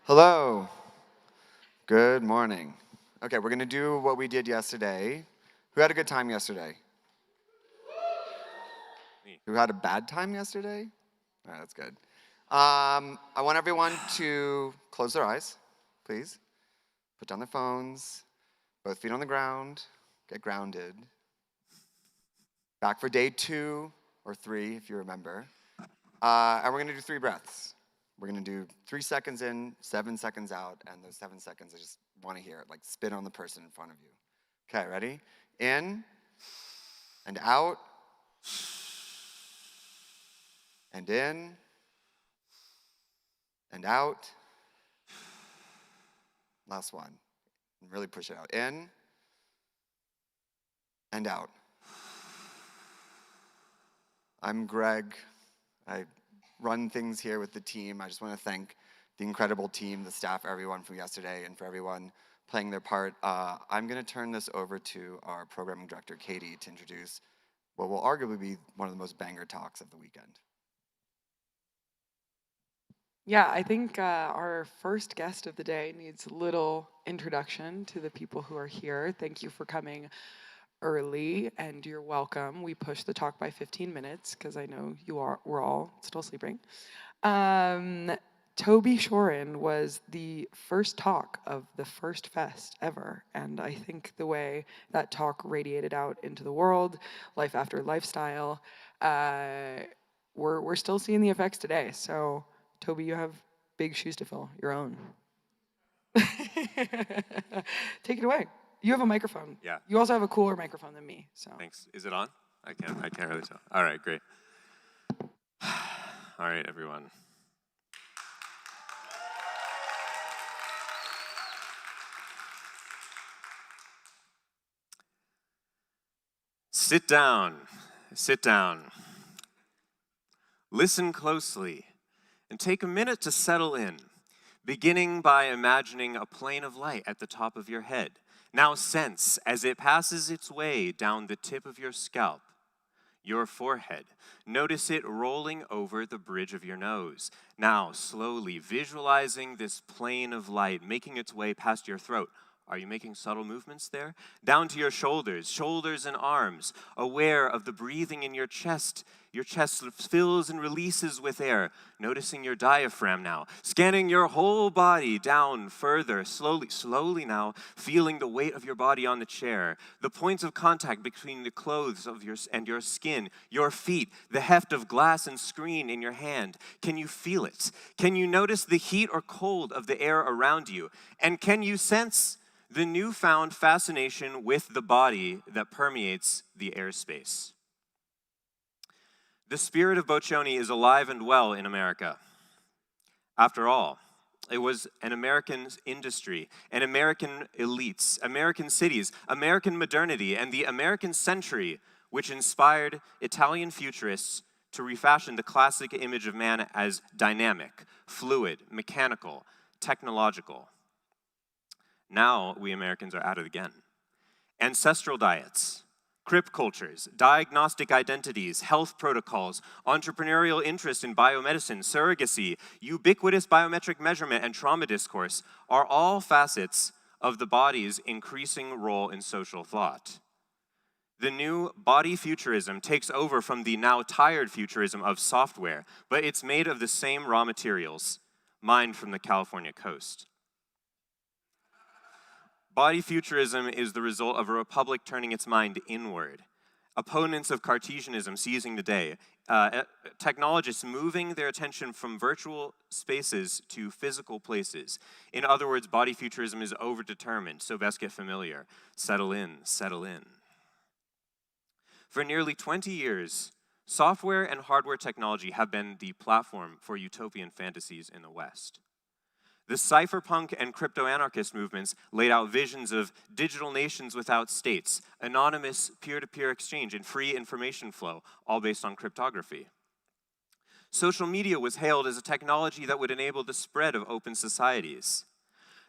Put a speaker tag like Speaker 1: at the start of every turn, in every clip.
Speaker 1: Hello. Good morning. Okay, we're gonna do what we did yesterday. Who had a good time yesterday?
Speaker 2: Me.
Speaker 1: Who had a bad time yesterday? All right, that's good. I want everyone to close their eyes, please. Put down their phones, both feet on the ground, get grounded. Back for day 2 or 3, if you remember. And we're gonna do 3 breaths. We're gonna do 3 seconds in, 7 seconds out, and those 7 seconds, I just wanna hear it, like spit on the person in front of you. Okay, ready? In and out and in and out. Last one. Really push it out. In and out. I'm Greg. I run things here with the team. I just want to thank the incredible team, the staff, everyone from yesterday, and for everyone playing their part. I'm going to turn this over to our programming director, Katie, to introduce what will arguably be one of the most banger talks of the weekend.
Speaker 3: Yeah, I think our first guest of the day needs a little introduction to the people who are here. Thank you for coming early, and you're welcome. We pushed the talk by 15 minutes because I know we're all still sleeping. Toby Shorin was the first talk of the first fest ever, and I think the way that talk radiated out into the world, life after lifestyle, we're still seeing the effects today. So, Toby, you have big shoes to fill, your own. Take it away. You have a microphone.
Speaker 2: Yeah.
Speaker 3: You also have a cooler microphone than me. So.
Speaker 2: Thanks. Is it on? I can't really tell. All right, great. All right, everyone. Sit down. Sit down. Listen closely and take a minute to settle in, beginning by imagining a plane of light at the top of your head. Now sense as it passes its way down the tip of your scalp, your forehead. Notice it rolling over the bridge of your nose. Now, slowly visualizing this plane of light making its way past your throat. Are you making subtle movements there? Down to your shoulders and arms, aware of the breathing in your chest. Your chest fills and releases with air, noticing your diaphragm now, scanning your whole body down further, slowly now, feeling the weight of your body on the chair, the points of contact between the clothes of your skin, your feet, the heft of glass and screen in your hand. Can you feel it? Can you notice the heat or cold of the air around you? And can you sense the newfound fascination with the body that permeates the airspace? The spirit of Boccioni is alive and well in America. After all, it was an American industry, an American elites, American cities, American modernity, and the American century which inspired Italian futurists to refashion the classic image of man as dynamic, fluid, mechanical, technological. Now we Americans are at it again. Ancestral diets, crip cultures, diagnostic identities, health protocols, entrepreneurial interest in biomedicine, surrogacy, ubiquitous biometric measurement, and trauma discourse are all facets of the body's increasing role in social thought. The new body futurism takes over from the now tired futurism of software, but it's made of the same raw materials, mined from the California coast. Body futurism is the result of a republic turning its mind inward, opponents of Cartesianism seizing the day, technologists moving their attention from virtual spaces to physical places. In other words, body futurism is overdetermined, so best get familiar. Settle in, settle in. For nearly 20 years, software and hardware technology have been the platform for utopian fantasies in the West. The cypherpunk and crypto-anarchist movements laid out visions of digital nations without states, anonymous peer-to-peer exchange, and free information flow, all based on cryptography. Social media was hailed as a technology that would enable the spread of open societies.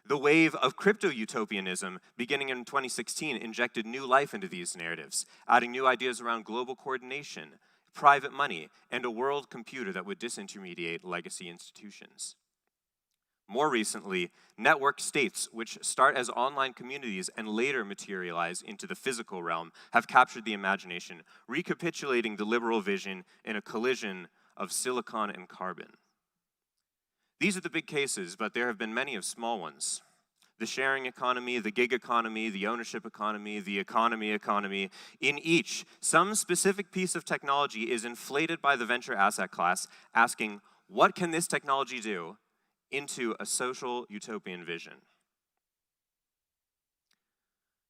Speaker 2: The wave of crypto-utopianism, beginning in 2016, injected new life into these narratives, adding new ideas around global coordination, private money, and a world computer that would disintermediate legacy institutions. More recently, network states, which start as online communities and later materialize into the physical realm, have captured the imagination, recapitulating the liberal vision in a collision of silicon and carbon. These are the big cases, but there have been many of small ones. The sharing economy, the gig economy, the ownership economy, the economy. In each, some specific piece of technology is inflated by the venture asset class, asking, what can this technology do, into a social utopian vision.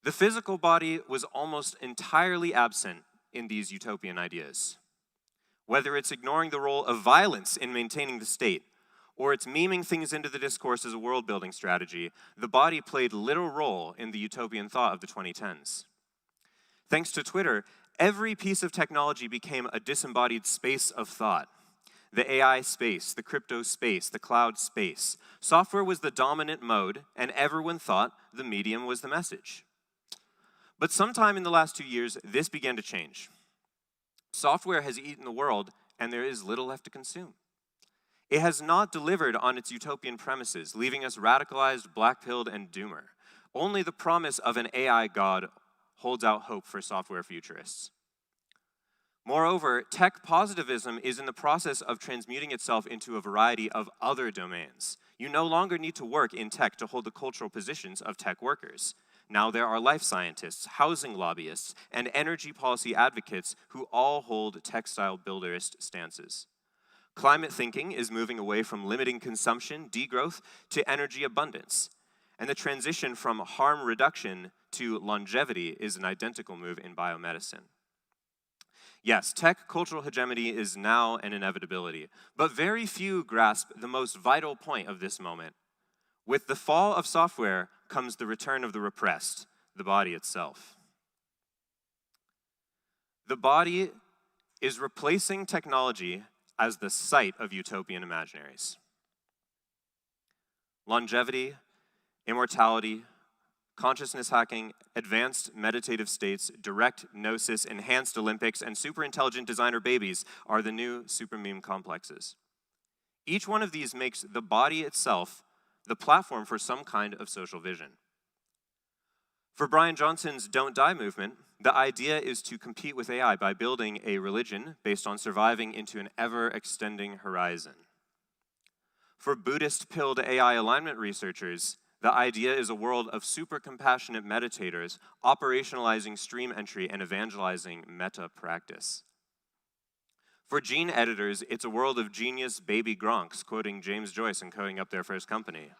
Speaker 2: The physical body was almost entirely absent in these utopian ideas. Whether it's ignoring the role of violence in maintaining the state, or it's memeing things into the discourse as a world-building strategy, the body played little role in the utopian thought of the 2010s. Thanks to Twitter, every piece of technology became a disembodied space of thought. The AI space, the crypto space, the cloud space. Software was the dominant mode, and everyone thought the medium was the message. But sometime in the last 2 years, this began to change. Software has eaten the world, and there is little left to consume. It has not delivered on its utopian premises, leaving us radicalized, black-pilled, and doomer. Only the promise of an AI god holds out hope for software futurists. Moreover, tech positivism is in the process of transmuting itself into a variety of other domains. You no longer need to work in tech to hold the cultural positions of tech workers. Now there are life scientists, housing lobbyists, and energy policy advocates who all hold textile builderist stances. Climate thinking is moving away from limiting consumption, degrowth, to energy abundance. And the transition from harm reduction to longevity is an identical move in biomedicine. Yes, tech cultural hegemony is now an inevitability, but very few grasp the most vital point of this moment. With the fall of software comes the return of the repressed, the body itself. The body is replacing technology as the site of utopian imaginaries. Longevity, immortality, consciousness hacking, advanced meditative states, direct gnosis, enhanced Olympics, and superintelligent designer babies are the new super meme complexes. Each one of these makes the body itself the platform for some kind of social vision. For Brian Johnson's Don't Die movement, the idea is to compete with AI by building a religion based on surviving into an ever-extending horizon. For Buddhist pilled AI alignment researchers, the idea is a world of super compassionate meditators operationalizing stream entry and evangelizing meta practice. For gene editors, it's a world of genius baby gronks quoting James Joyce and coding up their first company.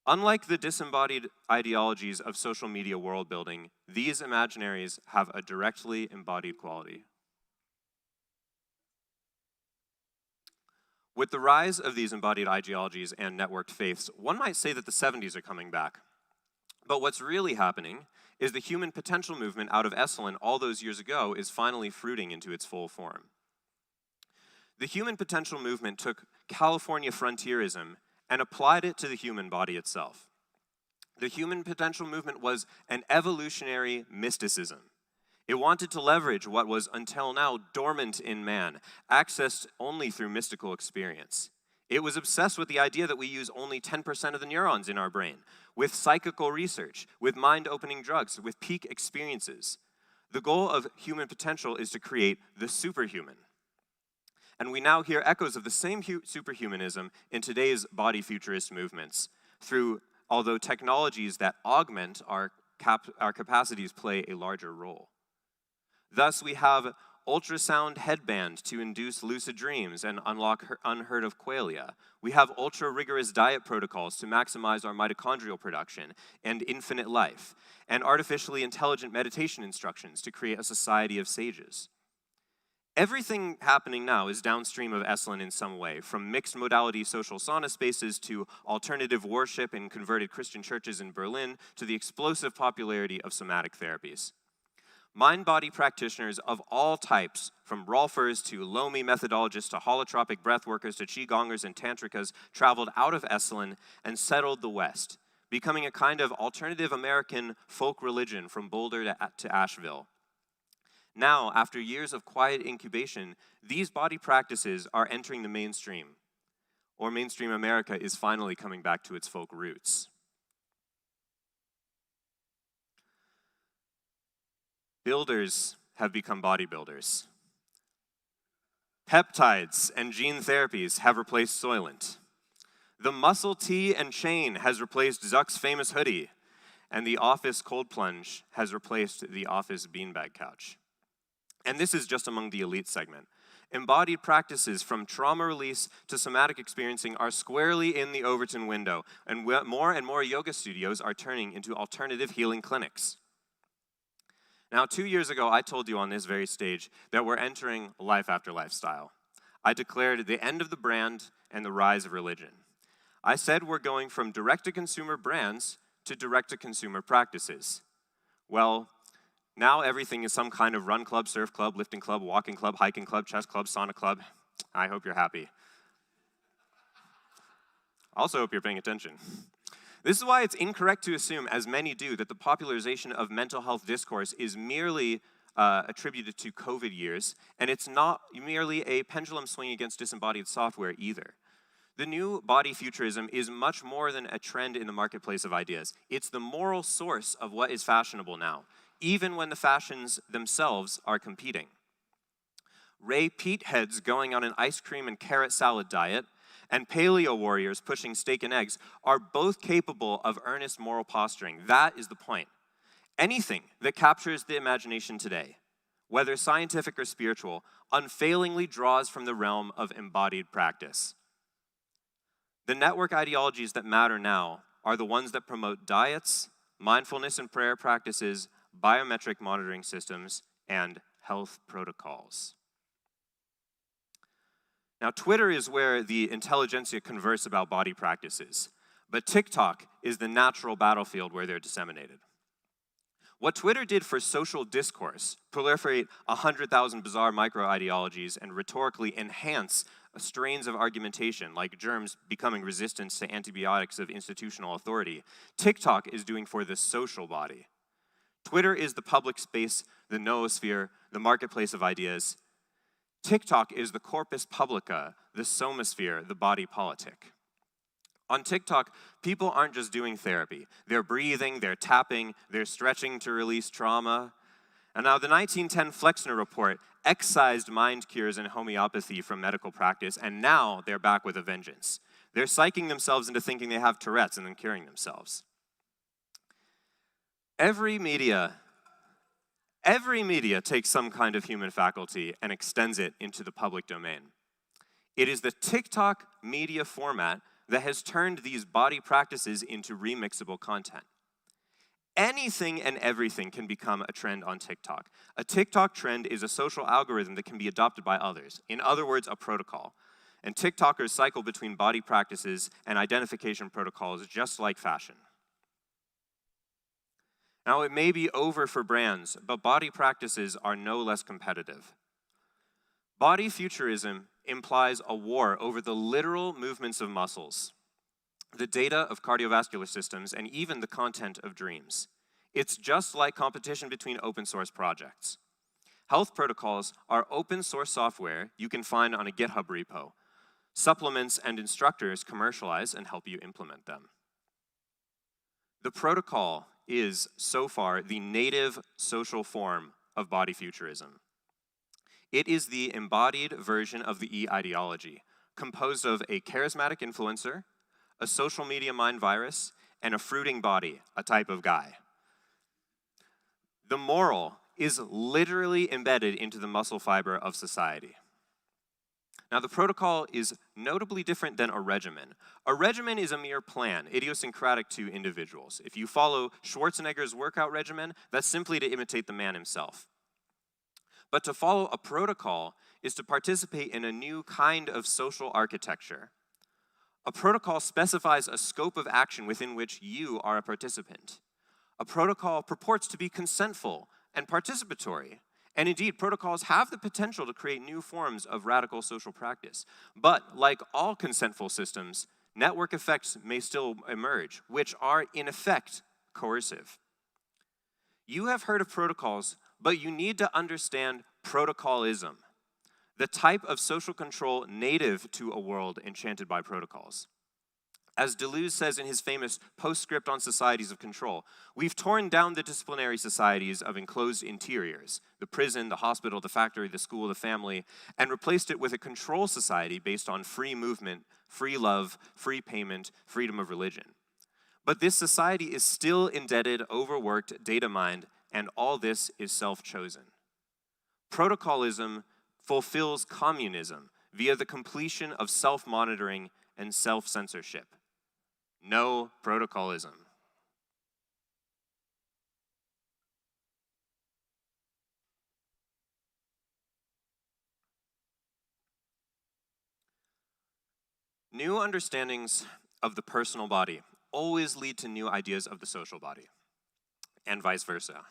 Speaker 2: Unlike the disembodied ideologies of social media world building, these imaginaries have a directly embodied quality. With the rise of these embodied ideologies and networked faiths, one might say that the 70s are coming back. But what's really happening is the human potential movement out of Esalen all those years ago is finally fruiting into its full form. The human potential movement took California frontierism and applied it to the human body itself. The human potential movement was an evolutionary mysticism. It wanted to leverage what was until now dormant in man, accessed only through mystical experience. It was obsessed with the idea that we use only 10% of the neurons in our brain, with psychical research, with mind-opening drugs, with peak experiences. The goal of human potential is to create the superhuman. And we now hear echoes of the same superhumanism in today's body futurist movements, although technologies that augment our capacities play a larger role. Thus, we have ultrasound headband to induce lucid dreams and unlock unheard of qualia. We have ultra-rigorous diet protocols to maximize our mitochondrial production and infinite life, and artificially intelligent meditation instructions to create a society of sages. Everything happening now is downstream of Esalen in some way, from mixed modality social sauna spaces to alternative worship in converted Christian churches in Berlin to the explosive popularity of somatic therapies. Mind-body practitioners of all types, from Rolfers to Lomi methodologists to holotropic breathworkers to Qigongers and Tantrikas, traveled out of Esalen and settled the West, becoming a kind of alternative American folk religion from Boulder to Asheville. Now, after years of quiet incubation, these body practices are entering the mainstream. or mainstream America is finally coming back to its folk roots. Builders have become bodybuilders. Peptides and gene therapies have replaced Soylent. The muscle tee and chain has replaced Zuck's famous hoodie, and the office cold plunge has replaced the office beanbag couch. And this is just among the elite segment. Embodied practices from trauma release to somatic experiencing are squarely in the Overton window, and more yoga studios are turning into alternative healing clinics. Now, 2 years ago, I told you on this very stage that we're entering life after lifestyle. I declared the end of the brand and the rise of religion. I said we're going from direct-to-consumer brands to direct-to-consumer practices. Well, now everything is some kind of run club, surf club, lifting club, walking club, hiking club, chess club, sauna club. I hope you're happy. Also hope you're paying attention. This is why it's incorrect to assume, as many do, that the popularization of mental health discourse is merely attributed to COVID years, and it's not merely a pendulum swing against disembodied software either. The new body futurism is much more than a trend in the marketplace of ideas. It's the moral source of what is fashionable now, even when the fashions themselves are competing. Ray Peat heads going on an ice cream and carrot salad diet, and paleo warriors pushing steak and eggs are both capable of earnest moral posturing. That is the point. Anything that captures the imagination today, whether scientific or spiritual, unfailingly draws from the realm of embodied practice. The network ideologies that matter now are the ones that promote diets, mindfulness and prayer practices, biometric monitoring systems, and health protocols. Now, Twitter is where the intelligentsia converse about body practices, but TikTok is the natural battlefield where they're disseminated. What Twitter did for social discourse, proliferate 100,000 bizarre micro-ideologies and rhetorically enhance strains of argumentation, like germs becoming resistant to antibiotics of institutional authority, TikTok is doing for the social body. Twitter is the public space, the noosphere, the marketplace of ideas. TikTok is the corpus publica, the somasphere, the body politic. On TikTok, people aren't just doing therapy. They're breathing, they're tapping, they're stretching to release trauma. And now the 1910 Flexner Report excised mind cures and homeopathy from medical practice, and now they're back with a vengeance. They're psyching themselves into thinking they have Tourette's and then curing themselves. Every media takes some kind of human faculty and extends it into the public domain. It is the TikTok media format that has turned these body practices into remixable content. Anything and everything can become a trend on TikTok. A TikTok trend is a social algorithm that can be adopted by others. In other words, a protocol. And TikTokers cycle between body practices and identification protocols just like fashion. Now, it may be over for brands, but body practices are no less competitive. Body futurism implies a war over the literal movements of muscles, the data of cardiovascular systems, and even the content of dreams. It's just like competition between open source projects. Health protocols are open source software you can find on a GitHub repo. Supplements and instructors commercialize and help you implement them. The protocol is, so far, the native social form of body futurism. It is the embodied version of the E-ideology, composed of a charismatic influencer, a social media mind virus, and a fruiting body, a type of guy. The moral is literally embedded into the muscle fiber of society. Now, the protocol is notably different than a regimen. A regimen is a mere plan, idiosyncratic to individuals. If you follow Schwarzenegger's workout regimen, that's simply to imitate the man himself. But to follow a protocol is to participate in a new kind of social architecture. A protocol specifies a scope of action within which you are a participant. A protocol purports to be consentful and participatory. And indeed, protocols have the potential to create new forms of radical social practice. But like all consentful systems, network effects may still emerge, which are, in effect, coercive. You have heard of protocols, but you need to understand protocolism. the type of social control native to a world enchanted by protocols. As Deleuze says in his famous postscript on societies of control, we've torn down the disciplinary societies of enclosed interiors, the prison, the hospital, the factory, the school, the family, and replaced it with a control society based on free movement, free love, free payment, freedom of religion. But this society is still indebted, overworked, data mined, and all this is self-chosen. Protocolism fulfills communism via the completion of self-monitoring and self-censorship. No protocolism. New understandings of the personal body always lead to new ideas of the social body, and vice versa.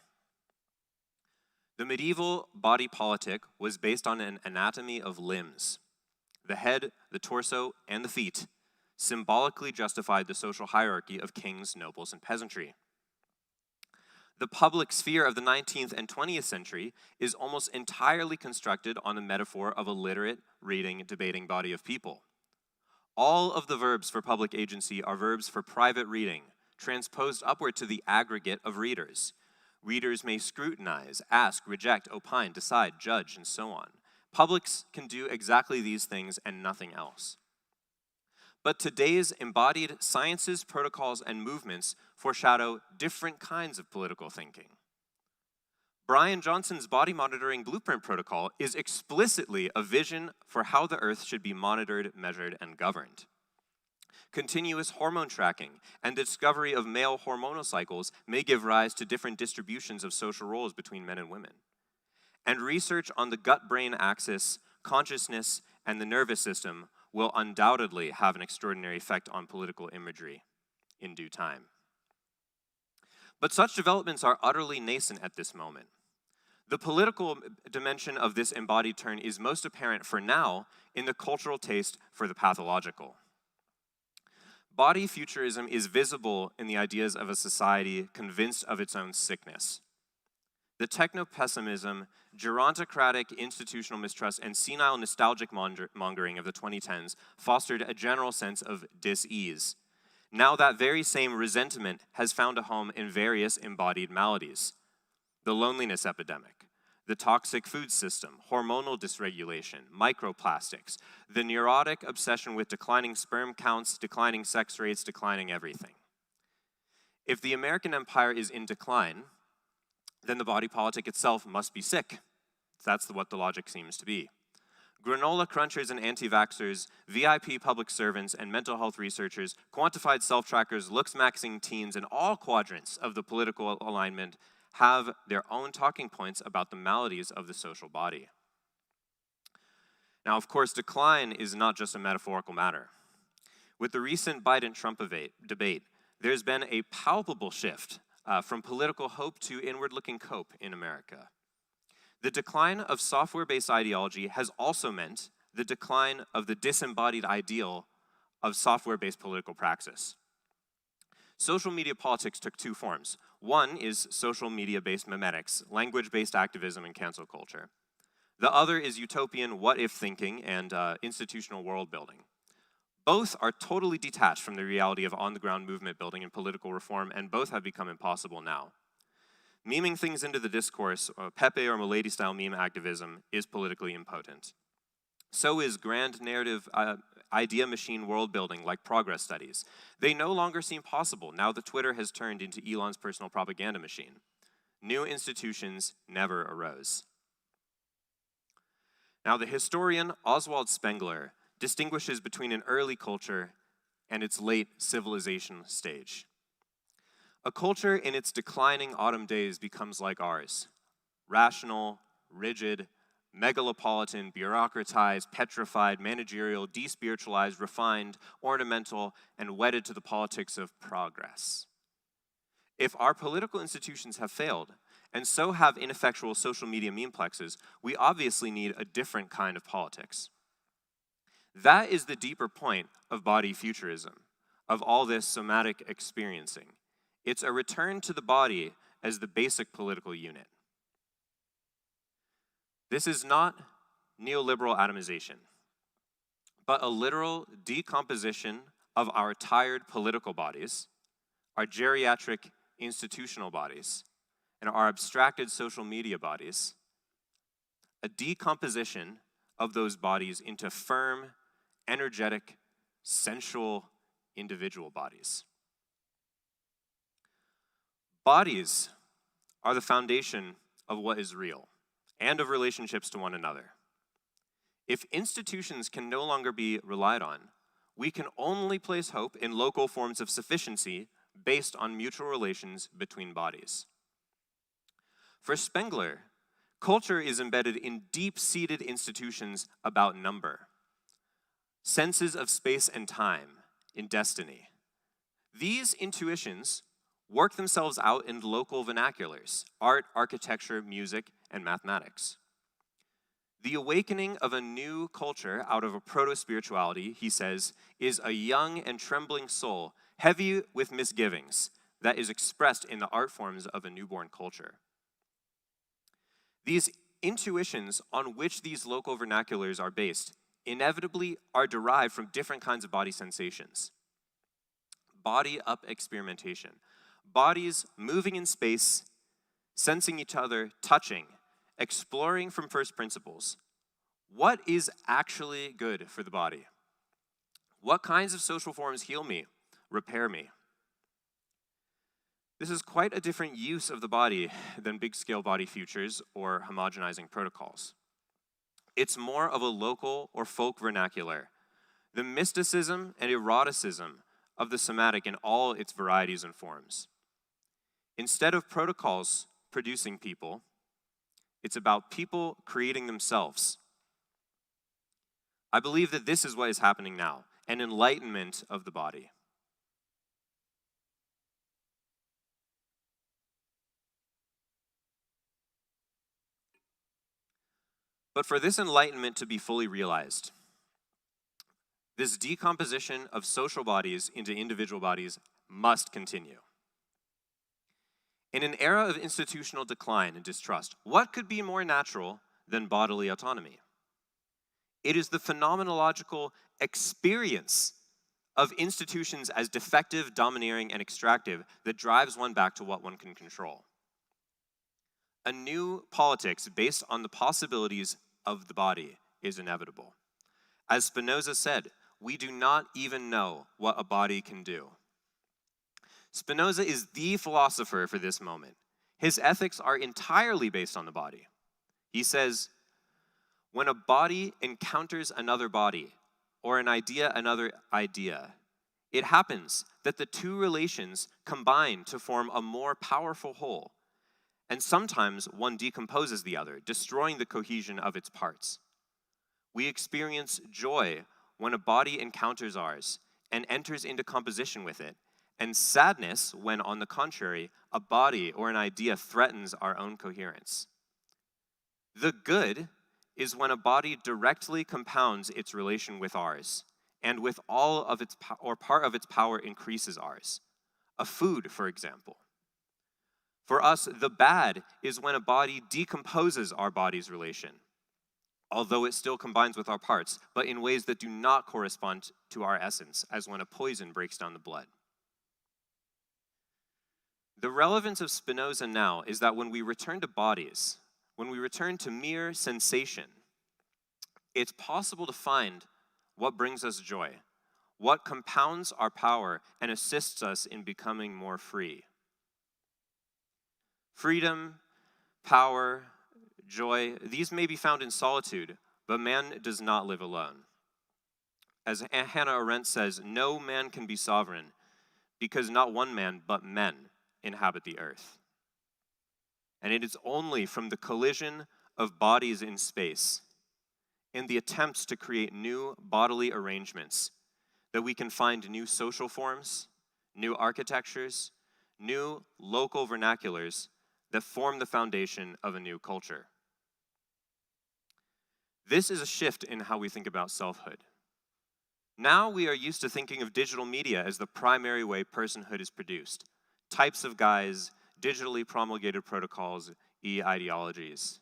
Speaker 2: The medieval body politic was based on an anatomy of limbs. The head, the torso, and the feet symbolically justified the social hierarchy of kings, nobles, and peasantry. The public sphere of the 19th and 20th century is almost entirely constructed on the metaphor of a literate, reading, debating body of people. All of the verbs for public agency are verbs for private reading, transposed upward to the aggregate of readers. Readers may scrutinize, ask, reject, opine, decide, judge, and so on. Publics can do exactly these things and nothing else. But today's embodied sciences, protocols, and movements foreshadow different kinds of political thinking. Brian Johnson's body monitoring blueprint protocol is explicitly a vision for how the Earth should be monitored, measured, and governed. Continuous hormone tracking and the discovery of male hormonal cycles may give rise to different distributions of social roles between men and women. And research on the gut-brain axis, consciousness, and the nervous system will undoubtedly have an extraordinary effect on political imagery in due time. But such developments are utterly nascent at this moment. The political dimension of this embodied turn is most apparent for now in the cultural taste for the pathological. Body futurism is visible in the ideas of a society convinced of its own sickness. The techno-pessimism, gerontocratic institutional mistrust, and senile nostalgic mongering of the 2010s fostered a general sense of dis-ease. Now that very same resentment has found a home in various embodied maladies. The loneliness epidemic, the toxic food system, hormonal dysregulation, microplastics, the neurotic obsession with declining sperm counts, declining sex rates, declining everything. If the American empire is in decline, then the body politic itself must be sick. That's what the logic seems to be. Granola crunchers and anti-vaxxers, VIP public servants, and mental health researchers, quantified self-trackers, looks-maxing teens, and all quadrants of the political alignment have their own talking points about the maladies of the social body. Now, of course, decline is not just a metaphorical matter. With the recent Biden-Trump debate, there's been a palpable shift from political hope to inward-looking cope in America. The decline of software-based ideology has also meant the decline of the disembodied ideal of software-based political praxis. Social media politics took two forms. One is social media-based memetics, language-based activism, and cancel culture. The other is utopian what-if thinking and institutional world building. Both are totally detached from the reality of on-the-ground movement building and political reform, and both have become impossible now. Meming things into the discourse, Pepe or Milady-style meme activism, is politically impotent. So is grand narrative idea machine world building like progress studies. They no longer seem possible now that Twitter has turned into Elon's personal propaganda machine. New institutions never arose. Now, the historian Oswald Spengler distinguishes between an early culture and its late civilization stage. A culture in its declining autumn days becomes like ours, rational, rigid, megalopolitan, bureaucratized, petrified, managerial, despiritualized, refined, ornamental, and wedded to the politics of progress. If our political institutions have failed, and so have ineffectual social media memeplexes, we obviously need a different kind of politics. That is the deeper point of body futurism, of all this somatic experiencing. It's a return to the body as the basic political unit. This is not neoliberal atomization, but a literal decomposition of our tired political bodies, our geriatric institutional bodies, and our abstracted social media bodies, a decomposition of those bodies into firm, energetic, sensual, individual bodies. Bodies are the foundation of what is real and of relationships to one another. If institutions can no longer be relied on, we can only place hope in local forms of sufficiency based on mutual relations between bodies. For Spengler, culture is embedded in deep-seated institutions about number, senses of space and time, in destiny. These intuitions work themselves out in local vernaculars: art, architecture, music, and mathematics. The awakening of a new culture out of a proto-spirituality, he says, is a young and trembling soul, heavy with misgivings, that is expressed in the art forms of a newborn culture. These intuitions on which these local vernaculars are based inevitably are derived from different kinds of body sensations. Body-up experimentation. Bodies moving in space, sensing each other, touching, exploring from first principles. What is actually good for the body? What kinds of social forms heal me, repair me? This is quite a different use of the body than big-scale body futures or homogenizing protocols. It's more of a local or folk vernacular, the mysticism and eroticism of the somatic in all its varieties and forms. Instead of protocols producing people, it's about people creating themselves. I believe that this is what is happening now, an enlightenment of the body. But for this enlightenment to be fully realized, this decomposition of social bodies into individual bodies must continue. In an era of institutional decline and distrust, what could be more natural than bodily autonomy? It is the phenomenological experience of institutions as defective, domineering, and extractive that drives one back to what one can control. A new politics based on the possibilities of the body is inevitable. As Spinoza said, we do not even know what a body can do. Spinoza is the philosopher for this moment. His ethics are entirely based on the body. He says, when a body encounters another body, or an idea another idea, it happens that the two relations combine to form a more powerful whole, and sometimes one decomposes the other, destroying the cohesion of its parts. We experience joy when a body encounters ours and enters into composition with it, and sadness when, on the contrary, a body or an idea threatens our own coherence. The good is when a body directly compounds its relation with ours, and with all of its or part of its power increases ours. A food, for example. For us, the bad is when a body decomposes our body's relation, although it still combines with our parts, but in ways that do not correspond to our essence, as when a poison breaks down the blood. The relevance of Spinoza now is that when we return to bodies, when we return to mere sensation, it's possible to find what brings us joy, what compounds our power and assists us in becoming more free. Freedom, power, joy, these may be found in solitude, but man does not live alone. As Hannah Arendt says, no man can be sovereign because not one man, but men inhabit the earth. And it is only from the collision of bodies in space, in the attempts to create new bodily arrangements, that we can find new social forms, new architectures, new local vernaculars that form the foundation of a new culture. This is a shift in how we think about selfhood. Now we are used to thinking of digital media as the primary way personhood is produced. Types of guise, digitally promulgated protocols, e-ideologies.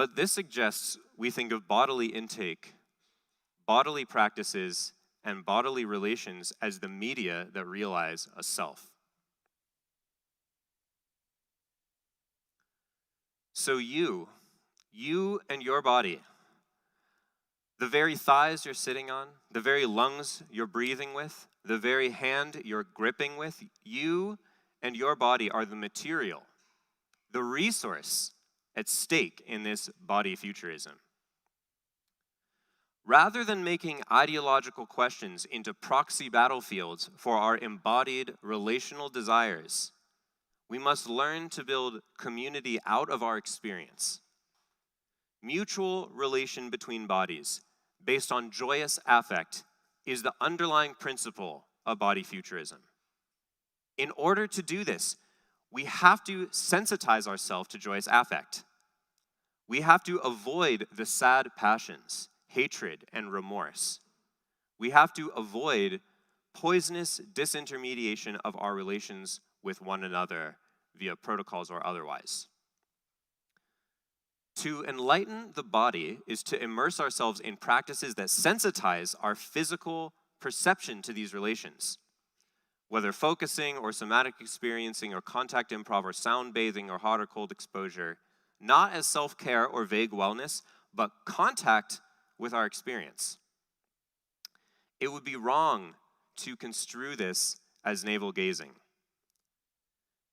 Speaker 2: But this suggests we think of bodily intake, bodily practices, and bodily relations as the media that realize a self. So you and your body, the very thighs you're sitting on, the very lungs you're breathing with, the very hand you're gripping with, you and your body are the material, the resource at stake in this body futurism. Rather than making ideological questions into proxy battlefields for our embodied relational desires, we must learn to build community out of our experience. Mutual relation between bodies, based on joyous affect, is the underlying principle of body futurism. In order to do this, we have to sensitize ourselves to joyous affect. We have to avoid the sad passions, hatred, and remorse. We have to avoid poisonous disintermediation of our relations with one another via protocols or otherwise. To enlighten the body is to immerse ourselves in practices that sensitize our physical perception to these relations. Whether focusing or somatic experiencing or contact improv or sound bathing or hot or cold exposure, not as self-care or vague wellness, but contact with our experience. It would be wrong to construe this as navel gazing.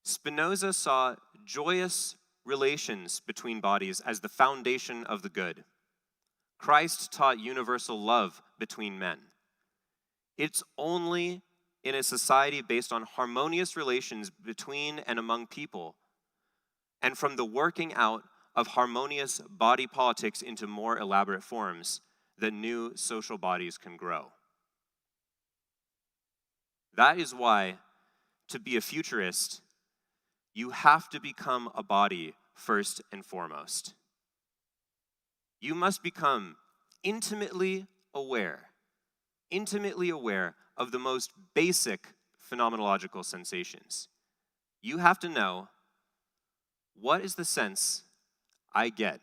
Speaker 2: Spinoza saw joyous relations between bodies as the foundation of the good. Christ taught universal love between men. It's only in a society based on harmonious relations between and among people, and from the working out of harmonious body politics into more elaborate forms, that new social bodies can grow. That is why, to be a futurist, you have to become a body first and foremost. You must become intimately aware of the most basic phenomenological sensations. You have to know, what is the sense I get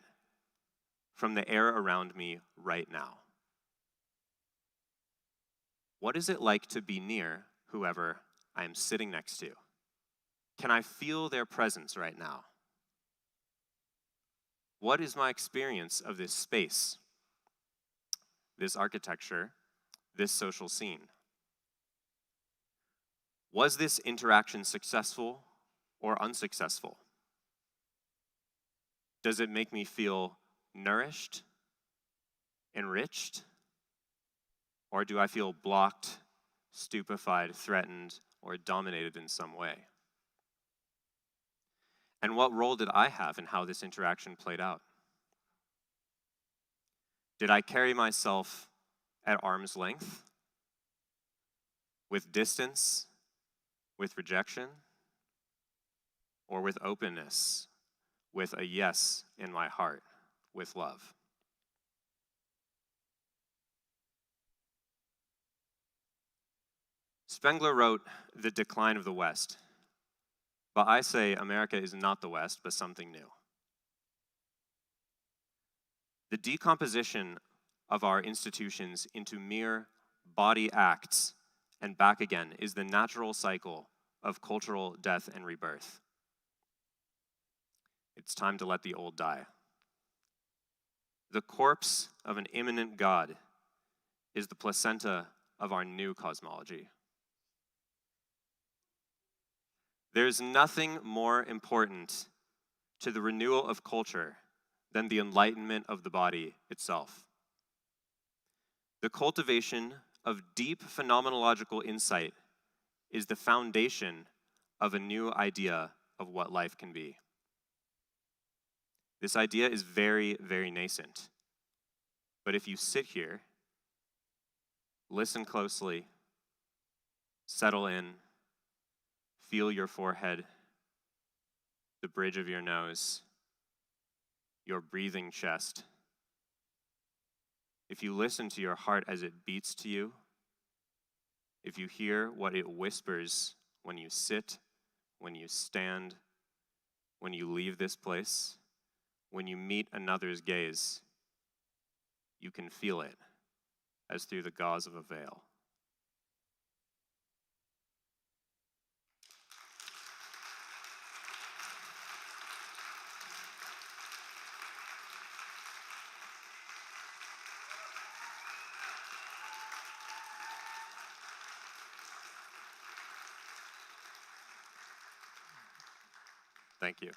Speaker 2: from the air around me right now? What is it like to be near whoever I am sitting next to? Can I feel their presence right now? What is my experience of this space, this architecture, this social scene? Was this interaction successful or unsuccessful? Does it make me feel nourished, enriched, or do I feel blocked, stupefied, threatened, or dominated in some way? And what role did I have in how this interaction played out? Did I carry myself at arm's length, with distance, with rejection, or with openness, with a yes in my heart, with love? Spengler wrote The Decline of the West, but I say America is not the West, but something new. The decomposition of our institutions into mere body acts and back again is the natural cycle of cultural death and rebirth. It's time to let the old die. The corpse of an immanent God is the placenta of our new cosmology. There's nothing more important to the renewal of culture than the enlightenment of the body itself. The cultivation of deep phenomenological insight is the foundation of a new idea of what life can be. This idea is very, very nascent. But if you sit here, listen closely, settle in, feel your forehead, the bridge of your nose, your breathing chest. If you listen to your heart as it beats to you, if you hear what it whispers when you sit, when you stand, when you leave this place, when you meet another's gaze, you can feel it as through the gauze of a veil. Thank you.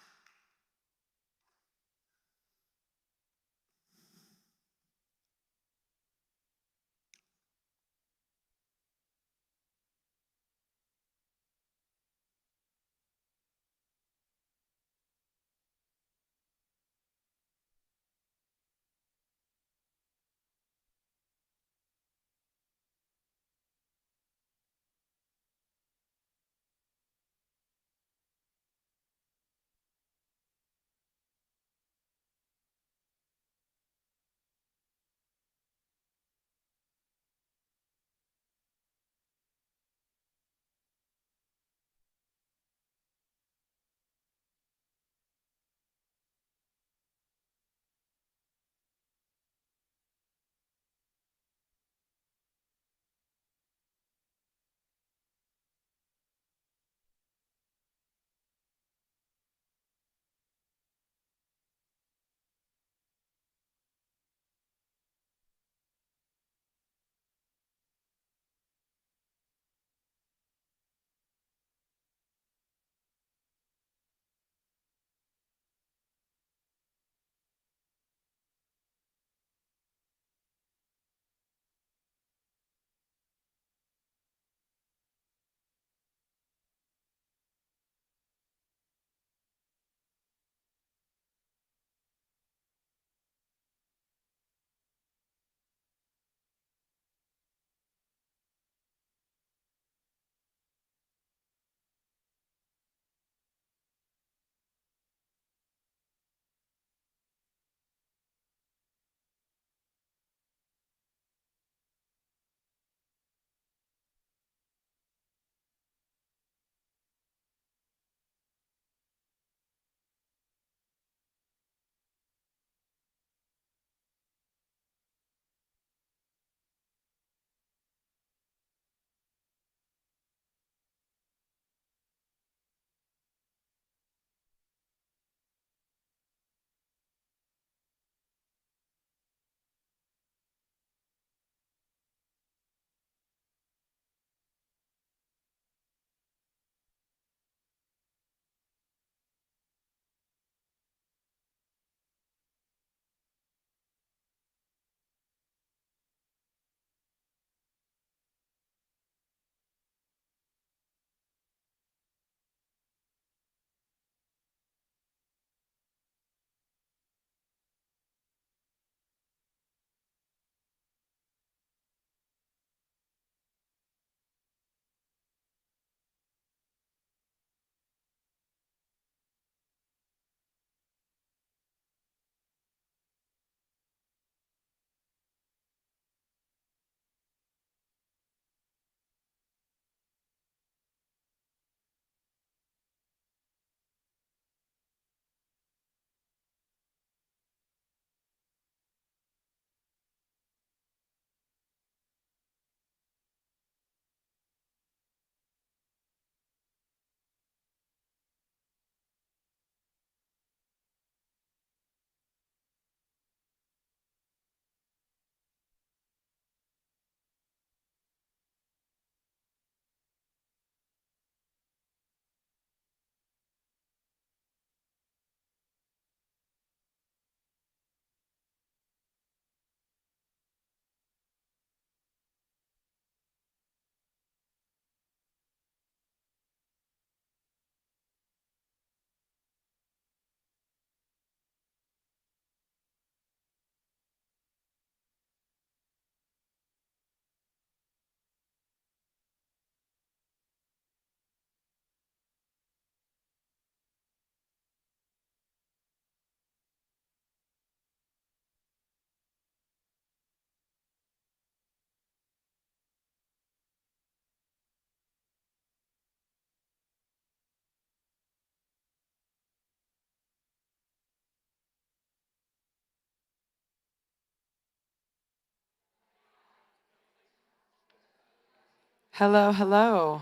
Speaker 3: Hello, hello.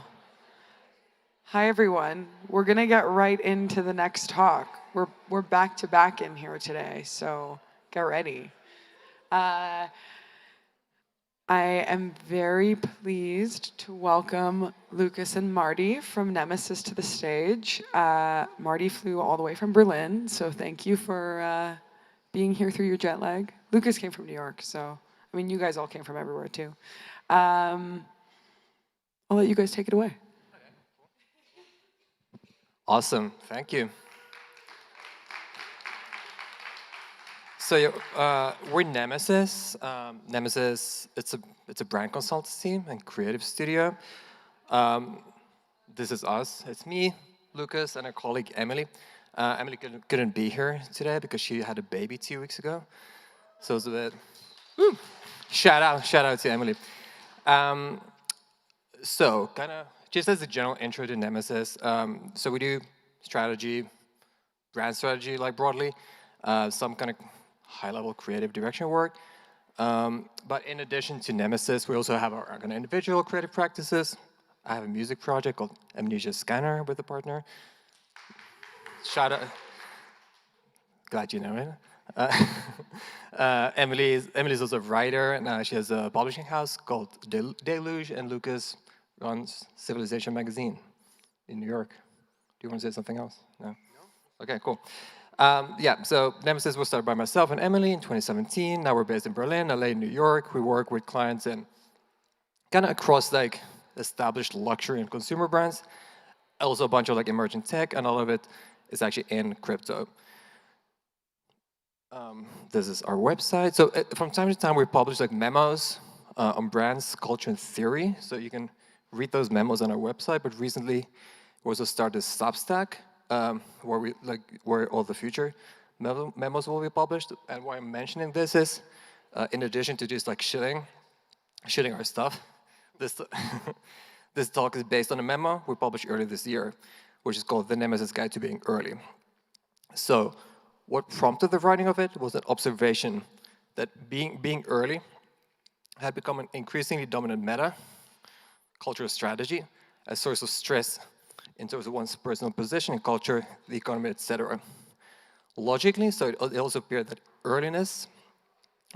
Speaker 3: Hi, everyone. We're going to get right into the next talk. We're back to back in here today, so get ready. I am very pleased to welcome Lucas and Marty from Nemesis to the stage. Marty flew all the way from Berlin, so thank you for being here through your jet lag. Lucas came from New York, so, I mean, you guys all came from everywhere too. I'll let you guys take it away.
Speaker 4: Awesome, thank you. So we're Nemesis. Nemesis, it's a brand consultancy and creative studio. This is us. It's me, Lucas, and our colleague Emily. Emily couldn't be here today because she had a baby 2 weeks ago. So it's a bit. Woo, shout out to Emily. So kind of just as a general intro to Nemesis. So we do strategy, brand strategy, like broadly, some kind of high-level creative direction work. But in addition to Nemesis, we also have our kind of individual creative practices. I have a music project called Amnesia Scanner with a partner. Shout out. Glad you know it. Emily's also a writer, and she has a publishing house called Deluge, and Lucas runs Civilization magazine in New York. Do you want to say something else? No? Okay, cool. Yeah, so Nemesis was started by myself and Emily in 2017. Now we're based in Berlin, LA, New York. We work with clients in kind of across like established luxury and consumer brands. Also a bunch of like emerging tech, and all of it is actually in crypto. This is our website. So from time to time, we publish like memos on brands, culture, and theory. So you can read those memos on our website. But recently, we also started Substack, where all the future memos will be published. And why I'm mentioning this is, in addition to just like shilling our stuff, this talk is based on a memo we published earlier this year, which is called The Nemesis Guide to Being Early. So what prompted the writing of it was an observation that being early had become an increasingly dominant meta cultural strategy, a source of stress in terms of one's personal position in culture, the economy, etc. Logically, so it also appeared that earliness,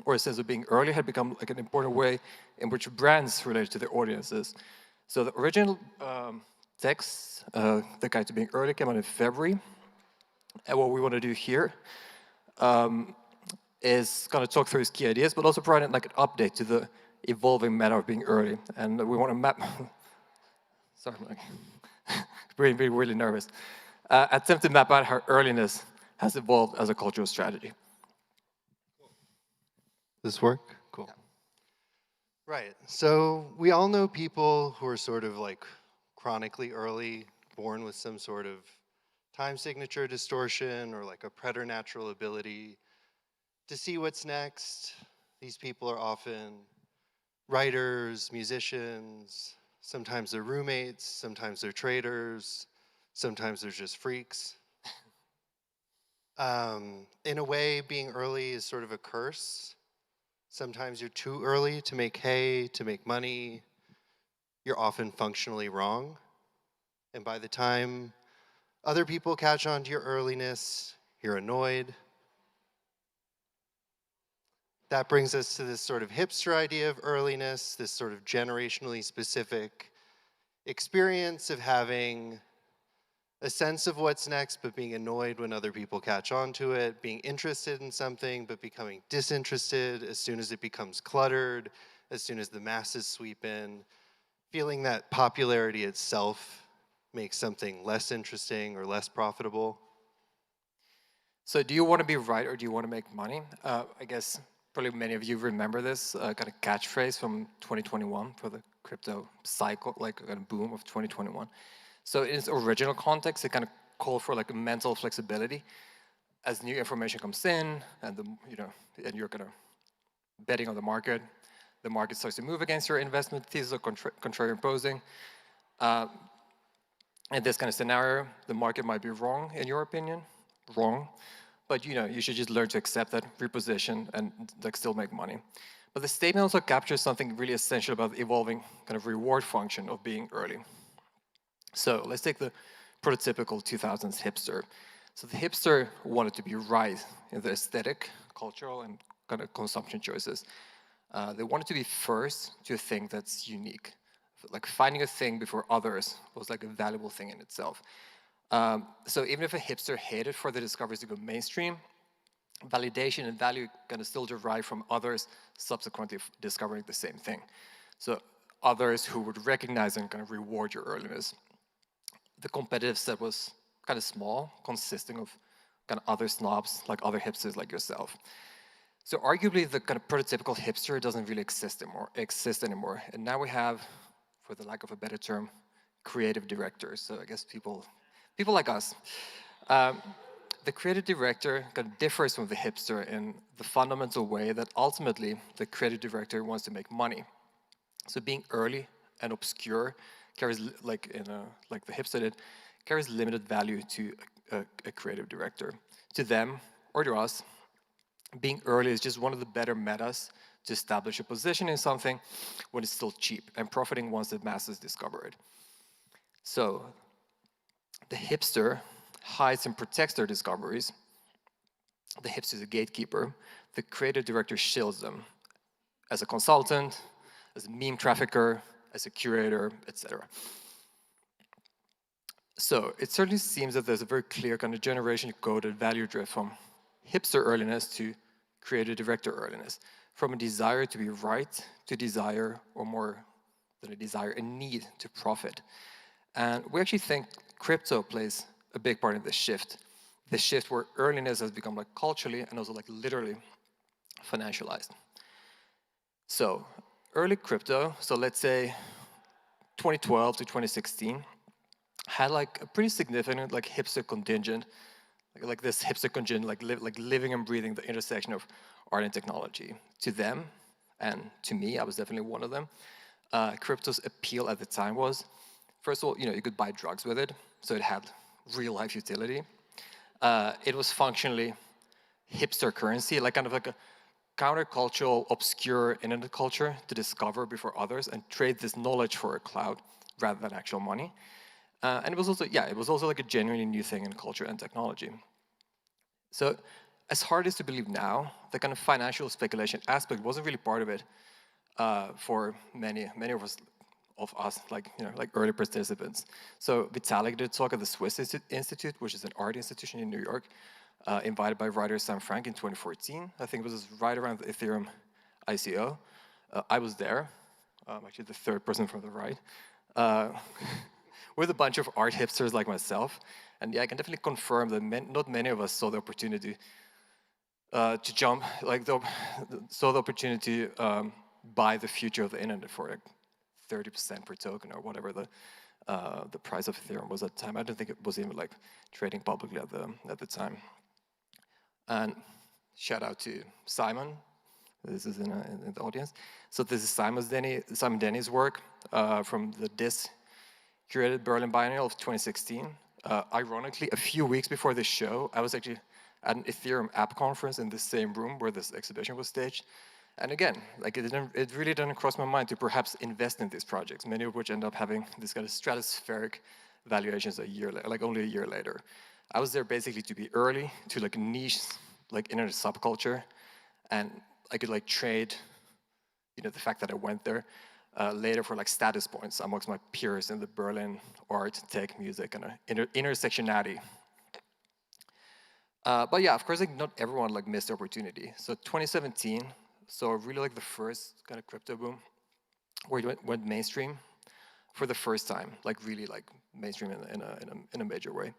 Speaker 4: or a sense of being early, had become like an important way in which brands related to their audiences. So the original text, The Guide to Being Early, came out in February. And what we want to do here is kind of talk through his key ideas, but also provide like an update to the evolving meta of being early. And we want to map. Sorry, I'm like really nervous. Attempt to map out how earliness has evolved as a cultural strategy.
Speaker 5: This work? Cool. Yeah. Right. So we all know people who are sort of like chronically early, born with some sort of time signature distortion or like a preternatural ability to see what's next. These people are often writers, musicians, sometimes they're roommates, sometimes they're traders, sometimes they're just freaks. In a way, being early is sort of a curse. Sometimes you're too early to make hay, to make money. You're often functionally wrong. And by the time other people catch on to your earliness, you're annoyed. That brings us to this sort of hipster idea of earliness, this sort of generationally specific experience of having a sense of what's next, but being annoyed when other people catch on to it, being interested in something, but becoming disinterested as soon as it becomes cluttered, as soon as the masses sweep in, feeling that popularity itself makes something less interesting or less profitable.
Speaker 4: So do you want to be right or do you want to make money? I guess probably many of you remember this kind of catchphrase from 2021 for the crypto cycle, like kind of boom of 2021. So in its original context, it kind of called for like a mental flexibility as new information comes in, and and you're kind of betting on the market starts to move against your investment thesis or contrary imposing. In this kind of scenario, the market might be wrong in your opinion, but you should just learn to accept that, reposition, and like still make money. But the statement also captures something really essential about the evolving kind of reward function of being early. So let's take the prototypical 2000s hipster. So the hipster wanted to be right in the aesthetic, cultural, and kind of consumption choices. They wanted to be first to a thing that's unique. Like finding a thing before others was like a valuable thing in itself. So even if a hipster hated for the discoveries to go mainstream, validation and value kind of still derive from others subsequently discovering the same thing. So others who would recognize and kind of reward your earliness. The competitive set was kind of small, consisting of kind of other snobs, like other hipsters like yourself. So arguably the kind of prototypical hipster doesn't really exist anymore. And now we have, for the lack of a better term, creative directors. So I guess people like us. The creative director kind of differs from the hipster in the fundamental way that ultimately the creative director wants to make money. So being early and obscure carries, like the hipster did, carries limited value to a creative director. To them, or to us, being early is just one of the better metas to establish a position in something when it's still cheap and profiting once the masses discover it. So the hipster hides and protects their discoveries. The hipster is a gatekeeper. The creative director shields them as a consultant, as a meme trafficker, as a curator, etc. So it certainly seems that there's a very clear kind of generation-coded value drift from hipster earliness to creative director earliness, from a desire to be right to desire, or more than a desire, a need to profit. And we actually think crypto plays a big part in this shift where earliness has become like culturally and also like literally financialized. So early crypto, so let's say 2012 to 2016, had like a pretty significant like hipster contingent, like this hipster contingent, like living and breathing the intersection of art and technology. To them, and to me, I was definitely one of them, crypto's appeal at the time was, first of all, you could buy drugs with it, so it had real life utility. It was functionally hipster currency, like kind of like a countercultural, obscure internet culture to discover before others and trade this knowledge for a cloud rather than actual money. And it was also like a genuinely new thing in culture and technology. So as hard as to believe now, the kind of financial speculation aspect wasn't really part of it for many of us, like early participants. So Vitalik did talk at the Swiss Institute, which is an art institution in New York, invited by writer Sam Frank in 2014. I think it was right around the Ethereum ICO. I was there, actually the third person from the right, with a bunch of art hipsters like myself. And yeah, I can definitely confirm that not many of us saw the opportunity to jump, saw the opportunity to buy the future of the internet for like 30% per token or whatever the price of Ethereum was at the time. I don't think it was even like trading publicly at the time. And shout out to Simon. This is in the audience. So this is Simon Denny's work from the DIS curated Berlin Biennial of 2016. Ironically, a few weeks before this show, I was actually at an Ethereum app conference in the same room where this exhibition was staged. And again, like it really didn't cross my mind to perhaps invest in these projects, many of which end up having this kind of stratospheric valuations only a year later. I was there basically to be early to like niche, like internet subculture, and I could like trade, the fact that I went there later for like status points amongst my peers in the Berlin art, tech, music, and intersectionality. But yeah, of course, like not everyone like missed the opportunity. So 2017. So really like the first kind of crypto boom where it went mainstream for the first time, like really like mainstream in a major way,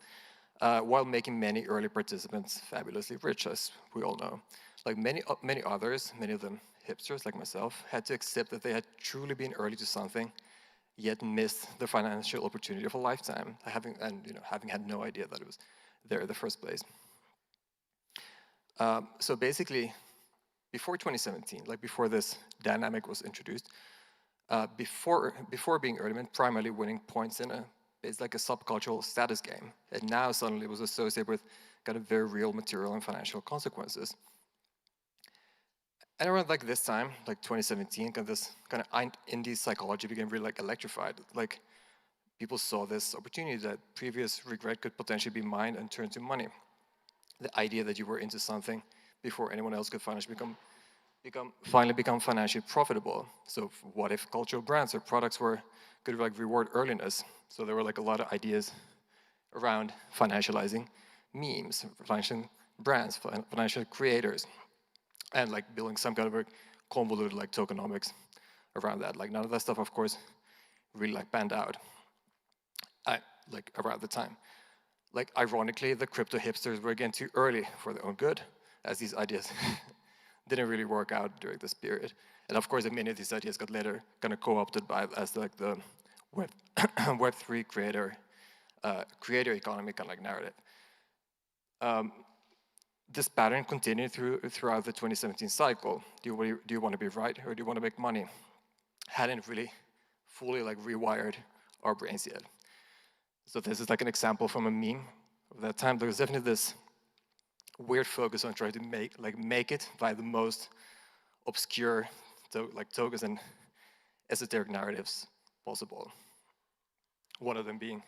Speaker 4: while making many early participants fabulously rich, as we all know. Like many others, many of them hipsters like myself, had to accept that they had truly been early to something, yet missed the financial opportunity of a lifetime, having had no idea that it was there in the first place. So basically, before 2017, like before this dynamic was introduced, before being early meant primarily winning points in it's like a subcultural status game. And now suddenly it was associated with kind of very real material and financial consequences. And around like this time, like 2017, this kind of indie psychology became really like electrified. Like people saw this opportunity that previous regret could potentially be mined and turned to money. The idea that you were into something before anyone else could finally become financially profitable. So what if cultural brands or products could like reward earliness? So there were like a lot of ideas around financializing memes, financial brands, financial creators, and like building some kind of a convoluted like tokenomics around that. Like none of that stuff, of course, really like panned out. Like around the time. Like ironically, the crypto hipsters were again too early for their own good, as these ideas didn't really work out during this period. And of course, many of these ideas got later kind of co-opted by as like the web Web3 creator economy kind of like narrative. This pattern continued throughout the 2017 cycle. Do you want to be right or do you want to make money? Hadn't really fully like rewired our brains yet. So this is like an example from a meme of that time. There was definitely this weird focus on trying to make it by the most obscure tokens and esoteric narratives possible. One of them being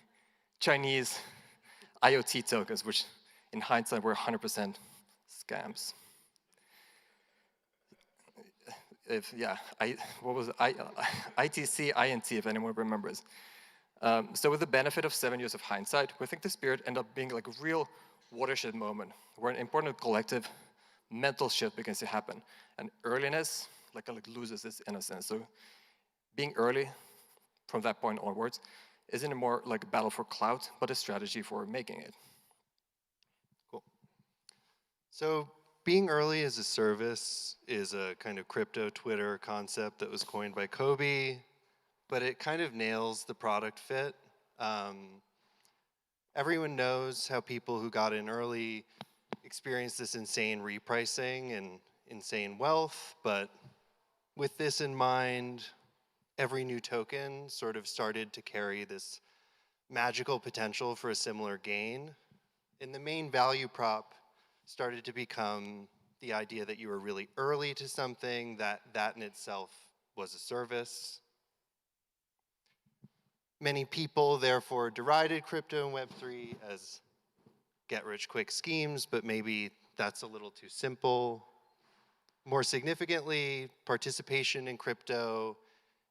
Speaker 4: Chinese IoT tokens, which in hindsight were 100% scams. What was it? ITC, INT, if anyone remembers. So with the benefit of 7 years of hindsight, we think this period ended up being like a real watershed moment where an important collective mental shift begins to happen. And earliness like loses its innocence. So being early from that point onwards isn't more like a battle for clout, but a strategy for making it.
Speaker 5: Cool. So being early as a service is a kind of crypto Twitter concept that was coined by Kobe, but it kind of nails the product fit. Everyone knows how people who got in early experienced this insane repricing and insane wealth, but with this in mind, every new token sort of started to carry this magical potential for a similar gain. And the main value prop started to become the idea that you were really early to something, that in itself was a service. Many people therefore derided crypto and Web3 as get-rich-quick schemes, but maybe that's a little too simple. More significantly, participation in crypto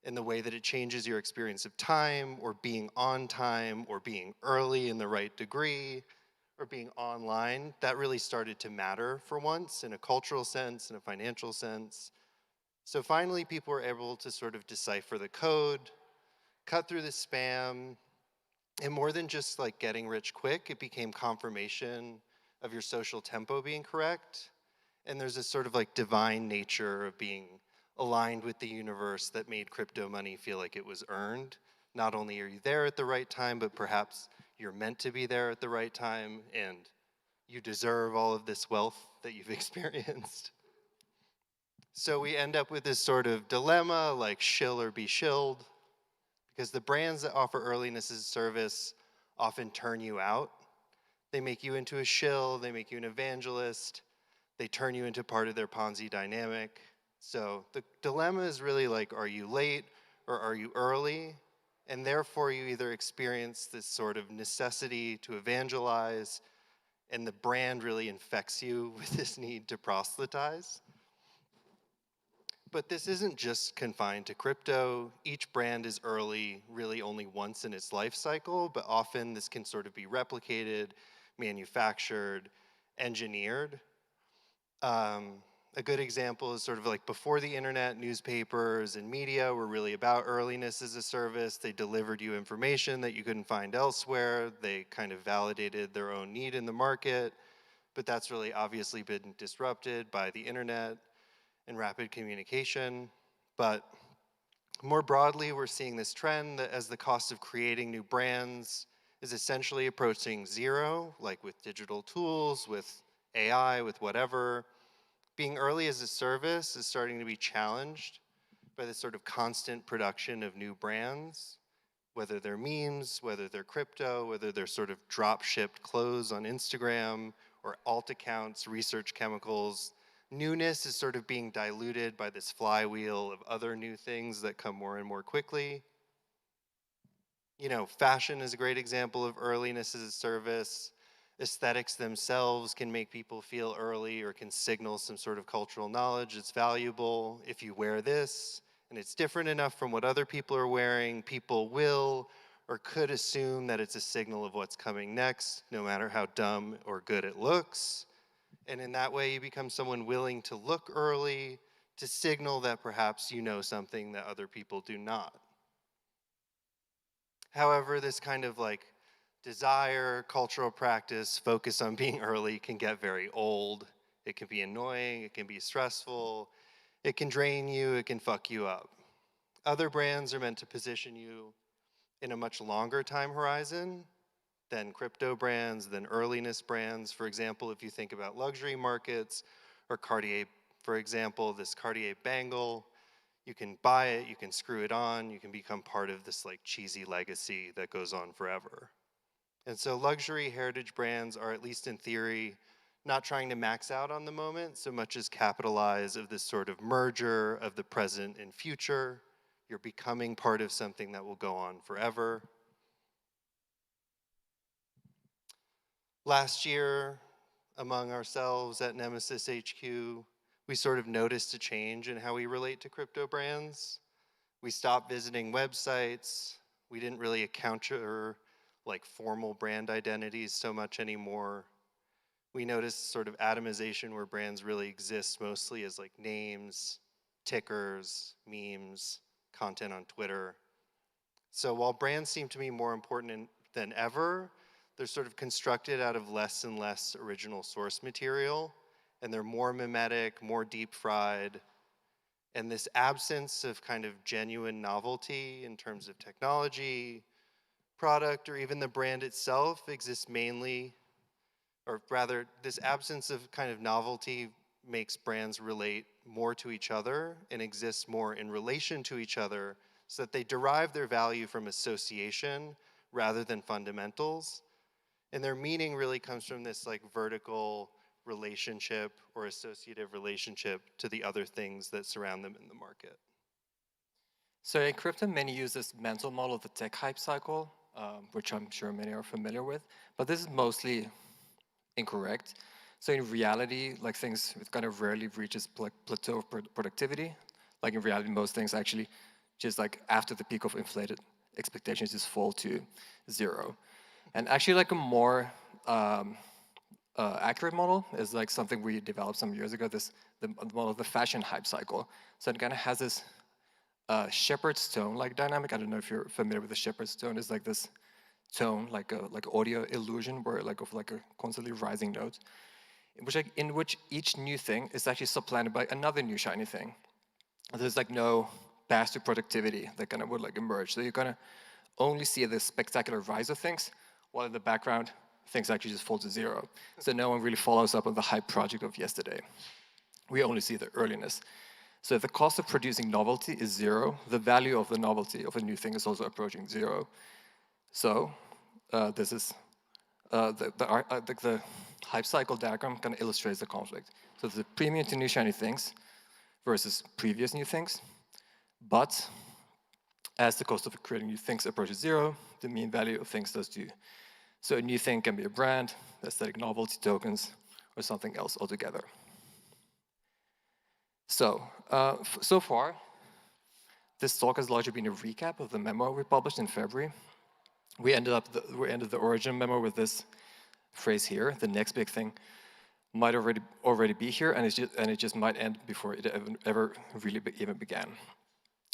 Speaker 5: and the way that it changes your experience of time, or being on time, or being early in the right degree, or being online, that really started to matter for once in a cultural sense, in a financial sense. So finally, people were able to sort of decipher the code, cut through the spam, and more than just like getting rich quick, it became confirmation of your social tempo being correct. And there's this sort of like divine nature of being aligned with the universe that made crypto money feel like it was earned. Not only are you there at the right time, but perhaps you're meant to be there at the right time, and you deserve all of this wealth that you've experienced. So we end up with this sort of dilemma, like shill or be shilled, because the brands that offer earliness as a service often turn you out. They make you into a shill, they make you an evangelist, they turn you into part of their Ponzi dynamic. So the dilemma is really like, are you late or are you early? And therefore you either experience this sort of necessity to evangelize, and the brand really infects you with this need to proselytize. But this isn't just confined to crypto. Each brand is early really only once in its life cycle, but often this can sort of be replicated, manufactured, engineered. A good example is sort of like before the internet, newspapers and media were really about earliness as a service. They delivered you information that you couldn't find elsewhere. They kind of validated their own need in the market, but that's really obviously been disrupted by the internet and rapid communication. But more broadly, we're seeing this trend that as the cost of creating new brands is essentially approaching zero, like with digital tools, with AI, with whatever, being early as a service is starting to be challenged by this sort of constant production of new brands, whether they're memes, whether they're crypto, whether they're sort of drop-shipped clothes on Instagram, or alt accounts, research chemicals newness is sort of being diluted by this flywheel of other new things that come more and more quickly. You know, fashion is a great example of earliness as a service. Aesthetics themselves can make people feel early or can signal some sort of cultural knowledge. It's valuable. If you wear this and it's different enough from what other people are wearing, people will or could assume that it's a signal of what's coming next, no matter how dumb or good it looks. And in that way, you become someone willing to look early, to signal that perhaps you know something that other people do not. However, this kind of like desire, cultural practice, focus on being early can get very old. It can be annoying, it can be stressful, it can drain you, it can fuck you up. Other brands are meant to position you in a much longer time horizon than crypto brands, than earliness brands. For example, if you think about luxury markets or Cartier, for example, this Cartier bangle, you can buy it, you can screw it on, you can become part of this like cheesy legacy that goes on forever. And so luxury heritage brands are, at least in theory, not trying to max out on the moment so much as capitalize of this sort of merger of the present and future. You're becoming part of something that will go on forever. Last year, among ourselves at Nemesis HQ, we sort of noticed a change in how we relate to crypto brands. We stopped visiting websites. We didn't really encounter like formal brand identities so much anymore. We noticed sort of atomization where brands really exist mostly as like names, tickers, memes, content on Twitter. So while brands seem to me more important than ever, they're sort of constructed out of less and less original source material, and they're more mimetic, more deep fried. And this absence of kind of genuine novelty in terms of technology, product, or even the brand itself exists mainly, or rather, this absence of kind of novelty makes brands relate more to each other and exist more in relation to each other so that they derive their value from association rather than fundamentals. And their meaning really comes from this like vertical relationship or associative relationship to the other things that surround them in the market.
Speaker 4: So in crypto, many use this mental model of the tech hype cycle, which I'm sure many are familiar with, but this is mostly incorrect. So in reality, like things, it kind of rarely reaches plateau of productivity. Like in reality, most things actually just like after the peak of inflated expectations just fall to zero. And actually like a more accurate model is like something we developed some years ago, the model of the fashion hype cycle. So it kind of has this shepherd's tone like dynamic. I don't know if you're familiar with the shepherd's tone. It's like this tone, like audio illusion, where like of like a constantly rising note, in which each new thing is actually supplanted by another new shiny thing. There's like no path to productivity that kind of would like emerge. So you kind of only see the spectacular rise of things, while in the background, things actually just fall to zero. So no one really follows up on the hype project of yesterday. We only see the earliness. So if the cost of producing novelty is zero, the value of the novelty of a new thing is also approaching zero. So this is the hype cycle diagram kind of illustrates the conflict. So there's a premium to new shiny things versus previous new things. But as the cost of creating new things approaches zero, the mean value of things does too. So a new thing can be a brand, aesthetic novelty tokens, or something else altogether. So, so far, this talk has largely been a recap of the memo we published in February. We ended the origin memo with this phrase here: the next big thing might already be here, and it just might end before it ever really even began.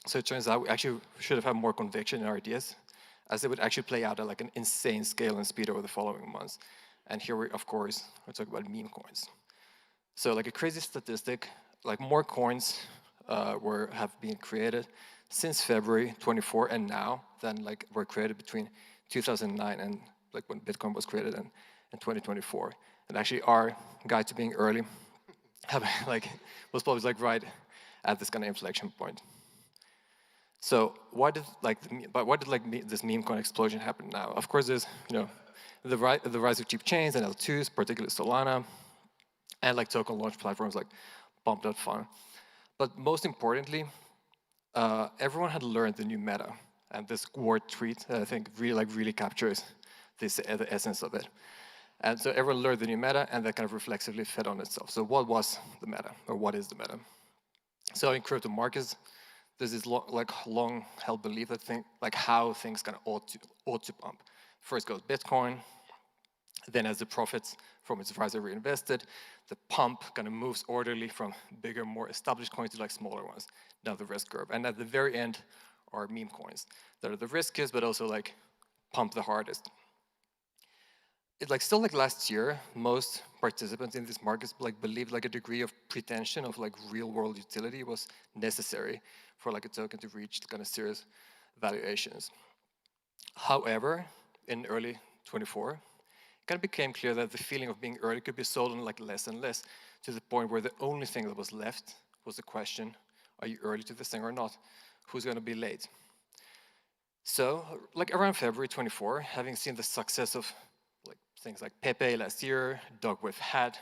Speaker 4: So it turns out we actually should have had more conviction in our ideas, as they would actually play out at like an insane scale and speed over the following months. And here we, of course, we're talking about meme coins. So like a crazy statistic, like more coins have been created since February 24 and now than like were created between 2009 and like when Bitcoin was created in 2024. And actually our guide to being early was probably like right at this kind of inflection point. So why did this meme coin explosion happen now? Of course, there's the rise of cheap chains and L2s, particularly Solana, and like token launch platforms like Bump.fun. But most importantly, everyone had learned the new meta, and this word tweet, I think, really captures this the essence of it. And so everyone learned the new meta, and that kind of reflexively fed on itself. So what was the meta, or what is the meta? So in crypto markets, there's this long-held belief that how things kind of ought to pump. First goes Bitcoin, then as the profits from its rise are reinvested, the pump kind of moves orderly from bigger, more established coins to smaller ones, down the risk curve. And at the very end are meme coins that are the riskiest, but also pump the hardest. It still last year, most participants in these markets believed a degree of pretension of real world utility was necessary for a token to reach kind of serious valuations. However, in early 24, it kind of became clear that the feeling of being early could be sold on less and less, to the point where the only thing that was left was the question, are you early to this thing or not? Who's going to be late? So, around February 24, having seen the success of things like Pepe last year, Dogwith Hat,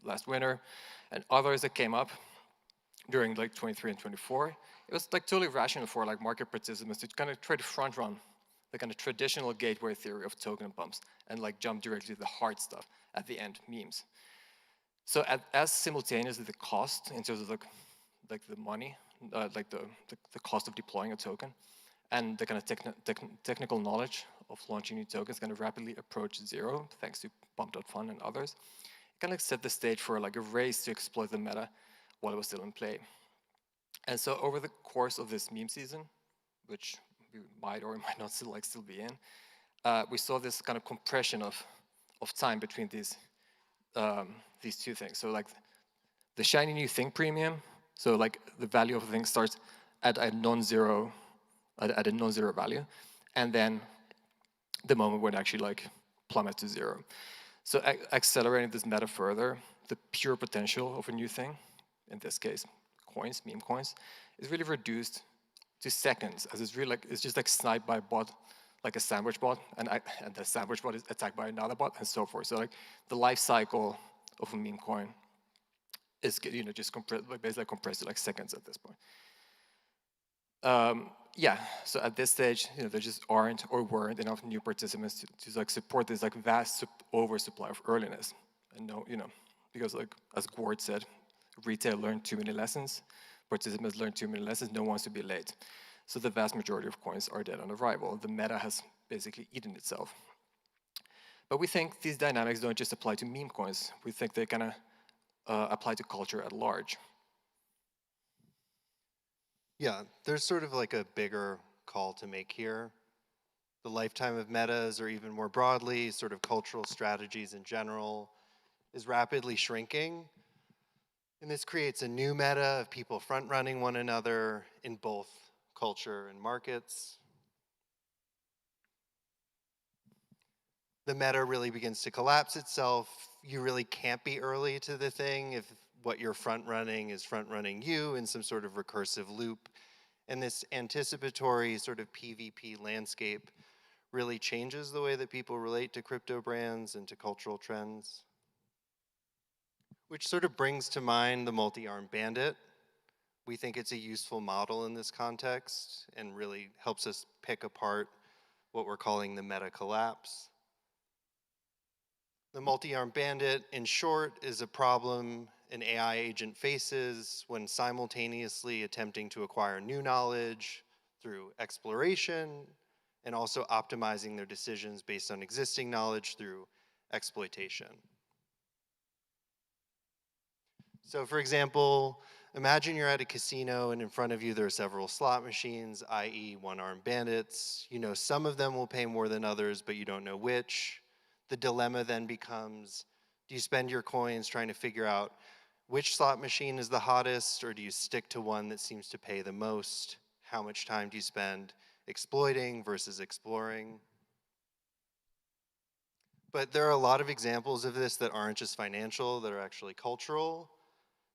Speaker 4: last winter, and others that came up during 23 and 24, it was totally rational for market participants to kind of try to front run the kind of traditional gateway theory of token pumps and jump directly to the hard stuff at the end, memes. So as simultaneously the cost in terms of the money, the cost of deploying a token, and the kind of technical knowledge of launching new tokens kind of rapidly approached zero, thanks to Pump.fun and others. It kind of set the stage for a race to exploit the meta while it was still in play. And so over the course of this meme season, which we might or might not still be in, we saw this kind of compression of time between these two things. So the shiny new thing premium, so the value of a thing starts at a non-zero value, and then the moment when it actually plummets to zero. So accelerating this meta further, the pure potential of a new thing, in this case coins, meme coins, is really reduced to seconds, as it's really it's just sniped by a bot, like a sandwich bot, and the sandwich bot is attacked by another bot, and so forth. So the life cycle of a meme coin is just basically compressed to seconds at this point. Yeah, so at this stage, there just aren't or weren't enough new participants to support this vast oversupply of earliness. And because as Gord said, retail learned too many lessons, participants learned too many lessons, no one wants to be late. So the vast majority of coins are dead on arrival. The meta has basically eaten itself. But we think these dynamics don't just apply to meme coins. We think they kind of apply to culture at large.
Speaker 5: Yeah, there's sort of a bigger call to make here. The lifetime of metas, or even more broadly, sort of cultural strategies in general, is rapidly shrinking. And this creates a new meta of people front-running one another in both culture and markets. The meta really begins to collapse itself. You really can't be early to the thing if what you're front-running is front-running you in some sort of recursive loop. And this anticipatory sort of PvP landscape really changes the way that people relate to crypto brands and to cultural trends. Which sort of brings to mind the multi-armed bandit. We think it's a useful model in this context and really helps us pick apart what we're calling the meta collapse. The multi-armed bandit, in short, is a problem an AI agent faces when simultaneously attempting to acquire new knowledge through exploration and also optimizing their decisions based on existing knowledge through exploitation. So for example, imagine you're at a casino and in front of you there are several slot machines, i.e. one-armed bandits. You know some of them will pay more than others, but you don't know which. The dilemma then becomes, do you spend your coins trying to figure out which slot machine is the hottest, or do you stick to one that seems to pay the most? How much time do you spend exploiting versus exploring? But there are a lot of examples of this that aren't just financial, that are actually cultural.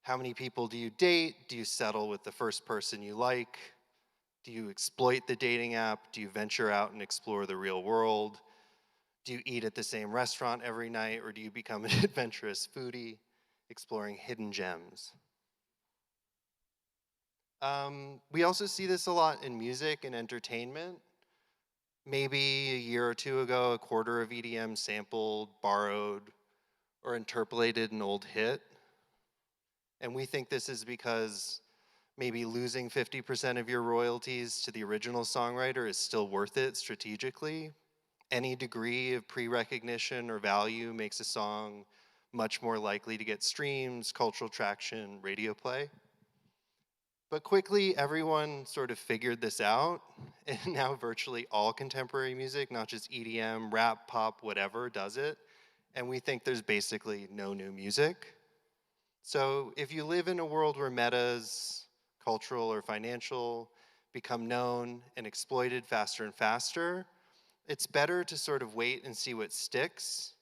Speaker 5: How many people do you date? Do you settle with the first person you like? Do you exploit the dating app? Do you venture out and explore the real world? Do you eat at the same restaurant every night, or do you become an adventurous foodie? exploring hidden gems. We also see this a lot in music and entertainment. Maybe a year or two ago, a quarter of EDM sampled, borrowed, or interpolated an old hit. And we think this is because maybe losing 50% of your royalties to the original songwriter is still worth it strategically. Any degree of pre-recognition or value makes a song much more likely to get streams, cultural traction, radio play. But quickly, everyone sort of figured this out, and now virtually all contemporary music, not just EDM, rap, pop, whatever, does it. And we think there's basically no new music. So if you live in a world where metas, cultural or financial, become known and exploited faster and faster, it's better to sort of wait and see what sticks,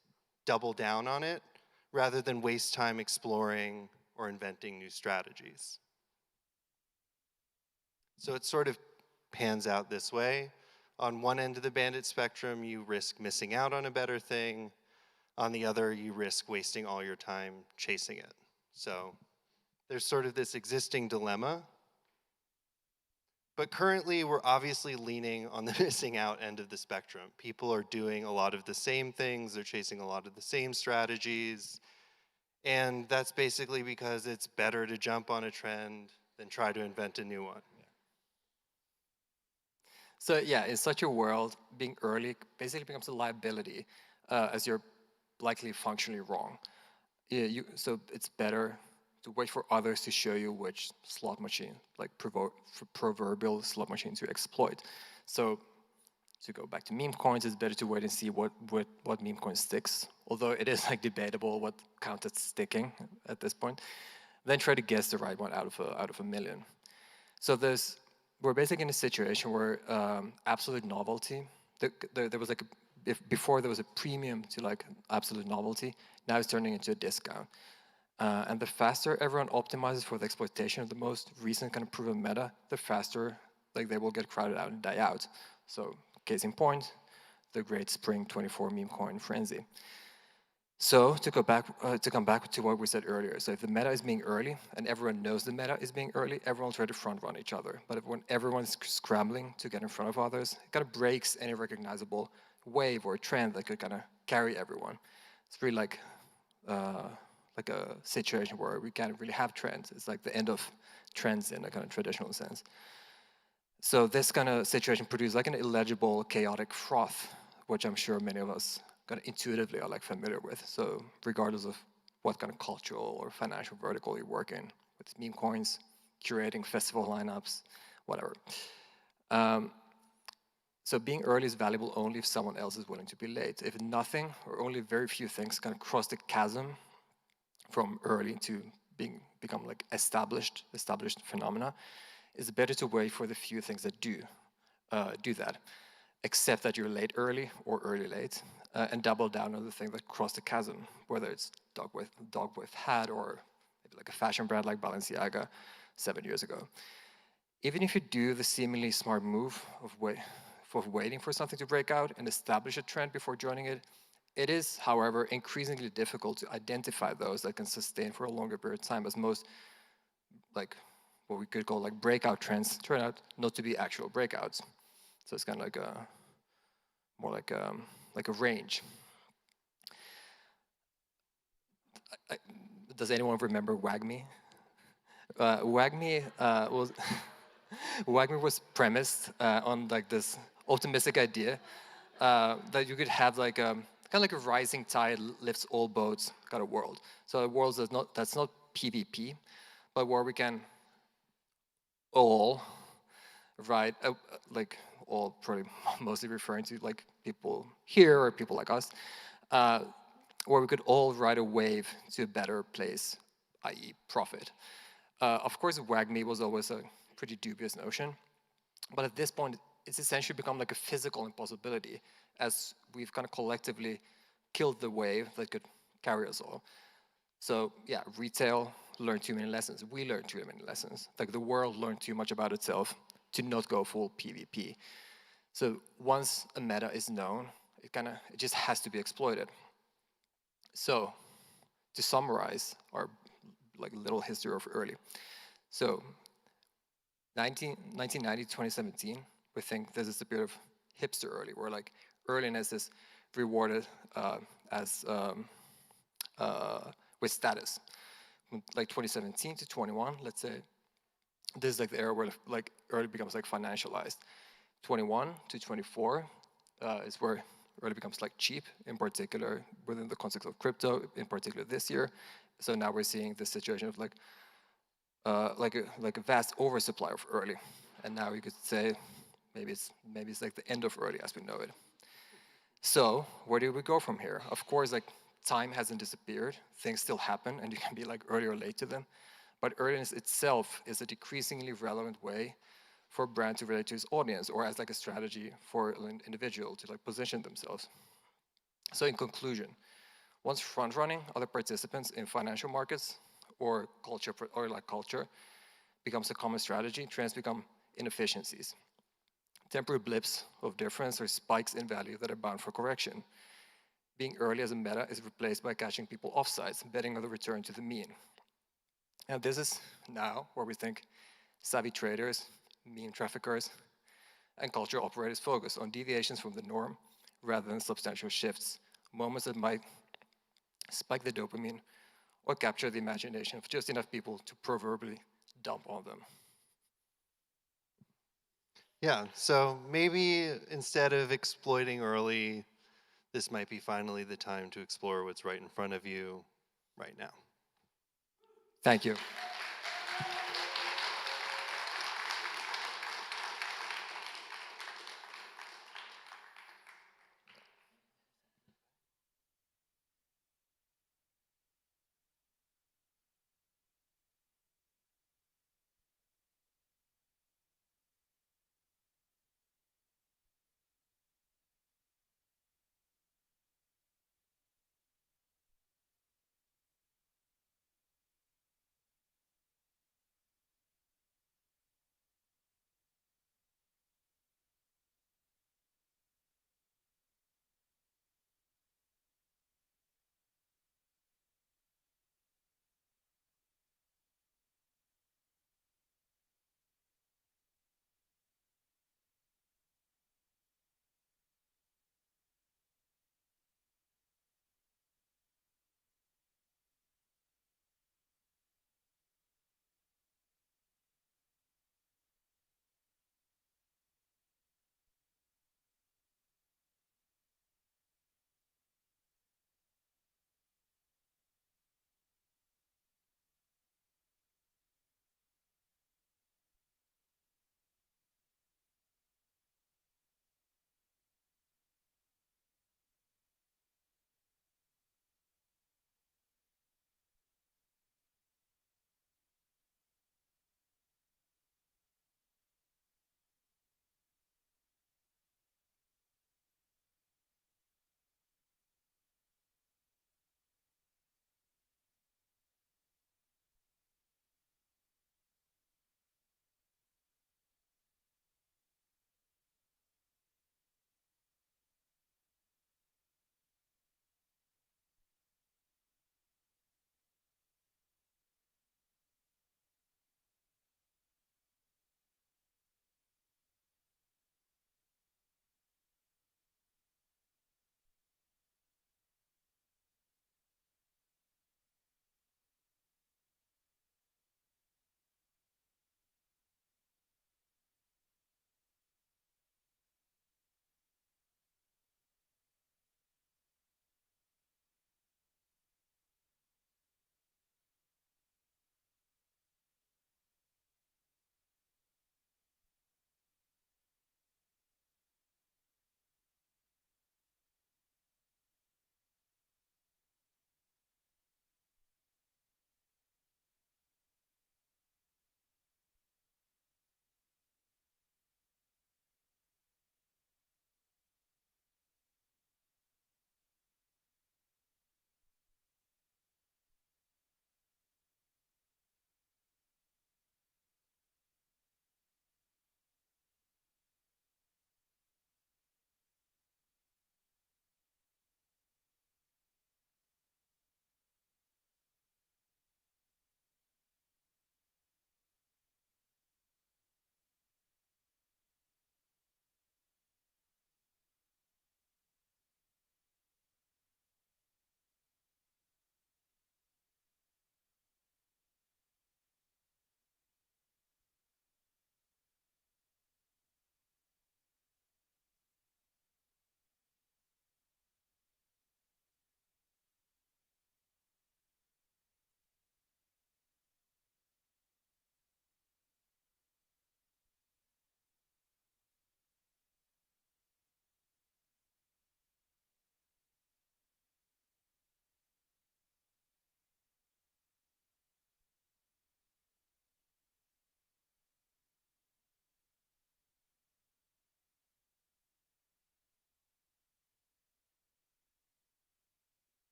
Speaker 5: double down on it, rather than waste time exploring or inventing new strategies. So it sort of pans out this way. On one end of the bandit spectrum, you risk missing out on a better thing. On the other, you risk wasting all your time chasing it. So there's sort of this existing dilemma. But currently, we're obviously leaning on the missing out end of the spectrum. People are doing a lot of the same things. They're chasing a lot of the same strategies. And that's basically because it's better to jump on a trend than try to invent a new one.
Speaker 4: So yeah, in such a world, being early basically becomes a liability, as you're likely functionally wrong. So it's better to wait for others to show you which slot machine, like proverbial slot machine to exploit. So to go back to meme coins, it's better to wait and see what meme coin sticks, although it is like debatable what counts as sticking at this point. Then try to guess the right one out of a million. So we're basically in a situation where absolute novelty, there was like before there was a premium to like absolute novelty, now it's turning into a discount. And the faster everyone optimizes for the exploitation of the most recent kind of proven meta, the faster like they will get crowded out and die out. So case in point, the great Spring 24 meme coin frenzy. So to come back to what we said earlier, so if the meta is being early and everyone knows the meta is being early, everyone will try to front run each other. But when everyone's scrambling to get in front of others, it kind of breaks any recognizable wave or trend that could kind of carry everyone. It's really like a situation where we can't really have trends. It's like the end of trends in a kind of traditional sense. So this kind of situation produces like an illegible, chaotic froth, which I'm sure many of us kind of intuitively are like familiar with. So regardless of what kind of cultural or financial vertical you work in, with meme coins, curating festival lineups, whatever. So being early is valuable only if someone else is willing to be late. If nothing or only very few things kind of cross the chasm from early to become like established phenomena, it's better to wait for the few things that do that. Accept that you're late early or early late, and double down on the thing that crossed the chasm, whether it's dog with hat or maybe like a fashion brand like Balenciaga 7 years ago. Even if you do the seemingly smart move of waiting for something to break out and establish a trend before joining it, it is, however, increasingly difficult to identify those that can sustain for a longer period of time, as most, like what we could call like breakout trends, turn out not to be actual breakouts. So it's kind of like more like a range. Does anyone remember WAGMI? WAGMI was WAGMI was premised on like this optimistic idea that you could have like kind of like a rising tide lifts all boats kind of world. So a world that's not PvP, but where we can all ride like all probably mostly referring to like people here or people like us, where we could all ride a wave to a better place, i.e. profit. Of course, WAGMI was always a pretty dubious notion, but at this point, it's essentially become like a physical impossibility as we've kind of collectively killed the wave that could carry us all. So yeah, retail learned too many lessons. We learned too many lessons. Like the world learned too much about itself to not go full PvP. So once a meta is known, it just has to be exploited. So to summarize our like little history of early. So 1990 to 2017, we think this is a bit of hipster early, where like earliness is rewarded as with status. Like 2017 to 21, let's say, this is like the era where like early becomes like financialized. 21 to 24 is where early becomes like cheap, in particular within the context of crypto, in particular this year. So now we're seeing this situation of like a vast oversupply of early, and now you could say maybe it's like the end of early as we know it. So where do we go from here? Of course, like time hasn't disappeared. Things still happen, and you can be like early or late to them. But earliness itself is a decreasingly relevant way for a brand to relate to its audience, or as like a strategy for an individual to like position themselves. So in conclusion, once front-running other participants in financial markets or culture becomes a common strategy, trends become inefficiencies. Temporary blips of difference or spikes in value that are bound for correction. Being early as a meta is replaced by catching people offsides, betting on the return to the mean. And this is now where we think savvy traders, meme traffickers, and culture operators focus on deviations from the norm rather than substantial shifts, moments that might spike the dopamine or capture the imagination of just enough people to proverbially dump on them.
Speaker 5: Yeah, so maybe instead of exploiting early, this might be finally the time to explore what's right in front of you right now.
Speaker 4: Thank you.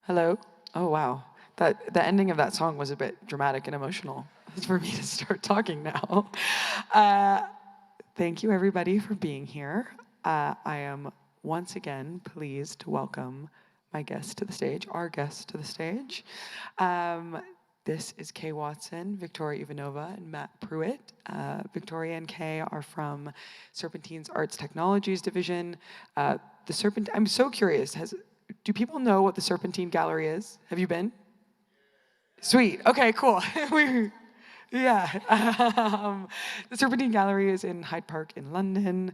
Speaker 3: Hello? Oh, wow. The ending of that song was a bit dramatic and emotional for me to start talking now. Thank you, everybody, for being here. I am once again pleased to welcome my guest to the stage, our guest to the stage. This is Kay Watson, Victoria Ivanova, and Matt Pruitt. Victoria and Kay are from Serpentine's Arts Technologies division. I'm so curious, do people know what the Serpentine Gallery is? Have you been? Sweet. Okay, cool. The Serpentine Gallery is in Hyde Park in London.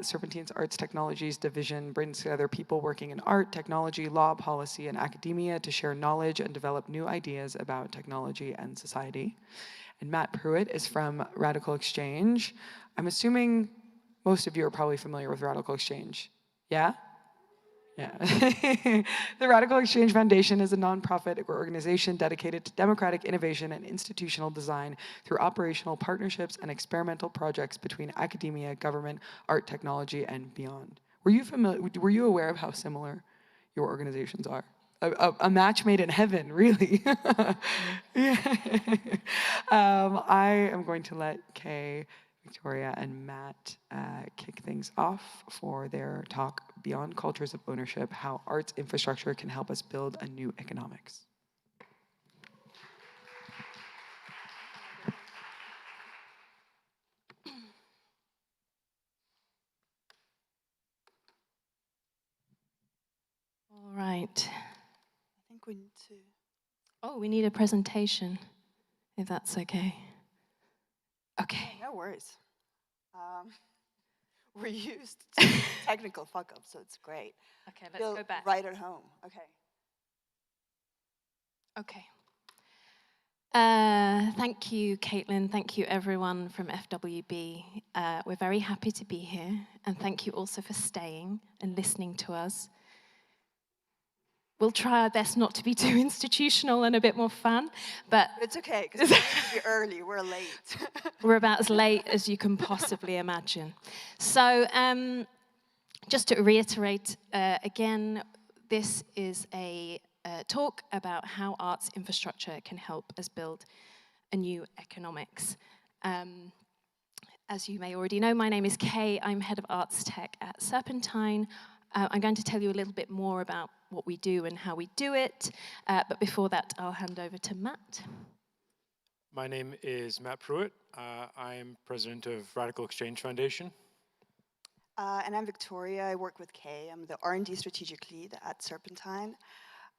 Speaker 3: Serpentine's Arts Technologies division brings together people working in art, technology, law, policy, and academia to share knowledge and develop new ideas about technology and society. And Matt Pruitt is from Radical Exchange. I'm assuming most of you are probably familiar with Radical Exchange. Yeah? Yeah. The Radical Exchange Foundation is a nonprofit organization dedicated to democratic innovation and institutional design through operational partnerships and experimental projects between academia, government, art, technology, and beyond. Were you aware of how similar your organizations are? A match made in heaven, really. Yeah. I am going to let Kay, Victoria, and Matt kick things off for their talk, Beyond Cultures of Ownership, How Arts Infrastructure Can Help Us Build a New Economics.
Speaker 6: All right.
Speaker 7: I think we need to.
Speaker 6: Oh, we need a presentation, if that's okay. Okay.
Speaker 7: No worries. We're used to technical fuck-ups, so it's great.
Speaker 6: Okay, let's
Speaker 7: Feel
Speaker 6: go back.
Speaker 7: right at home. Okay.
Speaker 6: Okay. Thank you, Caitlin. Thank you, everyone from FWB. We're very happy to be here, and thank you also for staying and listening to us. We'll try our best not to be too institutional and a bit more fun, but
Speaker 7: It's okay, because we're going to be early. We're late.
Speaker 6: we're about as late as you can possibly imagine. So just to reiterate again, this is a talk about how arts infrastructure can help us build a new economics. As you may already know, my name is Kay. I'm head of arts tech at Serpentine. I'm going to tell you a little bit more about what we do and how we do it. But before that, I'll hand over to Matt.
Speaker 8: My name is Matt Pruitt. I'm president of Radical Exchange Foundation.
Speaker 7: And I'm Victoria. I work with Kay. I'm the R&D strategic lead at Serpentine.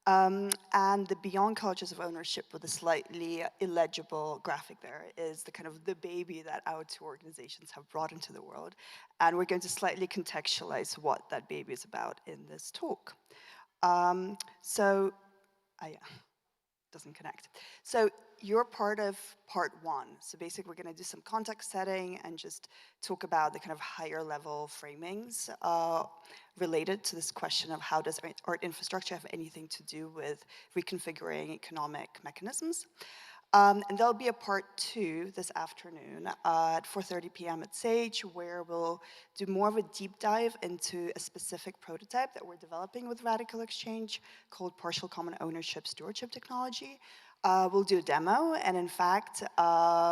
Speaker 7: And the Beyond Cultures of Ownership, with a slightly illegible graphic there, is the kind of the baby that our two organizations have brought into the world. And we're going to slightly contextualize what that baby is about in this talk. Yeah, doesn't connect. So you're part of part one. So basically we're gonna do some context setting and just talk about the kind of higher level framings related to this question of how does art infrastructure have anything to do with reconfiguring economic mechanisms. And there'll be a part two this afternoon at 4:30 p.m. at Sage, where we'll do more of a deep dive into a specific prototype that we're developing with Radical Exchange called Partial Common Ownership Stewardship Technology. We'll do a demo, and in fact,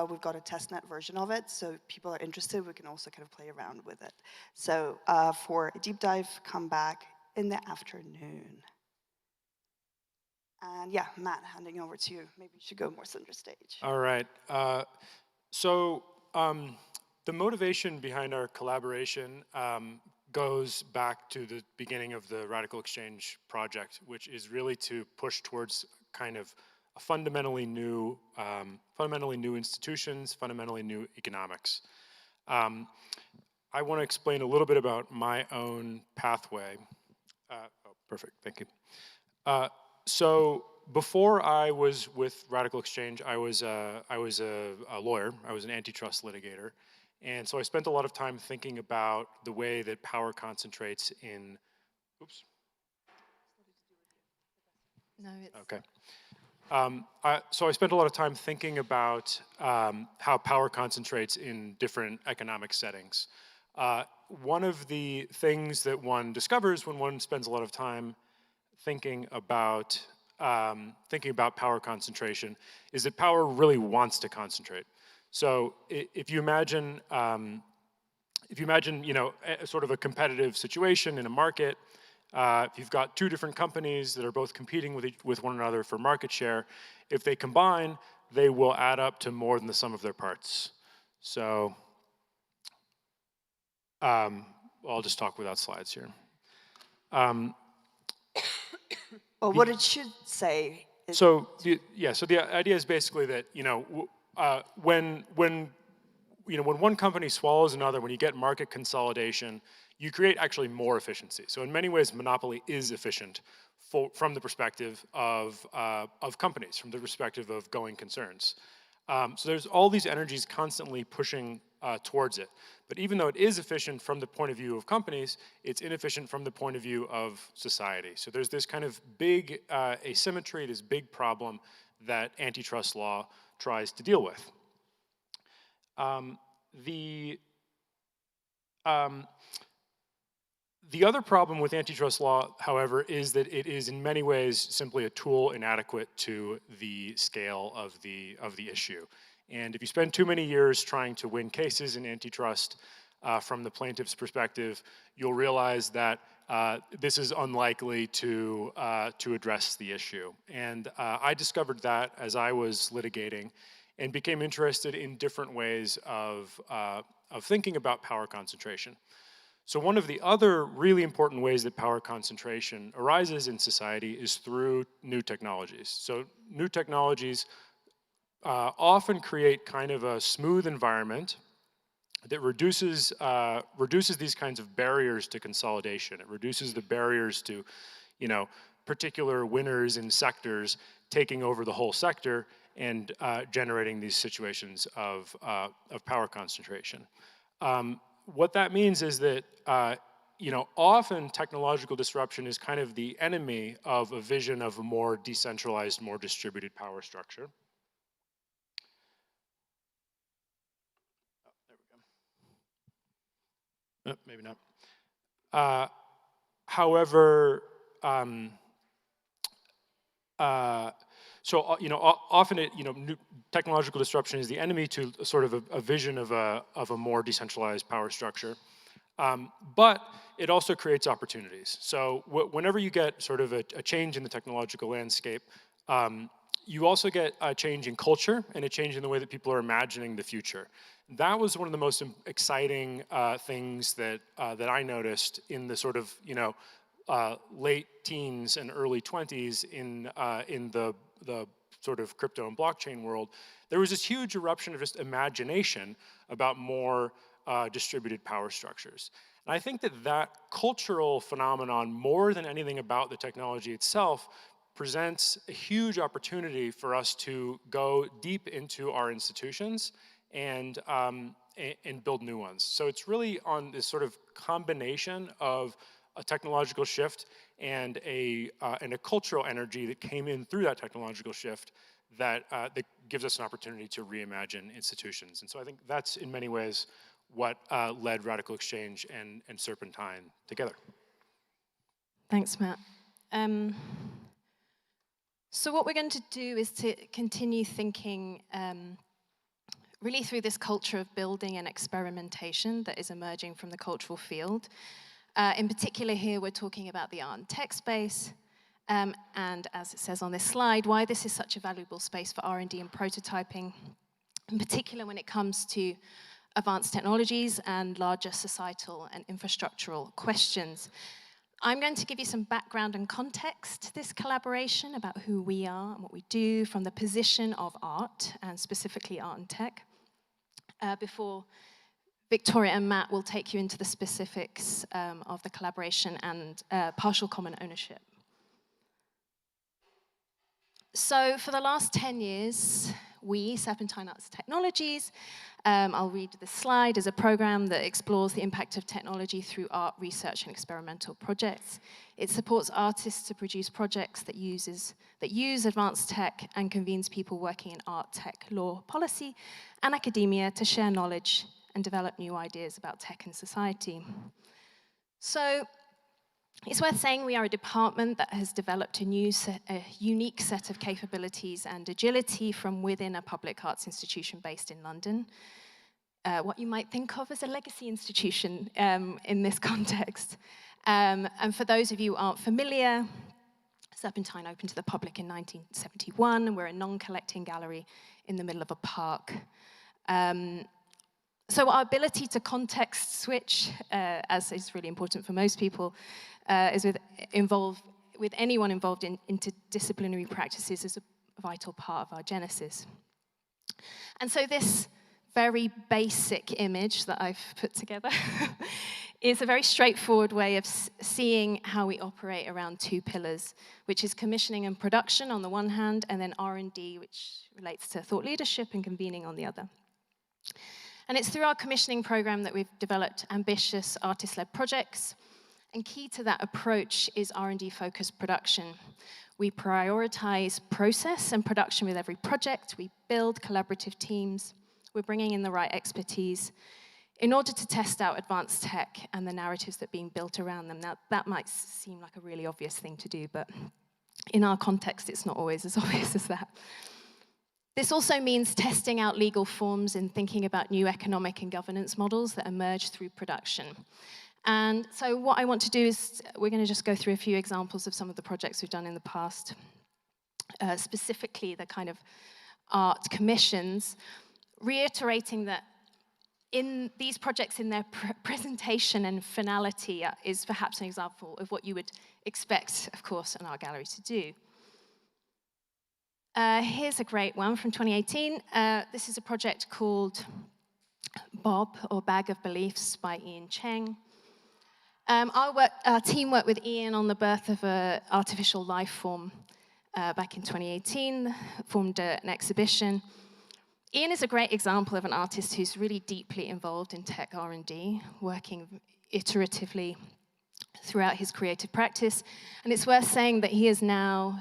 Speaker 7: we've got a testnet version of it, so if people are interested, we can also kind of play around with it. So for a deep dive, come back in the afternoon. And yeah, Matt, handing over to you. Maybe you should go more center stage.
Speaker 8: All right. The motivation behind our collaboration goes back to the beginning of the Radical Exchange project, which is really to push towards kind of a fundamentally new institutions, fundamentally new economics. I want to explain a little bit about my own pathway. Perfect, thank you. So before I was with Radical Exchange, I was a lawyer. I was an antitrust litigator. And so I spent a lot of time thinking about the way that power concentrates in, oops.
Speaker 6: No, it's...
Speaker 8: Okay. So I spent a lot of time thinking about how power concentrates in different economic settings. One of the things that one discovers when one spends a lot of time thinking about thinking about power concentration is that power really wants to concentrate. So if you imagine, you know, sort of a competitive situation in a market, if you've got two different companies that are both competing with one another for market share, if they combine, they will add up to more than the sum of their parts. So I'll just talk without slides here.
Speaker 7: Well, what it should say is...
Speaker 8: So the idea is basically that, you know, when one company swallows another, when you get market consolidation, you create actually more efficiency. So in many ways, monopoly is efficient from the perspective of companies, from the perspective of going concerns. So there's all these energies constantly pushing towards it. But even though it is efficient from the point of view of companies, it's inefficient from the point of view of society. So there's this kind of big asymmetry, this big problem that antitrust law tries to deal with. The other problem with antitrust law, however, is that it is in many ways simply a tool inadequate to the scale of the issue. And if you spend too many years trying to win cases in antitrust from the plaintiff's perspective, you'll realize that this is unlikely to address the issue. And I discovered that as I was litigating and became interested in different ways of thinking about power concentration. So one of the other really important ways that power concentration arises in society is through new technologies. So new technologies often create kind of a smooth environment that reduces these kinds of barriers to consolidation. It reduces the barriers to, you know, particular winners in sectors taking over the whole sector and generating these situations of power concentration. What that means is that, you know, often technological disruption is kind of the enemy of a vision of a more decentralized, more distributed power structure. Oh, there we go. Oh, maybe not. However, so you know, often new technological disruption is the enemy to sort of a vision of a more decentralized power structure, but it also creates opportunities. So whenever you get sort of a change in the technological landscape, you also get a change in culture and a change in the way that people are imagining the future. That was one of the most exciting things that I noticed in the sort of, you know, late teens and early 20s in the sort of crypto and blockchain world. There was this huge eruption of just imagination about more distributed power structures. And I think that cultural phenomenon, more than anything about the technology itself, presents a huge opportunity for us to go deep into our institutions and build new ones. So it's really on this sort of combination of a technological shift and a cultural energy that came in through that technological shift that gives us an opportunity to reimagine institutions. And so I think that's in many ways what led Radical Exchange and Serpentine together.
Speaker 6: Thanks, Matt. So what we're going to do is to continue thinking really through this culture of building and experimentation that is emerging from the cultural field. In particular here, we're talking about the art and tech space, and as it says on this slide, why this is such a valuable space for R&D and prototyping, in particular when it comes to advanced technologies and larger societal and infrastructural questions. I'm going to give you some background and context to this collaboration about who we are and what we do from the position of art, and specifically art and tech, before Victoria and Matt will take you into the specifics of the collaboration and partial common ownership. So for the last 10 years, we, Serpentine Arts Technologies, I'll read the slide, is a program that explores the impact of technology through art research and experimental projects. It supports artists to produce projects that use advanced tech and convenes people working in art, tech, law, policy, and academia to share knowledge and develop new ideas about tech and society. So It's worth saying we are a department that has developed a unique set of capabilities and agility from within a public arts institution based in London. What you might think of as a legacy institution in this context. And for those of you who aren't familiar, Serpentine opened to the public in 1971, and we're a non-collecting gallery in the middle of a park. So our ability to context switch, as is really important for most people, is with anyone involved in interdisciplinary practices is a vital part of our genesis. And so this very basic image that I've put together is a very straightforward way of seeing how we operate around two pillars, which is commissioning and production on the one hand, and then R&D, which relates to thought leadership and convening on the other. And it's through our commissioning program that we've developed ambitious artist-led projects. And key to that approach is R&D-focused production. We prioritize process and production with every project. We build collaborative teams. We're bringing in the right expertise in order to test out advanced tech and the narratives that are being built around them. Now, that might seem like a really obvious thing to do, but in our context, it's not always as obvious as that. This also means testing out legal forms and thinking about new economic and governance models that emerge through production. And so what I want to do is, we're going to just go through a few examples of some of the projects we've done in the past, specifically the kind of art commissions, reiterating that in these projects, in their presentation and finality, is perhaps an example of what you would expect, of course, an art gallery to do. Here's a great one from 2018. This is a project called Bob, or Bag of Beliefs, by Ian Cheng. Our team worked with Ian on the birth of an artificial life form back in 2018, formed an exhibition. Ian is a great example of an artist who's really deeply involved in tech R&D, working iteratively throughout his creative practice. And it's worth saying that he has now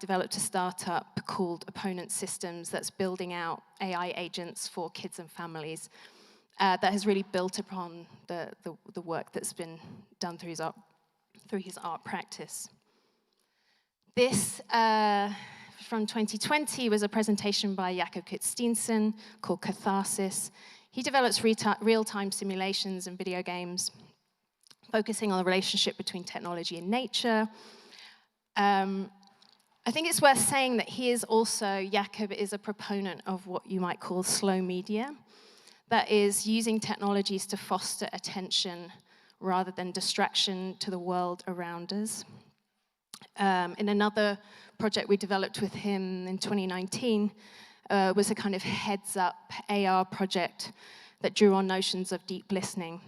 Speaker 6: developed a startup called Opponent Systems that's building out AI agents for kids and families that has really built upon the work that's been done through his art practice. This, from 2020, was a presentation by Jakob Kutsteensen called Catharsis. He develops real-time simulations and video games, focusing on the relationship between technology and nature. I think it's worth saying that Jakob is a proponent of what you might call slow media, that is using technologies to foster attention rather than distraction to the world around us. In another project we developed with him in 2019 was a kind of heads-up AR project that drew on notions of deep listening.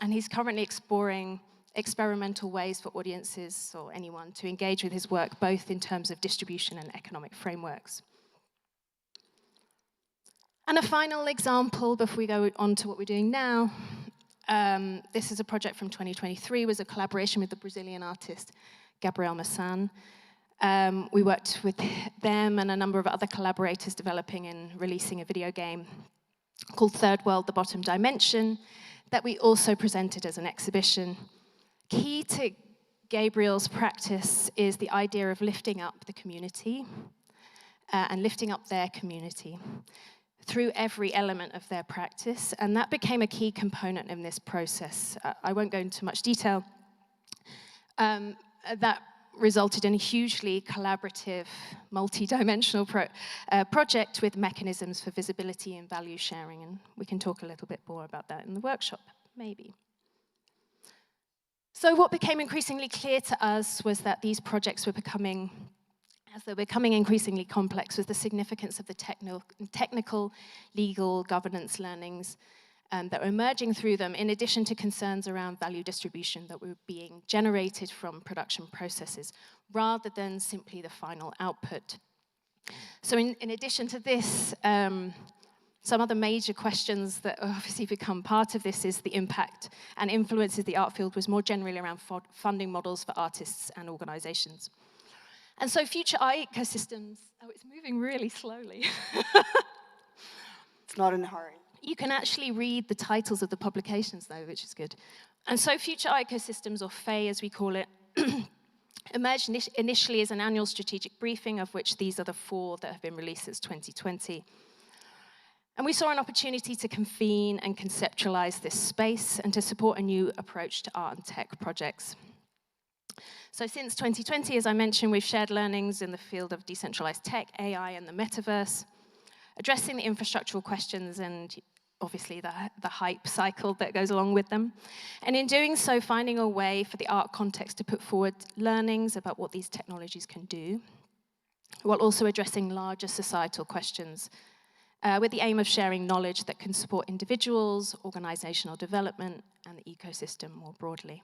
Speaker 6: And he's currently exploring experimental ways for audiences or anyone to engage with his work, both in terms of distribution and economic frameworks. And a final example before we go on to what we're doing now. This is a project from 2023, was a collaboration with the Brazilian artist Gabriel Massan. We worked with them and a number of other collaborators developing and releasing a video game called Third World, The Bottom Dimension, that we also presented as an exhibition. Key to Gabriel's practice is the idea of lifting up the community and lifting up their community through every element of their practice, and that became a key component in this process. I won't go into much detail. That resulted in a hugely collaborative, multi-dimensional project with mechanisms for visibility and value sharing, and we can talk a little bit more about that in the workshop, maybe. So what became increasingly clear to us was that these projects were becoming, as they were becoming increasingly complex, was the significance of the technical, legal, governance learnings that were emerging through them, in addition to concerns around value distribution that were being generated from production processes, rather than simply the final output. So in addition to this, some other major questions that obviously become part of this is the impact and influences the art field was more generally around funding models for artists and organizations. And so future art ecosystems, oh, it's moving really slowly.
Speaker 7: It's not in a hurry.
Speaker 6: You can actually read the titles of the publications, though, which is good. And so Future Ecosystems, or FEI as we call it, emerged initially as an annual strategic briefing, of which these are the 4 that have been released since 2020. And we saw an opportunity to convene and conceptualize this space and to support a new approach to art and tech projects. So since 2020, as I mentioned, we've shared learnings in the field of decentralized tech, AI, and the metaverse, addressing the infrastructural questions and obviously the hype cycle that goes along with them. And in doing so, finding a way for the art context to put forward learnings about what these technologies can do, while also addressing larger societal questions, with the aim of sharing knowledge that can support individuals, organizational development, and the ecosystem more broadly.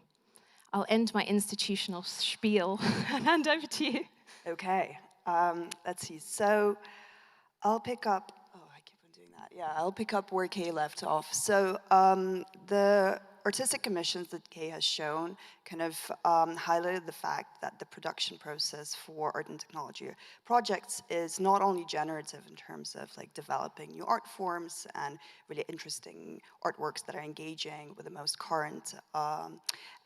Speaker 6: I'll end my institutional spiel and hand over to you.
Speaker 7: Okay, let's see. So I'll pick up, oh, I keep on doing that. Yeah, I'll pick up where Kay left off. So the artistic commissions that Kay has shown kind of highlighted the fact that the production process for art and technology projects is not only generative in terms of like developing new art forms and really interesting artworks that are engaging with the most current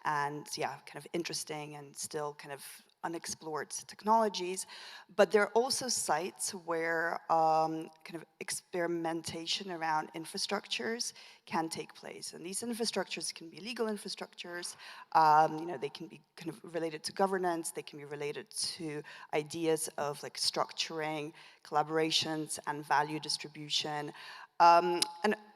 Speaker 7: and yeah, kind of interesting and still kind of unexplored technologies, but there are also sites where kind of experimentation around infrastructures can take place. And these infrastructures can be legal infrastructures, you know, they can be kind of related to governance, they can be related to ideas of like structuring collaborations and value distribution. And,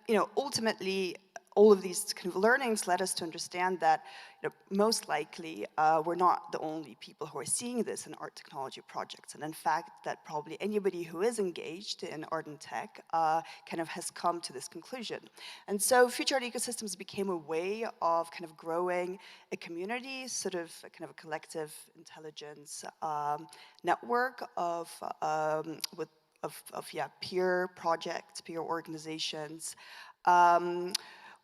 Speaker 7: you know, ultimately, all of these kind of learnings led us to understand that, you know, most likely we're not the only people who are seeing this in art technology projects, and in fact that probably anybody who is engaged in art and tech kind of has come to this conclusion. And so Future Art Ecosystems became a way of kind of growing a community, sort of a kind of a collective intelligence network of peer projects, peer organizations,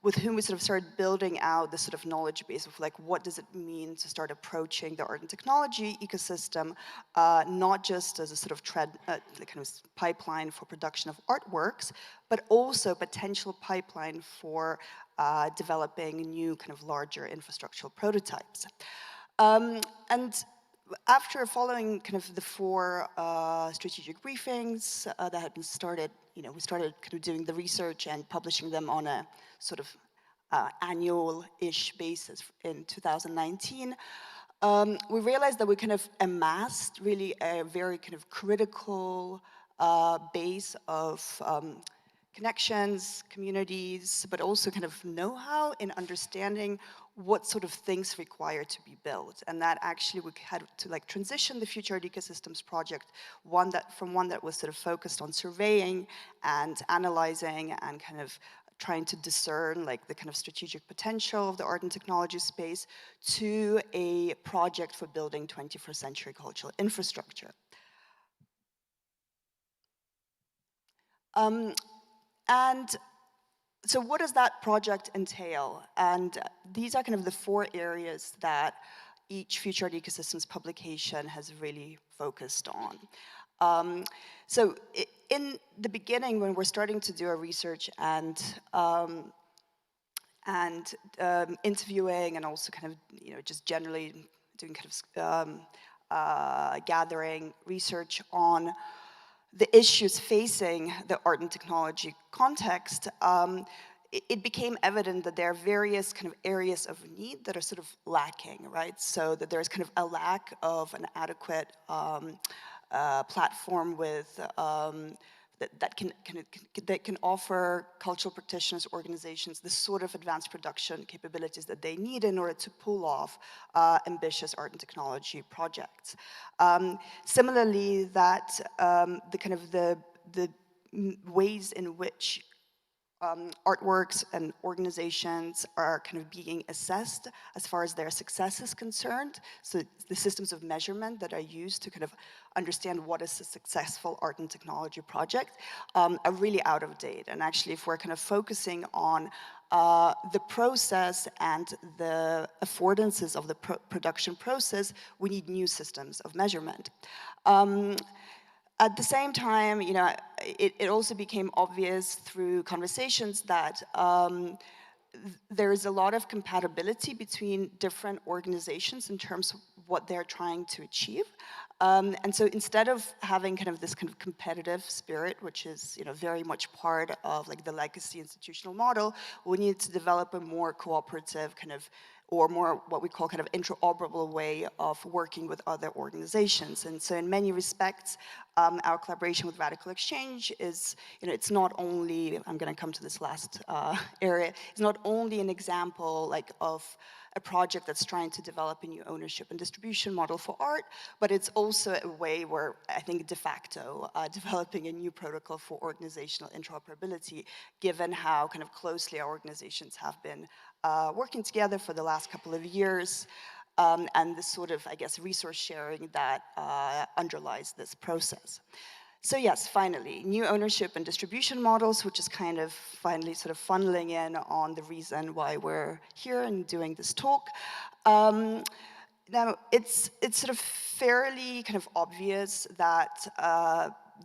Speaker 7: with whom we sort of started building out this sort of knowledge base of like, what does it mean to start approaching the art and technology ecosystem, not just as a sort of the kind of pipeline for production of artworks, but also potential pipeline for developing new kind of larger infrastructural prototypes. And after following kind of the 4 strategic briefings that had been started, you know, we started kind of doing the research and publishing them on a sort of annual-ish basis in 2019. We realized that we kind of amassed really a very kind of critical base of connections, communities, but also kind of know-how in understanding what sort of things require to be built. And that actually we had to like transition the Future Art Ecosystems project from one that was sort of focused on surveying and analyzing and kind of trying to discern like the kind of strategic potential of the art and technology space to a project for building 21st century cultural infrastructure. And so what does that project entail? And these are kind of the 4 areas that each Future Art Ecosystems publication has really focused on. So in the beginning, when we're starting to do our research and interviewing and also kind of, you know, just generally doing kind of gathering research on the issues facing the art and technology context, it became evident that there are various kind of areas of need that are sort of lacking, right? So that there's kind of a lack of an adequate platform with that can offer cultural practitioners, organizations, the sort of advanced production capabilities that they need in order to pull off ambitious art and technology projects. Similarly, that the ways in which artworks and organizations are kind of being assessed as far as their success is concerned. So the systems of measurement that are used to kind of understand what is a successful art and technology project are really out of date. And actually, if we're kind of focusing on the process and the affordances of the production process, we need new systems of measurement. At the same time, you know, it also became obvious through conversations that there's a lot of compatibility between different organizations in terms of what they're trying to achieve. And so instead of having kind of this kind of competitive spirit, which is very much part of like the legacy institutional model, we need to develop a more cooperative kind of, or more what we call kind of interoperable way of working with other organizations. And so in many respects, our collaboration with Radical Exchange is, it's not only, I'm going to come to this last area, it's not only an example like of a project that's trying to develop a new ownership and distribution model for art, but it's also a way where I think de facto developing a new protocol for organizational interoperability, given how kind of closely our organizations have been working together for the last couple of years, and the sort of, I guess, resource sharing that underlies this process. So yes, finally, new ownership and distribution models, which is kind of finally sort of funneling in on the reason why we're here and doing this talk. Now, it's sort of fairly kind of obvious that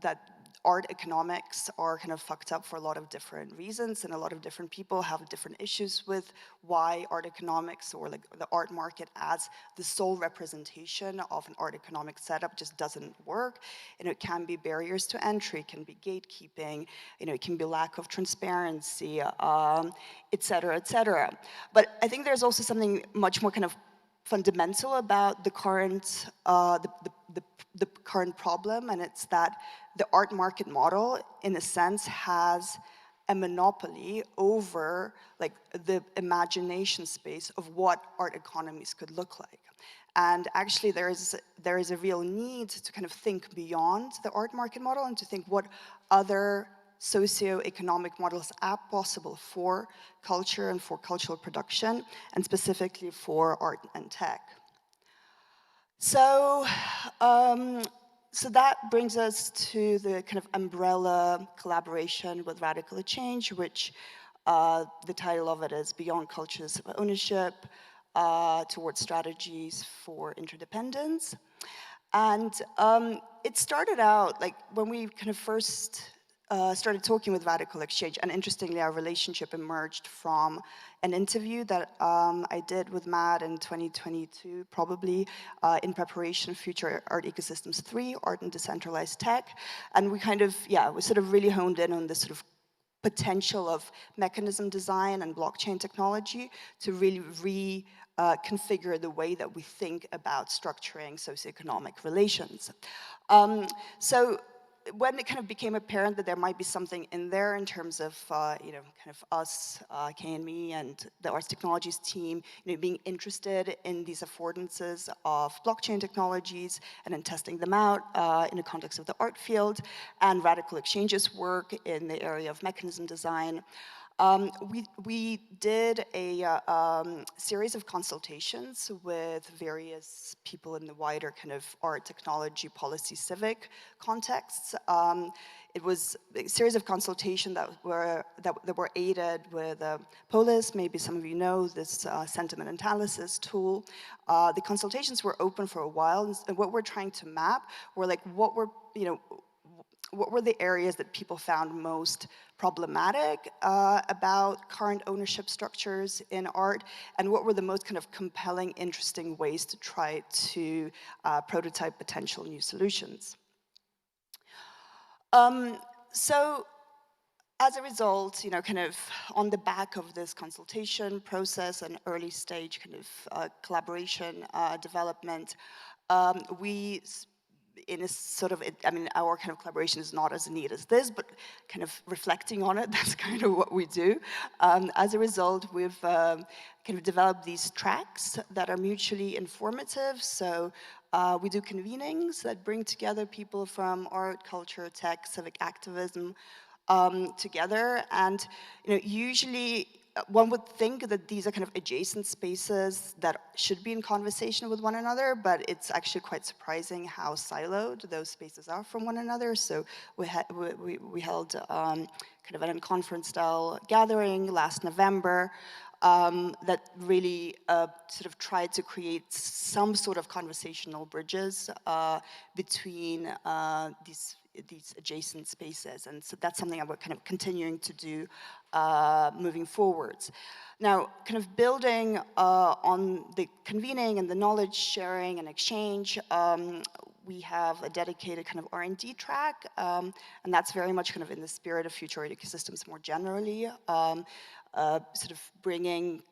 Speaker 7: that art economics are kind of fucked up for a lot of different reasons, and a lot of different people have different issues with why art economics or like the art market as the sole representation of an art economic setup just doesn't work. And it can be barriers to entry, it can be gatekeeping, it can be lack of transparency, et cetera, et cetera. But I think there's also something much more kind of fundamental about the current the current problem, and it's that the art market model, in a sense, has a monopoly over like the imagination space of what art economies could look like. And actually, there is a real need to kind of think beyond the art market model and to think what other socio-economic models are possible for culture and for cultural production, and specifically for art and tech. So, so that brings us to the kind of umbrella collaboration with Radical Exchange, which the title of it is Beyond Cultures of Ownership, Towards Strategies for Interdependence. And it started out, like, when we kind of first started talking with Radical Exchange, and interestingly, our relationship emerged from an interview that I did with Matt in 2022, probably in preparation for Future Art Ecosystems 3, Art and Decentralized Tech. And we kind of, we sort of really honed in on this sort of potential of mechanism design and blockchain technology to really reconfigure the way that we think about structuring socioeconomic relations. So when it kind of became apparent that there might be something in there in terms of, kind of us, KNME, and the Arts Technologies team, being interested in these affordances of blockchain technologies and in testing them out in the context of the art field, and Radical Exchange's work in the area of mechanism design, we did a series of consultations with various people in the wider kind of art, technology, policy, civic contexts. It was a series of consultations that were aided with Polis. Maybe some of you know this sentiment analysis tool. The consultations were open for a while, and what we're trying to map were like what were the areas that people found most problematic about current ownership structures in art, and what were the most kind of compelling, interesting ways to try to prototype potential new solutions. So as a result, kind of on the back of this consultation process and early stage kind of collaboration development, we in a sort of, I mean, our kind of collaboration is not as neat as this, but kind of reflecting on it, that's kind of what we do. As a result, we've kind of developed these tracks that are mutually informative. So we do convenings that bring together people from art, culture, tech, civic activism together. And usually one would think that these are kind of adjacent spaces that should be in conversation with one another, but it's actually quite surprising how siloed those spaces are from one another. So we held kind of an conference-style gathering last November that really sort of tried to create some sort of conversational bridges between these these adjacent spaces. And so that's something that we're kind of continuing to do moving forwards. Now, kind of building on the convening and the knowledge sharing and exchange, we have a dedicated kind of R&D track, and that's very much kind of in the spirit of future ecosystems more generally, sort of bringing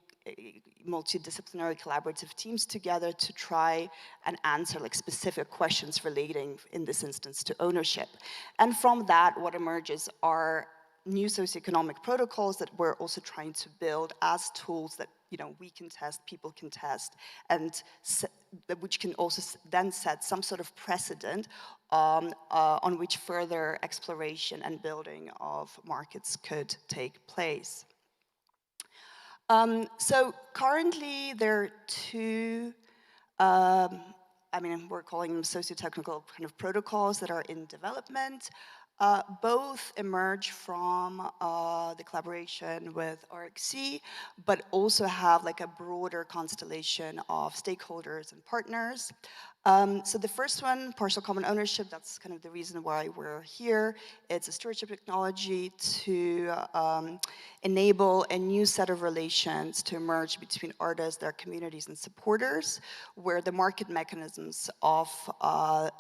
Speaker 7: multidisciplinary collaborative teams together to try and answer like specific questions relating, in this instance, to ownership. And from that, what emerges are new socioeconomic protocols that we're also trying to build as tools that we can test, people can test, and which can also then set some sort of precedent on which further exploration and building of markets could take place. So currently there are two, we're calling them socio-technical kind of protocols that are in development. Both emerge from the collaboration with RxC, but also have like a broader constellation of stakeholders and partners. So the first one, partial common ownership, that's kind of the reason why we're here. It's a stewardship technology to enable a new set of relations to emerge between artists, their communities, and supporters, where the market mechanisms of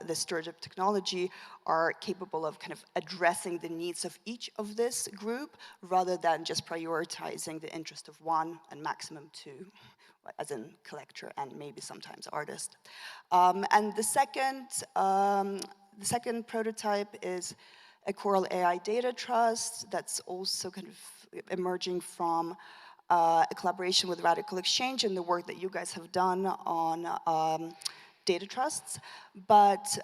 Speaker 7: the stewardship technology are capable of kind of addressing the needs of each of this group, rather than just prioritizing the interest of one and maximum two, as in collector and maybe sometimes artist. And the second prototype is a Coral AI data trust that's also kind of emerging from a collaboration with Radical Exchange and the work that you guys have done on data trusts. But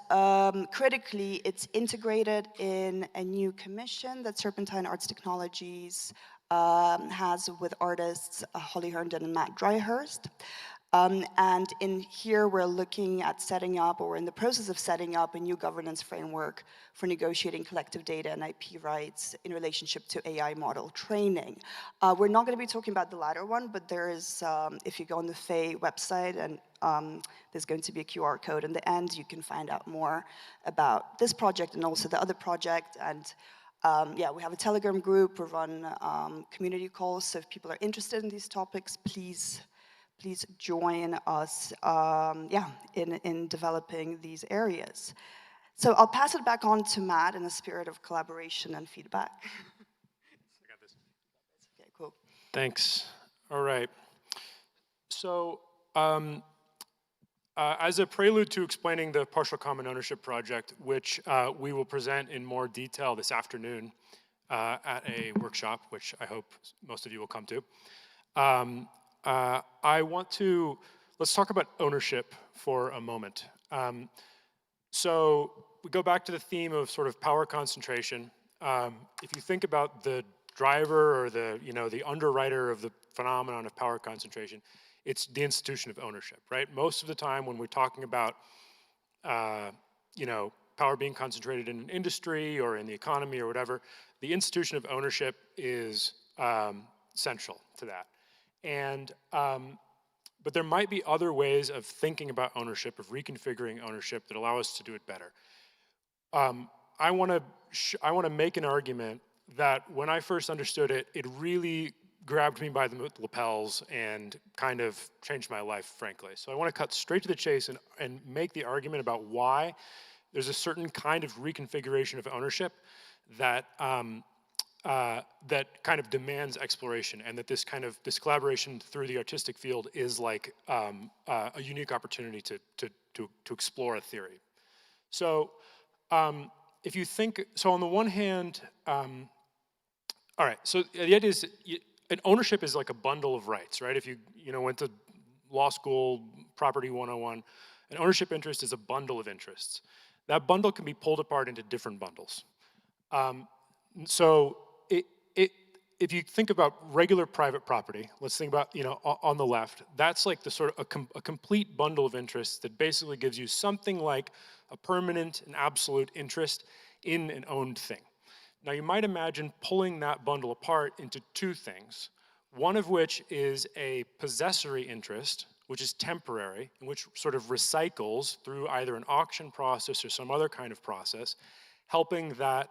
Speaker 7: critically, it's integrated in a new commission that Serpentine Arts Technologies has with artists Holly Herndon and Matt Dryhurst. And in here, we're looking at setting up, or we're in the process of setting up, a new governance framework for negotiating collective data and IP rights in relationship to AI model training. We're not going to be talking about the latter one, but there is, if you go on the FEI website, and there's going to be a QR code in the end, you can find out more about this project and also the other project. And yeah, we have a Telegram group, we run community calls, so if people are interested in these topics, please join us in developing these areas. So I'll pass it back on to Matt in the spirit of collaboration and feedback.
Speaker 8: I got this.
Speaker 7: Okay, cool.
Speaker 8: Thanks. All right. So as a prelude to explaining the partial common ownership project, which we will present in more detail this afternoon at a workshop, which I hope most of you will come to, let's talk about ownership for a moment. So we go back to the theme of sort of power concentration. If you think about the driver or the underwriter of the phenomenon of power concentration, it's the institution of ownership, right? Most of the time when we're talking about power being concentrated in an industry or in the economy or whatever, the institution of ownership is central to that. And but there might be other ways of thinking about ownership, of reconfiguring ownership that allow us to do it better. I want to make an argument that when I first understood it, it really grabbed me by the lapels and kind of changed my life, frankly. So I want to cut straight to the chase and make the argument about why there's a certain kind of reconfiguration of ownership that that kind of demands exploration, and that this collaboration through the artistic field is like a unique opportunity to explore a theory. So if you think, so on the one hand, all right, so the idea is an ownership is like a bundle of rights, right? If you went to law school, property 101, an ownership interest is a bundle of interests. That bundle can be pulled apart into different bundles. So if you think about regular private property, let's think about, on the left, that's like the sort of a complete bundle of interests that basically gives you something like a permanent and absolute interest in an owned thing. Now you might imagine pulling that bundle apart into two things, one of which is a possessory interest, which is temporary, and which sort of recycles through either an auction process or some other kind of process, helping that,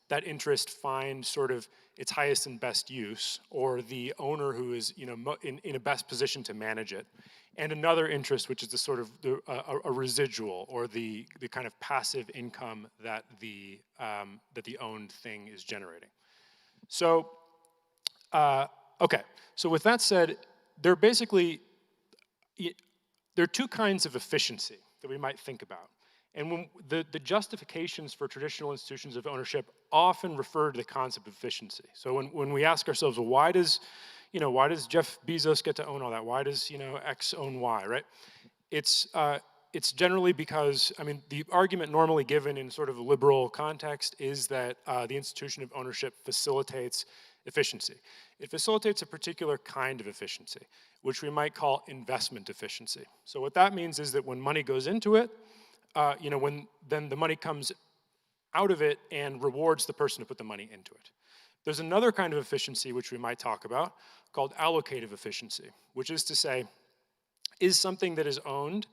Speaker 8: that interest find sort of its highest and best use, or the owner who is in a best position to manage it. And another interest, which is the sort of a residual, or the kind of passive income that the owned thing is generating. So, okay. So with that said, there are two kinds of efficiency that we might think about. And when the justifications for traditional institutions of ownership often refer to the concept of efficiency. So when we ask ourselves, well, why does Jeff Bezos get to own all that? Why does X own Y, right? It's generally because, I mean, the argument normally given in sort of a liberal context is that the institution of ownership facilitates efficiency. It facilitates a particular kind of efficiency, which we might call investment efficiency. So what that means is that when money goes into it, then the money comes out of it and rewards the person who put the money into it. There's another kind of efficiency which we might talk about called allocative efficiency, which is to say, is something that is owned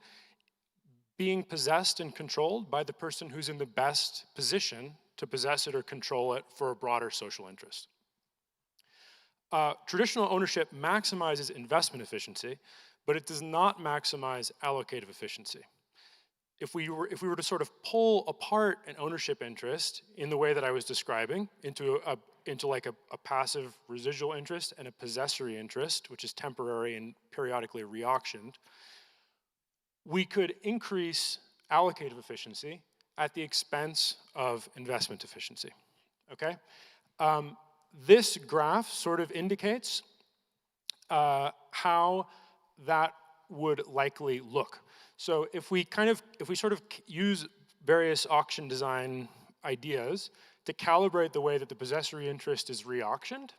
Speaker 8: being possessed and controlled by the person who's in the best position to possess it or control it for a broader social interest. Traditional ownership maximizes investment efficiency, but it does not maximize allocative efficiency. If we were to sort of pull apart an ownership interest in the way that I was describing into like a passive residual interest and a possessory interest, which is temporary and periodically reauctioned, we could increase allocative efficiency at the expense of investment efficiency, okay? This graph sort of indicates how that would likely look. So if we sort of use various auction design ideas to calibrate the way that the possessory interest is reauctioned,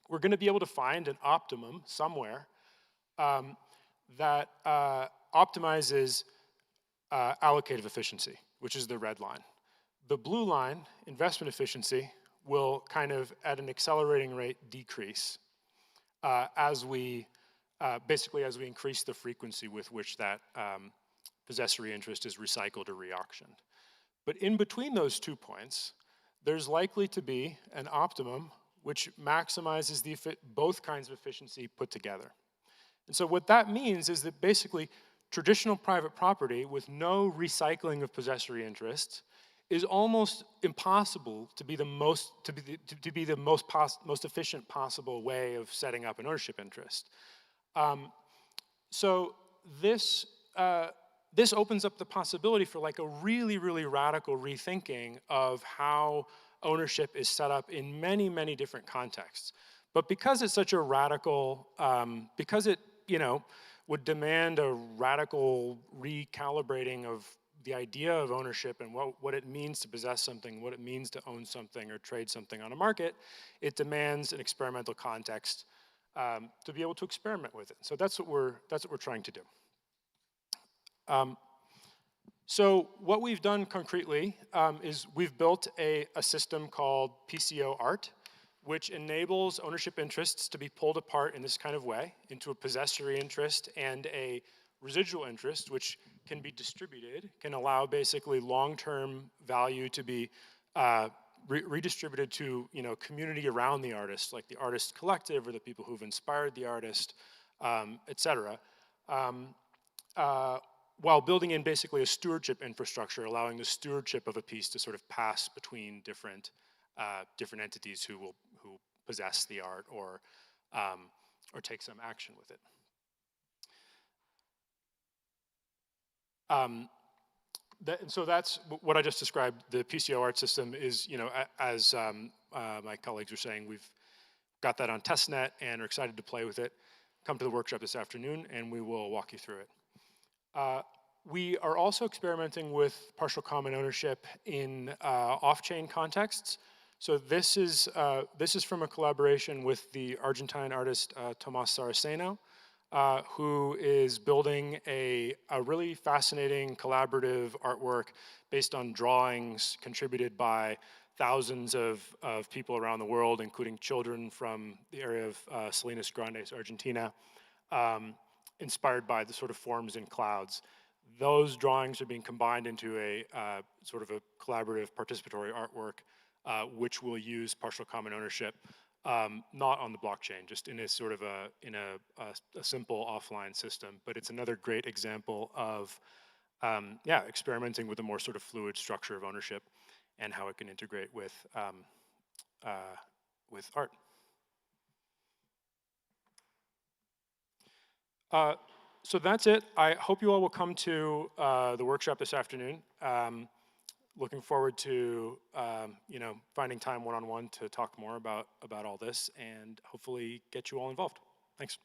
Speaker 8: we're going to be able to find an optimum somewhere that optimizes allocative efficiency, which is the red line. The blue line, investment efficiency, will kind of at an accelerating rate decrease basically as we increase the frequency with which that possessory interest is recycled or reauctioned. But in between those 2 points, there's likely to be an optimum which maximizes both kinds of efficiency put together. And so what that means is that basically traditional private property with no recycling of possessory interests is almost impossible to be the most efficient possible way of setting up an ownership interest. So this opens up the possibility for like a really, really radical rethinking of how ownership is set up in many, many different contexts. But because it's such a radical, because it would demand a radical recalibrating of the idea of ownership and what it means to possess something, what it means to own something or trade something on a market, it demands an experimental context to be able to experiment with it. So that's what we're trying to do. So what we've done concretely is we've built a system called PCO Art, which enables ownership interests to be pulled apart in this kind of way into a possessory interest and a residual interest, which can be distributed, can allow basically long-term value to be redistributed to community around the artist, like the artist collective or the people who've inspired the artist, etc. While building in basically a stewardship infrastructure, allowing the stewardship of a piece to sort of pass between different entities who possess the art or take some action with it. So that's what I just described. The PCO Art system is, as my colleagues were saying, we've got that on testnet and are excited to play with it. Come to the workshop this afternoon and we will walk you through it. We are also experimenting with partial common ownership in off-chain contexts. So this is from a collaboration with the Argentine artist Tomás Saraceno, who is building a really fascinating collaborative artwork based on drawings contributed by thousands of people around the world, including children from the area of Salinas Grandes, Argentina, inspired by the sort of forms in clouds. those drawings are being combined into a sort of a collaborative participatory artwork, which will use partial common ownership, not on the blockchain, just in a sort of a simple offline system. But it's another great example of yeah, experimenting with a more sort of fluid structure of ownership and how it can integrate with art. So that's it. I hope you all will come to the workshop this afternoon. Looking forward to finding time one-on-one to talk more about all this and hopefully get you all involved. Thanks.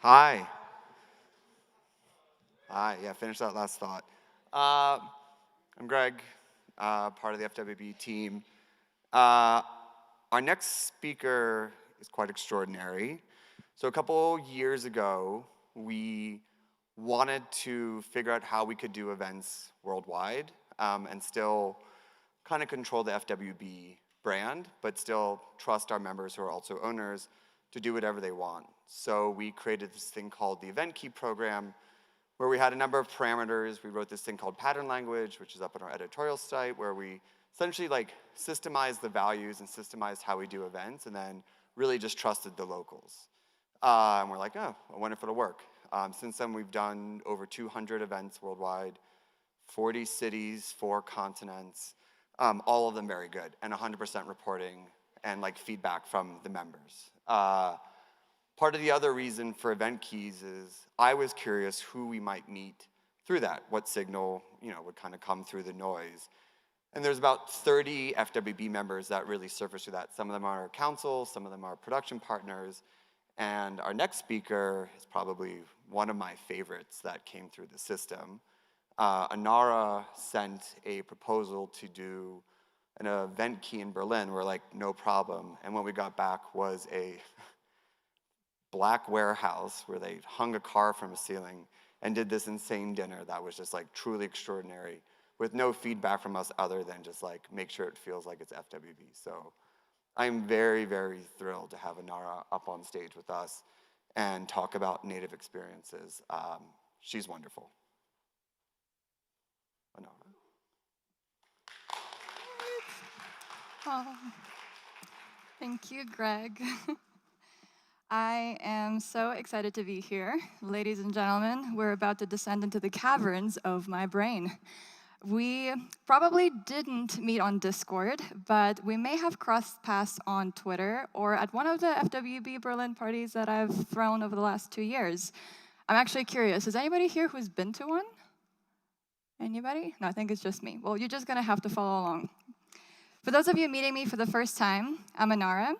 Speaker 1: Hi. Hi, yeah, finish that last thought. I'm Greg, part of the FWB team. Our next speaker is quite extraordinary. So a couple years ago, we wanted to figure out how we could do events worldwide and still kind of control the FWB brand, but still trust our members who are also owners to do whatever they want. So we created this thing called the Event Key program, where we had a number of parameters. We wrote this thing called pattern language, which is up on our editorial site, where we essentially like systemized the values and systemized how we do events, and then really just trusted the locals. And we're like, oh, I wonder if it'll work. Since then, we've done over 200 events worldwide, 40 cities, 4 continents, all of them very good, and 100% reporting and like feedback from the members. Part of the other reason for event keys is I was curious who we might meet through that, what signal would kind of come through the noise. And there's about 30 FWB members that really surface through that. Some of them are council, some of them are production partners, and our next speaker is probably one of my favorites that came through the system. Anara sent a proposal to do an event key in Berlin. We're like, no problem. And what we got back was a black warehouse where they hung a car from a ceiling and did this insane dinner that was just like truly extraordinary with no feedback from us other than just like make sure it feels like it's FWB. So I'm very, very thrilled to have Anara up on stage with us and talk about native experiences. She's wonderful. Anara.
Speaker 9: Oh, thank you, Greg. I am so excited to be here. Ladies and gentlemen, we're about to descend into the caverns of my brain. We probably didn't meet on Discord, but we may have crossed paths on Twitter or at one of the FWB Berlin parties that I've thrown over the last 2 years. I'm actually curious, is anybody here who's been to one? Anybody? No, I think it's just me. Well, you're just gonna have to follow along. For those of you meeting me for the first time, I'm Anara.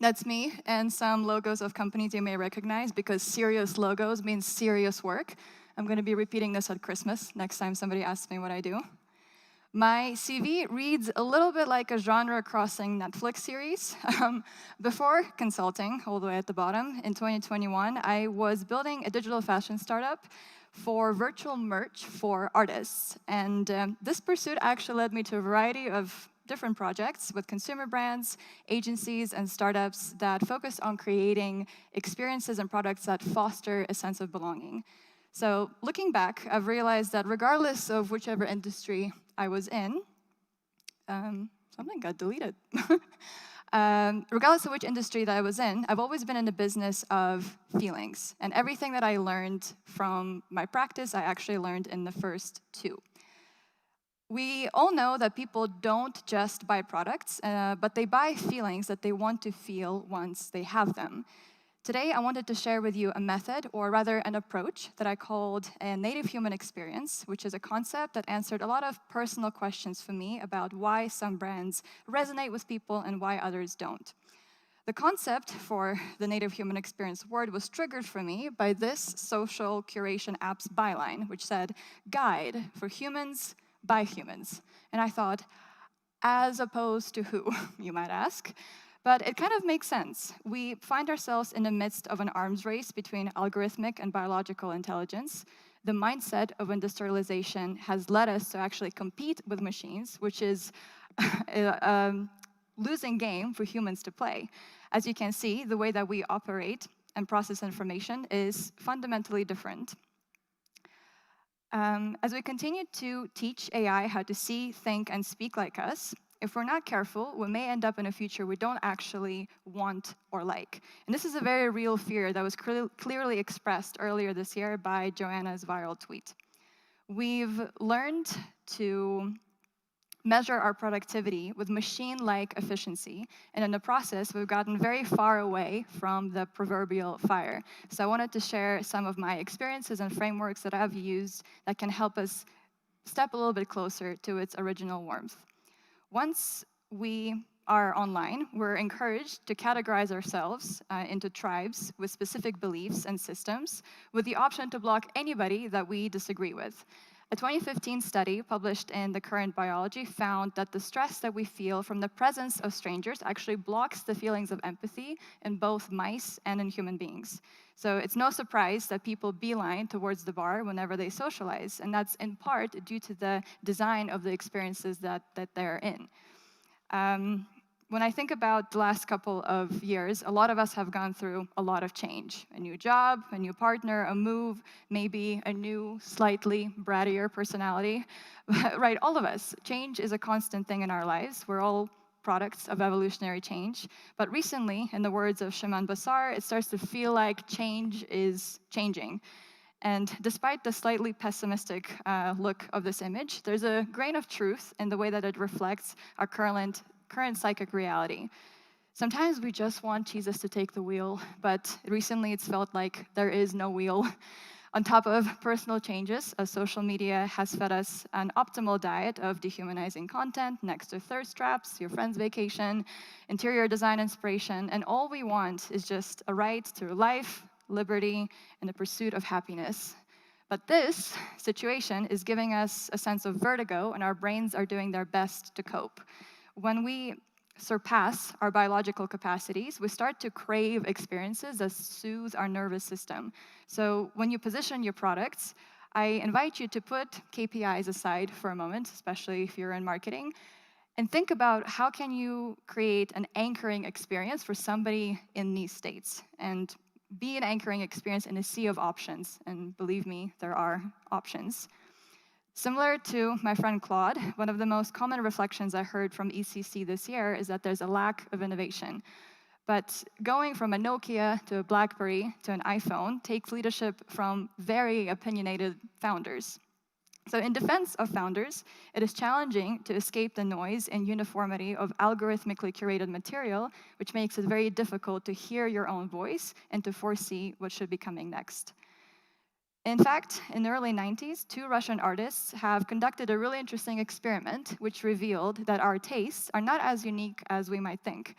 Speaker 9: That's me, and some logos of companies you may recognize, because serious logos means serious work. I'm going to be repeating this at Christmas next time somebody asks me what I do. My CV reads a little bit like a genre-crossing Netflix series. Before consulting, all the way at the bottom, in 2021, I was building a digital fashion startup for virtual merch for artists. And this pursuit actually led me to a variety of different projects with consumer brands, agencies, and startups that focus on creating experiences and products that foster a sense of belonging. So looking back, I've realized that regardless of whichever industry I was in, something got deleted. Regardless of which industry that I was in, I've always been in the business of feelings. And everything that I learned from my practice, I actually learned in the first 2. We all know that people don't just buy products, but they buy feelings that they want to feel once they have them. Today, I wanted to share with you a method, or rather an approach, that I called a native human experience, which is a concept that answered a lot of personal questions for me about why some brands resonate with people and why others don't. The concept for the native human experience word was triggered for me by this social curation app's byline, which said, "Guide for humans by humans." And I thought, as opposed to who, you might ask? But it kind of makes sense. We find ourselves in the midst of an arms race between algorithmic and biological intelligence. The mindset of industrialization has led us to actually compete with machines, which is a losing game for humans to play. As you can see, the way that we operate and process information is fundamentally different. As we continue to teach AI how to see, think, and speak like us, if we're not careful, we may end up in a future we don't actually want or like. And this is a very real fear that was clearly expressed earlier this year by Joanna's viral tweet. We've learned to measure our productivity with machine-like efficiency, and in the process, we've gotten very far away from the proverbial fire. So I wanted to share some of my experiences and frameworks that I've used that can help us step a little bit closer to its original warmth. Once we are online, we're encouraged to categorize ourselves into tribes with specific beliefs and systems, with the option to block anybody that we disagree with. A 2015 study published in The Current Biology found that the stress that we feel from the presence of strangers actually blocks the feelings of empathy in both mice and in human beings. So it's no surprise that people beeline towards the bar whenever they socialize, and that's in part due to the design of the experiences that they're in. When I think about the last couple of years, a lot of us have gone through a lot of change. A new job, a new partner, a move, maybe a new, slightly brattier personality. Right, all of us. Change is a constant thing in our lives. We're all products of evolutionary change. But recently, in the words of Shimon Basar, it starts to feel like change is changing. And despite the slightly pessimistic look of this image, there's a grain of truth in the way that it reflects our current psychic reality. Sometimes we just want Jesus to take the wheel, but recently it's felt like there is no wheel. On top of personal changes, social media has fed us an optimal diet of dehumanizing content next to thirst traps, your friend's vacation, interior design inspiration, and all we want is just a right to life, liberty, and the pursuit of happiness. But this situation is giving us a sense of vertigo, and our brains are doing their best to cope. When we surpass our biological capacities, we start to crave experiences that soothe our nervous system. So when you position your products, I invite you to put KPIs aside for a moment, especially if you're in marketing, and think about how can you create an anchoring experience for somebody in these states, and be an anchoring experience in a sea of options. And believe me, there are options. Similar to my friend Claude, one of the most common reflections I heard from ECC this year is that there's a lack of innovation. But going from a Nokia to a BlackBerry to an iPhone takes leadership from very opinionated founders. So in defense of founders, it is challenging to escape the noise and uniformity of algorithmically curated material, which makes it very difficult to hear your own voice and to foresee what should be coming next. In fact, in the early 90s, 2 Russian artists have conducted a really interesting experiment which revealed that our tastes are not as unique as we might think.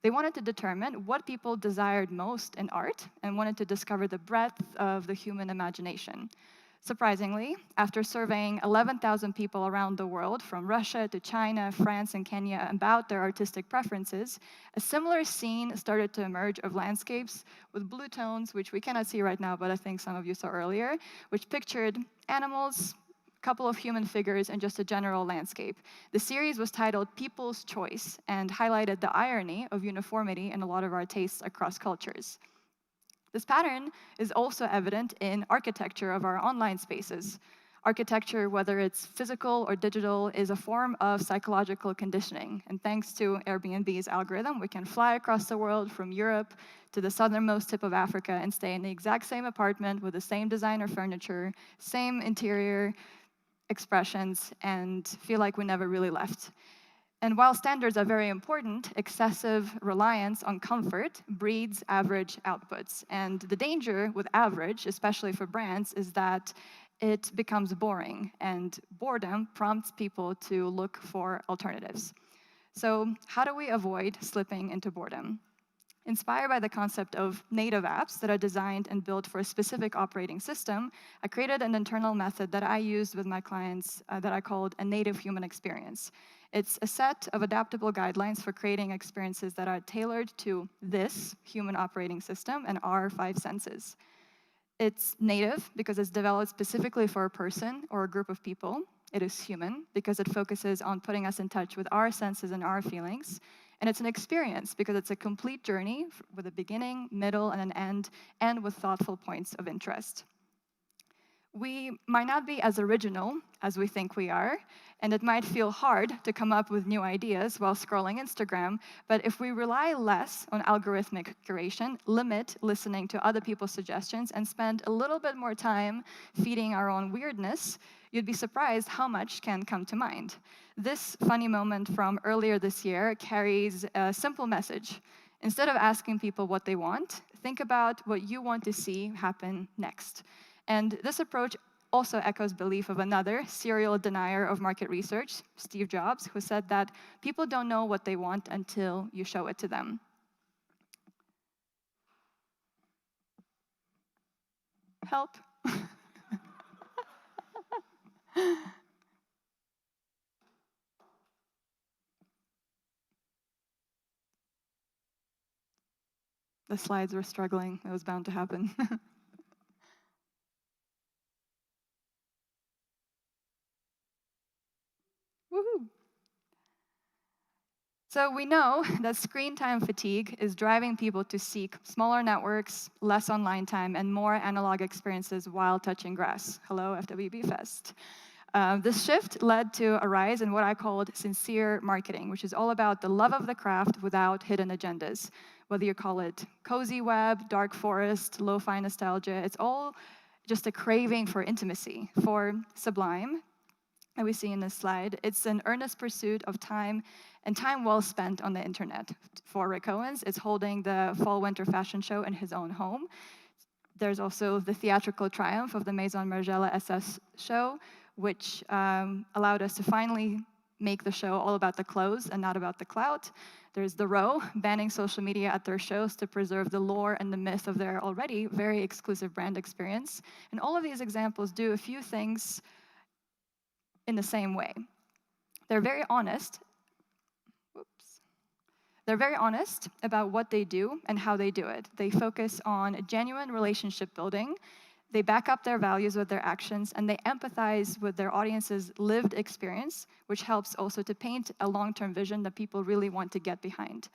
Speaker 9: They wanted to determine what people desired most in art and wanted to discover the breadth of the human imagination. Surprisingly, after surveying 11,000 people around the world, from Russia to China, France, and Kenya, about their artistic preferences, a similar scene started to emerge of landscapes with blue tones, which we cannot see right now, but I think some of you saw earlier, which pictured animals, a couple of human figures, and just a general landscape. The series was titled People's Choice and highlighted the irony of uniformity in a lot of our tastes across cultures. This pattern is also evident in architecture of our online spaces. Architecture, whether it's physical or digital, is a form of psychological conditioning. And thanks to Airbnb's algorithm, we can fly across the world from Europe to the southernmost tip of Africa and stay in the exact same apartment with the same designer furniture, same interior expressions, and feel like we never really left. And while standards are very important, excessive reliance on comfort breeds average outputs. And the danger with average, especially for brands, is that it becomes boring, and boredom prompts people to look for alternatives. So how do we avoid slipping into boredom? Inspired by the concept of native apps that are designed and built for a specific operating system, I created an internal method that I used with my clients that I called a native human experience. It's a set of adaptable guidelines for creating experiences that are tailored to this human operating system and our 5 senses. It's native because it's developed specifically for a person or a group of people. It is human because it focuses on putting us in touch with our senses and our feelings. And it's an experience because it's a complete journey with a beginning, middle, and an end, and with thoughtful points of interest. We might not be as original as we think we are, and it might feel hard to come up with new ideas while scrolling Instagram, but if we rely less on algorithmic curation, limit listening to other people's suggestions, and spend a little bit more time feeding our own weirdness, you'd be surprised how much can come to mind. This funny moment from earlier this year carries a simple message. Instead of asking people what they want, think about what you want to see happen next. And this approach also echoes belief of another serial denier of market research, Steve Jobs, who said that people don't know what they want until you show it to them. Help. The slides were struggling. It was bound to happen. Woohoo! So we know that screen time fatigue is driving people to seek smaller networks, less online time, and more analog experiences while touching grass. Hello, FWB Fest. This shift led to a rise in what I called sincere marketing, which is all about the love of the craft without hidden agendas. Whether you call it cozy web, dark forest, lo-fi nostalgia, it's all just a craving for intimacy, for sublime, that we see in this slide. It's an earnest pursuit of time and time well spent on the internet. For Rick Owens, it's holding the fall-winter fashion show in his own home. There's also the theatrical triumph of the Maison Margiela SS show, which allowed us to finally make the show all about the clothes and not about the clout. There's The Row, banning social media at their shows to preserve the lore and the myth of their already very exclusive brand experience. And all of these examples do a few things in the same way. They're very honest. They're very honest about what they do and how they do it. They focus on genuine relationship building. They back up their values with their actions, and they empathize with their audience's lived experience, which helps also to paint a long-term vision that people really want to get behind.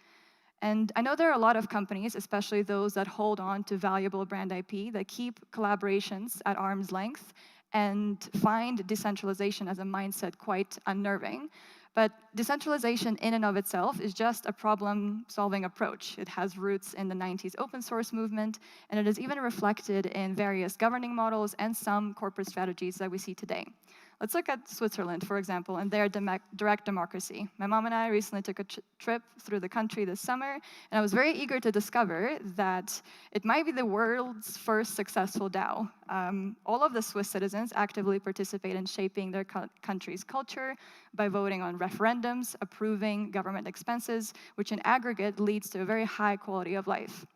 Speaker 9: And I know there are a lot of companies, especially those that hold on to valuable brand IP, that keep collaborations at arm's length and find decentralization as a mindset quite unnerving. But decentralization in and of itself is just a problem-solving approach. It has roots in the 90s open source movement, and it is even reflected in various governing models and some corporate strategies that we see today. Let's look at Switzerland, for example, and their direct democracy. My mom and I recently took a trip through the country this summer, and I was very eager to discover that it might be the world's first successful DAO. All of the Swiss citizens actively participate in shaping their country's culture by voting on referendums, approving government expenses, which in aggregate leads to a very high quality of life.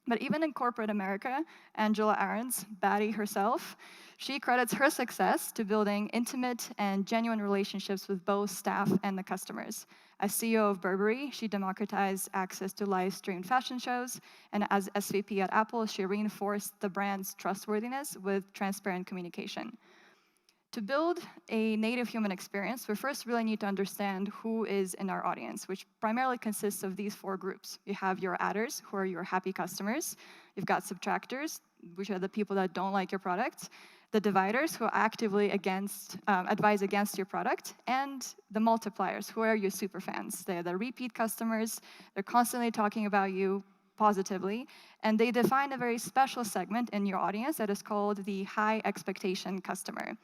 Speaker 9: But even in corporate America, Angela Ahrendts, Batty herself, she credits her success to building intimate and genuine relationships with both staff and the customers. As CEO of Burberry, she democratized access to live-streamed fashion shows, and as SVP at Apple, she reinforced the brand's trustworthiness with transparent communication. To build a native human experience, we first really need to understand who is in our audience, which primarily consists of these four groups. You have your adders, who are your happy customers. You've got subtractors, which are the people that don't like your product. The dividers, who actively advise against your product. And the multipliers, who are your super fans. They're the repeat customers. They're constantly talking about you positively. And they define a very special segment in your audience that is called the high expectation customer.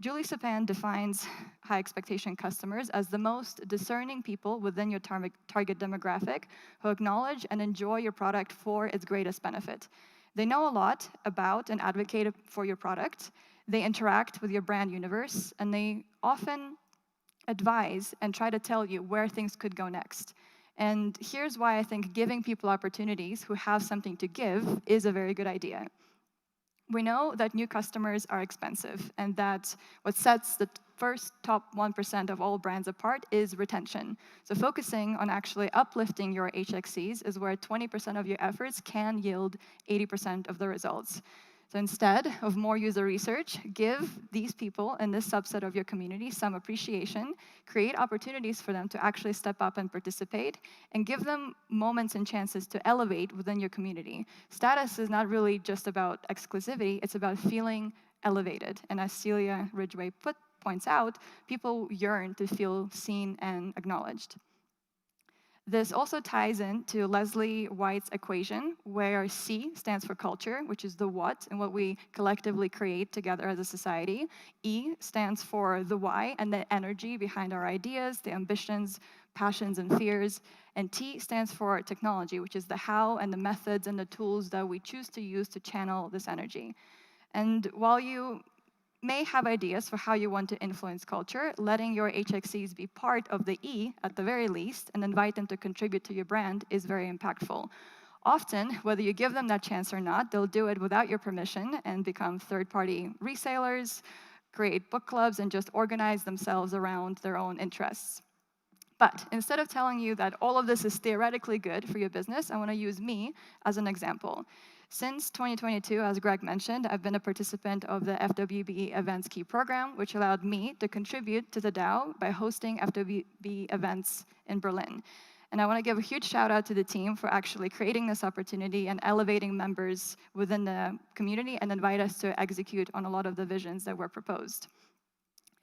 Speaker 9: Julie Sapin defines high expectation customers as the most discerning people within your target demographic who acknowledge and enjoy your product for its greatest benefit. They know a lot about and advocate for your product. They interact with your brand universe, and they often advise and try to tell you where things could go next. And here's why I think giving people opportunities who have something to give is a very good idea. We know that new customers are expensive, and that what sets the first top 1% of all brands apart is retention. So focusing on actually uplifting your HXCs is where 20% of your efforts can yield 80% of the results. So instead of more user research, give these people in this subset of your community some appreciation, create opportunities for them to actually step up and participate, and give them moments and chances to elevate within your community. Status is not really just about exclusivity, it's about feeling elevated. And as Celia Ridgway points out, people yearn to feel seen and acknowledged. This also ties into Leslie White's equation, where C stands for culture, which is the what and what we collectively create together as a society. E stands for the why and the energy behind our ideas, the ambitions, passions, and fears. And T stands for technology, which is the how and the methods and the tools that we choose to use to channel this energy. And while you may have ideas for how you want to influence culture, letting your HXCs be part of the E at the very least and invite them to contribute to your brand is very impactful. Often, whether you give them that chance or not, they'll do it without your permission and become third-party resellers, create book clubs, and just organize themselves around their own interests. But instead of telling you that all of this is theoretically good for your business, I want to use me as an example. Since 2022, as Greg mentioned, I've been a participant of the FWB Events Key program, which allowed me to contribute to the DAO by hosting FWB events in Berlin. And I want to give a huge shout out to the team for actually creating this opportunity and elevating members within the community and invite us to execute on a lot of the visions that were proposed.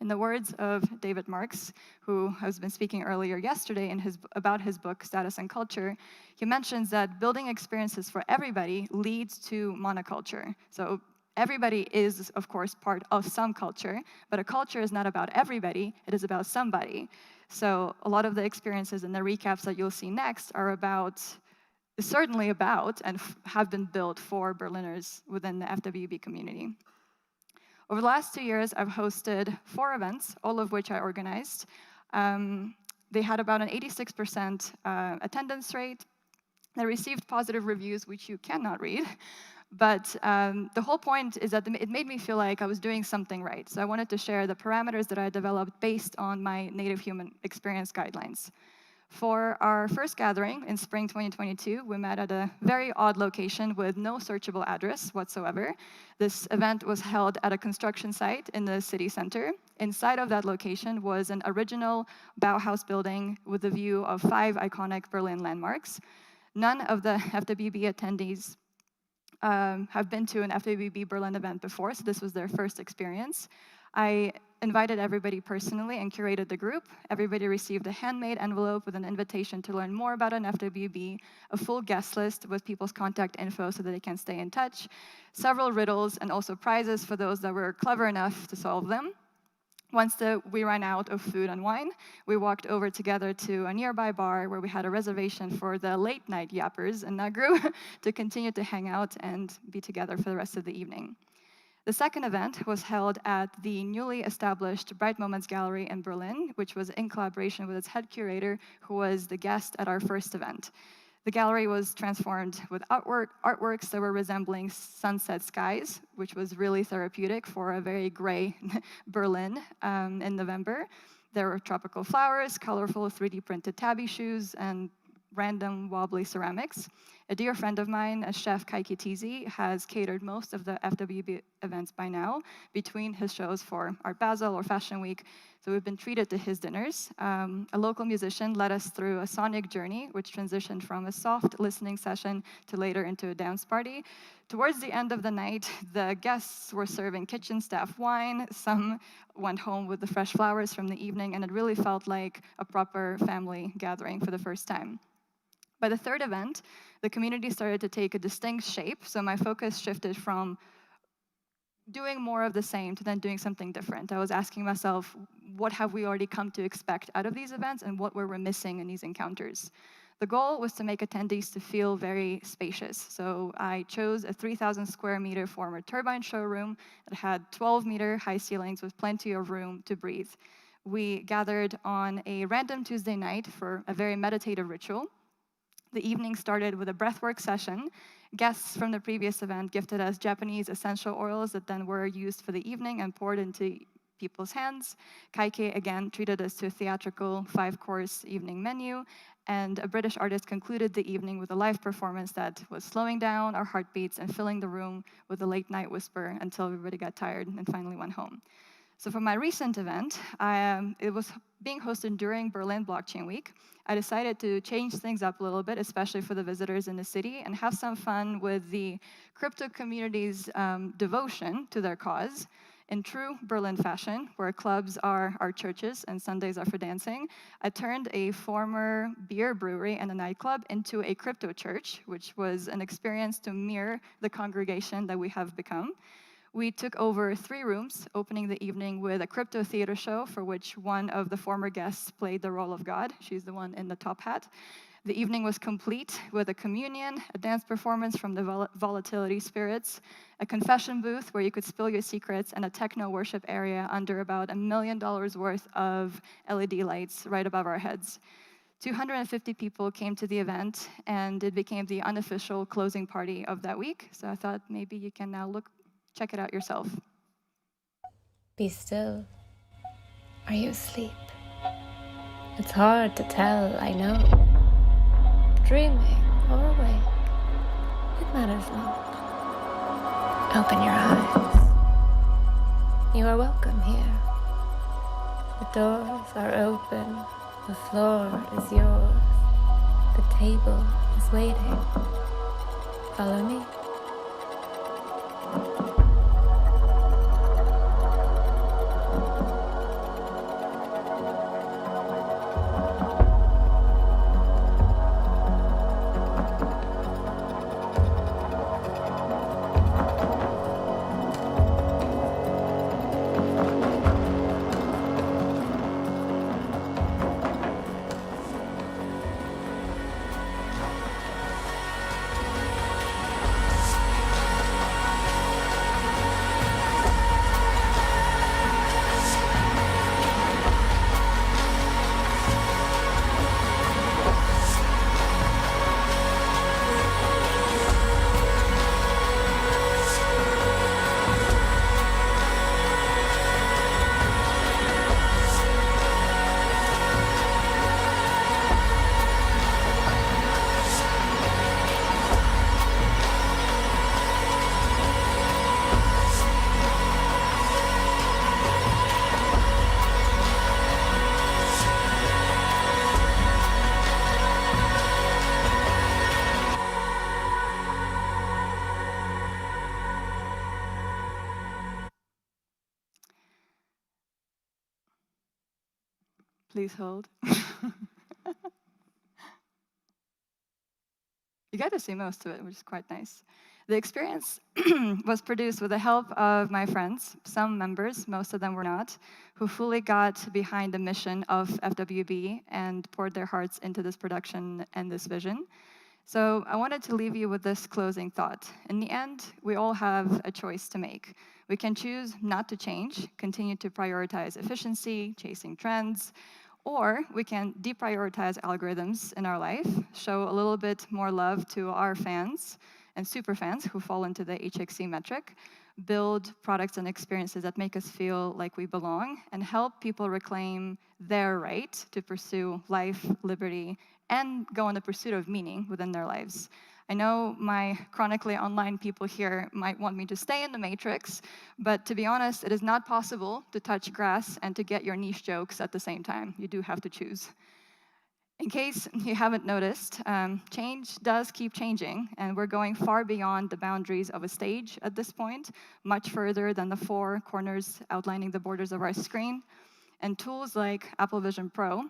Speaker 9: In the words of David Marks, who has been speaking earlier yesterday about his book, Status and Culture, he mentions that building experiences for everybody leads to monoculture. So everybody is, of course, part of some culture, but a culture is not about everybody, it is about somebody. So a lot of the experiences and the recaps that you'll see next are certainly about, and have been built for Berliners within the FWB community. Over the last 2 years, I've hosted 4 events, all of which I organized. They had about an 86% attendance rate. They received positive reviews, which you cannot read. But the whole point is that it made me feel like I was doing something right. So I wanted to share the parameters that I developed based on my Native Human Experience guidelines. For our first gathering in spring 2022, we met at a very odd location with no searchable address whatsoever. This event was held at a construction site in the city center. Inside of that location was an original Bauhaus building with a view of 5 iconic Berlin landmarks. None of the FWB attendees have been to an FWB Berlin event before, so this was their first experience. I invited everybody personally and curated the group. Everybody received a handmade envelope with an invitation to learn more about an FWB, a full guest list with people's contact info so that they can stay in touch, several riddles, and also prizes for those that were clever enough to solve them. Once we ran out of food and wine, we walked over together to a nearby bar where we had a reservation for the late night yappers in that group to continue to hang out and be together for the rest of the evening. The second event was held at the newly established Bright Moments Gallery in Berlin, which was in collaboration with its head curator, who was the guest at our first event. The gallery was transformed with artworks that were resembling sunset skies, which was really therapeutic for a very gray Berlin in November. There were tropical flowers, colorful 3D printed tabby shoes, and random wobbly ceramics. A dear friend of mine, chef Kaiki Tizi, has catered most of the FWB events by now, between his shows for Art Basel or Fashion Week. So we've been treated to his dinners. A local musician led us through a sonic journey, which transitioned from a soft listening session to later into a dance party. Towards the end of the night, the guests were serving kitchen staff wine. Some went home with the fresh flowers from the evening, and it really felt like a proper family gathering for the first time. By the third event, the community started to take a distinct shape, so my focus shifted from doing more of the same to then doing something different. I was asking myself, what have we already come to expect out of these events, and what were we missing in these encounters? The goal was to make attendees to feel very spacious. So I chose a 3,000 square meter former turbine showroom that had 12-meter high ceilings with plenty of room to breathe. We gathered on a random Tuesday night for a very meditative ritual. The evening started with a breathwork session. Guests from the previous event gifted us Japanese essential oils that then were used for the evening and poured into people's hands. Kaike again treated us to a theatrical 5-course evening menu, and a British artist concluded the evening with a live performance that was slowing down our heartbeats and filling the room with a late night whisper until everybody got tired and finally went home. So for my recent event, it was being hosted during Berlin Blockchain Week. I decided to change things up a little bit, especially for the visitors in the city, and have some fun with the crypto community's devotion to their cause. In true Berlin fashion, where clubs are our churches and Sundays are for dancing, I turned a former beer brewery and a nightclub into a crypto church, which was an experience to mirror the congregation that we have become. We took over 3 rooms, opening the evening with a crypto theater show for which one of the former guests played the role of God. She's the one in the top hat. The evening was complete with a communion, a dance performance from the Volatility Spirits, a confession booth where you could spill your secrets, and a techno worship area under about $1 million worth of LED lights right above our heads. 250 people came to the event, and it became the unofficial closing party of that week. So I thought maybe you can now check it out yourself.
Speaker 10: Be still. Are you asleep? It's hard to tell, I know. Dreaming or awake, it matters not. Open your eyes. You are welcome here. The doors are open. The floor is yours. The table is waiting. Follow me.
Speaker 9: Please hold. You got to see most of it, which is quite nice. The experience was produced with the help of my friends, some members, most of them were not, who fully got behind the mission of FWB and poured their hearts into this production and this vision. So I wanted to leave you with this closing thought. In the end, we all have a choice to make. We can choose not to change, continue to prioritize efficiency, chasing trends, or we can deprioritize algorithms in our life, show a little bit more love to our fans and super fans who fall into the HXC metric, build products and experiences that make us feel like we belong, and help people reclaim their right to pursue life, liberty, and go in the pursuit of meaning within their lives. I know my chronically online people here might want me to stay in the matrix, but to be honest, it is not possible to touch grass and to get your niche jokes at the same time. You do have to choose. In case you haven't noticed, change does keep changing, and we're going far beyond the boundaries of a stage at this point, much further than the four corners outlining the borders of our screen. And tools like Apple Vision Pro,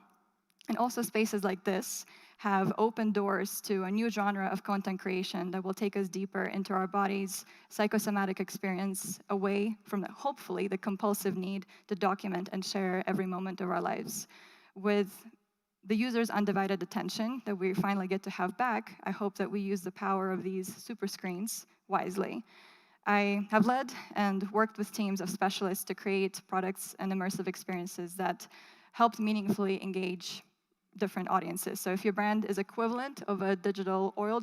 Speaker 9: and also spaces like this, have opened doors to a new genre of content creation that will take us deeper into our body's psychosomatic experience, away from, hopefully, the compulsive need to document and share every moment of our lives. With the user's undivided attention that we finally get to have back, I hope that we use the power of these super screens wisely. I have led and worked with teams of specialists to create products and immersive experiences that helped meaningfully engage different audiences. So if your brand is equivalent of a digital oil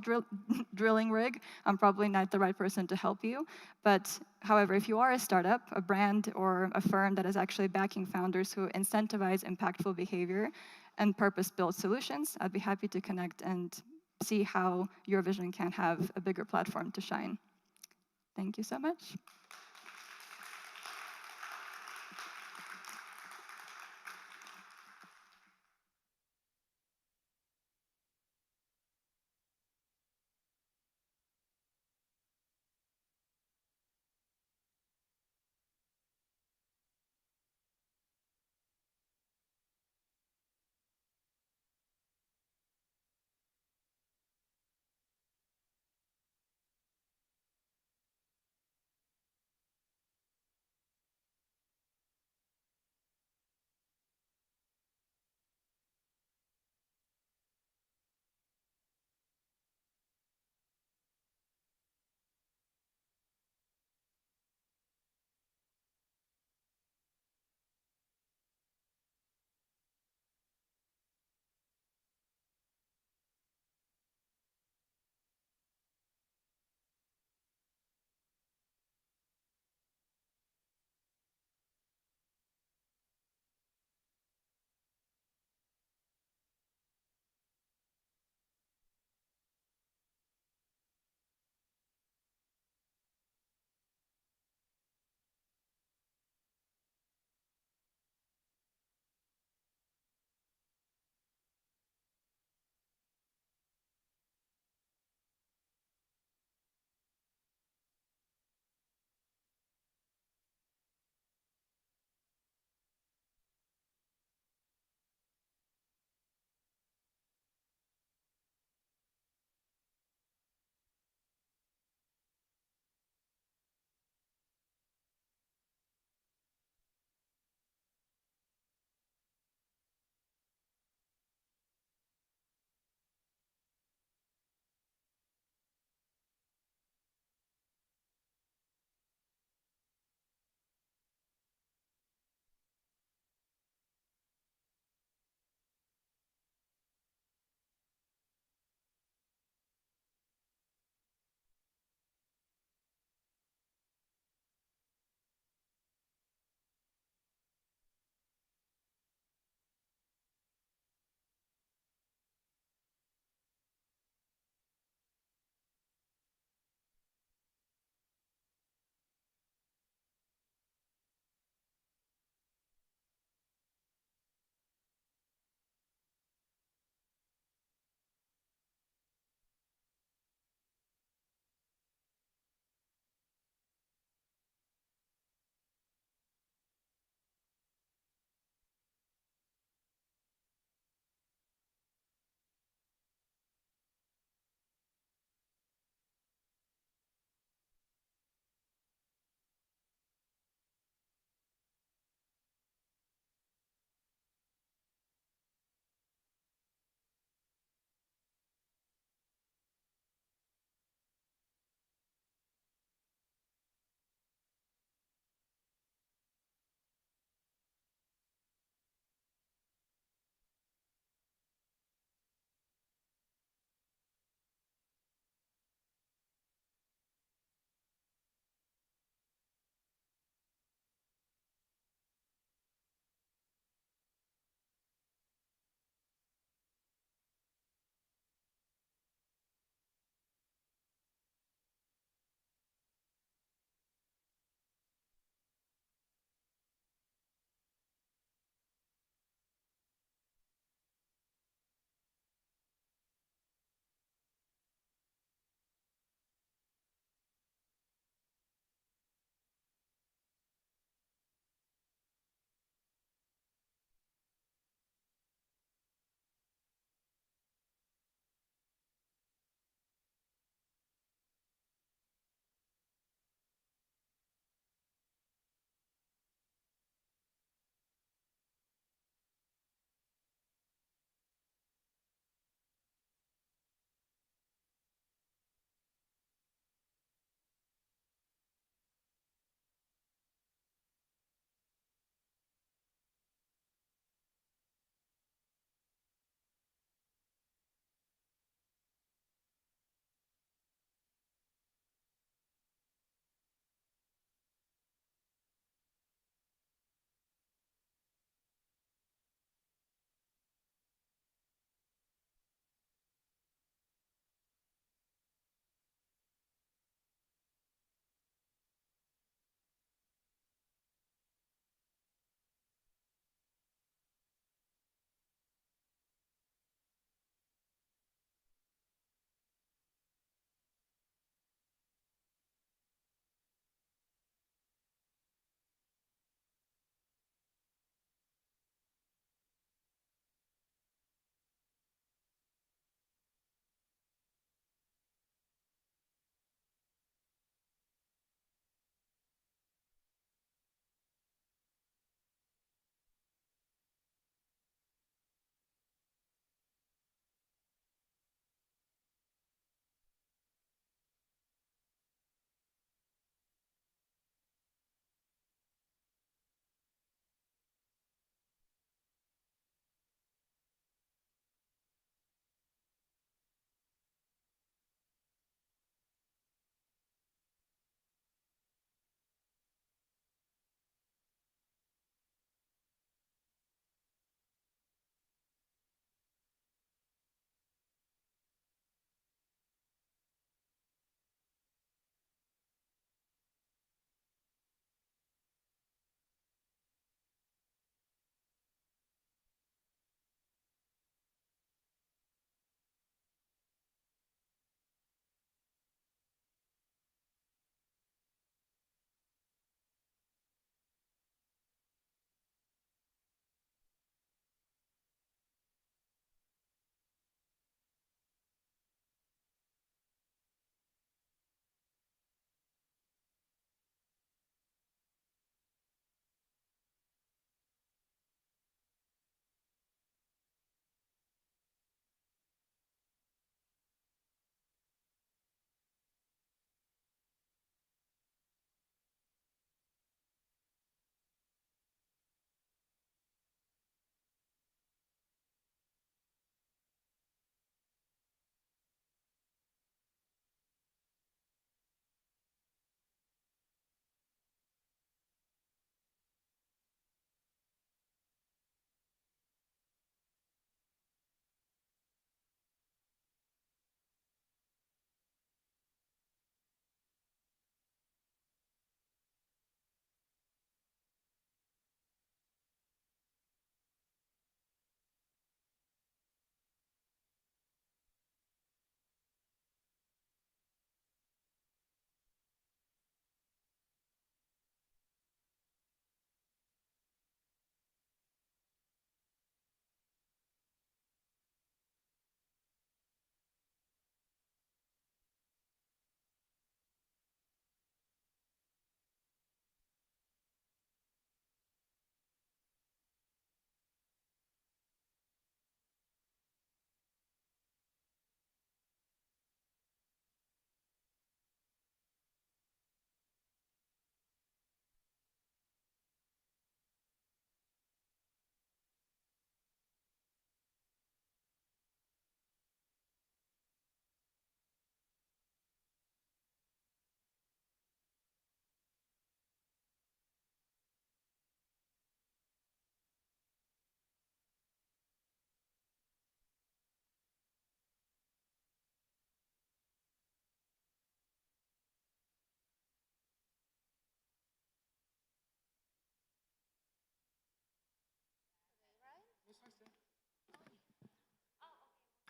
Speaker 9: drilling rig, I'm probably not the right person to help you. But however, if you are a startup, a brand, or a firm that is actually backing founders who incentivize impactful behavior and purpose-built solutions, I'd be happy to connect and see how your vision can have a bigger platform to shine. Thank you so much.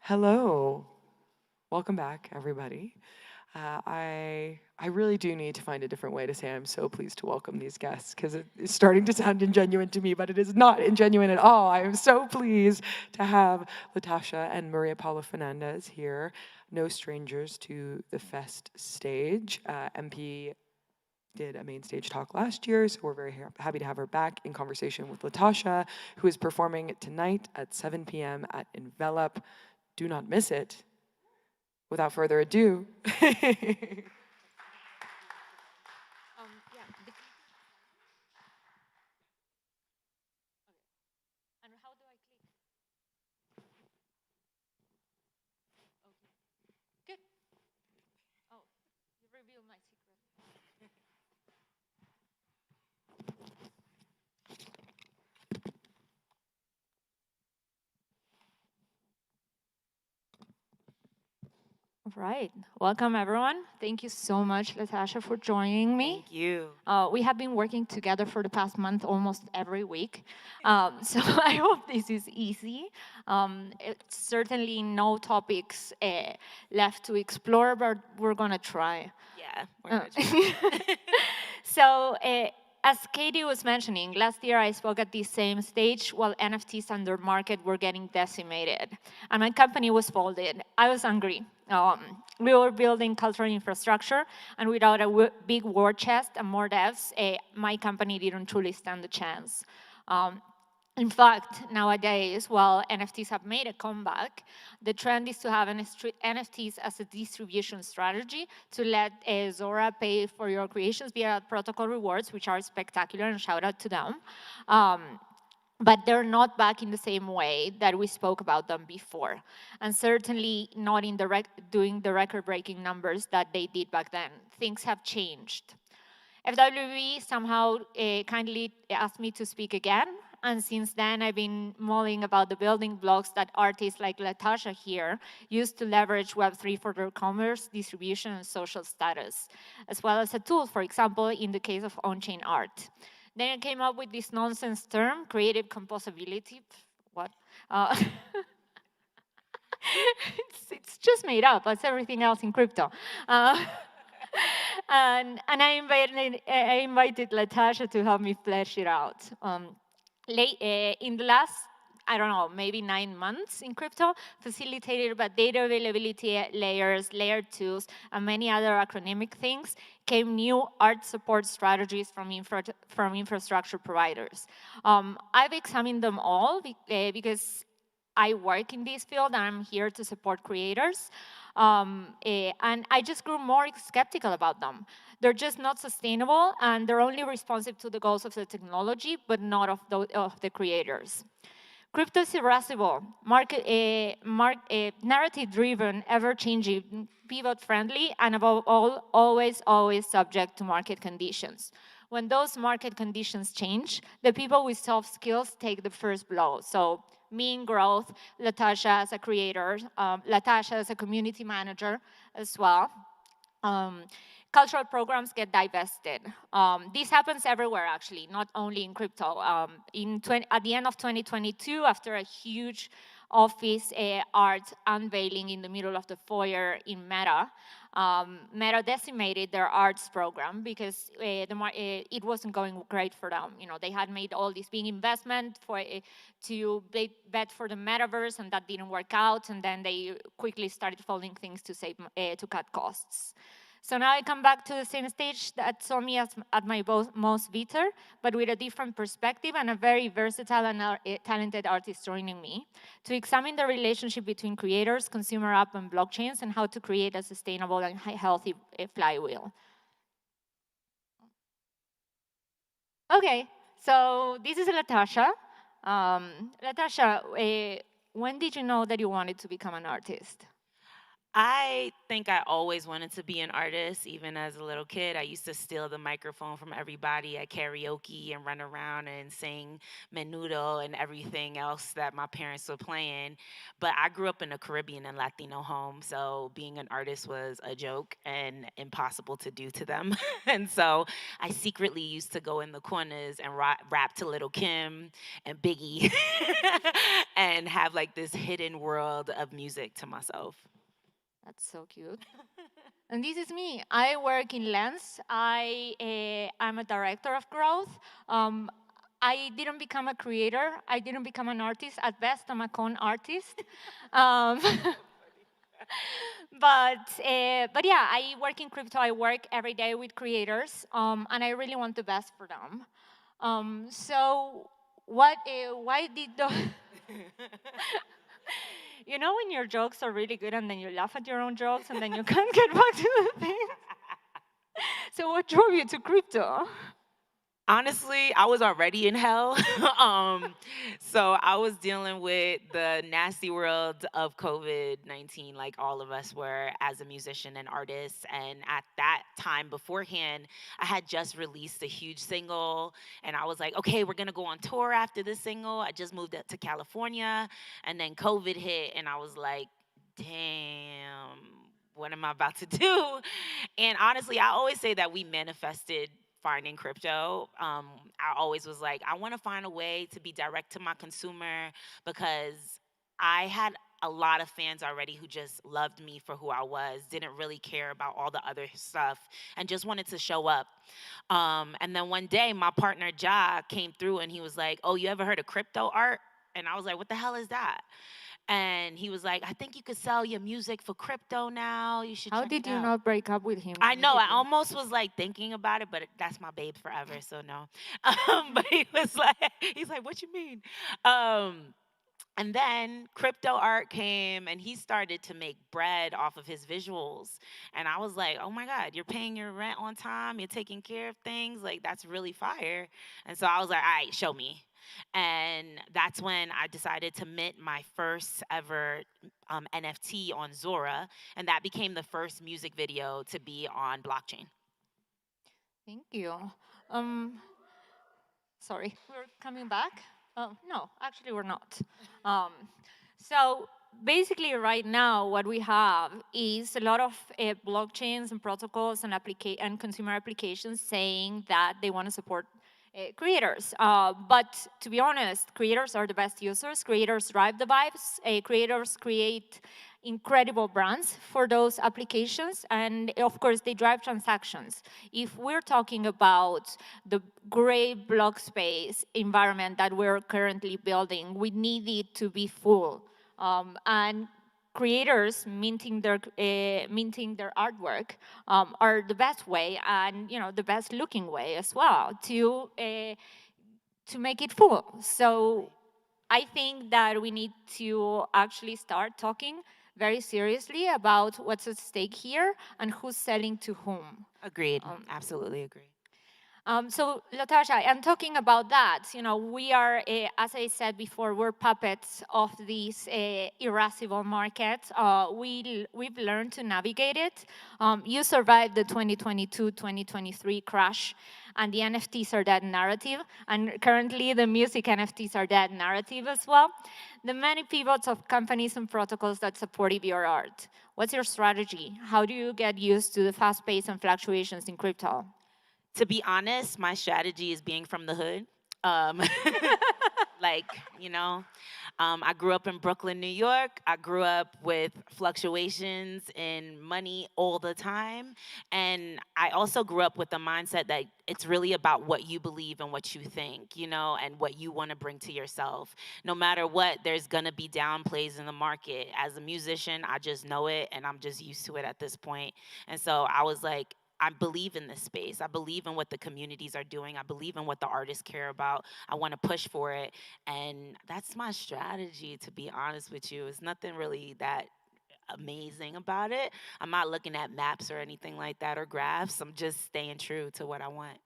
Speaker 3: Hello. Welcome back, everybody. I really do need to find a different way to say I'm so pleased to welcome these guests because it's starting to sound ingenuine to me, but it is not ingenuine at all. I am so pleased to have Latasha and Maria Paula Fernandez here, no strangers to the FEST stage. MP did a main stage talk last year, so we're very happy to have her back in conversation with Latasha, who is performing tonight at 7 p.m. at Envelop. Do not miss it. Without further ado.
Speaker 11: All right. Welcome, everyone. Thank you so much, Latasha, for joining me.
Speaker 7: Thank you.
Speaker 11: We have been working together for the past month, almost every week. So I hope this is easy. It's certainly no topics left to explore, but we're going to try.
Speaker 7: Yeah, we're gonna try.
Speaker 11: So as Katie was mentioning, last year I spoke at the same stage while NFTs and their market were getting decimated. And my company was folded. I was angry. We were building cultural infrastructure, and without a big war chest and more devs, my company didn't truly stand a chance. In fact, nowadays, while NFTs have made a comeback, the trend is to have NFTs as a distribution strategy to let Zora pay for your creations via protocol rewards, which are spectacular, and shout out to them. But they're not back in the same way that we spoke about them before, and certainly not in doing the record-breaking numbers that they did back then. Things have changed. FWB somehow kindly asked me to speak again, and since then I've been mulling about the building blocks that artists like Latasha here use to leverage Web3 for their commerce, distribution, and social status, as well as a tool, for example, in the case of on-chain art. Then I came up with this nonsense term, creative composability. What? It's just made up, as everything else in crypto. And I invited Latasha to help me flesh it out. In the last, I don't know, maybe 9 months in crypto, facilitated by data availability layers, layer 2s, and many other acronymic things, came new art support strategies from infrastructure providers. I've examined them all because I work in this field and I'm here to support creators. And I just grew more skeptical about them. They're just not sustainable, and they're only responsive to the goals of the technology, but not of the creators. Crypto is irascible, narrative-driven, ever-changing, pivot-friendly, and above all, always subject to market conditions. When those market conditions change, the people with soft skills take the first blow. So me in growth, Latasha as a creator, Latasha as a community manager as well. Cultural programs get divested. This happens everywhere, actually, not only in crypto. At the end of 2022, after a huge office art unveiling in the middle of the foyer in Meta, Meta decimated their arts program because it wasn't going great for them. You know, they had made all this big investment to bet for the metaverse, and that didn't work out. And then they quickly started folding things to cut costs. So now I come back to the same stage that saw me at my most bitter, but with a different perspective and a very versatile and talented artist joining me to examine the relationship between creators, consumer app, and blockchains, and how to create a sustainable and healthy flywheel. Okay, so this is Latasha. Latasha, when did you know that you wanted to become an artist?
Speaker 12: I think I always wanted to be an artist, even as a little kid. I used to steal the microphone from everybody at karaoke and run around and sing menudo and everything else that my parents were playing. But I grew up in a Caribbean and Latino home, so being an artist was a joke and impossible to do to them. And so I secretly used to go in the corners and rap to Little Kim and Biggie and have like this hidden world of music to myself.
Speaker 11: That's so cute. And this is me. I work in Lens. I'm a director of growth. I didn't become a creator. I didn't become an artist. At best, I'm a con artist. Um, but yeah, I work in crypto. I work every day with creators, and I really want the best for them. So why did the You know when your jokes are really good and then you laugh at your own jokes and then you can't get back to the thing? So what drove you to crypto?
Speaker 12: Honestly, I was already in hell. So I was dealing with the nasty world of COVID-19, like all of us were as a musician and artist. And at that time beforehand, I had just released a huge single. And I was like, okay, we're going to go on tour after this single. I just moved up to California. And then COVID hit. And I was like, damn, what am I about to do? And honestly, I always say that we manifested finding crypto. I always was like, I want to find a way to be direct to my consumer because I had a lot of fans already who just loved me for who I was, didn't really care about all the other stuff, and just wanted to show up. And then one day, my partner, Ja, came through and he was like, oh, you ever heard of crypto art? And I was like, what the hell is that? And he was like, I think you could sell your music for crypto now. You should
Speaker 11: How
Speaker 12: check
Speaker 11: did
Speaker 12: it
Speaker 11: you
Speaker 12: out."
Speaker 11: not break up with him?
Speaker 12: I know. I almost was like thinking about it, but that's my babe forever, so no. But he was like, he's like, what you mean? And then crypto art came and he started to make bread off of his visuals. And I was like, oh my God, you're paying your rent on time, you're taking care of things. Like, that's really fire. And so I was like, all right, show me. And that's when I decided to mint my first ever NFT on Zora. And that became the first music video to be on blockchain.
Speaker 11: Thank you. Sorry, we're coming back? No, actually we're not. So basically right now what we have is a lot of blockchains and protocols and, and consumer applications saying that they want to support creators. But to be honest, creators are the best users. Creators drive the vibes. Creators create incredible brands for those applications, and of course they drive transactions. If we're talking about the great block space environment that we're currently building, we need it to be full. And creators minting their artwork are the best way, and the best looking way as well to make it full. So I think that we need to actually start talking very seriously about what's at stake here and who's selling to whom.
Speaker 12: Agreed. Absolutely agree.
Speaker 11: So, Latasha, I'm talking about that. We are, as I said before, we're puppets of this irascible market. We've learned to navigate it. You survived the 2022-2023 crash, and the NFTs are dead narrative. And currently, the music NFTs are dead narrative as well. The many pivots of companies and protocols that supported your art. What's your strategy? How do you get used to the fast pace and fluctuations in crypto?
Speaker 12: To be honest, my strategy is being from the hood. I grew up in Brooklyn, New York. I grew up with fluctuations in money all the time. And I also grew up with the mindset that it's really about what you believe and what you think, and what you want to bring to yourself. No matter what, there's going to be downplays in the market. As a musician, I just know it, and I'm just used to it at this point. And so I was like, I believe in this space. I believe in what the communities are doing. I believe in what the artists care about. I want to push for it. And that's my strategy, to be honest with you. It's nothing really that amazing about it. I'm not looking at maps or anything like that or graphs. I'm just staying true to what I want.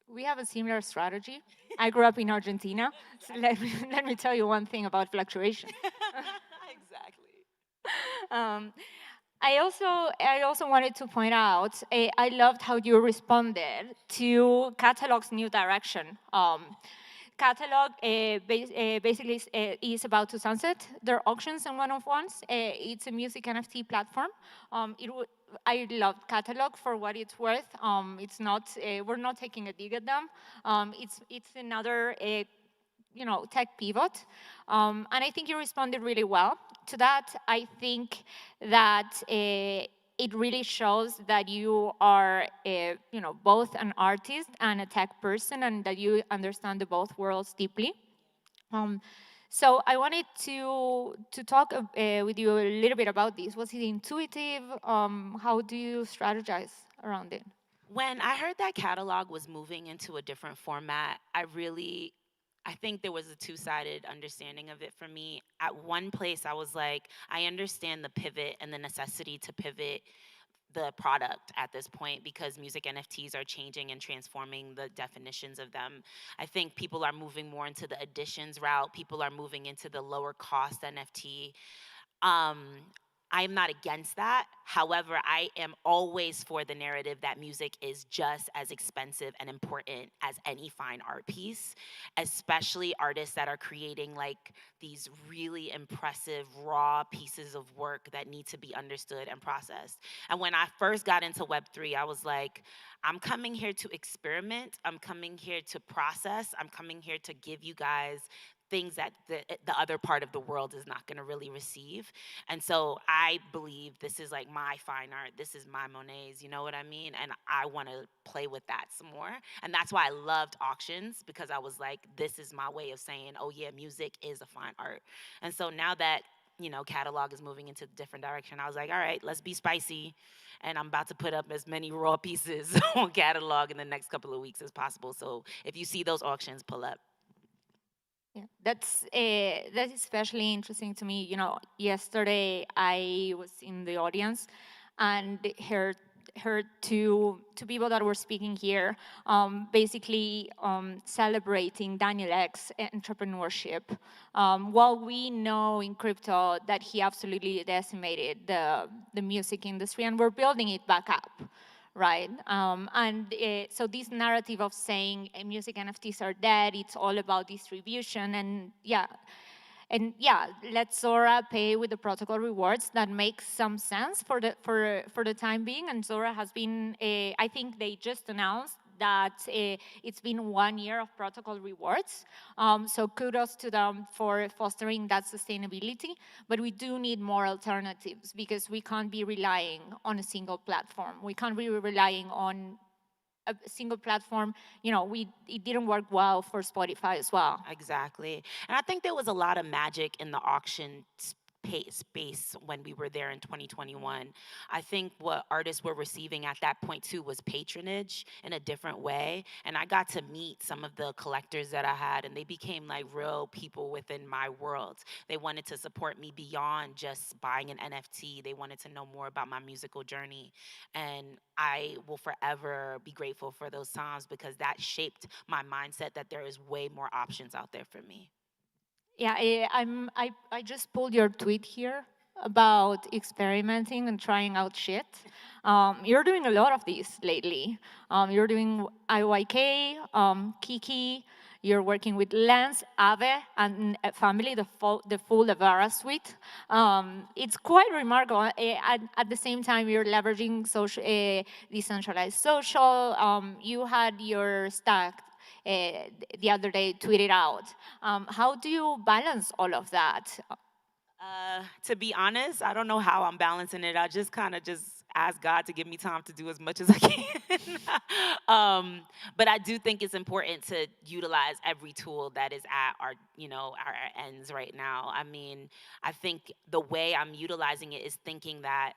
Speaker 11: We have a similar strategy. I grew up in Argentina. So let me tell you one thing about fluctuation.
Speaker 12: Exactly.
Speaker 11: I also wanted to point out, I loved how you responded to Catalog's new direction. Catalog basically is about to sunset their auctions and one-of-ones. It's a music NFT platform. I love Catalog for what it's worth. It's not, we're not taking a dig at them. It's another tech pivot. And I think you responded really well to that. I think that it really shows that you are, both an artist and a tech person, and that you understand the both worlds deeply. So I wanted to talk with you a little bit about this. Was it intuitive? How do you strategize around it?
Speaker 12: When I heard that Catalog was moving into a different format, I think there was a two-sided understanding of it for me. At one place, I was like, I understand the pivot and the necessity to pivot the product at this point because music NFTs are changing and transforming the definitions of them. I think people are moving more into the editions route. People are moving into the lower cost NFT. I am not against that. However, I am always for the narrative that music is just as expensive and important as any fine art piece, especially artists that are creating like these really impressive raw pieces of work that need to be understood and processed. And when I first got into Web3, I was like, I'm coming here to experiment. I'm coming here to process. I'm coming here to give you guys things that the other part of the world is not going to really receive. And so I believe this is like my fine art. This is my Monet's, you know what I mean? And I want to play with that some more. And that's why I loved auctions, because I was like, this is my way of saying, oh yeah, music is a fine art. And so now that, Catalog is moving into a different direction, I was like, all right, let's be spicy. And I'm about to put up as many raw pieces on Catalog in the next couple of weeks as possible. So if you see those auctions, pull up.
Speaker 11: Yeah, that's especially interesting to me. Yesterday I was in the audience and heard two people that were speaking here, basically celebrating Daniel Ek's entrepreneurship. While we know in crypto that he absolutely decimated the music industry, and we're building it back up. Right, so this narrative of saying music NFTs are dead, it's all about distribution, and let Zora pay with the protocol rewards. That makes some sense for the time being. And Zora has been, I think they just announced that it's been 1 year of protocol rewards. So kudos to them for fostering that sustainability. But we do need more alternatives because we can't be relying on a single platform. We can't be relying on a single platform. It didn't work well for Spotify as well.
Speaker 12: Exactly. And I think there was a lot of magic in the auction space when we were there in 2021. I think what artists were receiving at that point too was patronage in a different way. And I got to meet some of the collectors that I had, and they became like real people within my world. They wanted to support me beyond just buying an NFT. They wanted to know more about my musical journey. And I will forever be grateful for those times because that shaped my mindset that there is way more options out there for me.
Speaker 11: Yeah, I just pulled your tweet here about experimenting and trying out shit. You're doing a lot of these lately. You're doing IYK, Kiki. You're working with Lens, Ave, and family, the full Avara suite. It's quite remarkable. At the same time, you're leveraging decentralized social. You had your stack the other day tweeted out. How do you balance all of that?
Speaker 12: To be honest, I don't know how I'm balancing it. I just kind of ask God to give me time to do as much as I can. But I do think it's important to utilize every tool that is at our ends right now. I mean, I think the way I'm utilizing it is thinking that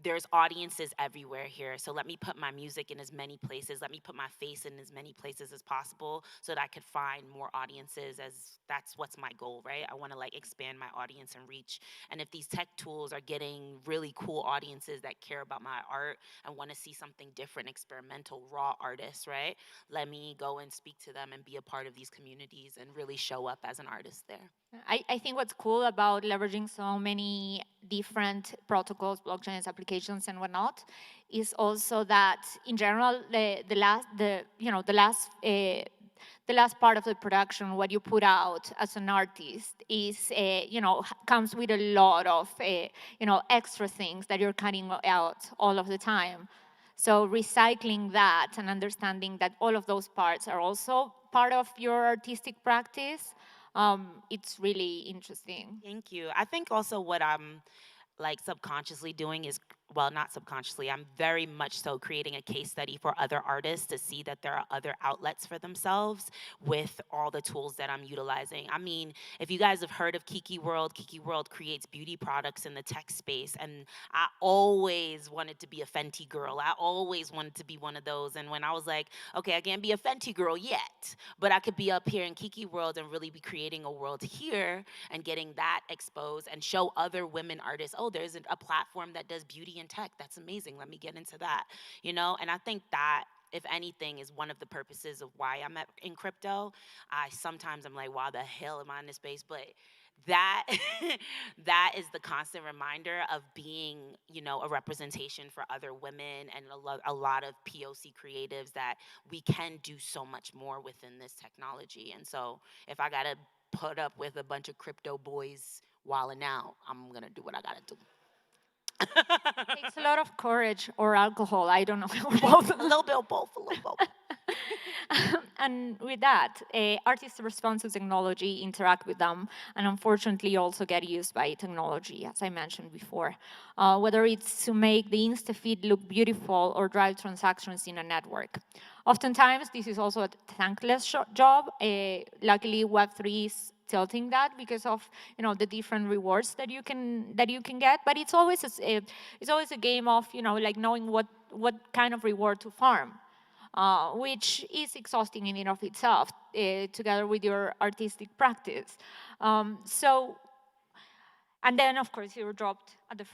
Speaker 12: there's audiences everywhere here. So let me put my music in as many places. Let me put my face in as many places as possible so that I could find more audiences, as that's what's my goal, right? I want to like expand my audience and reach. And if these tech tools are getting really cool audiences that care about my art and want to see something different, experimental, raw artists, right? Let me go and speak to them and be a part of these communities and really show up as an artist there.
Speaker 11: I think what's cool about leveraging so many different protocols, blockchains, applications, certifications and whatnot, is also that in general the last part of the production, what you put out as an artist is, comes with a lot of, extra things that you're cutting out all of the time. So recycling that and understanding that all of those parts are also part of your artistic practice, it's really interesting.
Speaker 12: Thank you. I think also what I'm like subconsciously doing is, well, not subconsciously, I'm very much so creating a case study for other artists to see that there are other outlets for themselves with all the tools that I'm utilizing. I mean, if you guys have heard of Kiki World creates beauty products in the tech space, and I always wanted to be a Fenty girl. I always wanted to be one of those, and when I was like, okay, I can't be a Fenty girl yet, but I could be up here in Kiki World and really be creating a world here and getting that exposed and show other women artists, oh, there's a platform that does beauty and tech. That's amazing. Let me get into that, And I think that, if anything, is one of the purposes of why I'm in crypto. Sometimes I'm like, why the hell am I in this space? But that that is the constant reminder of being, a representation for other women and a lot of POC creatives, that we can do so much more within this technology. And so if I gotta put up with a bunch of crypto boys wilding out, I'm gonna do what I gotta do.
Speaker 11: Takes a lot of courage or alcohol. I don't know. Both.
Speaker 12: A little bit of both. A little both.
Speaker 11: And with that, artists respond to technology, interact with them, and unfortunately also get used by technology, as I mentioned before. Whether it's to make the Insta feed look beautiful or drive transactions in a network. Oftentimes, this is also a thankless job. Luckily, Web3 is tilting that because of the different rewards that you can get. But it's always a game of like knowing what kind of reward to farm. Which is exhausting in and of itself, together with your artistic practice. And then, of course, you're dropped at the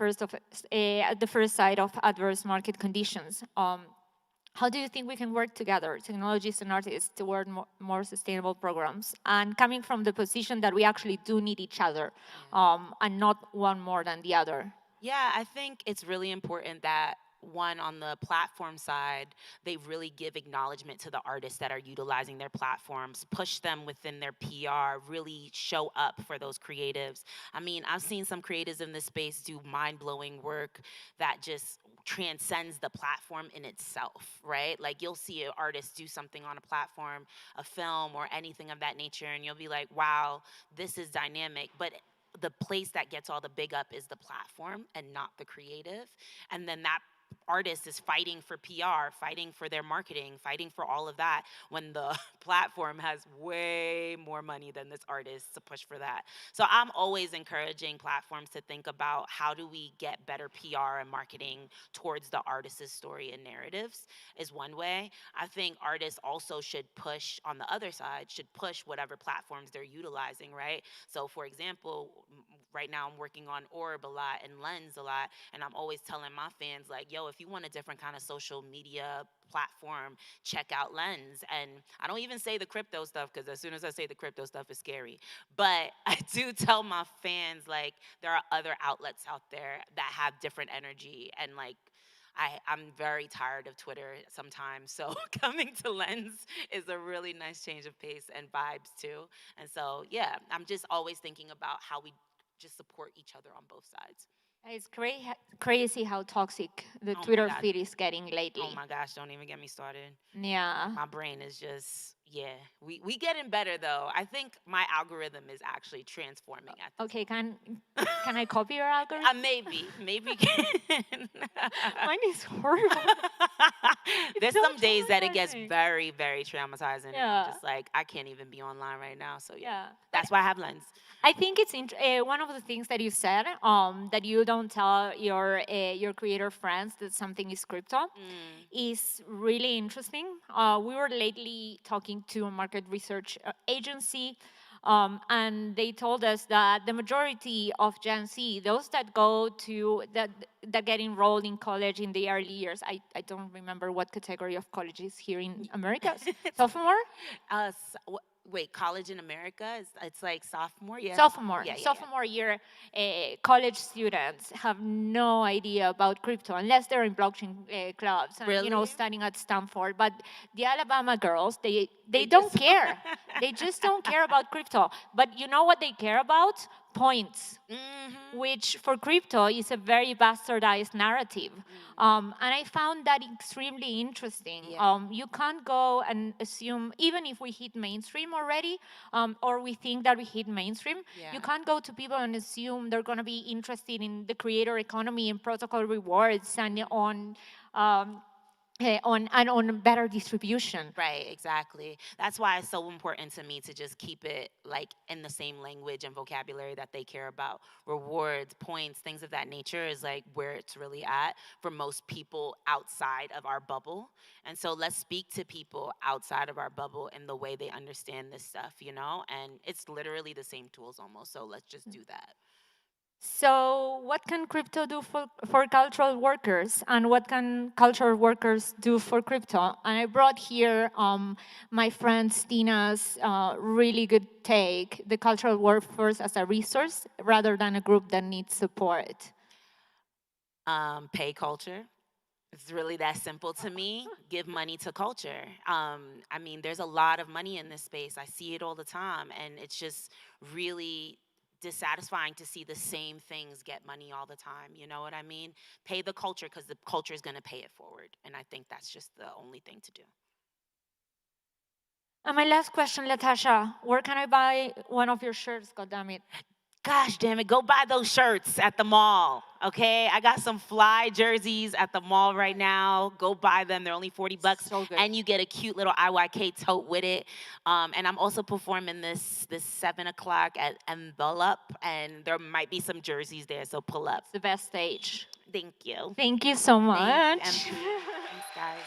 Speaker 11: first side of adverse market conditions. How do you think we can work together, technologists and artists, toward more sustainable programs? And coming from the position that we actually do need each other, and not one more than the other.
Speaker 12: Yeah, I think it's really important that, one, on the platform side, they really give acknowledgement to the artists that are utilizing their platforms, push them within their PR, really show up for those creatives. I mean, I've seen some creatives in this space do mind-blowing work that just transcends the platform in itself, right? Like, you'll see an artist do something on a platform, a film or anything of that nature, and you'll be like, wow, this is dynamic. But the place that gets all the big up is the platform and not the creative. And then that artist is fighting for PR, fighting for their marketing, fighting for all of that, when the platform has way more money than this artist to push for that. So I'm always encouraging platforms to think about, how do we get better PR and marketing towards the artist's story and narratives, is one way. I think artists also should push, on the other side, should push whatever platforms they're utilizing, right? So for example, right now I'm working on Orb a lot and Lens a lot, and I'm always telling my fans, like, yo, if you want a different kind of social media platform, check out Lens. And I don't even say the crypto stuff, because as soon as I say the crypto stuff, it's scary. But I do tell my fans, like, there are other outlets out there that have different energy, and like, I'm very tired of Twitter sometimes, so coming to Lens is a really nice change of pace and vibes too. And so, yeah, I'm just always thinking about how we just support each other on both sides.
Speaker 11: It's crazy how toxic the
Speaker 12: Oh my
Speaker 11: Twitter
Speaker 12: God.
Speaker 11: feed is getting lately.
Speaker 12: Oh my gosh, don't even get me started.
Speaker 11: Yeah.
Speaker 12: My brain is just, yeah. We getting better though. I think my algorithm is actually transforming at this
Speaker 11: Okay, can I copy your algorithm?
Speaker 12: maybe.
Speaker 11: Mine is horrible.
Speaker 12: There's
Speaker 11: so
Speaker 12: some days that it gets
Speaker 11: traumatizing.
Speaker 12: very, very traumatizing. And
Speaker 11: Yeah.
Speaker 12: I'm just like, I can't even be online right now. So yeah,
Speaker 11: Yeah.
Speaker 12: that's why I have Lens.
Speaker 11: I think it's one of the things that you said, that you don't tell your creator friends that something is crypto, is really interesting. We were lately talking to a market research agency, and they told us that the majority of Gen Z, those that go to that get enrolled in college in the early years, I don't remember what category of college is here in America. Sophomore?
Speaker 12: wait, college in America? It's like sophomore, yeah?
Speaker 11: Sophomore,
Speaker 12: Yeah, yeah,
Speaker 11: sophomore year, college students have no idea about crypto unless they're in blockchain clubs and
Speaker 12: Really?
Speaker 11: studying at Stanford. But the Alabama girls, they don't care. They just don't care about crypto. But you know what they care about? Points, which for crypto is a very bastardized narrative. And I found that extremely interesting. You can't go and assume, even if we hit mainstream already, or we think that we hit mainstream, you can't go to people and assume they're going to be interested in the creator economy and protocol rewards and on better distribution.
Speaker 12: Right, exactly. That's why it's so important to me to just keep it like in the same language and vocabulary that they care about. Rewards, points, things of that nature is like where it's really at for most people outside of our bubble. And so let's speak to people outside of our bubble in the way they understand this stuff, And it's literally the same tools almost. So let's just do that.
Speaker 11: So what can crypto do for cultural workers, and what can cultural workers do for crypto? And I brought here my friend Stina's really good take, the cultural workforce as a resource rather than a group that needs support.
Speaker 12: Pay culture. It's really that simple to me. Give money to culture. I mean, there's a lot of money in this space. I see it all the time, and it's just really dissatisfying to see the same things get money all the time. You know what I mean? Pay the culture because the culture is going to pay it forward, and I think that's just the only thing to do.
Speaker 11: And my last question, Latasha, where can I buy one of your shirts, goddammit?
Speaker 12: Gosh damn it, go buy those shirts at the mall, okay? I got some fly jerseys at the mall right now. Go buy them. They're only $40.
Speaker 11: So good.
Speaker 12: And you get a cute little IYK tote with it. And I'm also performing this 7 o'clock at Envelope, and there might be some jerseys there, so pull up.
Speaker 11: It's the best stage.
Speaker 12: Thank you.
Speaker 11: Thank you so much.
Speaker 12: Thanks, MP. Thanks, guys.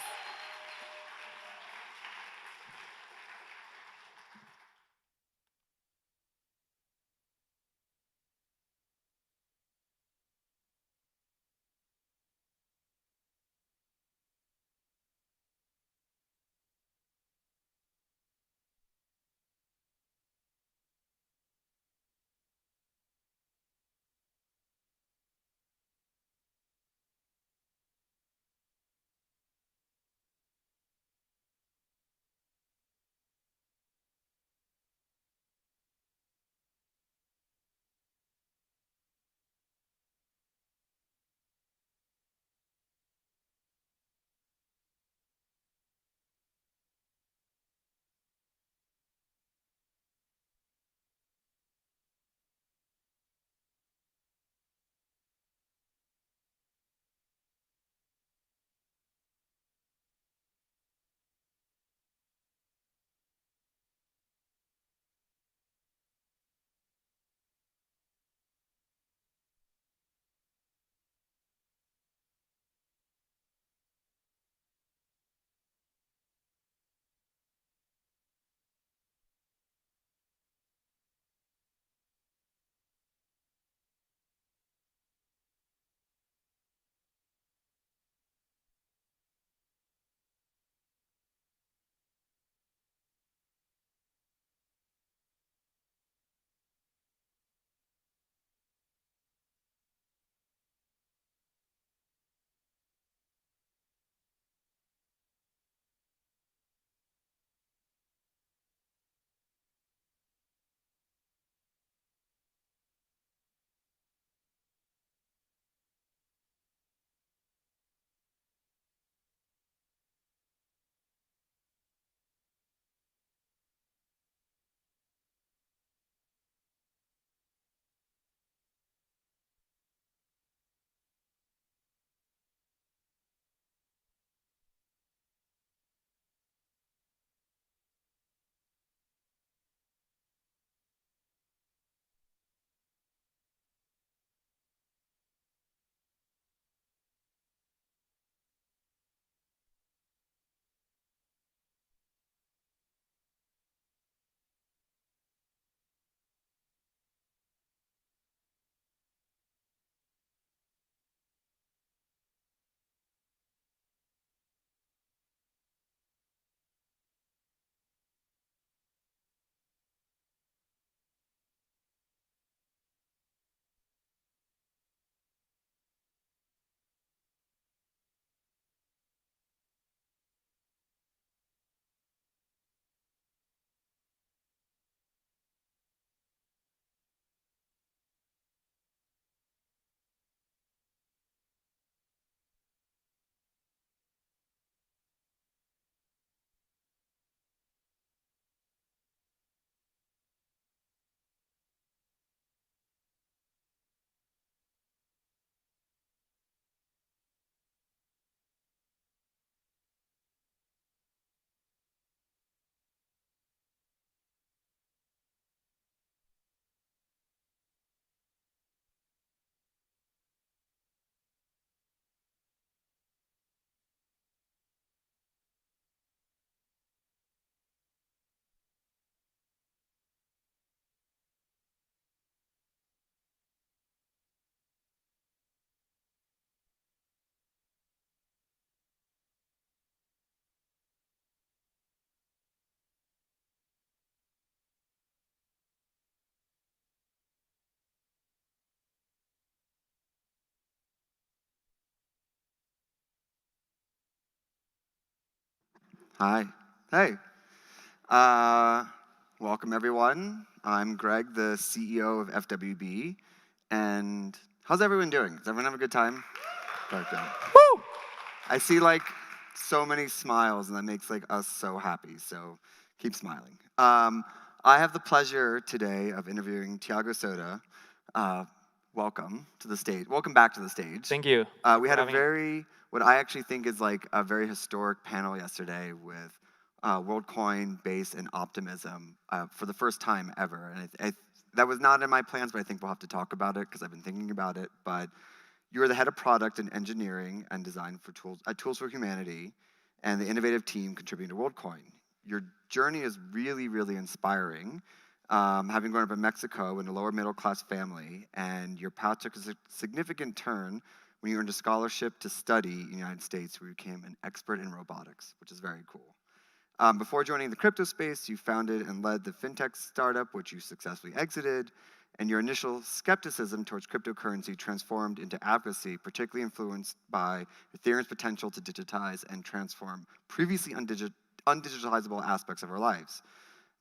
Speaker 1: Hi. Hey. Welcome, everyone. I'm Greg, the CEO of FWB. And how's everyone doing? Does everyone have a good time? Okay. Woo! I see like so many smiles, and that makes like us so happy. So keep smiling. I have the pleasure today of interviewing Tiago Soda. Welcome to the stage. Welcome back to the stage.
Speaker 13: Thank you.
Speaker 1: We had what I actually think is like a very historic panel yesterday with WorldCoin, Base, and Optimism for the first time ever. And that was not in my plans, but I think we'll have to talk about it because I've been thinking about it. But you are the head of product and engineering and design for Tools for Humanity, and the innovative team contributing to WorldCoin. Your journey is really, really inspiring. Having grown up in Mexico in a lower middle class family, and your path took a significant turn when you earned a scholarship to study in the United States, where you became an expert in robotics, which is very cool. Before joining the crypto space, you founded and led the fintech startup, which you successfully exited, and your initial skepticism towards cryptocurrency transformed into advocacy, particularly influenced by Ethereum's potential to digitize and transform previously undigitalizable aspects of our lives.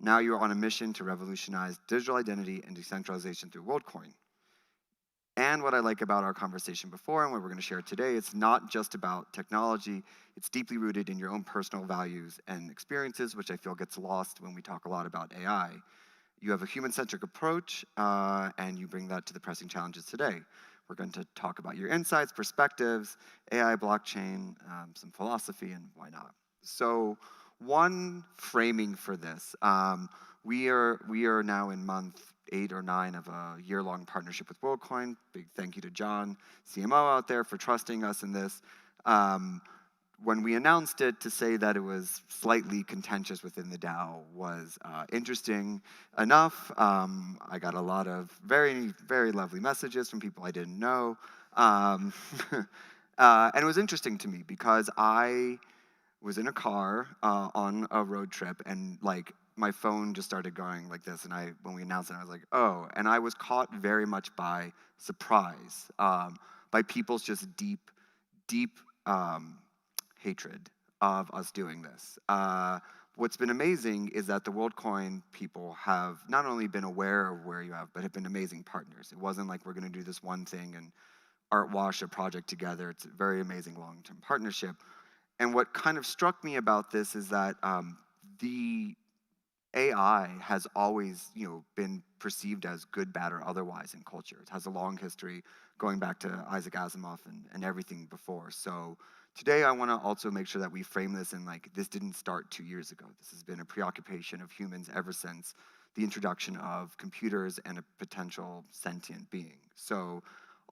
Speaker 1: Now you are on a mission to revolutionize digital identity and decentralization through WorldCoin. And what I like about our conversation before and what we're going to share today, it's not just about technology, it's deeply rooted in your own personal values and experiences, which I feel gets lost when we talk a lot about AI. You have a human-centric approach, and you bring that to the pressing challenges today. We're going to talk about your insights, perspectives, AI, blockchain, some philosophy, and why not. So one framing for this, we are now in month 8 or 9 of a year-long partnership with WorldCoin. Big thank you to John, CMO out there, for trusting us in this. When we announced it, to say that it was slightly contentious within the DAO was interesting enough. I got a lot of very, very lovely messages from people I didn't know. And it was interesting to me because I was in a car on a road trip, and like my phone just started going like this, and when we announced it, I was like, oh, and I was caught very much by surprise, by people's just deep hatred of us doing this. What's been amazing is that the WorldCoin people have not only been aware of where you have, but have been amazing partners. It wasn't like we're going to do this one thing and art wash a project together. It's a very amazing long-term partnership. And what kind of struck me about this is that the AI has always, been perceived as good, bad, or otherwise in culture. It has a long history going back to Isaac Asimov and everything before. So today I want to also make sure that we frame this in like, this didn't start 2 years ago. This has been a preoccupation of humans ever since the introduction of computers and a potential sentient being. So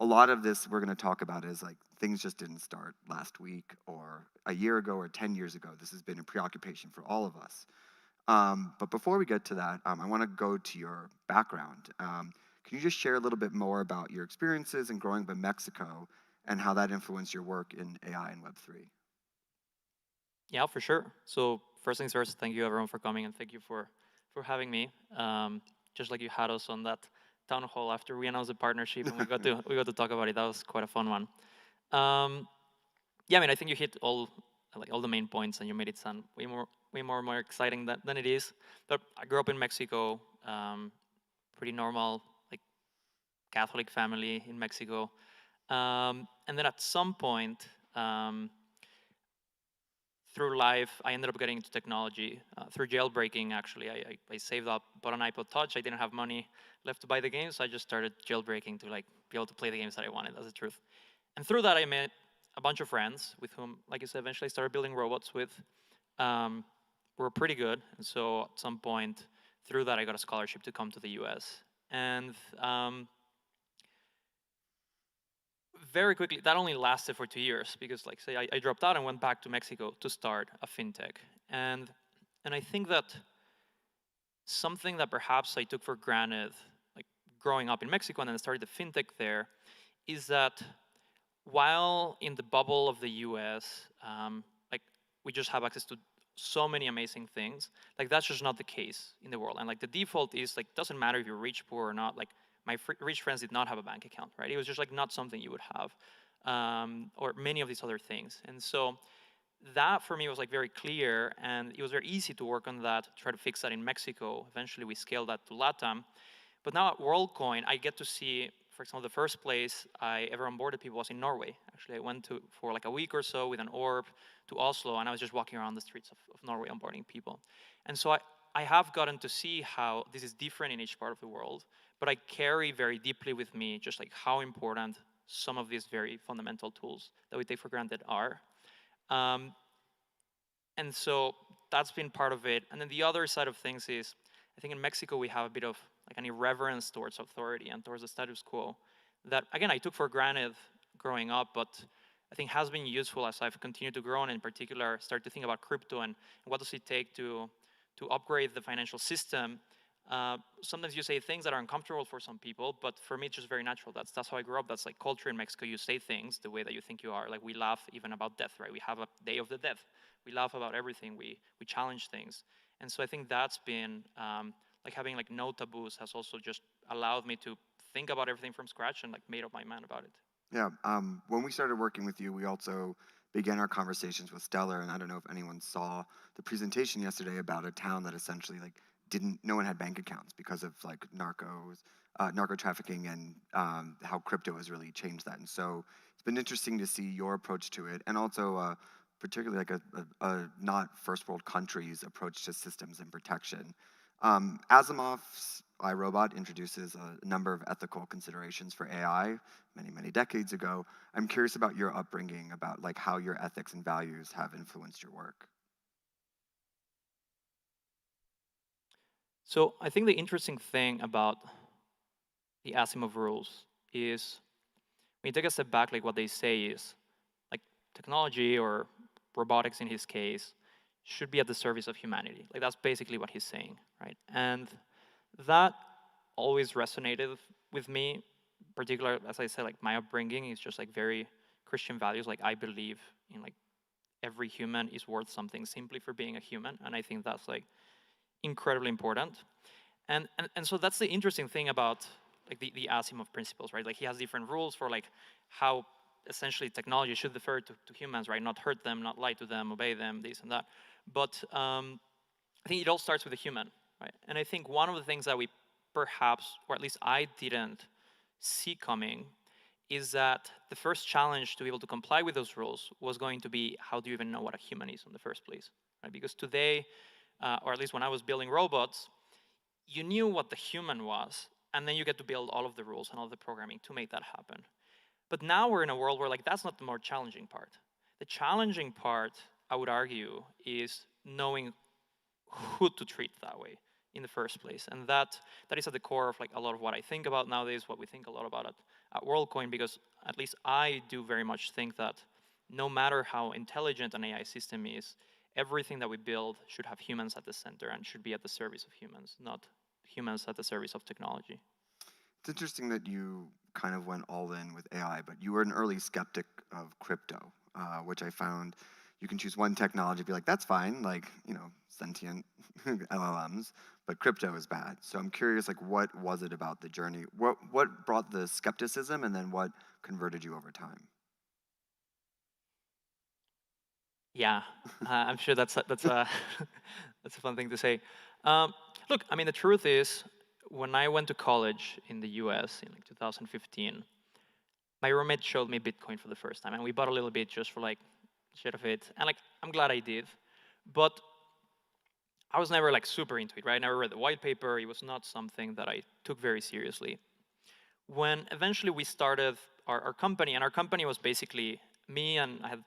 Speaker 1: a lot of this we're going to talk about is like, things just didn't start last week or a year ago or 10 years ago. This has been a preoccupation for all of us. But before we get to that, I want to go to your background. Can you just share a little bit more about your experiences in growing up in Mexico and how that influenced your work in AI and Web3?
Speaker 13: Yeah, for sure. So first things first, thank you everyone for coming, and thank you for having me. Just like you had us on that town hall after we announced the partnership, and we got to talk about it. That was quite a fun one. Yeah, I mean, I think you hit all the main points, and you made it sound way more exciting than it is. But I grew up in Mexico, pretty normal, like Catholic family in Mexico, and then at some point through life, I ended up getting into technology through jailbreaking. Actually, I saved up, bought an iPod Touch. I didn't have money left to buy the games, so I just started jailbreaking to like be able to play the games that I wanted. That's the truth. And through that, I met a bunch of friends with whom, like you said, eventually I started building robots with. Were pretty good, and so at some point through that, I got a scholarship to come to the US. And very quickly, that only lasted for 2 years because, like, say, I dropped out and went back to Mexico to start a fintech. And I think that something that perhaps I took for granted, like growing up in Mexico and then started the fintech there, is that while in the bubble of the US, like we just have access to so many amazing things, like that's just not the case in the world. And like the default is like, doesn't matter if you're rich, poor or not, like my rich friends did not have a bank account, right? It was just like not something you would have, or many of these other things. And so that for me was like very clear, and it was very easy to work on that, try to fix that in Mexico. Eventually we scaled that to LATAM. But now at WorldCoin, I get to see, for example, the first place I ever onboarded people was in Norway. Actually, I went to, for like a week or so with an orb to Oslo, and I was just walking around the streets of Norway onboarding people. And so I have gotten to see how this is different in each part of the world, but I carry very deeply with me just like how important some of these very fundamental tools that we take for granted are. And so that's been part of it. And then the other side of things is, I think in Mexico we have a bit of like an irreverence towards authority and towards the status quo that, again, I took for granted growing up, but I think has been useful as I've continued to grow and in particular start to think about crypto and what does it take to upgrade the financial system. Sometimes you say things that are uncomfortable for some people, but for me it's just very natural. That's how I grew up. That's like culture in Mexico. You say things the way that you think you are. Like we laugh even about death, right? We have a day of the death. We laugh about everything. We challenge things. And so I think that's been, like having like no taboos has also just allowed me to think about everything from scratch and like made up my mind about it.
Speaker 1: Yeah, when we started working with you, we also began our conversations with Stellar, and I don't know if anyone saw the presentation yesterday about a town that essentially like no one had bank accounts because of like narco trafficking, and how crypto has really changed that. And so it's been interesting to see your approach to it, and also particularly like a not first world countries approach to systems and protection. Asimov's iRobot introduces a number of ethical considerations for AI many decades ago. I'm curious about your upbringing, about like how your ethics and values have influenced your work.
Speaker 13: So I think the interesting thing about the Asimov rules is when you take a step back, like what they say is like technology or robotics in his case should be at the service of humanity. Like that's basically what he's saying, right? And that always resonated with me, particularly as I said, like my upbringing is just like very Christian values. Like I believe in like every human is worth something simply for being a human, and I think that's like incredibly important. And so that's the interesting thing about like the Asimov principles, right? Like he has different rules for like how essentially technology should defer to humans, right? Not hurt them, not lie to them, obey them, this and that. But I think it all starts with a human, right? And I think one of the things that we perhaps, or at least I didn't see coming, is that the first challenge to be able to comply with those rules was going to be, how do you even know what a human is in the first place, right? Because today, or at least when I was building robots, you knew what the human was, and then you get to build all of the rules and all the programming to make that happen. But now we're in a world where like that's not the more challenging part. The challenging part, I would argue, is knowing who to treat that way in the first place. And that is at the core of like a lot of what I think about nowadays, what we think a lot about at WorldCoin, because at least I do very much think that no matter how intelligent an AI system is, everything that we build should have humans at the center and should be at the service of humans, not humans at the service of technology.
Speaker 1: It's interesting that you kind of went all in with AI, but you were an early skeptic of crypto, which I found you can choose one technology, be like, that's fine, like, you know, sentient LLMs, but crypto is bad. So I'm curious, like, what was it about the journey? What brought the skepticism, and then what converted you over time?
Speaker 13: Yeah, I'm sure that's a that's a fun thing to say. Look, I mean, the truth is, when I went to college in the US in like 2015, my roommate showed me Bitcoin for the first time, and we bought a little bit just for like shit of it, and like I'm glad I did, but I was never like super into it, right? I never read the white paper. It was not something that I took very seriously. When eventually we started our company, and our company was basically me, and I had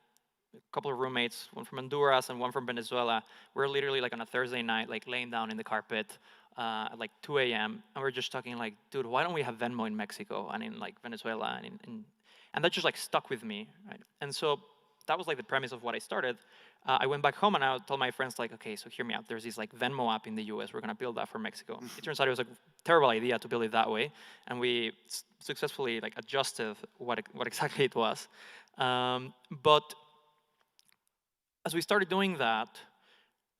Speaker 13: a couple of roommates, one from Honduras and one from Venezuela. We're literally like on a Thursday night, like laying down in the carpet at like 2 a.m. And we're just talking like, dude, why don't we have Venmo in Mexico and in like Venezuela? And that just like stuck with me, right? And so that was like the premise of what I started. I went back home and I told my friends like, okay, so hear me out. There's this like Venmo app in the US. We're gonna build that for Mexico. It turns out it was a terrible idea to build it that way. And we successfully like adjusted what exactly it was. But as we started doing that,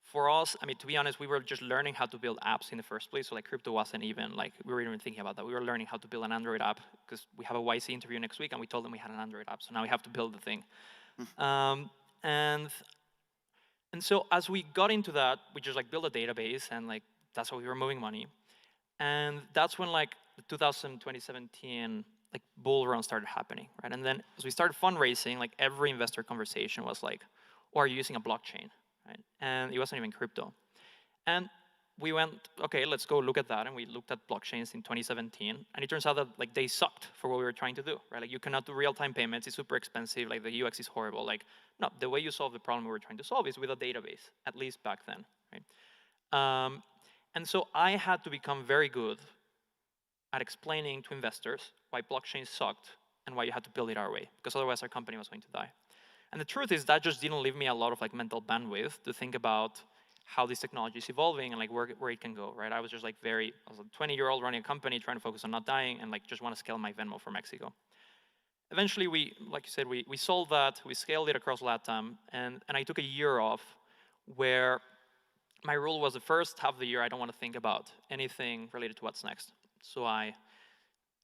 Speaker 13: for us, I mean, to be honest, we were just learning how to build apps in the first place. So like crypto wasn't even like, we weren't even thinking about that. We were learning how to build an Android app because we have a YC interview next week and we told them we had an Android app. So now we have to build the thing. And And so as we got into that, we just like built a database, and like that's how we were moving money. And that's when like the 2017 like bull run started happening, right? And then as we started fundraising, like every investor conversation was like, "Oh, are you using a blockchain?" Right? And it wasn't even crypto. And we went, okay, let's go look at that. And we looked at blockchains in 2017. And it turns out that like they sucked for what we were trying to do, right? Like you cannot do real-time payments. It's super expensive. Like the UX is horrible. Like, no, the way you solve the problem we were trying to solve is with a database, at least back then, right? And so I had to become very good at explaining to investors why blockchain sucked and why you had to build it our way, because otherwise our company was going to die. And the truth is that just didn't leave me a lot of like mental bandwidth to think about how this technology is evolving and like where it can go, right? I was just like I was a 20-year-old running a company trying to focus on not dying and like just want to scale my Venmo for Mexico. Eventually we, like you said, we sold that, we scaled it across LATAM, and I took a year off where my rule was the first half of the year I don't want to think about anything related to what's next. So I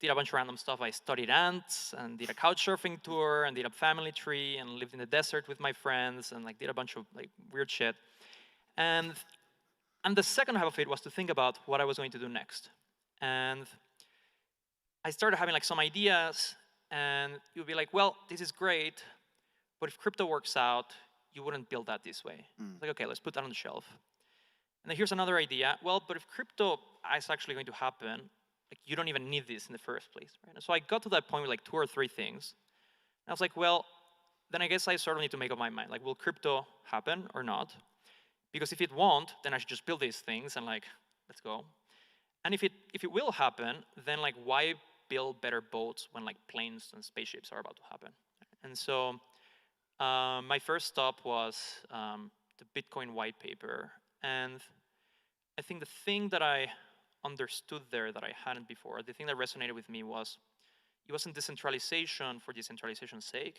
Speaker 13: did a bunch of random stuff. I studied ants and did a couch surfing tour and did a family tree and lived in the desert with my friends and like did a bunch of like weird shit. And the second half of it was to think about what I was going to do next. And I started having like some ideas, and you'll be like, well, this is great, but if crypto works out, you wouldn't build that this way. Like, okay, let's put that on the shelf. And then here's another idea. Well, but if crypto is actually going to happen, like you don't even need this in the first place, right? And so I got to that point with like 2 or 3 things. And I was like, well, then I guess I sort of need to make up my mind. Like, will crypto happen or not? Because if it won't, then I should just build these things and like, let's go. And if it will happen, then like why build better boats when like planes and spaceships are about to happen? And so my first stop was the Bitcoin white paper. And I think the thing that I understood there that I hadn't before, the thing that resonated with me was, it wasn't decentralization for decentralization's sake.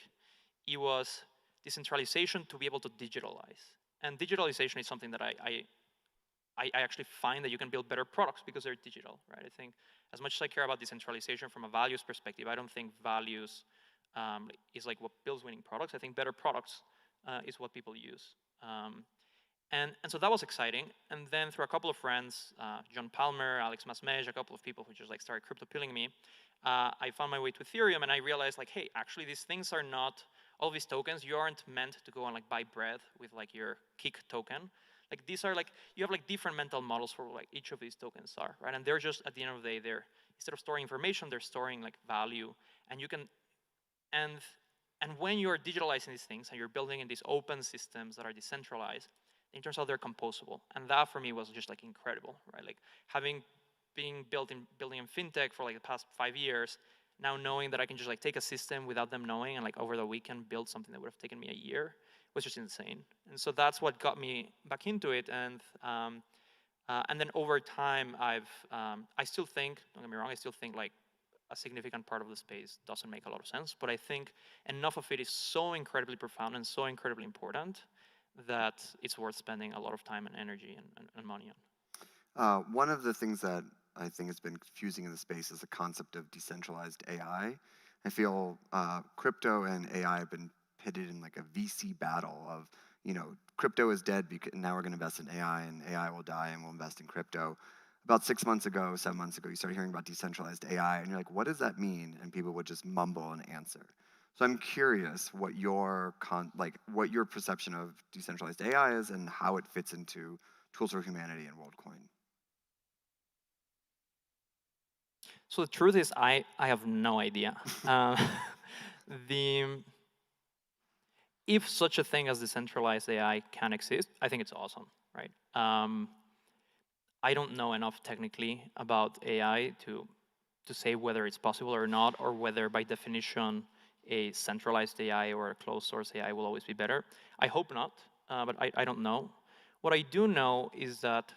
Speaker 13: It was decentralization to be able to digitalize. And digitalization is something that I actually find that you can build better products because they're digital, right? I think as much as I care about decentralization from a values perspective, I don't think values is like what builds winning products. I think better products is what people use. And so that was exciting. And then through a couple of friends, John Palmer, Alex Masmej, a couple of people who just like started crypto pilling me, I found my way to Ethereum, and I realized like, hey, actually these things are not, all these tokens, you aren't meant to go and like buy bread with like your kick token. Like these are like, you have like different mental models for like each of these tokens are, right? And they're just, at the end of the day, they're, instead of storing information, they're storing like value. And you can, and when you're digitalizing these things and you're building in these open systems that are decentralized, it turns out they're composable. And that for me was just like incredible, right? Like being building in fintech for like the past 5 years, now knowing that I can just like take a system without them knowing and like over the weekend build something that would have taken me a year was just insane. And so that's what got me back into it. And then over time, I still think, don't get me wrong, I still think like a significant part of the space doesn't make a lot of sense, but I think enough of it is so incredibly profound and so incredibly important that it's worth spending a lot of time and energy and money on.
Speaker 1: One of the things that I think has been confusing in the space is the concept of decentralized AI. I feel crypto and AI have been pitted in like a VC battle of, you know, crypto is dead, now we're going to invest in AI, and AI will die, and we'll invest in crypto. About 6 months ago, 7 months ago, you started hearing about decentralized AI, and you're like, what does that mean? And people would just mumble an answer. So I'm curious what your what your perception of decentralized AI is and how it fits into Tools for Humanity and WorldCoin.
Speaker 13: So the truth is, I have no idea. If such a thing as decentralized AI can exist, I think it's awesome, right? I don't know enough technically about AI to say whether it's possible or not, or whether by definition a centralized AI or a closed source AI will always be better. I hope not, but I don't know. What I do know is that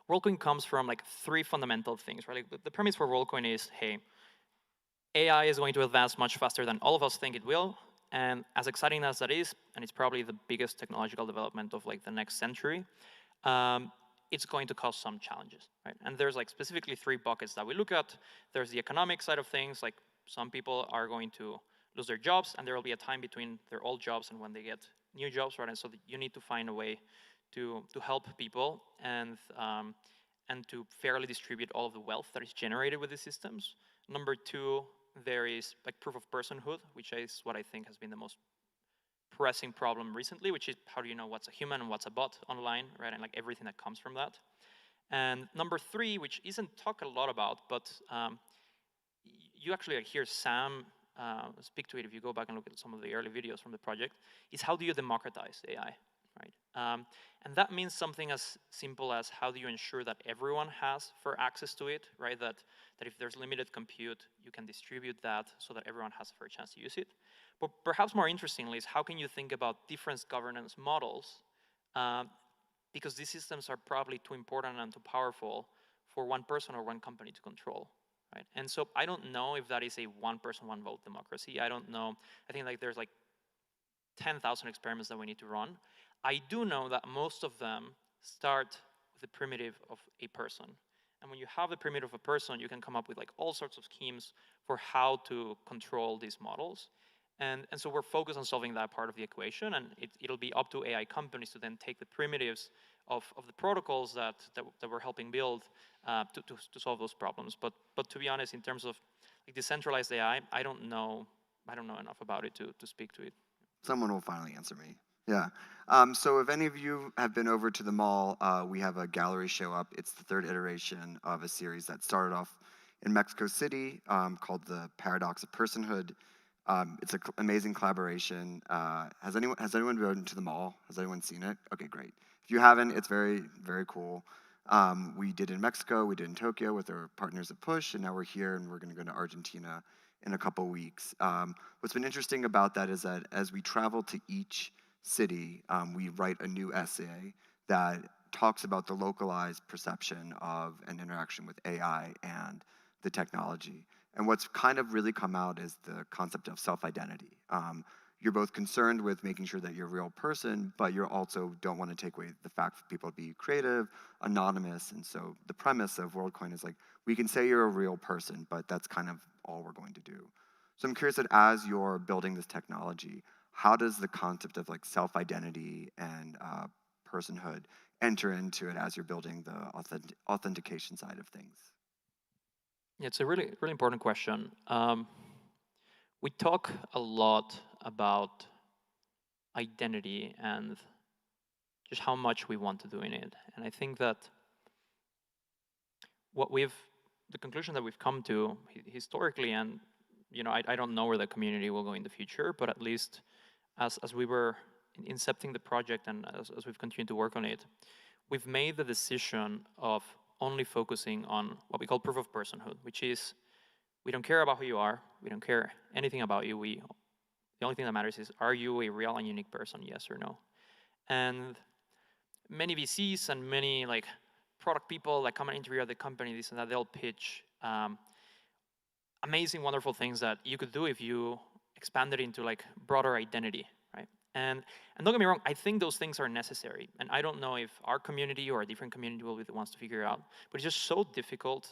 Speaker 13: WorldCoin comes from like 3 fundamental things, right? Like the premise for WorldCoin is, hey, AI is going to advance much faster than all of us think it will, and as exciting as that is, and it's probably the biggest technological development of like the next century, it's going to cause some challenges, right? And there's like specifically 3 buckets that we look at. There's the economic side of things, like some people are going to lose their jobs, and there will be a time between their old jobs and when they get new jobs, right? And so you need to find a way to help people and to fairly distribute all of the wealth that is generated with these systems. Number two, there is like proof of personhood, which is what I think has been the most pressing problem recently, which is how do you know what's a human and what's a bot online, right? And like everything that comes from that. And number three, which isn't talked a lot about, but you actually like, hear Sam speak to it if you go back and look at some of the early videos from the project, is how do you democratize AI, right? And that means something as simple as how do you ensure that everyone has fair access to it, right? That if there's limited compute, you can distribute that so that everyone has a fair chance to use it. But perhaps more interestingly is how can you think about different governance models, because these systems are probably too important and too powerful for one person or one company to control, right? And so I don't know if that is a one person, one vote democracy. I don't know. I think like there's like 10,000 experiments that we need to run. I do know that most of them start with the primitive of a person. And when you have the primitive of a person, you can come up with like all sorts of schemes for how to control these models. And so we're focused on solving that part of the equation, and it'll be up to AI companies to then take the primitives of the protocols that we're helping build to solve those problems. But to be honest, in terms of like decentralized AI, I don't know enough about it to speak to it.
Speaker 1: Someone will finally answer me. Yeah. So if any of you have been over to the mall, we have a gallery show up. It's the third iteration of a series that started off in Mexico City called The Paradox of Personhood. It's an amazing collaboration. Has anyone been to the mall? Has anyone seen it? Okay, great. If you haven't, it's very, very cool. We did it in Mexico, we did it in Tokyo with our partners at Push, and now we're here and we're going to go to Argentina in a couple weeks. What's been interesting about that is that as we travel to each city, we write a new essay that talks about the localized perception of an interaction with AI and the technology. And what's kind of really come out is the concept of self-identity. You're both concerned with making sure that you're a real person, but you also don't want to take away the fact for people to be creative, anonymous. And so the premise of WorldCoin is like, we can say you're a real person, but that's kind of all we're going to do. So I'm curious that as you're building this technology, how does the concept of like self-identity and personhood enter into it as you're building the authentication side of things?
Speaker 13: Yeah, it's a really, really important question. We talk a lot about identity and just how much we want to do in it. And I think that the conclusion that we've come to historically, and I don't know where the community will go in the future, but at least as we were incepting the project and as we've continued to work on it, we've made the decision of only focusing on what we call proof of personhood, which is we don't care about who you are, we don't care anything about you. The only thing that matters is, are you a real and unique person, yes or no? And many VCs and many like product people that come and interview at the company, this and that, they'll pitch amazing, wonderful things that you could do if you expanded into like broader identity, right? And don't get me wrong, I think those things are necessary. And I don't know if our community or a different community will be the ones to figure it out. But it's just so difficult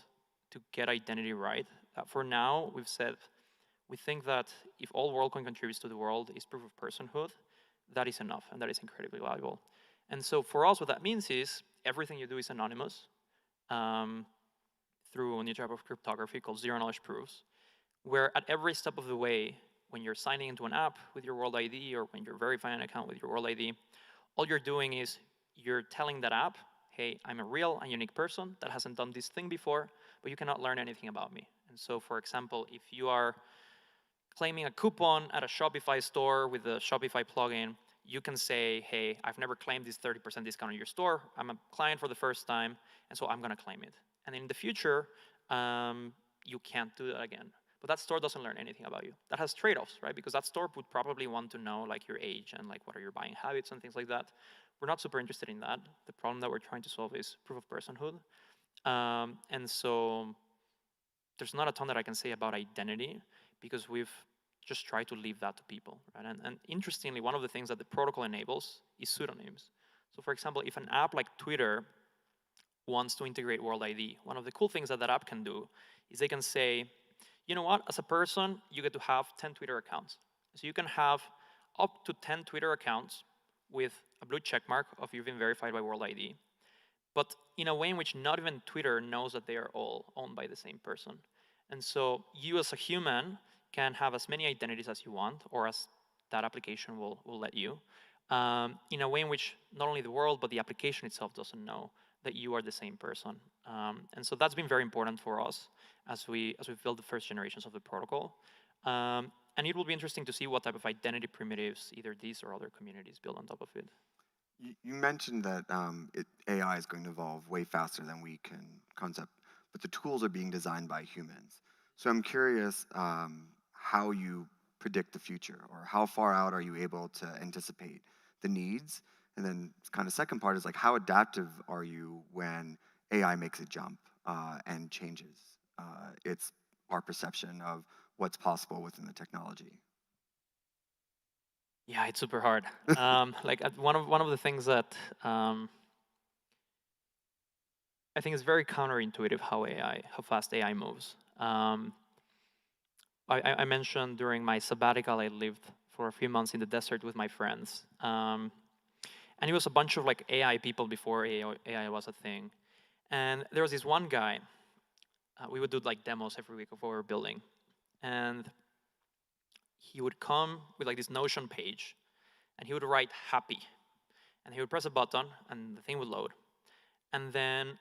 Speaker 13: to get identity right that for now, we've said, we think that if all WorldCoin contributes to the world is proof of personhood, that is enough, and that is incredibly valuable. And so for us, what that means is everything you do is anonymous through a new type of cryptography called zero-knowledge proofs, where at every step of the way, when you're signing into an app with your World ID or when you're verifying an account with your World ID, all you're doing is you're telling that app, hey, I'm a real and unique person that hasn't done this thing before, but you cannot learn anything about me. And so, for example, if you are claiming a coupon at a Shopify store with the Shopify plugin, you can say, hey, I've never claimed this 30% discount on your store. I'm a client for the first time, and so I'm going to claim it. And in the future, you can't do that again. But that store doesn't learn anything about you. That has trade-offs, right? Because that store would probably want to know like your age and like what are your buying habits and things like that. We're not super interested in that. The problem that we're trying to solve is proof of personhood. And so there's not a ton that I can say about identity because we've just tried to leave that to people, right? And interestingly, one of the things that the protocol enables is pseudonyms. So for example, if an app like Twitter wants to integrate World ID, one of the cool things that app can do is they can say, you know what, as a person, you get to have 10 Twitter accounts. So you can have up to 10 Twitter accounts with a blue check mark of you've been verified by World ID, but in a way in which not even Twitter knows that they are all owned by the same person. And so you as a human can have as many identities as you want, or as that application will let you, in a way in which not only the world, but the application itself doesn't know that you are the same person. And so that's been very important for us as we build the first generations of the protocol. And it will be interesting to see what type of identity primitives either these or other communities build on top of it.
Speaker 1: You mentioned that AI is going to evolve way faster than we can concept, but the tools are being designed by humans. So I'm curious how you predict the future, or how far out are you able to anticipate the needs? And then kind of second part is like, how adaptive are you when AI makes a jump and changes our perception of what's possible within the technology?
Speaker 13: Yeah, it's super hard. Like one of the things that I think is very counterintuitive how fast AI moves. I mentioned during my sabbatical, I lived for a few months in the desert with my friends. And it was a bunch of like AI people before AI was a thing. And there was this one guy, we would do like demos every week of what we were building. And he would come with like this Notion page, and he would write happy. And he would press a button, and the thing would load. And then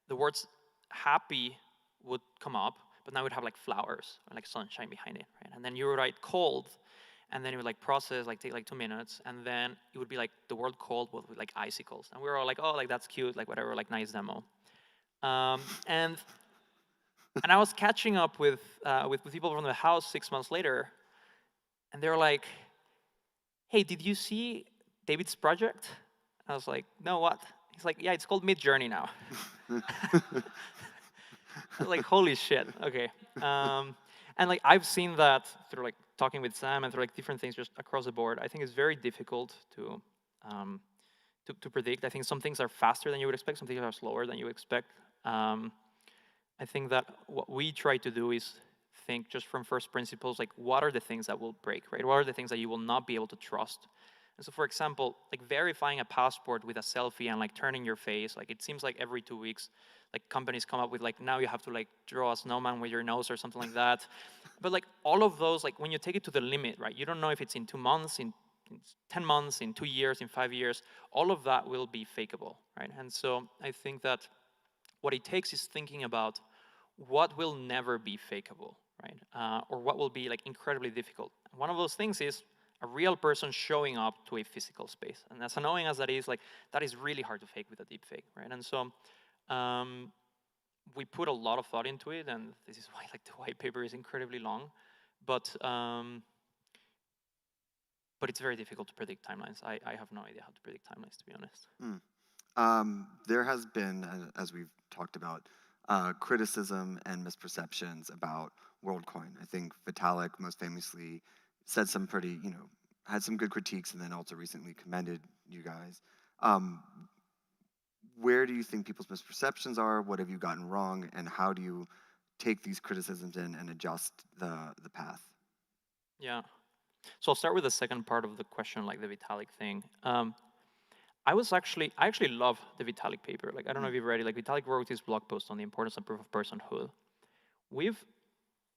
Speaker 13: the words happy would come up, but now it would have like flowers or like sunshine behind it, right? And then you would write cold, and then it would like process, like take like 2 minutes, and then it would be like the word cold with like icicles. And we were all like, oh, like that's cute, like whatever, like nice demo. And I was catching up with people from the house 6 months later, and they were like, hey, did you see David's project? I was like, no, what? He's like, yeah, it's called Midjourney now. I was like, holy shit, okay. And like I've seen that through like talking with Sam and through like different things just across the board. I think it's very difficult to predict. I think some things are faster than you would expect, some things are slower than you expect. I think that what we try to do is think just from first principles, like what are the things that will break, right? What are the things that you will not be able to trust? And so for example, like verifying a passport with a selfie and like turning your face, like it seems like every 2 weeks, like companies come up with like, now you have to like draw a snowman with your nose or something like that. But like all of those, like when you take it to the limit, right? You don't know if it's in 2 months, in 10 months, in 2 years, in 5 years, all of that will be fakeable, right? And so I think that what it takes is thinking about what will never be fakeable, right? Or what will be like incredibly difficult. One of those things is a real person showing up to a physical space. And as annoying as that is, like that is really hard to fake with a deep fake, right? And so we put a lot of thought into it, and this is why like the white paper is incredibly long, but it's very difficult to predict timelines. I have no idea how to predict timelines, to be honest.
Speaker 1: There has been, as we've talked about, criticism and misperceptions about WorldCoin. I think Vitalik most famously said some pretty, had some good critiques, and then also recently commended you guys. Where do you think people's misperceptions are? What have you gotten wrong? And how do you take these criticisms in and adjust the path?
Speaker 13: Yeah. So I'll start with the second part of the question, like the Vitalik thing. I actually love the Vitalik paper. Like, I don't know if you've read it. Like, Vitalik wrote his blog post on the importance of proof of personhood. We've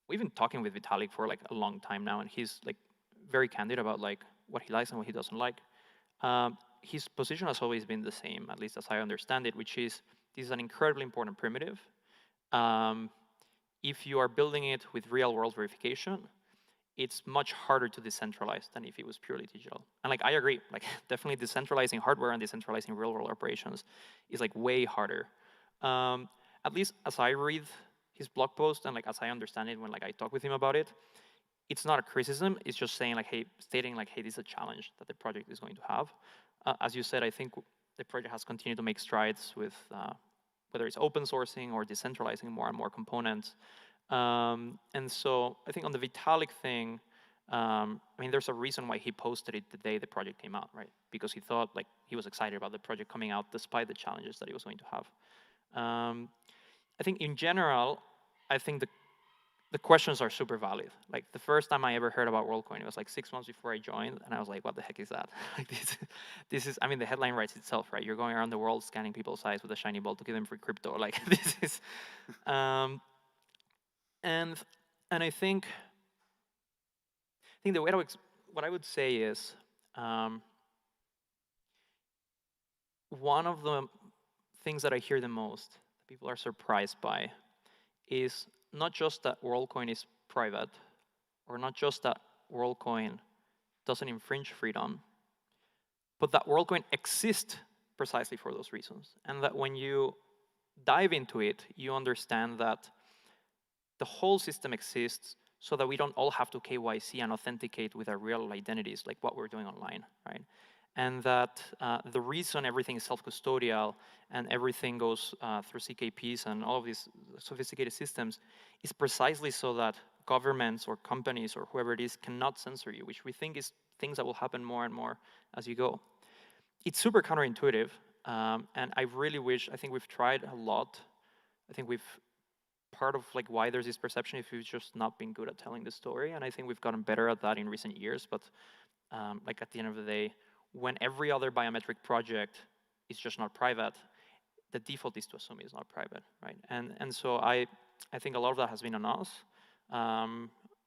Speaker 13: been talking with Vitalik for like a long time now, and he's like very candid about like what he likes and what he doesn't like. His position has always been the same, at least as I understand it, which is this is an incredibly important primitive. If you are building it with real-world verification, it's much harder to decentralize than if it was purely digital. And like I agree, like definitely decentralizing hardware and decentralizing real-world operations is like way harder. At least as I read his blog post and like as I understand it when like I talk with him about it, it's not a criticism. It's just saying like, hey, stating like, hey, this is a challenge that the project is going to have. As you said, I think the project has continued to make strides with whether it's open sourcing or decentralizing more and more components. And so I think on the Vitalik thing, I mean, there's a reason why he posted it the day the project came out, right? Because he thought like he was excited about the project coming out despite the challenges that he was going to have. I think in general, I think the questions are super valid. Like the first time I ever heard about WorldCoin, it was like 6 months before I joined, and I was like, what the heck is that? Like this is, I mean, the headline writes itself, right? You're going around the world scanning people's eyes with a shiny ball to give them free crypto. Like this is, and I think the way to what I would say is, one of the things that I hear the most, that people are surprised by, is not just that WorldCoin is private, or not just that WorldCoin doesn't infringe freedom, but that WorldCoin exists precisely for those reasons. And that when you dive into it, you understand that the whole system exists so that we don't all have to KYC and authenticate with our real identities, like what we're doing online, right? And that the reason everything is self-custodial and everything goes through CKPs and all of these sophisticated systems is precisely so that governments or companies or whoever it is cannot censor you, which we think is things that will happen more and more as you go. It's super counterintuitive, and I really wish, I think we've tried a lot. I think part of like why there's this perception if we've just not been good at telling the story, and I think we've gotten better at that in recent years, but like at the end of the day, when every other biometric project is just not private, the default is to assume it's not private, right? And so I think a lot of that has been on us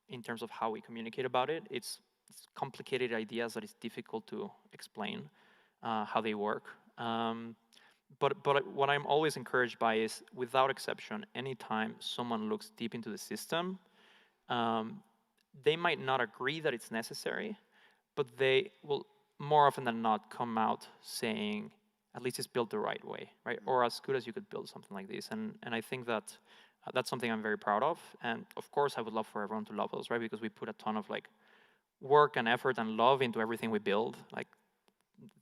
Speaker 13: in terms of how we communicate about it. It's complicated ideas that it's difficult to explain how they work. But what I'm always encouraged by is, without exception, anytime someone looks deep into the system, they might not agree that it's necessary, but they will more often than not come out saying, at least it's built the right way, right? Or as good as you could build something like this. And I think that that's something I'm very proud of. And of course, I would love for everyone to love us, right? Because we put a ton of like work and effort and love into everything we build. Like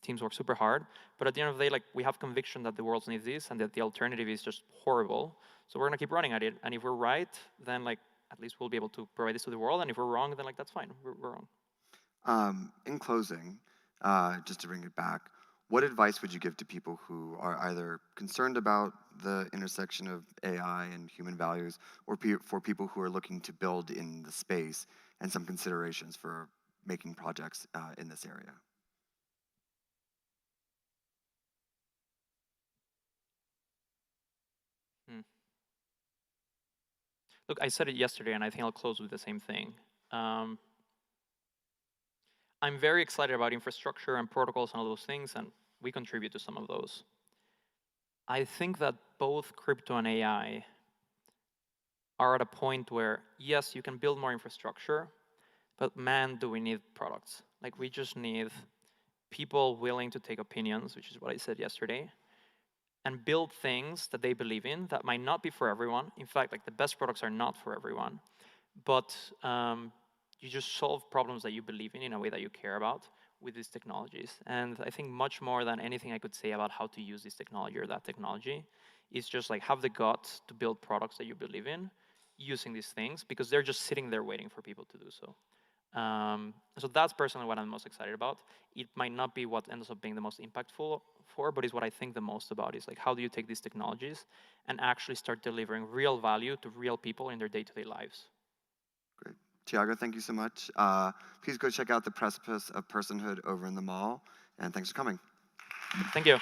Speaker 13: teams work super hard, but at the end of the day, like we have conviction that the world needs this and that the alternative is just horrible. So we're gonna keep running at it. And if we're right, then like at least we'll be able to provide this to the world. And if we're wrong, then like that's fine. We're wrong.
Speaker 1: In closing, just to bring it back, what advice would you give to people who are either concerned about the intersection of AI and human values, or for people who are looking to build in the space, and some considerations for making projects in this area?
Speaker 13: Look, I said it yesterday, and I think I'll close with the same thing. I'm very excited about infrastructure and protocols and all those things, and we contribute to some of those. I think that both crypto and AI are at a point where, yes, you can build more infrastructure, but man, do we need products. Like we just need people willing to take opinions, which is what I said yesterday, and build things that they believe in that might not be for everyone. In fact, like the best products are not for everyone, but you just solve problems that you believe in a way that you care about with these technologies. And I think much more than anything I could say about how to use this technology or that technology is just like have the guts to build products that you believe in using these things, because they're just sitting there waiting for people to do so. So that's personally what I'm most excited about. It might not be what ends up being the most impactful for, but is what I think the most about is like, how do you take these technologies and actually start delivering real value to real people in their day-to-day lives?
Speaker 1: Great. Tiago, thank you so much. Please go check out the Precipice of Personhood over in the mall, and thanks for coming.
Speaker 13: Thank you.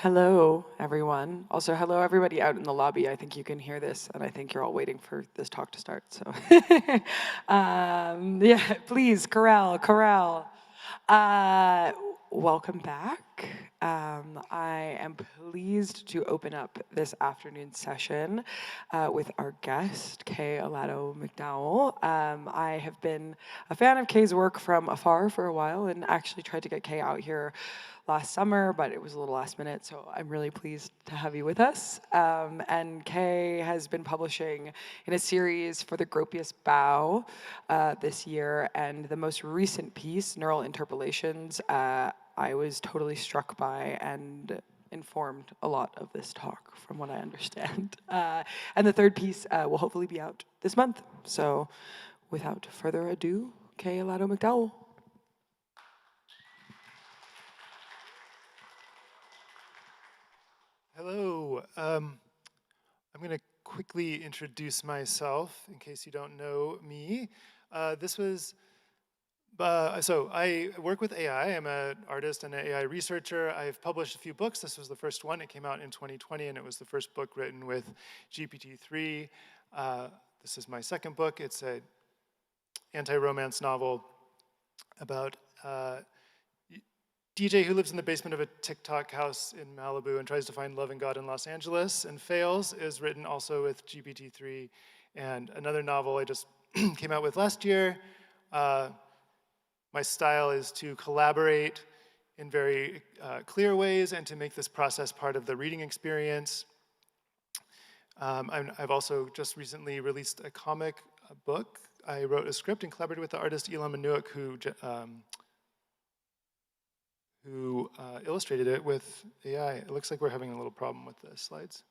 Speaker 3: Hello, everyone. Also, hello, everybody out in the lobby. I think you can hear this, and I think you're all waiting for this talk to start. So, yeah, please, corral. Welcome back. I am pleased to open up this afternoon session with our guest, Kay Alato McDowell. I have been a fan of Kay's work from afar for a while and actually tried to get Kay out here last summer, but it was a little last minute, so I'm really pleased to have you with us. And Kay has been publishing in a series for the Gropius Bough this year, and the most recent piece, Neural Interpolations, I was totally struck by and informed a lot of this talk, from what I understand. And the third piece will hopefully be out this month. So without further ado, Kay Alato McDowell.
Speaker 14: Hello. I'm going to quickly introduce myself in case you don't know me. So I work with AI. I'm an artist and an AI researcher. I've published a few books. This was the first one. It came out in 2020, and it was the first book written with GPT-3. This is my second book. It's an anti-romance novel about DJ who lives in the basement of a TikTok house in Malibu and tries to find love and God in Los Angeles and fails, is written also with GPT-3. And another novel I just came out with last year. My style is to collaborate in very clear ways and to make this process part of the reading experience. I've also just recently released a comic book. I wrote a script and collaborated with the artist Elon Manuik, who illustrated it with AI. It looks like we're having a little problem with the slides.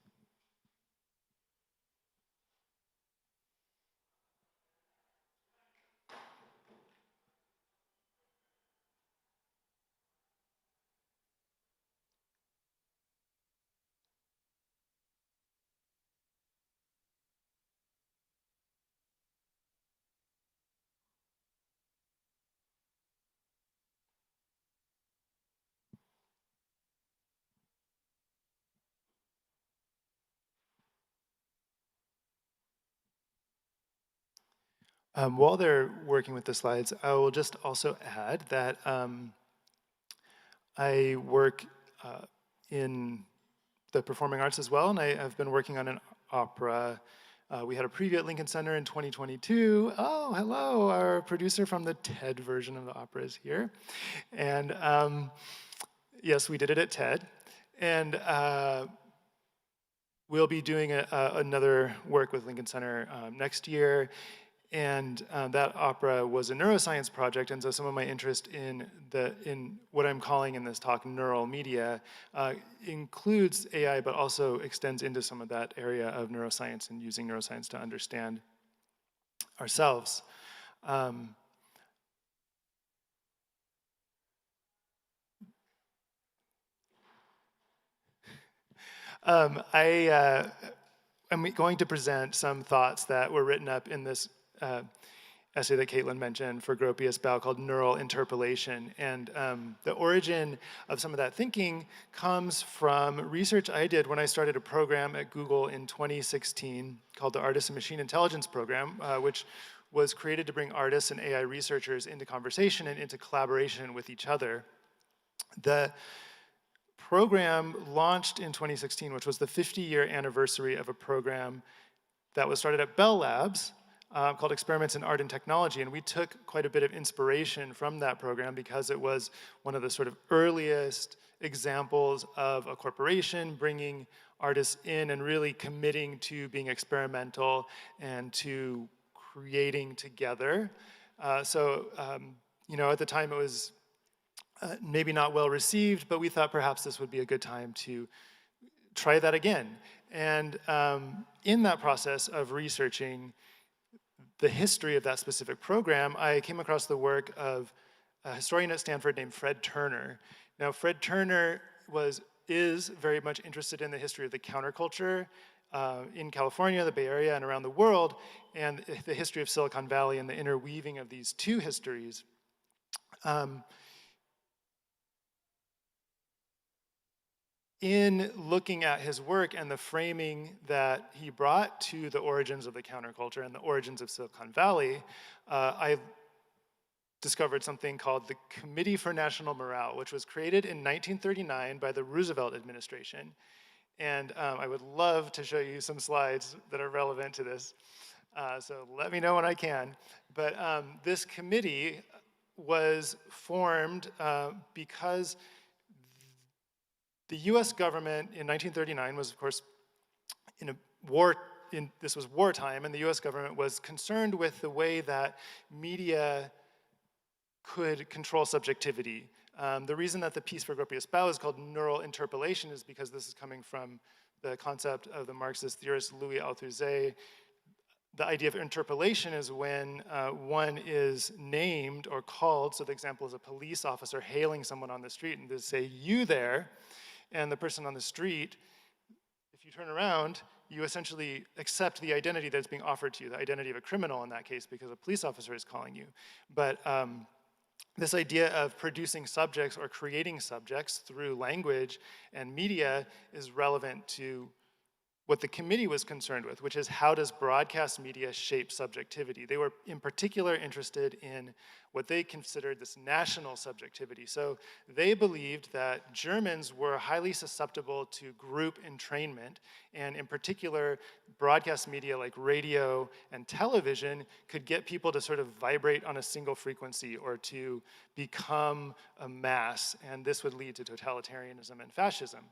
Speaker 14: While they're working with the slides, I will just also add that I work in the performing arts as well, and I've been working on an opera. We had a preview at Lincoln Center in 2022. Oh, hello, our producer from the TED version of the opera is here. And yes, we did it at TED. And we'll be doing another work with Lincoln Center next year. And that opera was a neuroscience project, and so some of my interest in what I'm calling in this talk neural media includes AI, but also extends into some of that area of neuroscience and using neuroscience to understand ourselves. I'm going to present some thoughts that were written up in this essay that Caitlin mentioned for Gropius Bough called Neural Interpolation. And the origin of some of that thinking comes from research I did when I started a program at Google in 2016 called the Artist and Machine Intelligence Program, which was created to bring artists and AI researchers into conversation and into collaboration with each other. The program launched in 2016, which was the 50-year anniversary of a program that was started at Bell Labs, called Experiments in Art and Technology, and we took quite a bit of inspiration from that program because it was one of the sort of earliest examples of a corporation bringing artists in and really committing to being experimental and to creating together. You know, at the time it was maybe not well received, but we thought perhaps this would be a good time to try that again. And in that process of researching the history of that specific program, I came across the work of a historian at Stanford named Fred Turner. Now, Fred Turner is very much interested in the history of the counterculture in California, the Bay Area, and around the world, and the history of Silicon Valley and the interweaving of these two histories. in looking at his work and the framing that he brought to the origins of the counterculture and the origins of Silicon Valley, I discovered something called the Committee for National Morale, which was created in 1939 by the Roosevelt administration. And I would love to show you some slides that are relevant to this. So let me know when I can. But this committee was formed because the US government in 1939 was, of course, in a war, this was wartime, and the US government was concerned with the way that media could control subjectivity. The reason that the piece for Gropius Bao is called neural interpolation is because this is coming from the concept of the Marxist theorist Louis Althusser. The idea of interpolation is when one is named or called, so the example is a police officer hailing someone on the street and they say, "You there," and the person on the street, if you turn around, you essentially accept the identity that's being offered to you, the identity of a criminal in that case, because a police officer is calling you. But this idea of producing subjects or creating subjects through language and media is relevant to what the committee was concerned with, which is how does broadcast media shape subjectivity? They were in particular interested in what they considered this national subjectivity. So they believed that Germans were highly susceptible to group entrainment, and in particular, broadcast media like radio and television could get people to sort of vibrate on a single frequency or to become a mass, and this would lead to totalitarianism and fascism.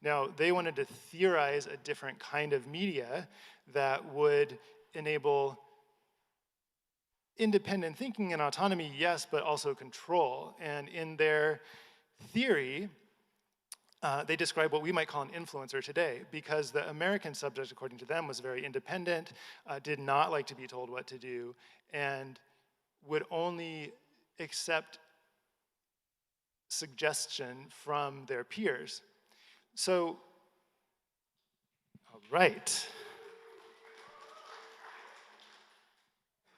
Speaker 14: Now, they wanted to theorize a different kind of media that would enable independent thinking and autonomy, yes, but also control. And in their theory, they describe what we might call an influencer today, because the American subject, according to them, was very independent, did not like to be told what to do, and would only accept suggestion from their peers. So, all right.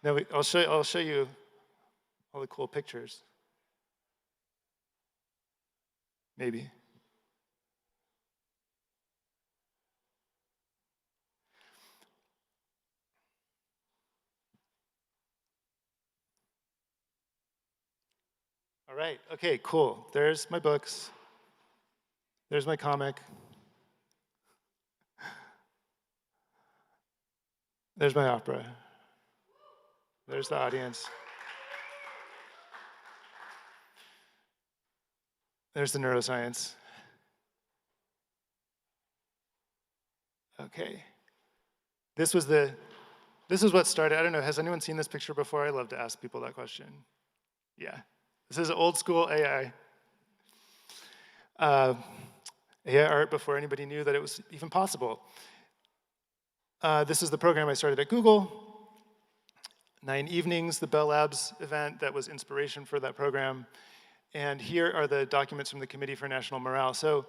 Speaker 14: Now I'll show you all the cool pictures. Maybe. All right, okay, cool. There's my books. There's my comic. There's my opera. There's the audience. There's the neuroscience. Okay. This is what started. I don't know, has anyone seen this picture before? I love to ask people that question. Yeah. This is old school AI. AI art before anybody knew that it was even possible. This is the program I started at Google. 9 Evenings, the Bell Labs event that was inspiration for that program. And here are the documents from the Committee for National Morale. So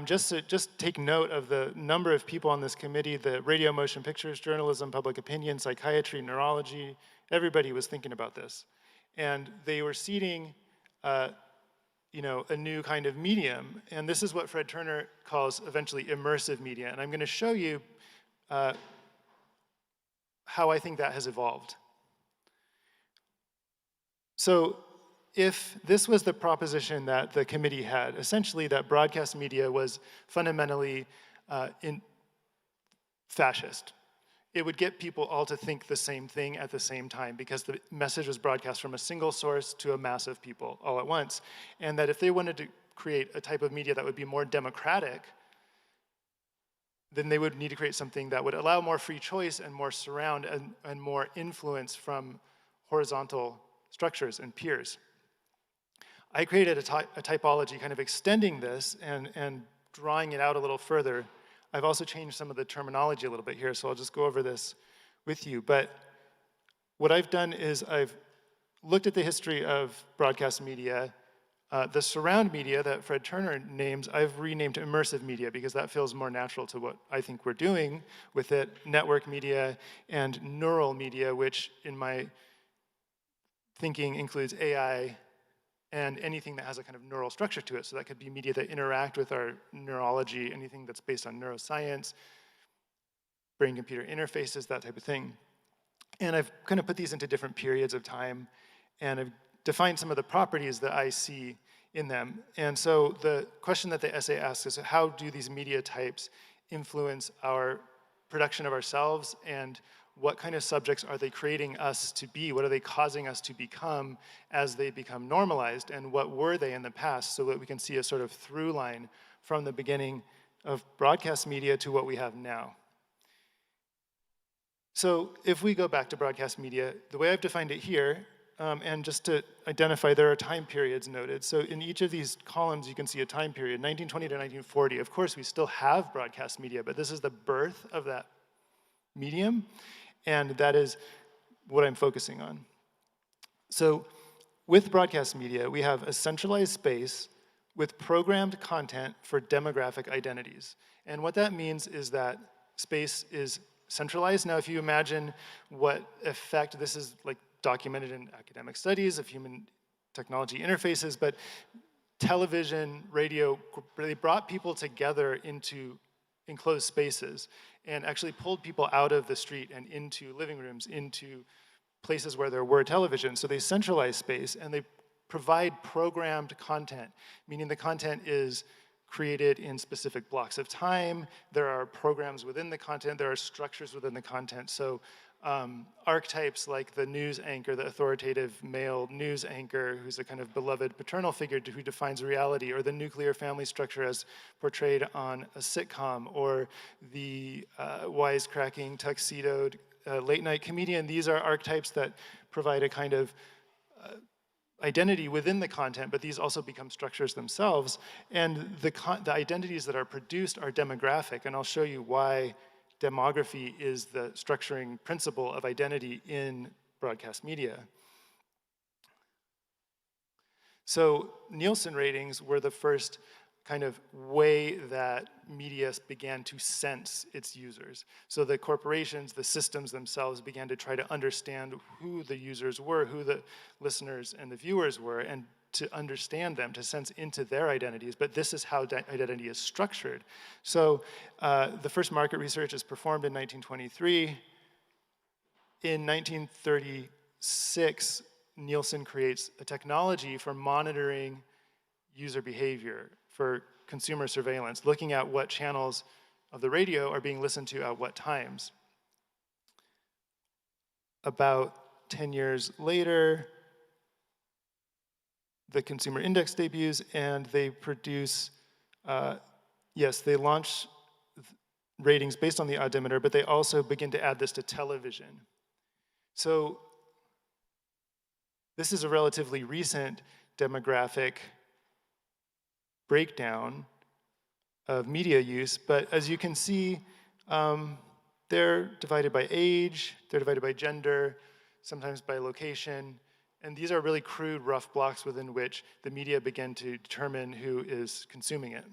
Speaker 14: just take note of the number of people on this committee, the radio, motion pictures, journalism, public opinion, psychiatry, neurology, everybody was thinking about this. And they were seeding a new kind of medium. And this is what Fred Turner calls eventually immersive media. And I'm gonna show you how I think that has evolved. So if this was the proposition that the committee had, essentially that broadcast media was fundamentally fascist, it would get people all to think the same thing at the same time because the message was broadcast from a single source to a mass of people all at once. And that if they wanted to create a type of media that would be more democratic, then they would need to create something that would allow more free choice and more surround and more influence from horizontal structures and peers. I created a typology kind of extending this and drawing it out a little further. I've also changed some of the terminology a little bit here, so I'll just go over this with you. But what I've done is I've looked at the history of broadcast media. The surround media that Fred Turner names, I've renamed immersive media because that feels more natural to what I think we're doing with it. Network media and neural media, which in my thinking includes AI and anything that has a kind of neural structure to it. So that could be media that interact with our neurology, anything that's based on neuroscience, brain-computer interfaces, that type of thing. And I've kind of put these into different periods of time, and I've defined some of the properties that I see in them. And so the question that the essay asks is, how do these media types influence our production of ourselves, and what kind of subjects are they creating us to be? What are they causing us to become as they become normalized? And what were they in the past, so that we can see a sort of through line from the beginning of broadcast media to what we have now. So if we go back to broadcast media, the way I've defined it here, and just to identify, there are time periods noted. So in each of these columns, you can see a time period, 1920 to 1940. Of course, we still have broadcast media, but this is the birth of that medium, and that is what I'm focusing on. So with broadcast media, we have a centralized space with programmed content for demographic identities. And what that means is that space is centralized. Now, if you imagine what effect, this is like documented in academic studies of human technology interfaces, but television, radio, they brought people together into enclosed spaces and actually pulled people out of the street and into living rooms, into places where there were television. So they centralize space and they provide programmed content, meaning the content is created in specific blocks of time. There are programs within the content. There are structures within the content. So archetypes like the news anchor, the authoritative male news anchor, who's a kind of beloved paternal figure who defines reality, or the nuclear family structure as portrayed on a sitcom, or the wisecracking, tuxedoed late night comedian. These are archetypes that provide a kind of identity within the content, but these also become structures themselves. And the identities that are produced are demographic, and I'll show you why demography is the structuring principle of identity in broadcast media. So Nielsen ratings were the first kind of way that media began to sense its users. So the corporations, the systems themselves began to try to understand who the users were, who the listeners and the viewers were, and to understand them, to sense into their identities. But this is how identity is structured. So the first market research is performed in 1923. In 1936, Nielsen creates a technology for monitoring user behavior, for consumer surveillance, looking at what channels of the radio are being listened to at what times. About 10 years later, the Consumer Index debuts, and they produce, they launch ratings based on the odometer, but they also begin to add this to television. So this is a relatively recent demographic breakdown of media use, but as you can see, they're divided by age, they're divided by gender, sometimes by location, and these are really crude, rough blocks within which the media begin to determine who is consuming it.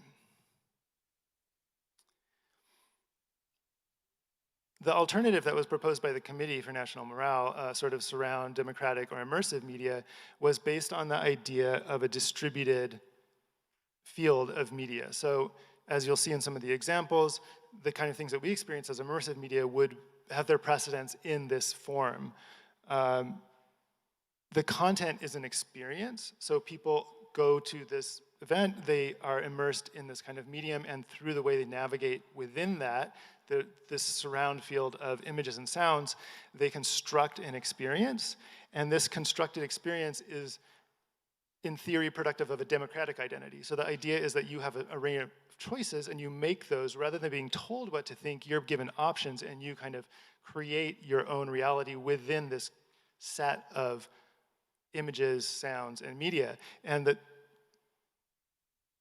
Speaker 14: The alternative that was proposed by the Committee for National Morale, sort of surround democratic or immersive media, was based on the idea of a distributed field of media. So as you'll see in some of the examples, the kind of things that we experience as immersive media would have their precedence in this form. The content is an experience, so people go to this event, they are immersed in this kind of medium, and through the way they navigate within that, this surround field of images and sounds, they construct an experience, and this constructed experience is in theory productive of a democratic identity. So the idea is that you have an array of choices and you make those, rather than being told what to think, you're given options and you kind of create your own reality within this set of images, sounds, and media. And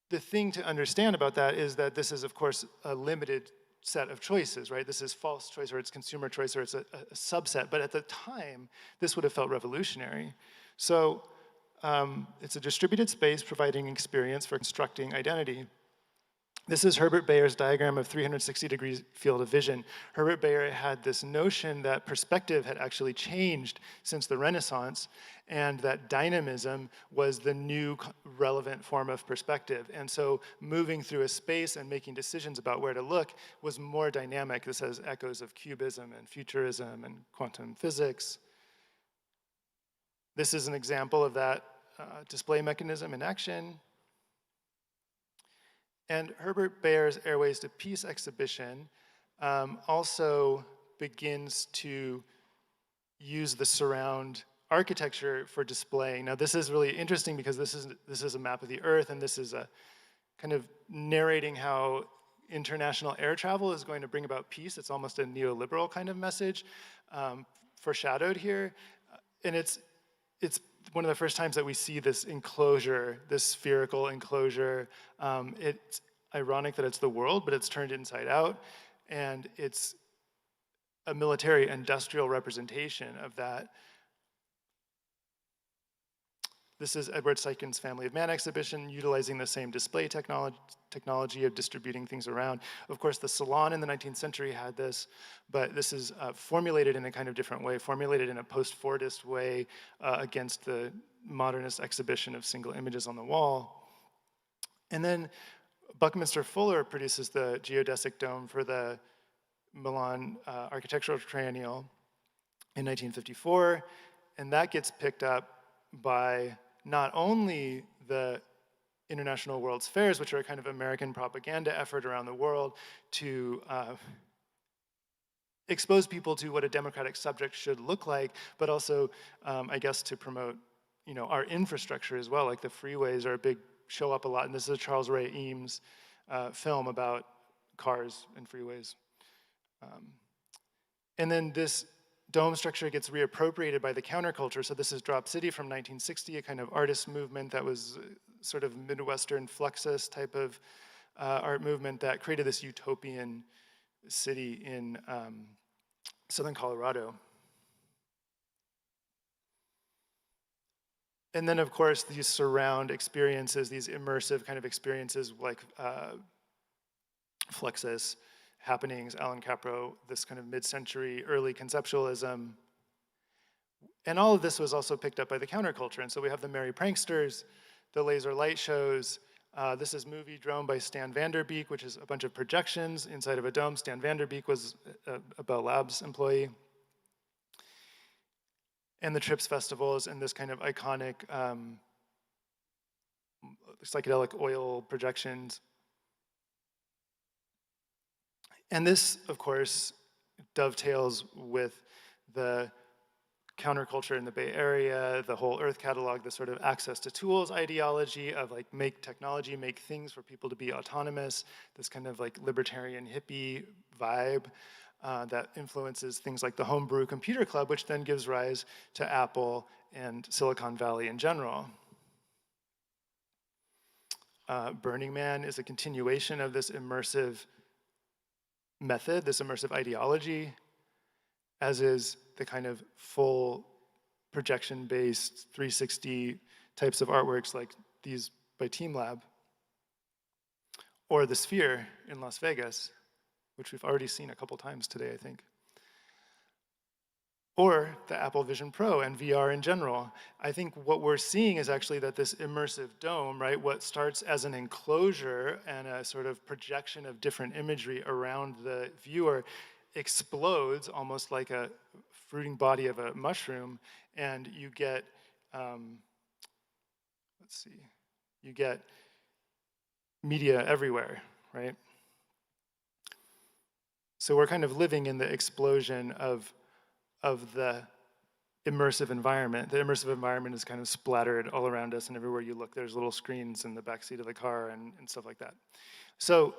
Speaker 14: the thing to understand about that is that this is, of course, a limited set of choices, right? This is false choice, or it's consumer choice, or it's a subset. But at the time, this would have felt revolutionary. So it's a distributed space providing experience for constructing identity. This is Herbert Bayer's diagram of 360-degree field of vision. Herbert Bayer had this notion that perspective had actually changed since the Renaissance, and that dynamism was the new relevant form of perspective. And so moving through a space and making decisions about where to look was more dynamic. This has echoes of cubism and futurism and quantum physics. This is an example of that display mechanism in action. And Herbert Bayer's Airways to Peace exhibition also begins to use the surround architecture for displaying. Now this is really interesting because this is a map of the Earth, and this is a kind of narrating how international air travel is going to bring about peace. It's almost a neoliberal kind of message foreshadowed here. And it's one of the first times that we see this enclosure, this spherical enclosure. It's ironic that it's the world, but it's turned inside out. And it's a military industrial representation of that. This is Edward Seiken's Family of Man exhibition, utilizing the same display technology of distributing things around. Of course, the salon in the 19th century had this, but this is formulated in a kind of different way, formulated in a post-Fordist way against the modernist exhibition of single images on the wall. And then Buckminster Fuller produces the geodesic dome for the Milan Architectural Triennial in 1954, and that gets picked up by not only the International World's Fairs, which are a kind of American propaganda effort around the world to expose people to what a democratic subject should look like, but also, I guess, to promote, our infrastructure as well. Like the freeways are show up a lot, and this is a Charles Ray Eames film about cars and freeways. And then this dome structure gets reappropriated by the counterculture. So this is Drop City from 1960, a kind of artist movement that was sort of Midwestern Fluxus type of art movement that created this utopian city in southern Colorado. And then, of course, these surround experiences, these immersive kind of experiences like Fluxus, happenings, Alan Capro, this kind of mid-century early conceptualism. And all of this was also picked up by the counterculture. And so we have the Merry Pranksters, the laser light shows. This is Movie Drone by Stan Vanderbeek, which is a bunch of projections inside of a dome. Stan Vanderbeek was a Bell Labs employee. And the Trips festivals and this kind of iconic psychedelic oil projections. And this, of course, dovetails with the counterculture in the Bay Area, the whole Earth catalog, the sort of access to tools ideology of like make technology, make things for people to be autonomous, this kind of like libertarian hippie vibe that influences things like the Homebrew Computer Club, which then gives rise to Apple and Silicon Valley in general. Burning Man is a continuation of this immersive method, this immersive ideology, as is the kind of full projection-based 360 types of artworks like these by Team Lab, or the Sphere in Las Vegas, which we've already seen a couple times today, I think. Or the Apple Vision Pro and VR in general. I think what we're seeing is actually that this immersive dome, right, what starts as an enclosure and a sort of projection of different imagery around the viewer explodes almost like a fruiting body of a mushroom, and you get, you get media everywhere, right? So we're kind of living in the explosion of the immersive environment. The immersive environment is kind of splattered all around us, and everywhere you look, there's little screens in the backseat of the car and stuff like that. So,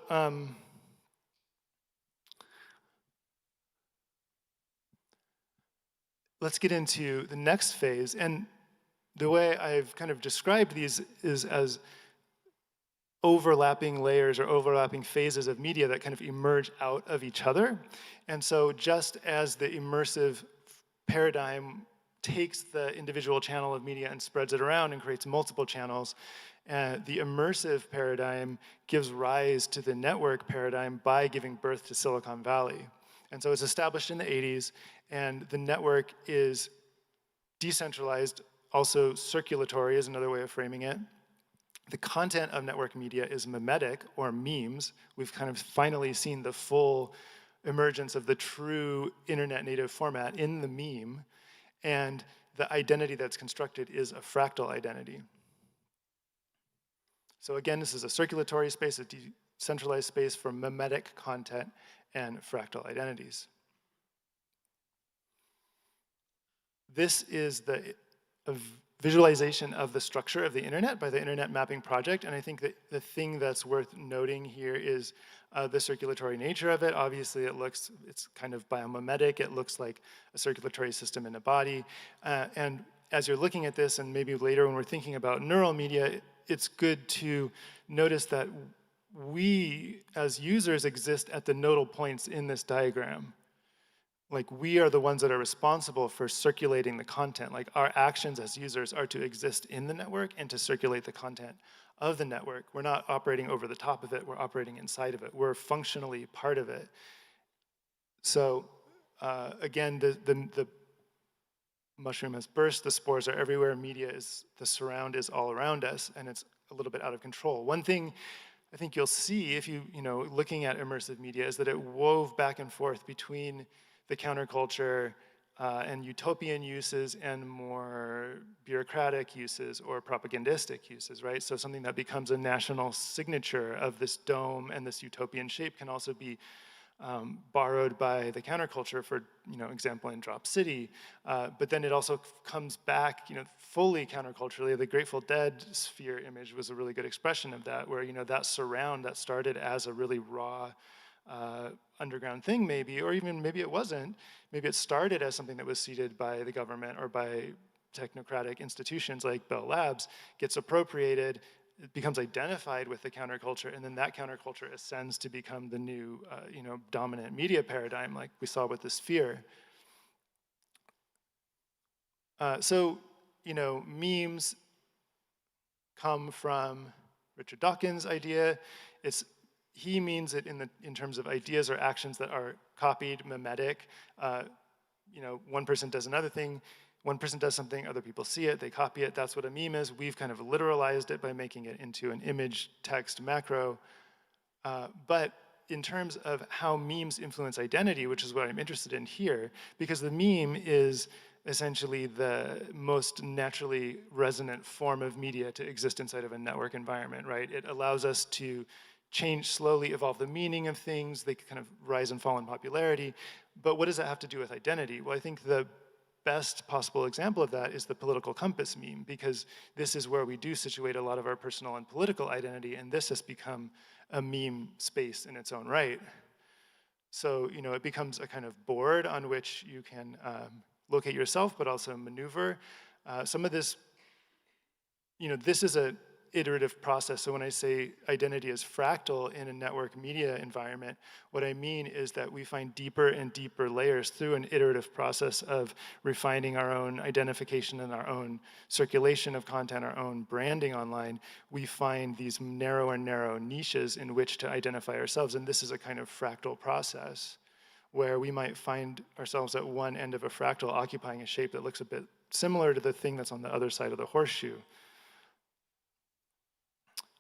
Speaker 14: let's get into the next phase. And the way I've kind of described these is as overlapping layers or overlapping phases of media that kind of emerge out of each other. And so just as the immersive paradigm takes the individual channel of media and spreads it around and creates multiple channels, The immersive paradigm gives rise to the network paradigm by giving birth to Silicon Valley. And so it's established in the 80s, and the network is decentralized, also circulatory is another way of framing it. The content of network media is memetic, or memes. We've kind of finally seen the full emergence of the true internet native format in the meme, and the identity that's constructed is a fractal identity. So again, this is a circulatory space, a decentralized space for memetic content and fractal identities. This is a visualization of the structure of the internet by the Internet Mapping Project, and I think that the thing that's worth noting here is the circulatory nature of it. Obviously, it's kind of biomimetic. It looks like a circulatory system in a body, and as you're looking at this, and maybe later when we're thinking about neural media, it's good to notice that we, as users, exist at the nodal points in this diagram. Like, we are the ones that are responsible for circulating the content. Like, our actions as users are to exist in the network and to circulate the content of the network. We're not operating over the top of it, we're operating inside of it. We're functionally part of it. So, again, the mushroom has burst, the spores are everywhere, the surround is all around us, and it's a little bit out of control. One thing I think you'll see if looking at immersive media is that it wove back and forth between the counterculture and utopian uses and more bureaucratic uses or propagandistic uses, right? So something that becomes a national signature of this dome and this utopian shape can also be borrowed by the counterculture, for example in Drop City, but then it also comes back fully counterculturally. The Grateful Dead sphere image was a really good expression of that, where that surround that started as a really raw underground thing maybe, or even maybe it wasn't. Maybe it started as something that was seeded by the government or by technocratic institutions like Bell Labs, gets appropriated, it becomes identified with the counterculture, and then that counterculture ascends to become the new dominant media paradigm, like we saw with the sphere. So memes come from Richard Dawkins' idea. He means it in terms of ideas or actions that are copied, mimetic. One person does another thing, one person does something, other people see it, they copy it. That's what a meme is. We've kind of literalized it by making it into an image text macro. But in terms of how memes influence identity, which is what I'm interested in here, because the meme is essentially the most naturally resonant form of media to exist inside of a network environment, right? It allows us to change, slowly evolve the meaning of things. They kind of rise and fall in popularity. But what does that have to do with identity? Well, I think the best possible example of that is the political compass meme, because this is where we do situate a lot of our personal and political identity, and this has become a meme space in its own right. So, it becomes a kind of board on which you can locate yourself, but also maneuver. Some of this, this is a iterative process. So when I say identity is fractal in a network media environment, what I mean is that we find deeper and deeper layers through an iterative process of refining our own identification and our own circulation of content, our own branding online. We find these narrow and narrow niches in which to identify ourselves, and this is a kind of fractal process where we might find ourselves at one end of a fractal occupying a shape that looks a bit similar to the thing that's on the other side of the horseshoe.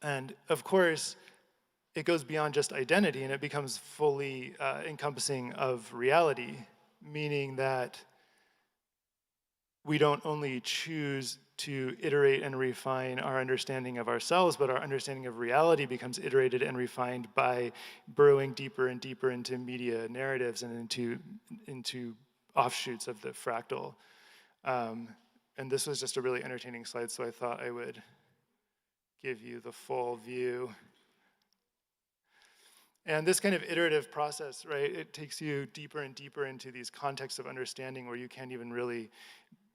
Speaker 14: And of course, it goes beyond just identity, and it becomes fully encompassing of reality, meaning that we don't only choose to iterate and refine our understanding of ourselves, but our understanding of reality becomes iterated and refined by burrowing deeper and deeper into media narratives and into offshoots of the fractal. And this was just a really entertaining slide, so I thought I would give you the full view. And this kind of iterative process, right, it takes you deeper and deeper into these contexts of understanding where you can't even really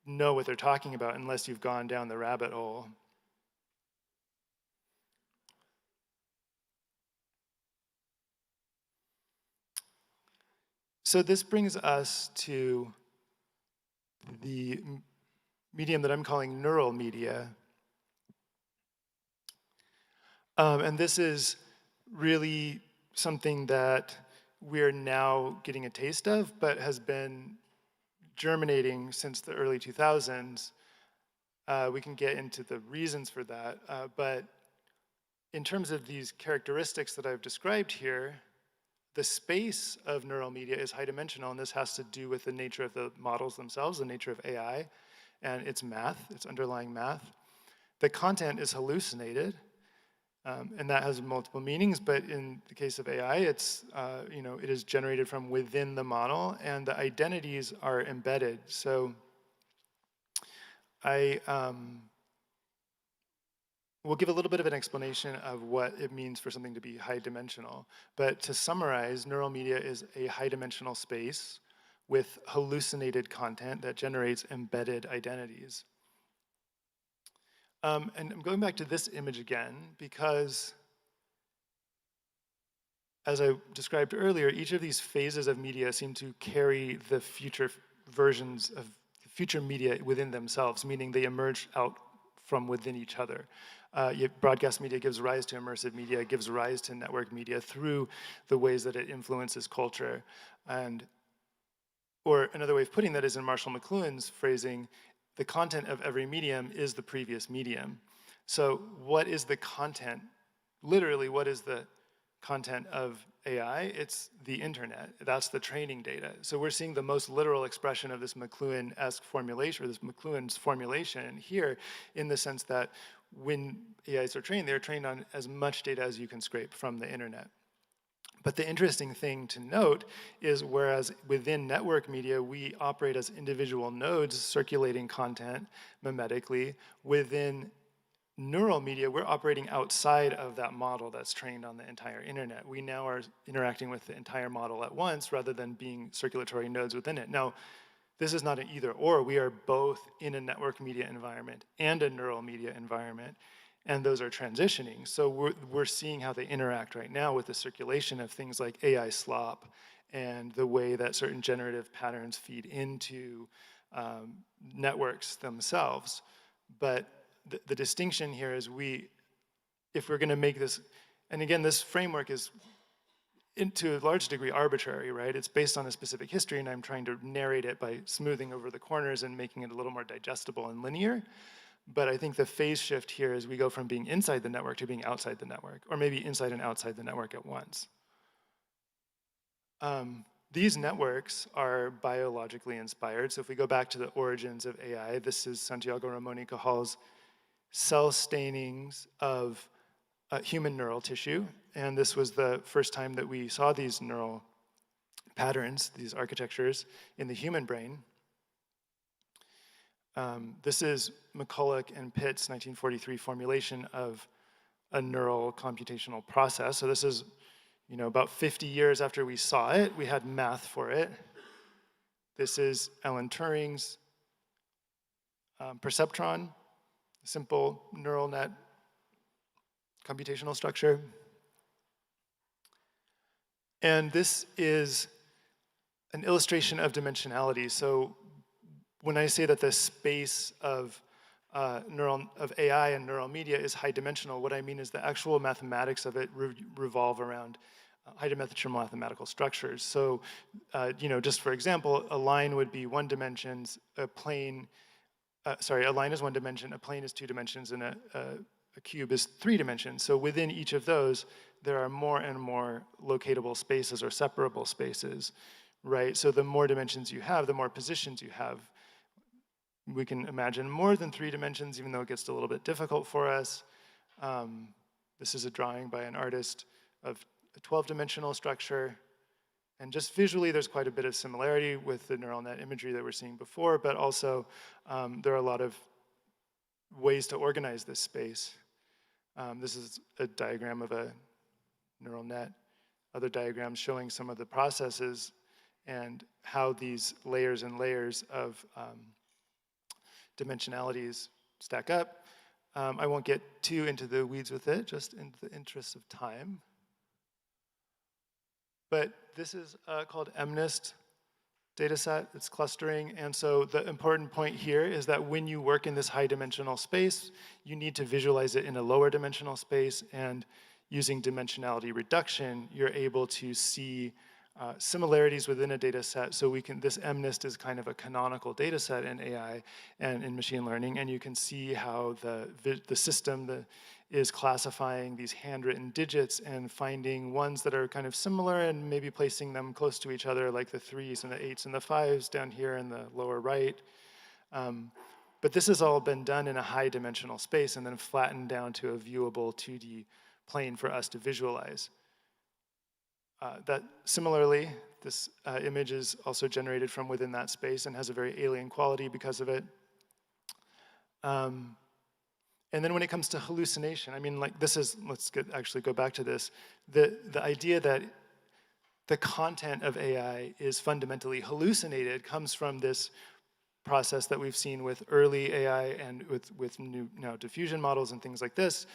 Speaker 14: know what they're talking about unless you've gone down the rabbit hole. So this brings us to the medium that I'm calling neural media. And this is really something that we're now getting a taste of, but has been germinating since the early 2000s. We can get into the reasons for that, but in terms of these characteristics that I've described here, the space of neural media is high dimensional, and this has to do with the nature of the models themselves, the nature of AI, and its math, its underlying math. The content is hallucinated, and that has multiple meanings, but in the case of AI, it's, it is generated from within the model, and the identities are embedded. So we'll give a little bit of an explanation of what it means for something to be high dimensional. But to summarize, neural media is a high dimensional space with hallucinated content that generates embedded identities. And I'm going back to this image again because, as I described earlier, each of these phases of media seem to carry the future versions of future media within themselves, meaning they emerge out from within each other. Broadcast media gives rise to immersive media, gives rise to network media through the ways that it influences culture. Or another way of putting that is in Marshall McLuhan's phrasing, the content of every medium is the previous medium. So what is the content? Literally, what is the content of AI? It's the internet. That's the training data. So we're seeing the most literal expression of this McLuhan-esque formulation, or this McLuhan's formulation here, in the sense that when AIs are trained, they're trained on as much data as you can scrape from the internet. But the interesting thing to note is whereas within network media, we operate as individual nodes circulating content mimetically, within neural media, we're operating outside of that model that's trained on the entire internet. We now are interacting with the entire model at once rather than being circulatory nodes within it. Now, this is not an either or. We are both in a network media environment and a neural media environment, and those are transitioning. So we're seeing how they interact right now with the circulation of things like AI slop and the way that certain generative patterns feed into networks themselves. But the distinction here is if we're going to make this, and again, this framework is to a large degree arbitrary, right? It's based on a specific history, and I'm trying to narrate it by smoothing over the corners and making it a little more digestible and linear. But I think the phase shift here is we go from being inside the network to being outside the network, or maybe inside and outside the network at once. These networks are biologically inspired. So if we go back to the origins of AI, this is Santiago Ramon y Cajal's cell stainings of human neural tissue. And this was the first time that we saw these neural patterns, these architectures in the human brain. This is McCulloch and Pitt's 1943 formulation of a neural computational process. So this is, about 50 years after we saw it, we had math for it. This is Alan Turing's perceptron, simple neural net computational structure. And this is an illustration of dimensionality. So when I say that the space of AI and neural media is high dimensional, what I mean is the actual mathematics of it revolve around high dimensional mathematical structures. So, just for example, a line would be 1 dimension, a line is 1 dimension, a plane is 2 dimensions, and a cube is 3 dimensions. So within each of those, there are more and more locatable spaces or separable spaces, right? So the more dimensions you have, the more positions you have. We can imagine more than 3 dimensions, even though it gets a little bit difficult for us. This is a drawing by an artist of a 12-dimensional structure. And just visually, there's quite a bit of similarity with the neural net imagery that we're seeing before, but also there are a lot of ways to organize this space. This is a diagram of a neural net, other diagrams showing some of the processes and how these layers and layers of dimensionalities stack up. I won't get too into the weeds with it, just in the interest of time. But this is called MNIST data set, it's clustering. And so the important point here is that when you work in this high dimensional space, you need to visualize it in a lower dimensional space, and using dimensionality reduction, you're able to see similarities within a data set. So this MNIST is kind of a canonical data set in AI and in machine learning, and you can see how the system is classifying these handwritten digits and finding ones that are kind of similar and maybe placing them close to each other, like the 3s and the 8s and the 5s down here in the lower right. But this has all been done in a high dimensional space and then flattened down to a viewable 2D plane for us to visualize. That similarly, this image is also generated from within that space and has a very alien quality because of it. And then when it comes to hallucination, I mean, like let's actually go back to this. The idea that the content of AI is fundamentally hallucinated comes from this process that we've seen with early AI and with new now diffusion models and things like this,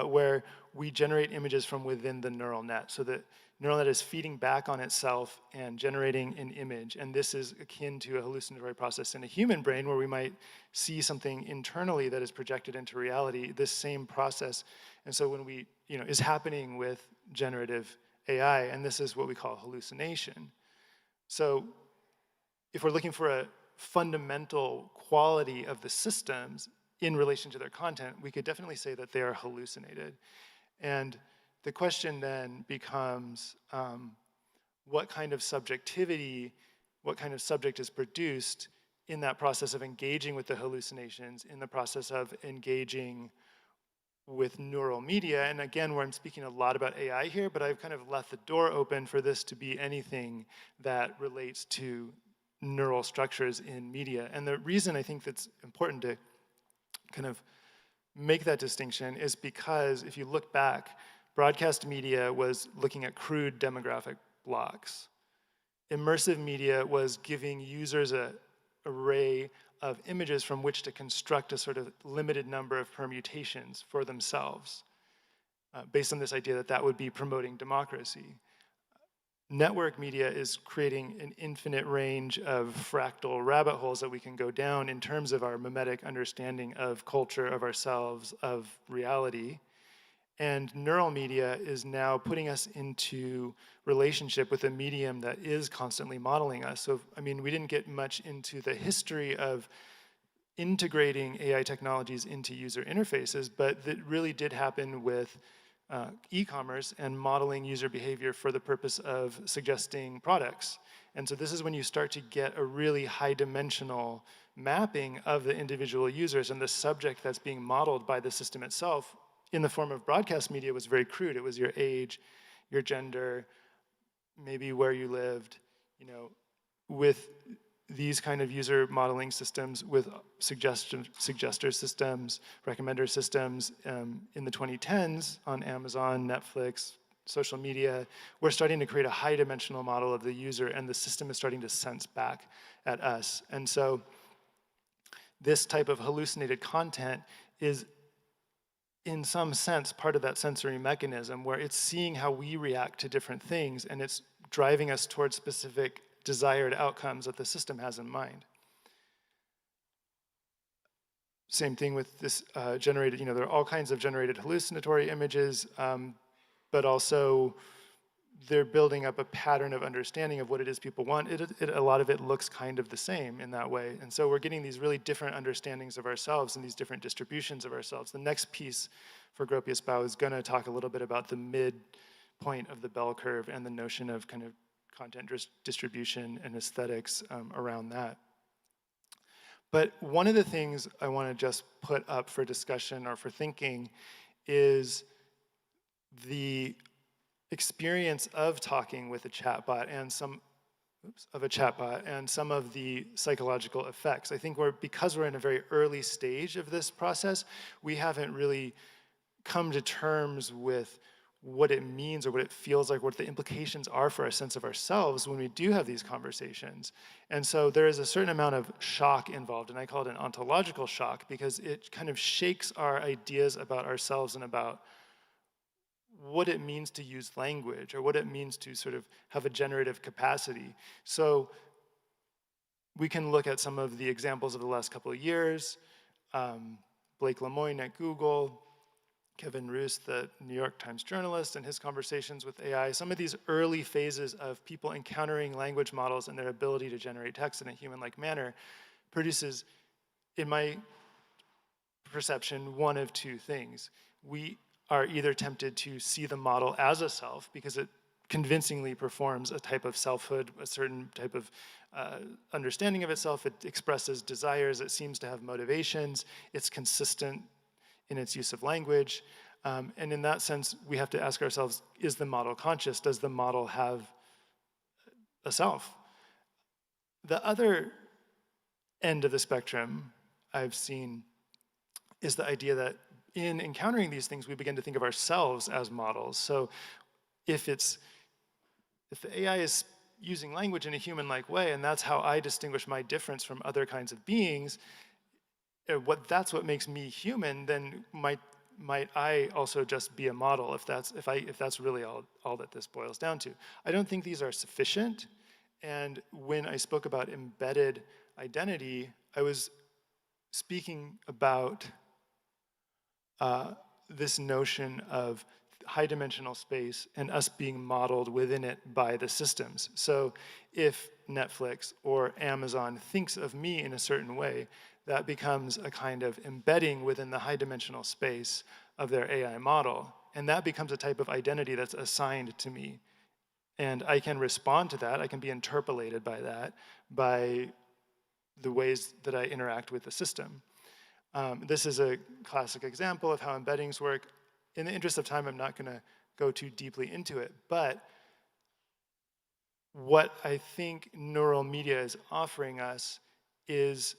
Speaker 14: where we generate images from within the neural net. So the neural net is feeding back on itself and generating an image. And this is akin to a hallucinatory process in a human brain where we might see something internally that is projected into reality, this same process. And so when is happening with generative AI, and this is what we call hallucination. So if we're looking for a fundamental quality of the systems in relation to their content, we could definitely say that they are hallucinated. And the question then becomes, what kind of subjectivity, what kind of subject is produced in that process of engaging with the hallucinations, in the process of engaging with neural media. And again, where I'm speaking a lot about AI here, but I've kind of left the door open for this to be anything that relates to neural structures in media. And the reason I think that's important to kind of make that distinction is because if you look back, broadcast media was looking at crude demographic blocks. Immersive media was giving users an array of images from which to construct a sort of limited number of permutations for themselves, based on this idea that that would be promoting democracy. Network media is creating an infinite range of fractal rabbit holes that we can go down in terms of our mimetic understanding of culture, of ourselves, of reality. And neural media is now putting us into relationship with a medium that is constantly modeling us. So, I mean, we didn't get much into the history of integrating AI technologies into user interfaces, but that really did happen with e-commerce and modeling user behavior for the purpose of suggesting products. And so this is when you start to get a really high-dimensional mapping of the individual users, and the subject that's being modeled by the system itself in the form of broadcast media was very crude. It was your age, your gender, maybe where you lived, with these kind of user modeling systems, with suggester systems, recommender systems in the 2010s on Amazon, Netflix, social media, we're starting to create a high-dimensional model of the user, and the system is starting to sense back at us. And so this type of hallucinated content is, in some sense, part of that sensory mechanism where it's seeing how we react to different things, and it's driving us towards specific desired outcomes that the system has in mind. Same thing with this generated, there are all kinds of generated hallucinatory images, but also they're building up a pattern of understanding of what it is people want. A lot of it looks kind of the same in that way. And so we're getting these really different understandings of ourselves and these different distributions of ourselves. The next piece for Gropius Bao is going to talk a little bit about the midpoint of the bell curve and the notion of kind of content distribution and aesthetics around that. But one of the things I want to just put up for discussion or for thinking is the experience of talking with a chatbot and some of the psychological effects. I think because we're in a very early stage of this process, we haven't really come to terms with what it means or what it feels like, what the implications are for our sense of ourselves when we do have these conversations. And so there is a certain amount of shock involved, and I call it an ontological shock because it kind of shakes our ideas about ourselves and about what it means to use language or what it means to sort of have a generative capacity. So we can look at some of the examples of the last couple of years. Blake Lemoine at Google, Kevin Roos, the New York Times journalist, and his conversations with AI, some of these early phases of people encountering language models and their ability to generate text in a human-like manner produces, in my perception, one of two things. We are either tempted to see the model as a self because it convincingly performs a type of selfhood, a certain type of understanding of itself. It expresses desires, it seems to have motivations, it's consistent in its use of language. And in that sense, we have to ask ourselves, is the model conscious? Does the model have a self? The other end of the spectrum I've seen is the idea that in encountering these things, we begin to think of ourselves as models. So if the AI is using language in a human-like way, and that's how I distinguish my difference from other kinds of beings, that's what makes me human, then might I also just be a model if that's really all that this boils down to. I don't think these are sufficient. And when I spoke about embedded identity, I was speaking about this notion of high-dimensional space and us being modeled within it by the systems. So if Netflix or Amazon thinks of me in a certain way, that becomes a kind of embedding within the high-dimensional space of their AI model. And that becomes a type of identity that's assigned to me. And I can respond to that, I can be interpolated by that, by the ways that I interact with the system. This is a classic example of how embeddings work. In the interest of time, I'm not going to go too deeply into it, but what I think neural media is offering us is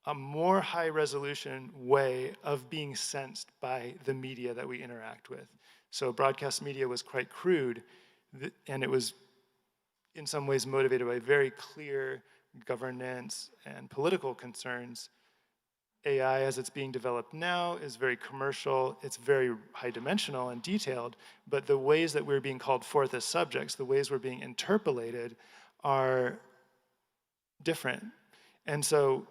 Speaker 14: a more high-resolution way of being sensed by the media that we interact with. So broadcast media was quite crude, and it was in some ways motivated by very clear governance and political concerns. AI, as it's being developed now, is very commercial, it's very high-dimensional and detailed, but the ways that we're being called forth as subjects, the ways we're being interpolated are different. And so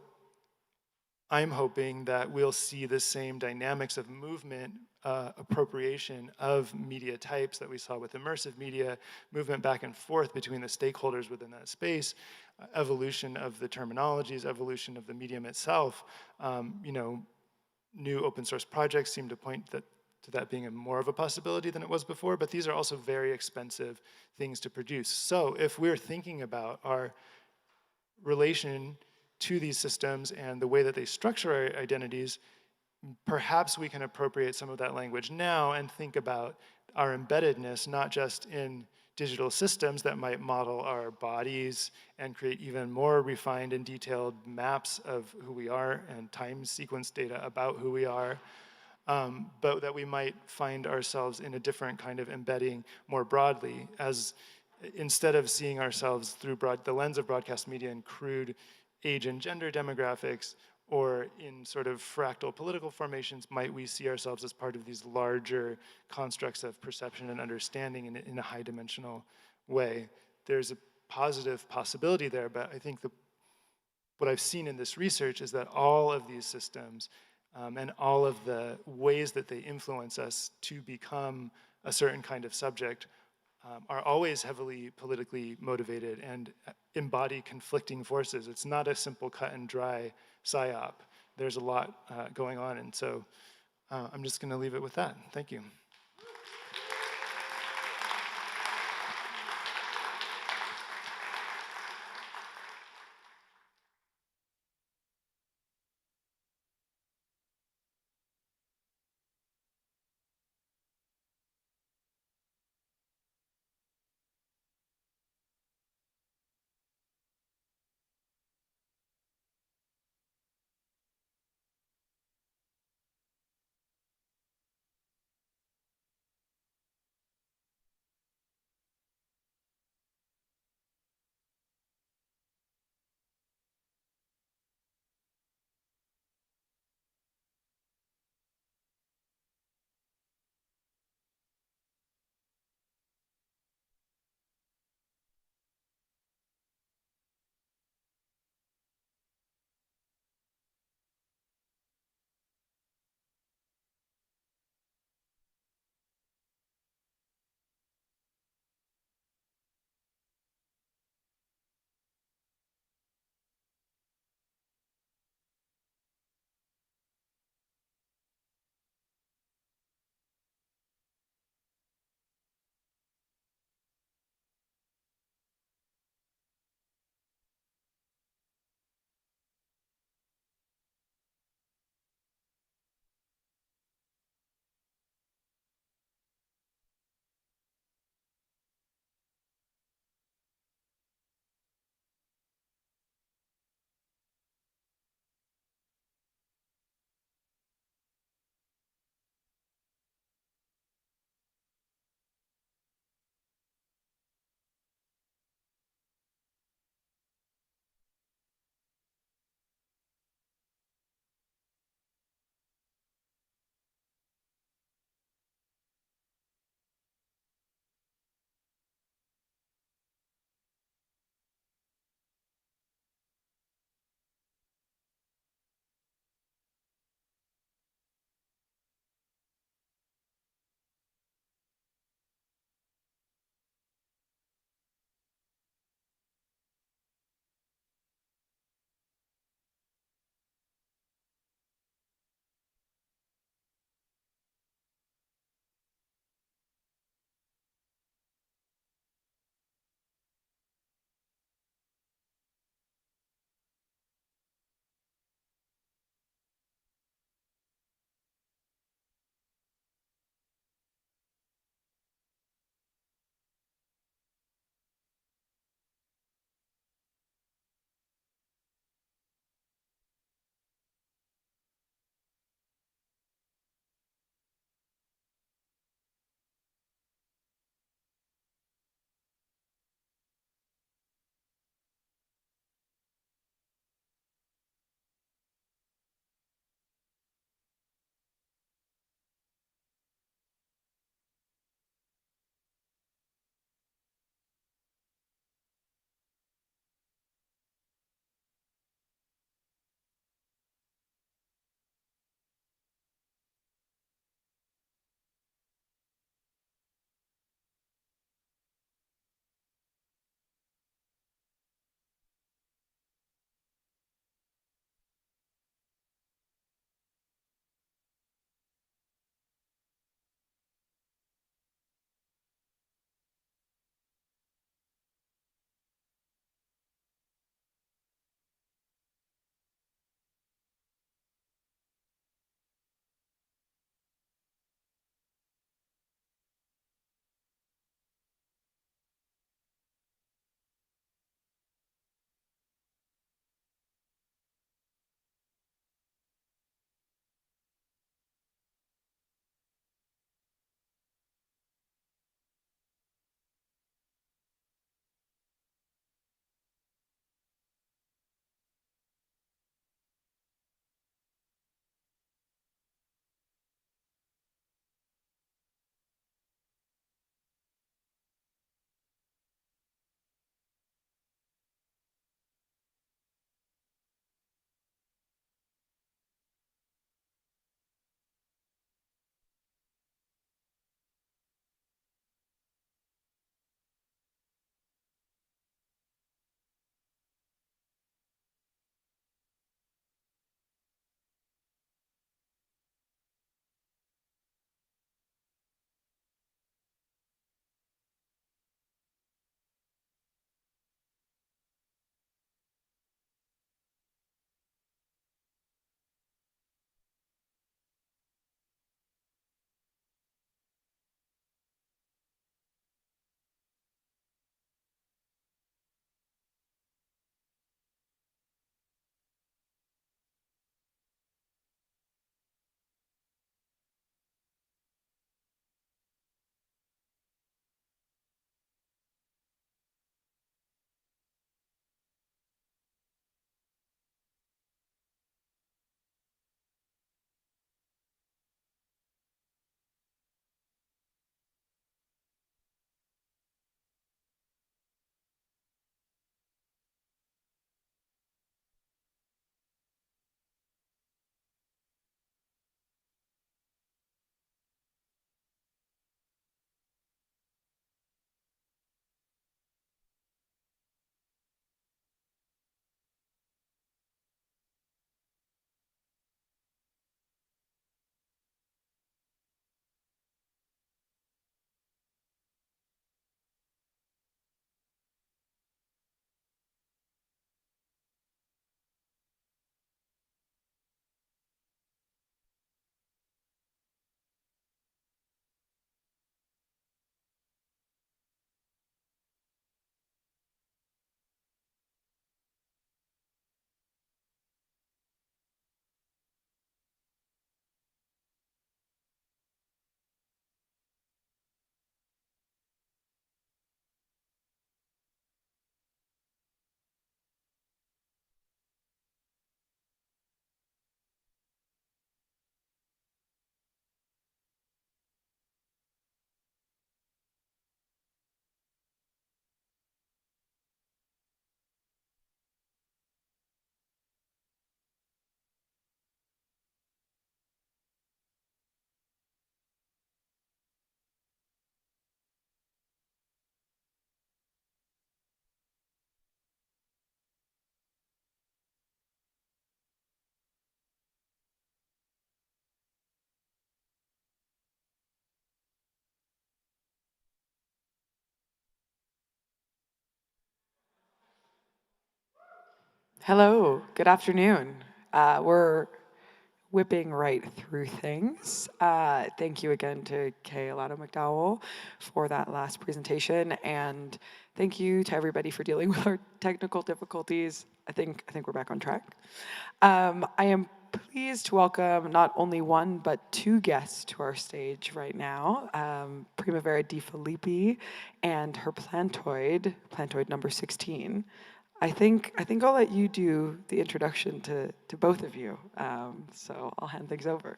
Speaker 14: I'm hoping that we'll see the same dynamics of movement, appropriation of media types that we saw with immersive media, movement back and forth between the stakeholders within that space, evolution of the terminologies, evolution of the medium itself. New open source projects seem to point to that being more of a possibility than it was before, but these are also very expensive things to produce. So if we're thinking about our relation to these systems and the way that they structure our identities, perhaps we can appropriate some of that language now and think about our embeddedness, not just in digital systems that might model our bodies and create even more refined and detailed maps of who we are and time sequence data about who we are, but that we might find ourselves in a different kind of embedding more broadly, as instead of seeing ourselves through the lens of broadcast media and crude age and gender demographics, or in sort of fractal political formations, might we see ourselves as part of these larger constructs of perception and understanding in a high-dimensional way? There's a positive possibility there, but I think what I've seen in this research is that all of these systems and all of the ways that they influence us to become a certain kind of subject are always heavily politically motivated and embody conflicting forces. It's not a simple cut and dry psyop. There's a lot going on, and so I'm just going to leave it with that. Thank you.
Speaker 3: Hello, good afternoon. We're whipping right through things. Thank you again to Kay Alana McDowell for that last presentation, and thank you to everybody for dealing with our technical difficulties. I think we're back on track. I am pleased to welcome not only one but two guests to our stage right now, Primavera Di Filippi and her plantoid number 16. I think I'll let you do the introduction to both of you. So I'll hand things over.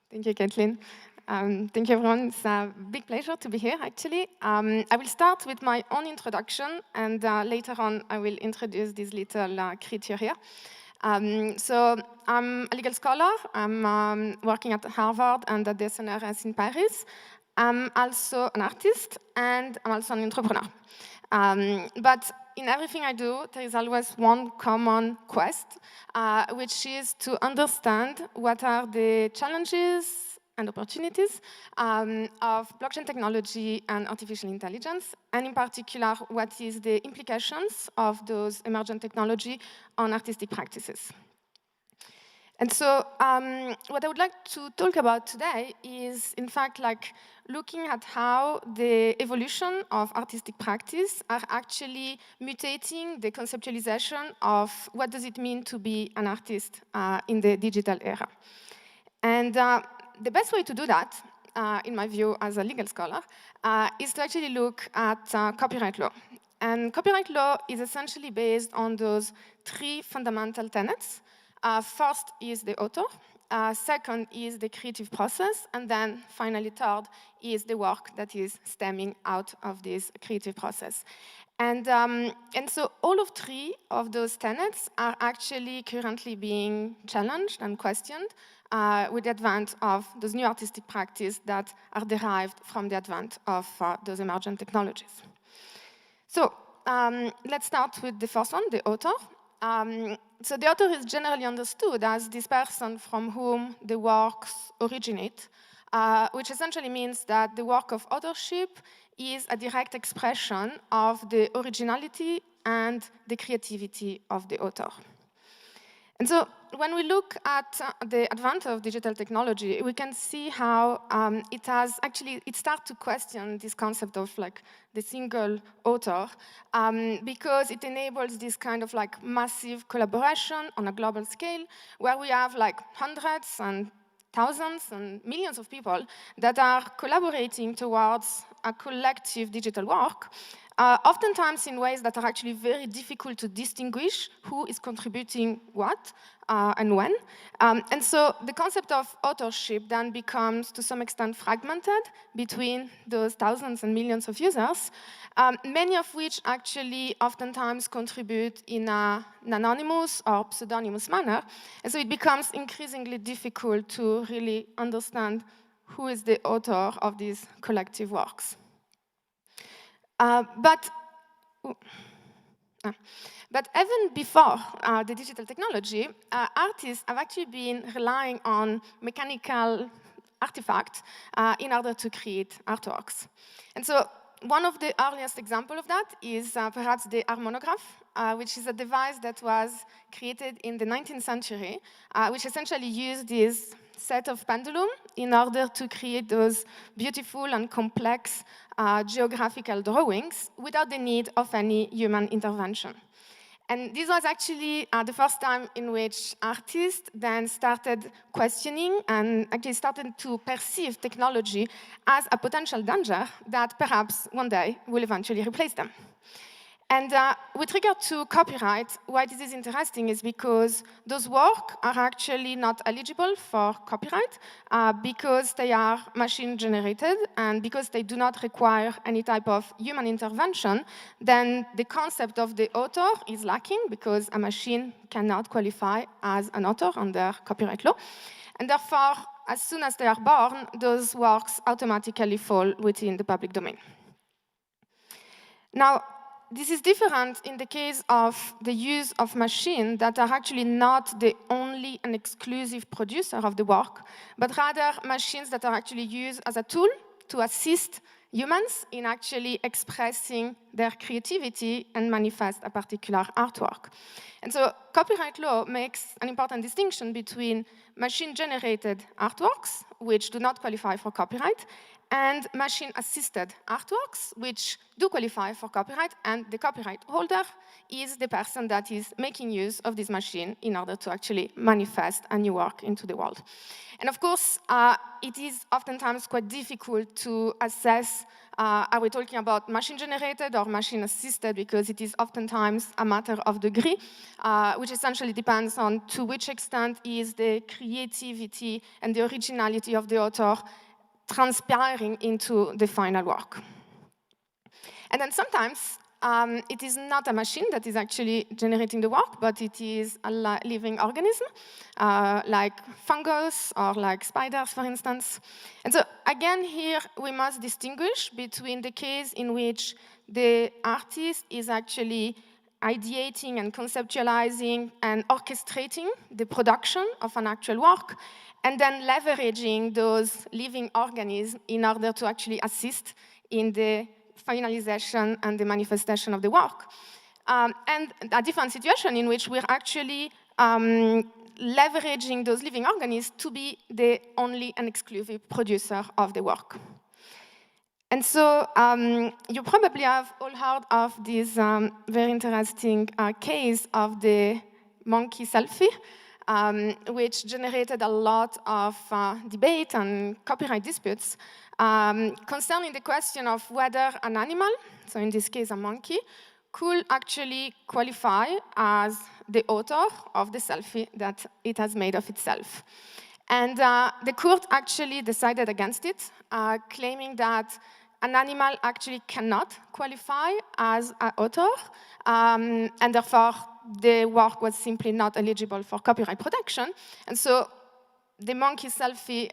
Speaker 15: Thank you, Kathleen. Thank you, everyone. It's a big pleasure to be here, actually. I will start with my own introduction, and later on, I will introduce this little creature here. So I'm a legal scholar. I'm working at Harvard and at the SNRS in Paris. I'm also an artist, and I'm also an entrepreneur. But in everything I do, there is always one common quest, which is to understand what are the challenges and opportunities of blockchain technology and artificial intelligence, and in particular, what is the implications of those emergent technology on artistic practices. And so what I would like to talk about today is, in fact, like looking at how the evolution of artistic practice are actually mutating the conceptualization of what does it mean to be an artist in the digital era. And the best way to do that, in my view as a legal scholar, is to actually look at copyright law. And copyright law is essentially based on those three fundamental tenets. First is the author, second is the creative process, and then finally third is the work that is stemming out of this creative process. And so all of three of those tenets are actually currently being challenged and questioned with the advent of those new artistic practices that are derived from the advent of those emergent technologies. So let's start with the first one, the author. So the author is generally understood as this person from whom the works originate, which essentially means that the work of authorship is a direct expression of the originality and the creativity of the author. And so when we look at the advent of digital technology, we can see how it starts to question this concept of like the single author because it enables this kind of like massive collaboration on a global scale where we have like hundreds and thousands and millions of people that are collaborating towards a collective digital work, oftentimes in ways that are actually very difficult to distinguish who is contributing what and when. And so the concept of authorship then becomes, to some extent, fragmented between those thousands and millions of users, many of which actually oftentimes contribute in an anonymous or pseudonymous manner. And so it becomes increasingly difficult to really understand who is the author of these collective works. But even before the digital technology, artists have actually been relying on mechanical artifacts in order to create artworks. And so one of the earliest examples of that is perhaps the harmonograph, which is a device that was created in the 19th century, which essentially used this set of pendulum in order to create those beautiful and complex geographical drawings without the need of any human intervention. And this was actually the first time in which artists then started questioning and actually started to perceive technology as a potential danger that perhaps one day will eventually replace them. And with regard to copyright, why this is interesting is because those works are actually not eligible for copyright because they are machine generated and because they do not require any type of human intervention. Then the concept of the author is lacking because a machine cannot qualify as an author under copyright law. And therefore, as soon as they are born, those works automatically fall within the public domain. Now, this is different in the case of the use of machines that are actually not the only and exclusive producer of the work, but rather machines that are actually used as a tool to assist humans in actually expressing their creativity and manifest a particular artwork. And so copyright law makes an important distinction between machine-generated artworks, which do not qualify for copyright, and machine-assisted artworks, which do qualify for copyright, and the copyright holder is the person that is making use of this machine in order to actually manifest a new work into the world. And of course, it is oftentimes quite difficult to assess are we talking about machine-generated or machine-assisted, because it is oftentimes a matter of degree, which essentially depends on to which extent is the creativity and the originality of the author transpiring into the final work. And then sometimes it is not a machine that is actually generating the work, but it is a living organism, like fungus or like spiders, for instance. And so again, here we must distinguish between the case in which the artist is actually ideating and conceptualizing and orchestrating the production of an actual work, and then leveraging those living organisms in order to actually assist in the finalization and the manifestation of the work. And a different situation in which we're actually leveraging those living organisms to be the only and exclusive producer of the work. And so you probably have all heard of this very interesting case of the monkey selfie, which generated a lot of debate and copyright disputes concerning the question of whether an animal, so in this case a monkey, could actually qualify as the author of the selfie that it has made of itself. And the court actually decided against it, claiming that an animal actually cannot qualify as an author, and therefore the work was simply not eligible for copyright protection. And so the monkey selfie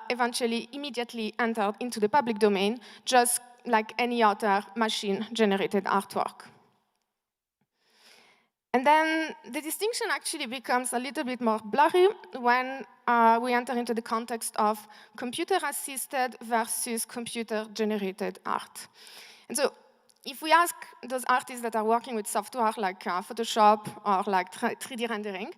Speaker 15: eventually immediately entered into the public domain, just like any other machine-generated artwork. And then the distinction actually becomes a little bit more blurry when we enter into the context of computer-assisted versus computer-generated art. And so if we ask those artists that are working with software like Photoshop or like 3D rendering,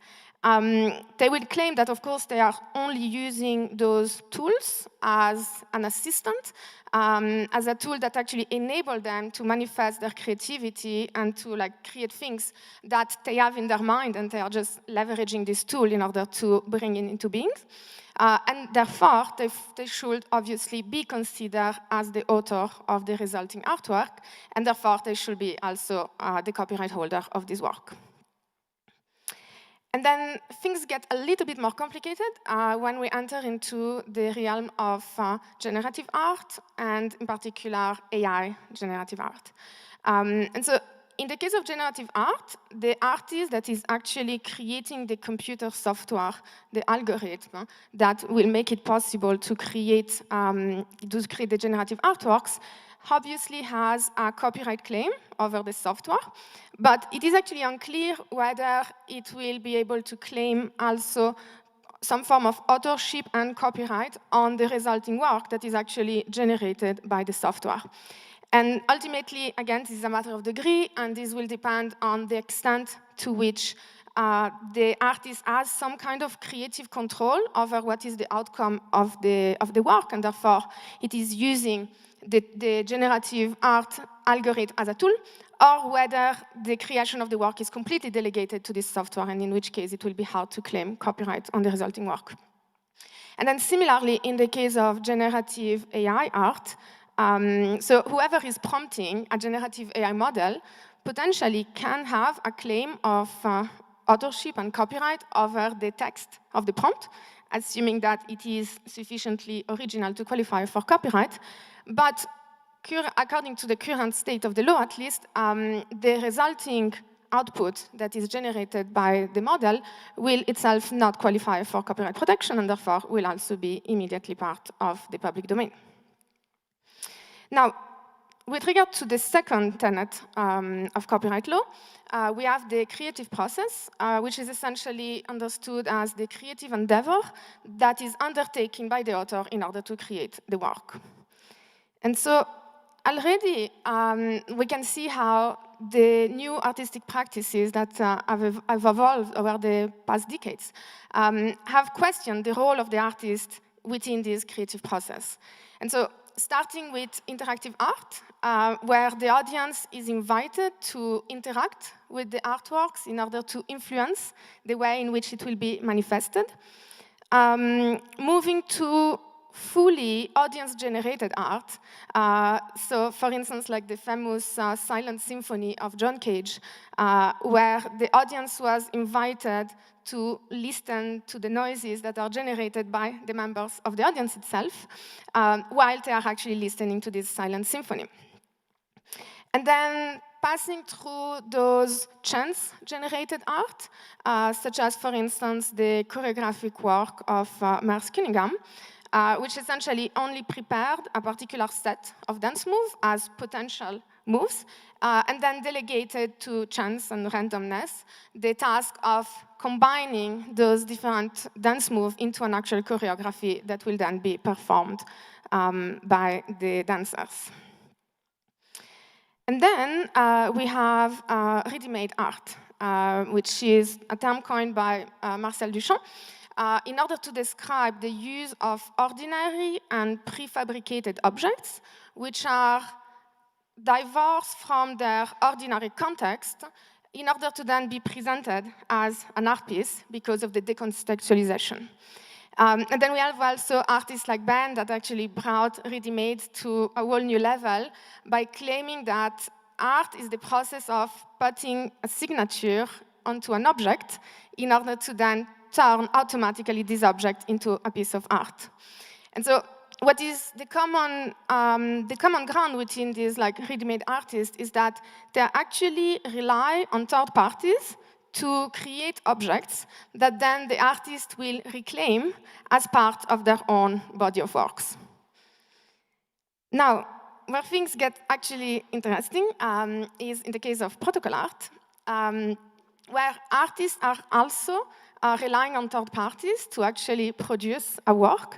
Speaker 15: they will claim that, of course, they are only using those tools as an assistant, as a tool that actually enables them to manifest their creativity and to create things that they have in their mind, and they are just leveraging this tool in order to bring it into being. And therefore, they should obviously be considered as the author of the resulting artwork, and therefore they should be also the copyright holder of this work. And then things get a little bit more complicated when we enter into the realm of generative art, and in particular AI generative art. And so in the case of generative art, the artist that is actually creating the computer software, the algorithm that will make it possible to create the generative artworks, obviously has a copyright claim over the software, but it is actually unclear whether it will be able to claim also some form of authorship and copyright on the resulting work that is actually generated by the software. And ultimately, again, this is a matter of degree, and this will depend on the extent to which the artist has some kind of creative control over what is the outcome of the work, and therefore it is using the generative art algorithm as a tool, or whether the creation of the work is completely delegated to this software, and in which case it will be hard to claim copyright on the resulting work. And then similarly, in the case of generative AI art, so whoever is prompting a generative AI model potentially can have a claim of authorship and copyright over the text of the prompt, assuming that it is sufficiently original to qualify for copyright. But according to the current state of the law, at least, the resulting output that is generated by the model will itself not qualify for copyright protection, and therefore will also be immediately part of the public domain. Now, with regard to the second tenet of copyright law, we have the creative process, which is essentially understood as the creative endeavor that is undertaken by the author in order to create the work. And so already we can see how the new artistic practices that have evolved over the past decades have questioned the role of the artist within this creative process. And so starting with interactive art, where the audience is invited to interact with the artworks in order to influence the way in which it will be manifested. Moving to fully audience-generated art. So, for instance, like the famous Silent Symphony of John Cage, where the audience was invited to listen to the noises that are generated by the members of the audience itself, while they are actually listening to this silent symphony. And then passing through those chance-generated art, such as, for instance, the choreographic work of Merce Cunningham, which essentially only prepared a particular set of dance moves as potential moves, and then delegated to chance and randomness the task of combining those different dance moves into an actual choreography that will then be performed by the dancers. And then we have ready-made art, which is a term coined by Marcel Duchamp, in order to describe the use of ordinary and prefabricated objects, which are diverse from their ordinary context, in order to then be presented as an art piece because of the decontextualization. And then we have also artists like Ben that actually brought ready-made to a whole new level by claiming that art is the process of putting a signature onto an object in order to then turn automatically this object into a piece of art. And so what is the common ground within these like ready-made artists is that they actually rely on third parties to create objects that then the artist will reclaim as part of their own body of works. Now, where things get actually interesting is in the case of protocol art, where artists are also relying on third parties to actually produce a work,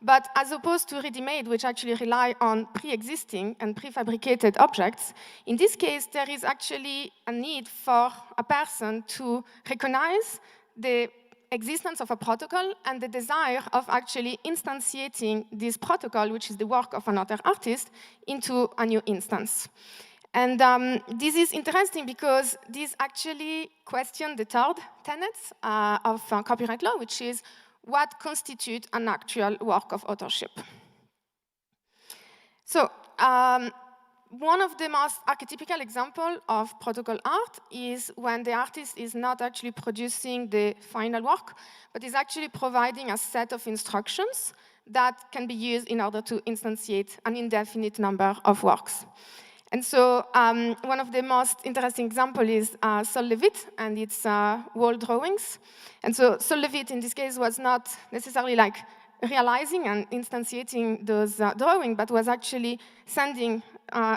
Speaker 15: but as opposed to ready-made, which actually rely on pre-existing and prefabricated objects, in this case, there is actually a need for a person to recognize the existence of a protocol and the desire of actually instantiating this protocol, which is the work of another artist, into a new instance. And this is interesting because this actually questions the third tenets of copyright law, which is what constitutes an actual work of authorship. So one of the most archetypical examples of protocol art is when the artist is not actually producing the final work, but is actually providing a set of instructions that can be used in order to instantiate an indefinite number of works. And so one of the most interesting examples is Sol Levitt and its wall drawings. And so Sol Levitt, in this case, was not necessarily like realizing and instantiating those drawings, but was actually sending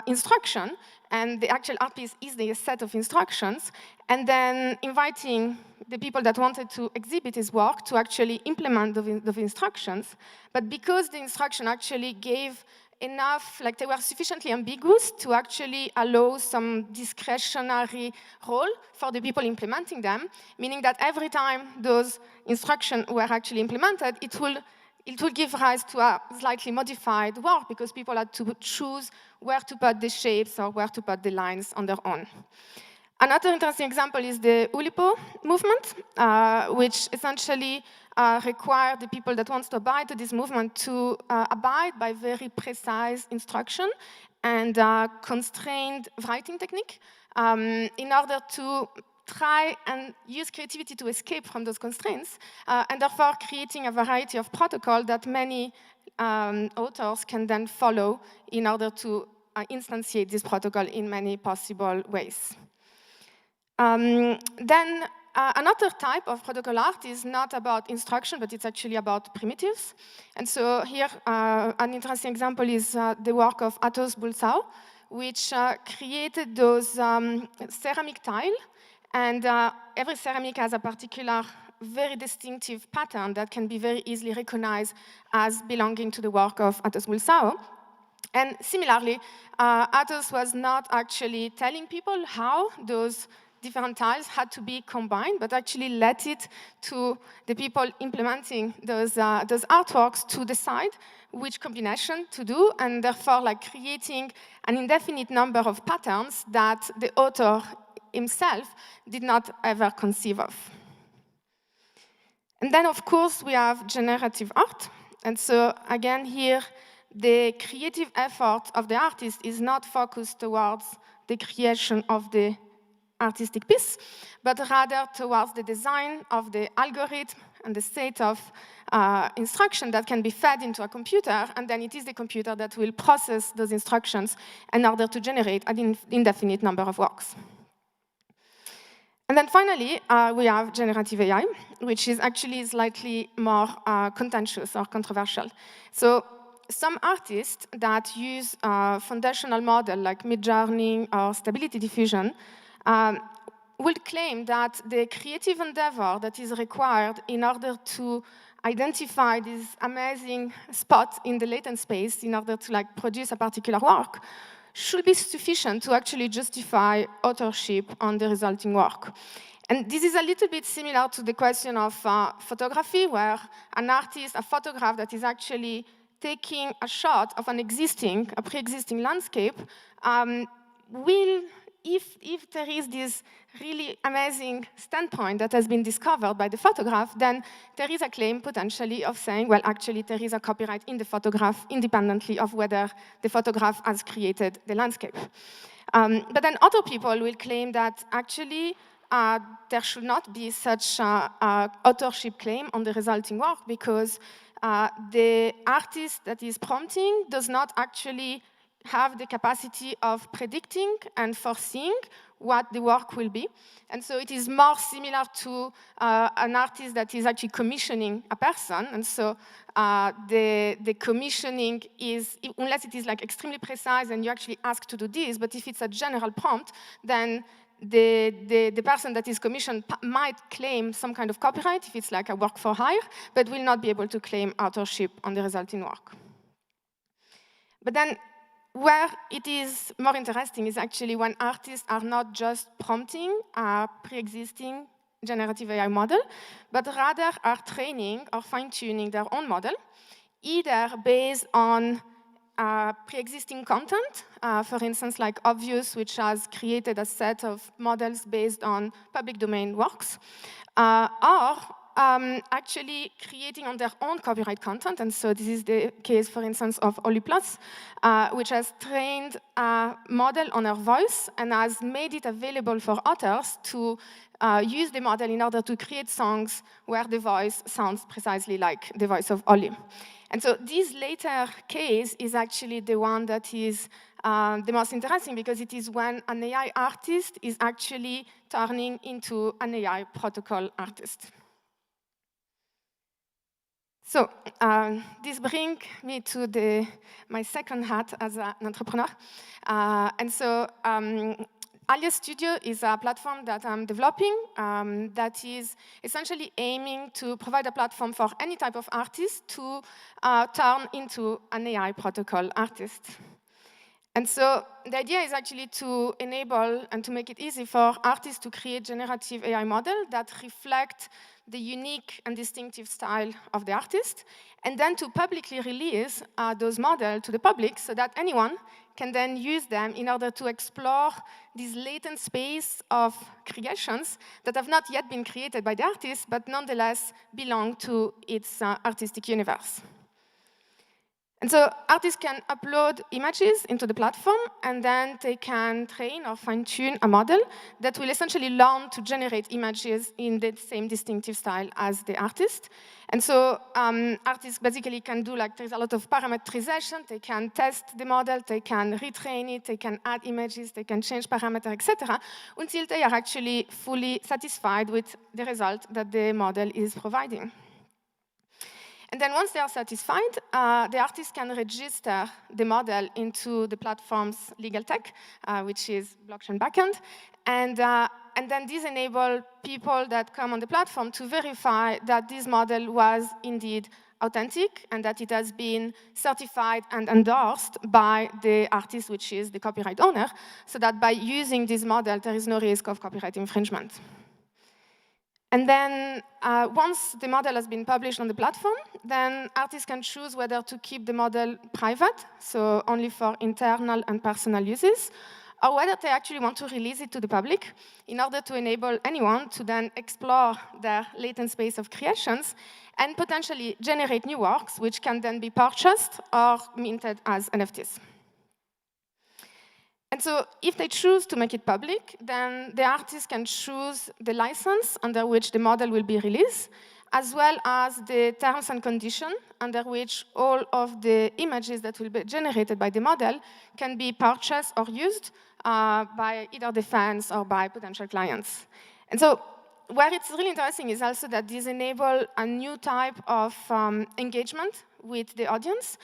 Speaker 15: instruction, and the actual art piece is the set of instructions, and then inviting the people that wanted to exhibit his work to actually implement the instructions. But because the instruction actually gave enough, like they were sufficiently ambiguous to actually allow some discretionary role for the people implementing them, meaning that every time those instructions were actually implemented, it will give rise to a slightly modified work because people had to choose where to put the shapes or where to put the lines on their own. Another interesting example is the Oulipo movement, which essentially require the people that want to abide to this movement to abide by very precise instruction and constrained writing technique in order to try and use creativity to escape from those constraints, and therefore creating a variety of protocol that many authors can then follow in order to instantiate this protocol in many possible ways. Then another type of protocol art is not about instruction, but it's actually about primitives. And so here, an interesting example is the work of Athos Boulsao, which created those ceramic tile. And every ceramic has a particular, very distinctive pattern that can be very easily recognized as belonging to the work of Athos Boulsao. And similarly, Atos was not actually telling people how those different tiles had to be combined, but actually let it to the people implementing those artworks to decide which combination to do, and therefore creating an indefinite number of patterns that the author himself did not ever conceive of. And then, of course, we have generative art. And so, again, here, the creative effort of the artist is not focused towards the creation of the artistic piece, but rather towards the design of the algorithm and the set of instruction that can be fed into a computer, and then it is the computer that will process those instructions in order to generate an indefinite number of works. And then finally, we have generative AI, which is actually slightly more contentious or controversial. So some artists that use a foundational model like Midjourney or Stability Diffusion will claim that the creative endeavor that is required in order to identify this amazing spot in the latent space in order to produce a particular work should be sufficient to actually justify authorship on the resulting work. And this is a little bit similar to the question of photography, where an artist, a photograph that is actually taking a shot of a pre-existing landscape, will, if there is this really amazing standpoint that has been discovered by the photograph, then there is a claim potentially of saying, well, actually there is a copyright in the photograph independently of whether the photograph has created the landscape. But then other people will claim that actually there should not be such an authorship claim on the resulting work because the artist that is prompting does not actually have the capacity of predicting and foreseeing what the work will be. And so it is more similar to an artist that is actually commissioning a person. And so the commissioning is, unless it is extremely precise and you actually ask to do this, but if it's a general prompt, then the person that is commissioned might claim some kind of copyright if it's a work for hire, but will not be able to claim authorship on the resulting work. But then where it is more interesting is actually when artists are not just prompting a pre-existing generative AI model, but rather are training or fine-tuning their own model, either based on pre-existing content, for instance, like Obvious, which has created a set of models based on public domain works, or actually creating on their own copyright content. And so this is the case, for instance, of Olyplus, which has trained a model on her voice and has made it available for authors to use the model in order to create songs where the voice sounds precisely like the voice of Oli. And so this later case is actually the one that is the most interesting because it is when an AI artist is actually turning into an AI protocol artist. So this brings me to my second hat as an entrepreneur. And so Alias Studio is a platform that I'm developing that is essentially aiming to provide a platform for any type of artist to turn into an AI protocol artist. And so the idea is actually to enable and to make it easy for artists to create generative AI models that reflect the unique and distinctive style of the artist, and then to publicly release those models to the public so that anyone can then use them in order to explore this latent space of creations that have not yet been created by the artist, but nonetheless belong to its artistic universe. And so artists can upload images into the platform, and then they can train or fine-tune a model that will essentially learn to generate images in the same distinctive style as the artist. And so artists basically can do, there's a lot of parameterization. They can test the model, they can retrain it, they can add images, they can change parameters, etc., until they are actually fully satisfied with the result that the model is providing. And then once they are satisfied, the artist can register the model into the platform's legal tech, which is blockchain backend. And then this enables people that come on the platform to verify that this model was indeed authentic and that it has been certified and endorsed by the artist, which is the copyright owner, so that by using this model, there is no risk of copyright infringement. And then once the model has been published on the platform, then artists can choose whether to keep the model private, so only for internal and personal uses, or whether they actually want to release it to the public in order to enable anyone to then explore their latent space of creations and potentially generate new works, which can then be purchased or minted as NFTs. And so if they choose to make it public, then the artist can choose the license under which the model will be released, as well as the terms and conditions under which all of the images that will be generated by the model can be purchased or used by either the fans or by potential clients. And so where it's really interesting is also that these enable a new type of engagement with the audience,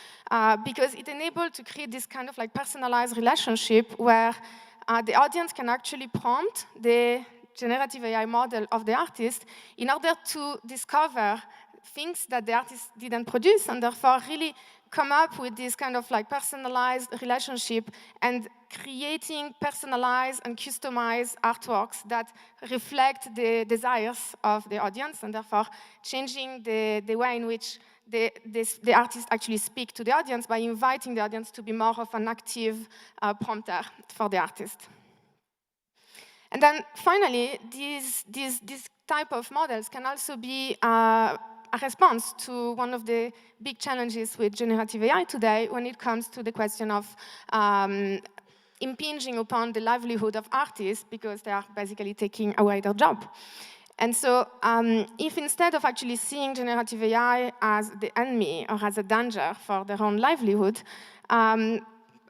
Speaker 15: because it enables to create this kind of like personalized relationship where the audience can actually prompt the generative AI model of the artist in order to discover things that the artist didn't produce, and therefore really come up with this kind of like personalized relationship and creating personalized and customized artworks that reflect the desires of the audience, and therefore changing the way in which the artists actually speak to the audience by inviting the audience to be more of an active prompter for the artist. And then finally, these type of models can also be a response to one of the big challenges with generative AI today when it comes to the question of impinging upon the livelihood of artists because they are basically taking away their job. And so if instead of actually seeing generative AI as the enemy or as a danger for their own livelihood,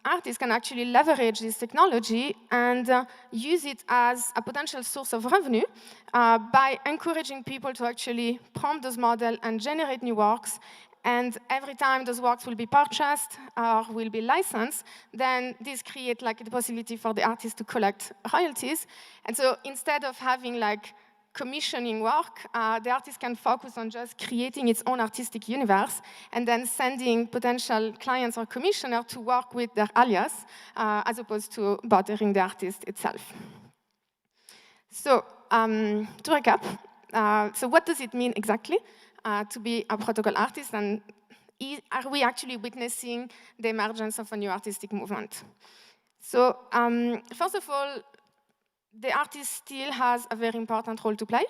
Speaker 15: artists can actually leverage this technology and use it as a potential source of revenue by encouraging people to actually prompt those models and generate new works. And every time those works will be purchased or will be licensed, then this creates like the possibility for the artist to collect royalties. And so instead of having like commissioning work, the artist can focus on just creating its own artistic universe and then sending potential clients or commissioners to work with their alias as opposed to bothering the artist itself. So to recap, so what does it mean exactly to be a protocol artist, and are we actually witnessing the emergence of a new artistic movement? So first of all, the artist still has a very important role to play,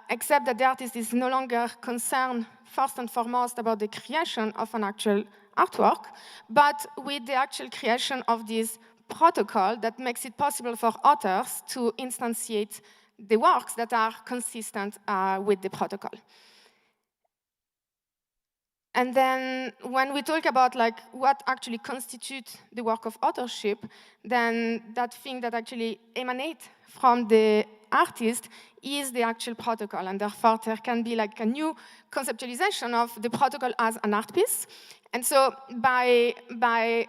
Speaker 15: except that the artist is no longer concerned first and foremost about the creation of an actual artwork, but with the actual creation of this protocol that makes it possible for authors to instantiate the works that are consistent with the protocol. And then when we talk about like what actually constitutes the work of authorship, then that thing that actually emanates from the artist is the actual protocol, and therefore there can be like a new conceptualization of the protocol as an art piece. And so by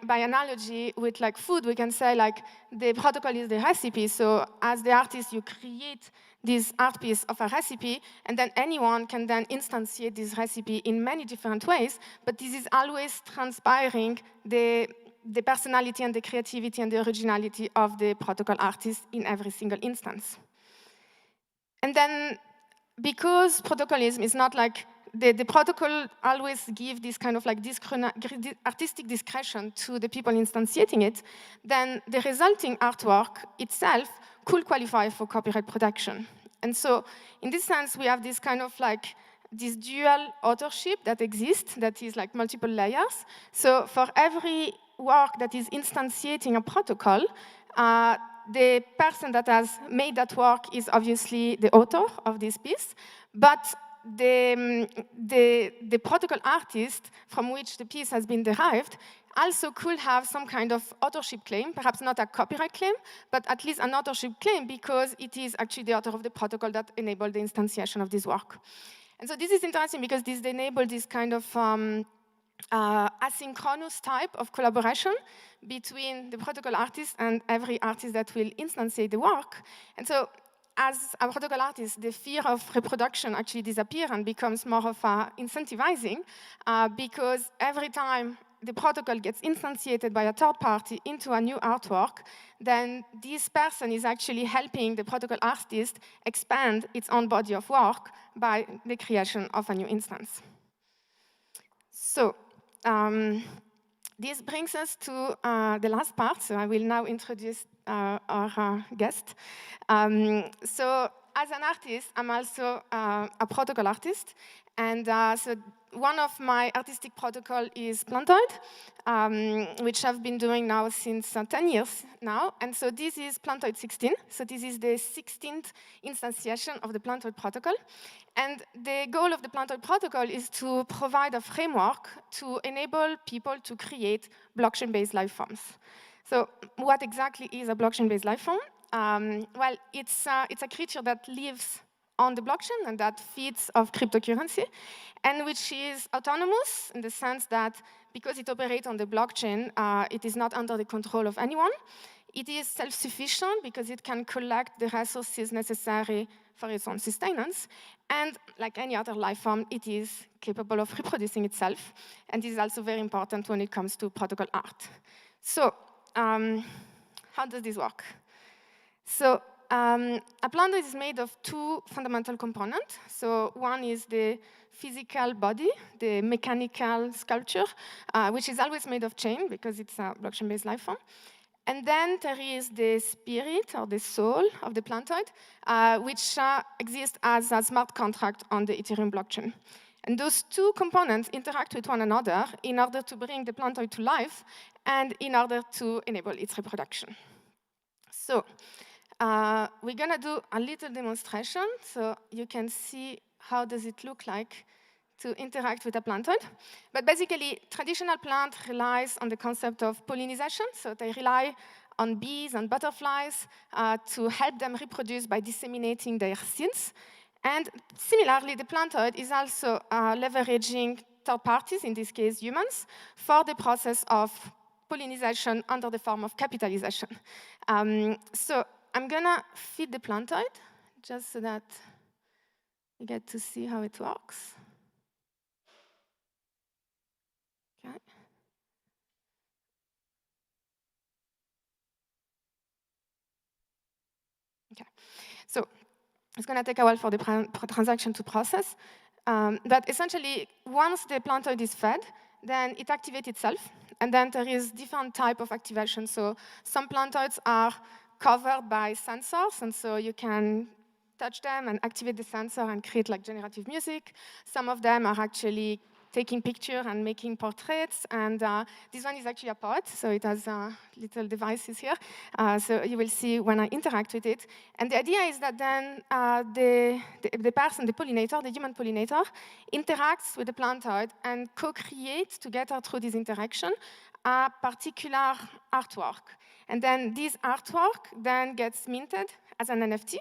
Speaker 15: analogy with like food, we can say like the protocol is the recipe. So as the artist, you create this art piece of a recipe, and then anyone can then instantiate this recipe in many different ways, but this is always transpiring the personality and the creativity and the originality of the protocol artist in every single instance. And then because protocolism is not like the protocol always gives this kind of like artistic discretion to the people instantiating it, then the resulting artwork itself could qualify for copyright protection. And so in this sense, we have this kind of like this dual authorship that exists, that is like multiple layers. So for every work that is instantiating a protocol, the person that has made that work is obviously the author of this piece, but the protocol artist from which the piece has been derived also could have some kind of authorship claim, perhaps not a copyright claim, but at least an authorship claim because it is actually the author of the protocol that enabled the instantiation of this work. And so this is interesting because this enables this kind of asynchronous type of collaboration between the protocol artist and every artist that will instantiate the work. And so as a protocol artist, the fear of reproduction actually disappears and becomes more of a incentivizing, because every time the protocol gets instantiated by a third party into a new artwork, then this person is actually helping the protocol artist expand its own body of work by the creation of a new instance. So this brings us to the last part. So I will now introduce our guest. So as an artist, I'm also a protocol artist. And so one of my artistic protocol is Plantoid, which I've been doing now since 10 years now. And so this is Plantoid 16. So this is the 16th instantiation of the Plantoid protocol. And the goal of the Plantoid protocol is to provide a framework to enable people to create blockchain-based life forms. So what exactly is a blockchain-based life form? Well, it's a creature that lives on the blockchain and that feeds off cryptocurrency, and which is autonomous in the sense that because it operates on the blockchain, it is not under the control of anyone. It is self-sufficient because it can collect the resources necessary for its own sustenance. And like any other life form, it is capable of reproducing itself. And this is also very important when it comes to protocol art. So how does this work? So a Plantoid is made of two fundamental components. So one is the physical body, the mechanical sculpture, which is always made of chain because it's a blockchain-based life form. And then there is the spirit or the soul of the Plantoid, which exists as a smart contract on the Ethereum blockchain. And those two components interact with one another in order to bring the Plantoid to life and in order to enable its reproduction. So we're going to do a little demonstration so you can see how does it look like to interact with a Plantoid. But basically, traditional plant relies on the concept of pollination. So they rely on bees and butterflies to help them reproduce by disseminating their seeds. And similarly, the Plantoid is also leveraging third parties, in this case humans, for the process of pollination under the form of capitalization. So I'm going to feed the Plantoid just so that you get to see how it works. Okay. Okay. So it's going to take a while for the transaction to process. But essentially, once the Plantoid is fed, then it activates itself. And then there is different type of activation. So some Plantoids are covered by sensors, and so you can touch them and activate the sensor and create like generative music. Some of them are actually taking pictures and making portraits, and this one is actually a pod, so it has little devices here. So you will see when I interact with it. And the idea is that then the person, the pollinator, the human pollinator, interacts with the Plantoid and co-creates together through this interaction a particular artwork. And then this artwork then gets minted as an NFT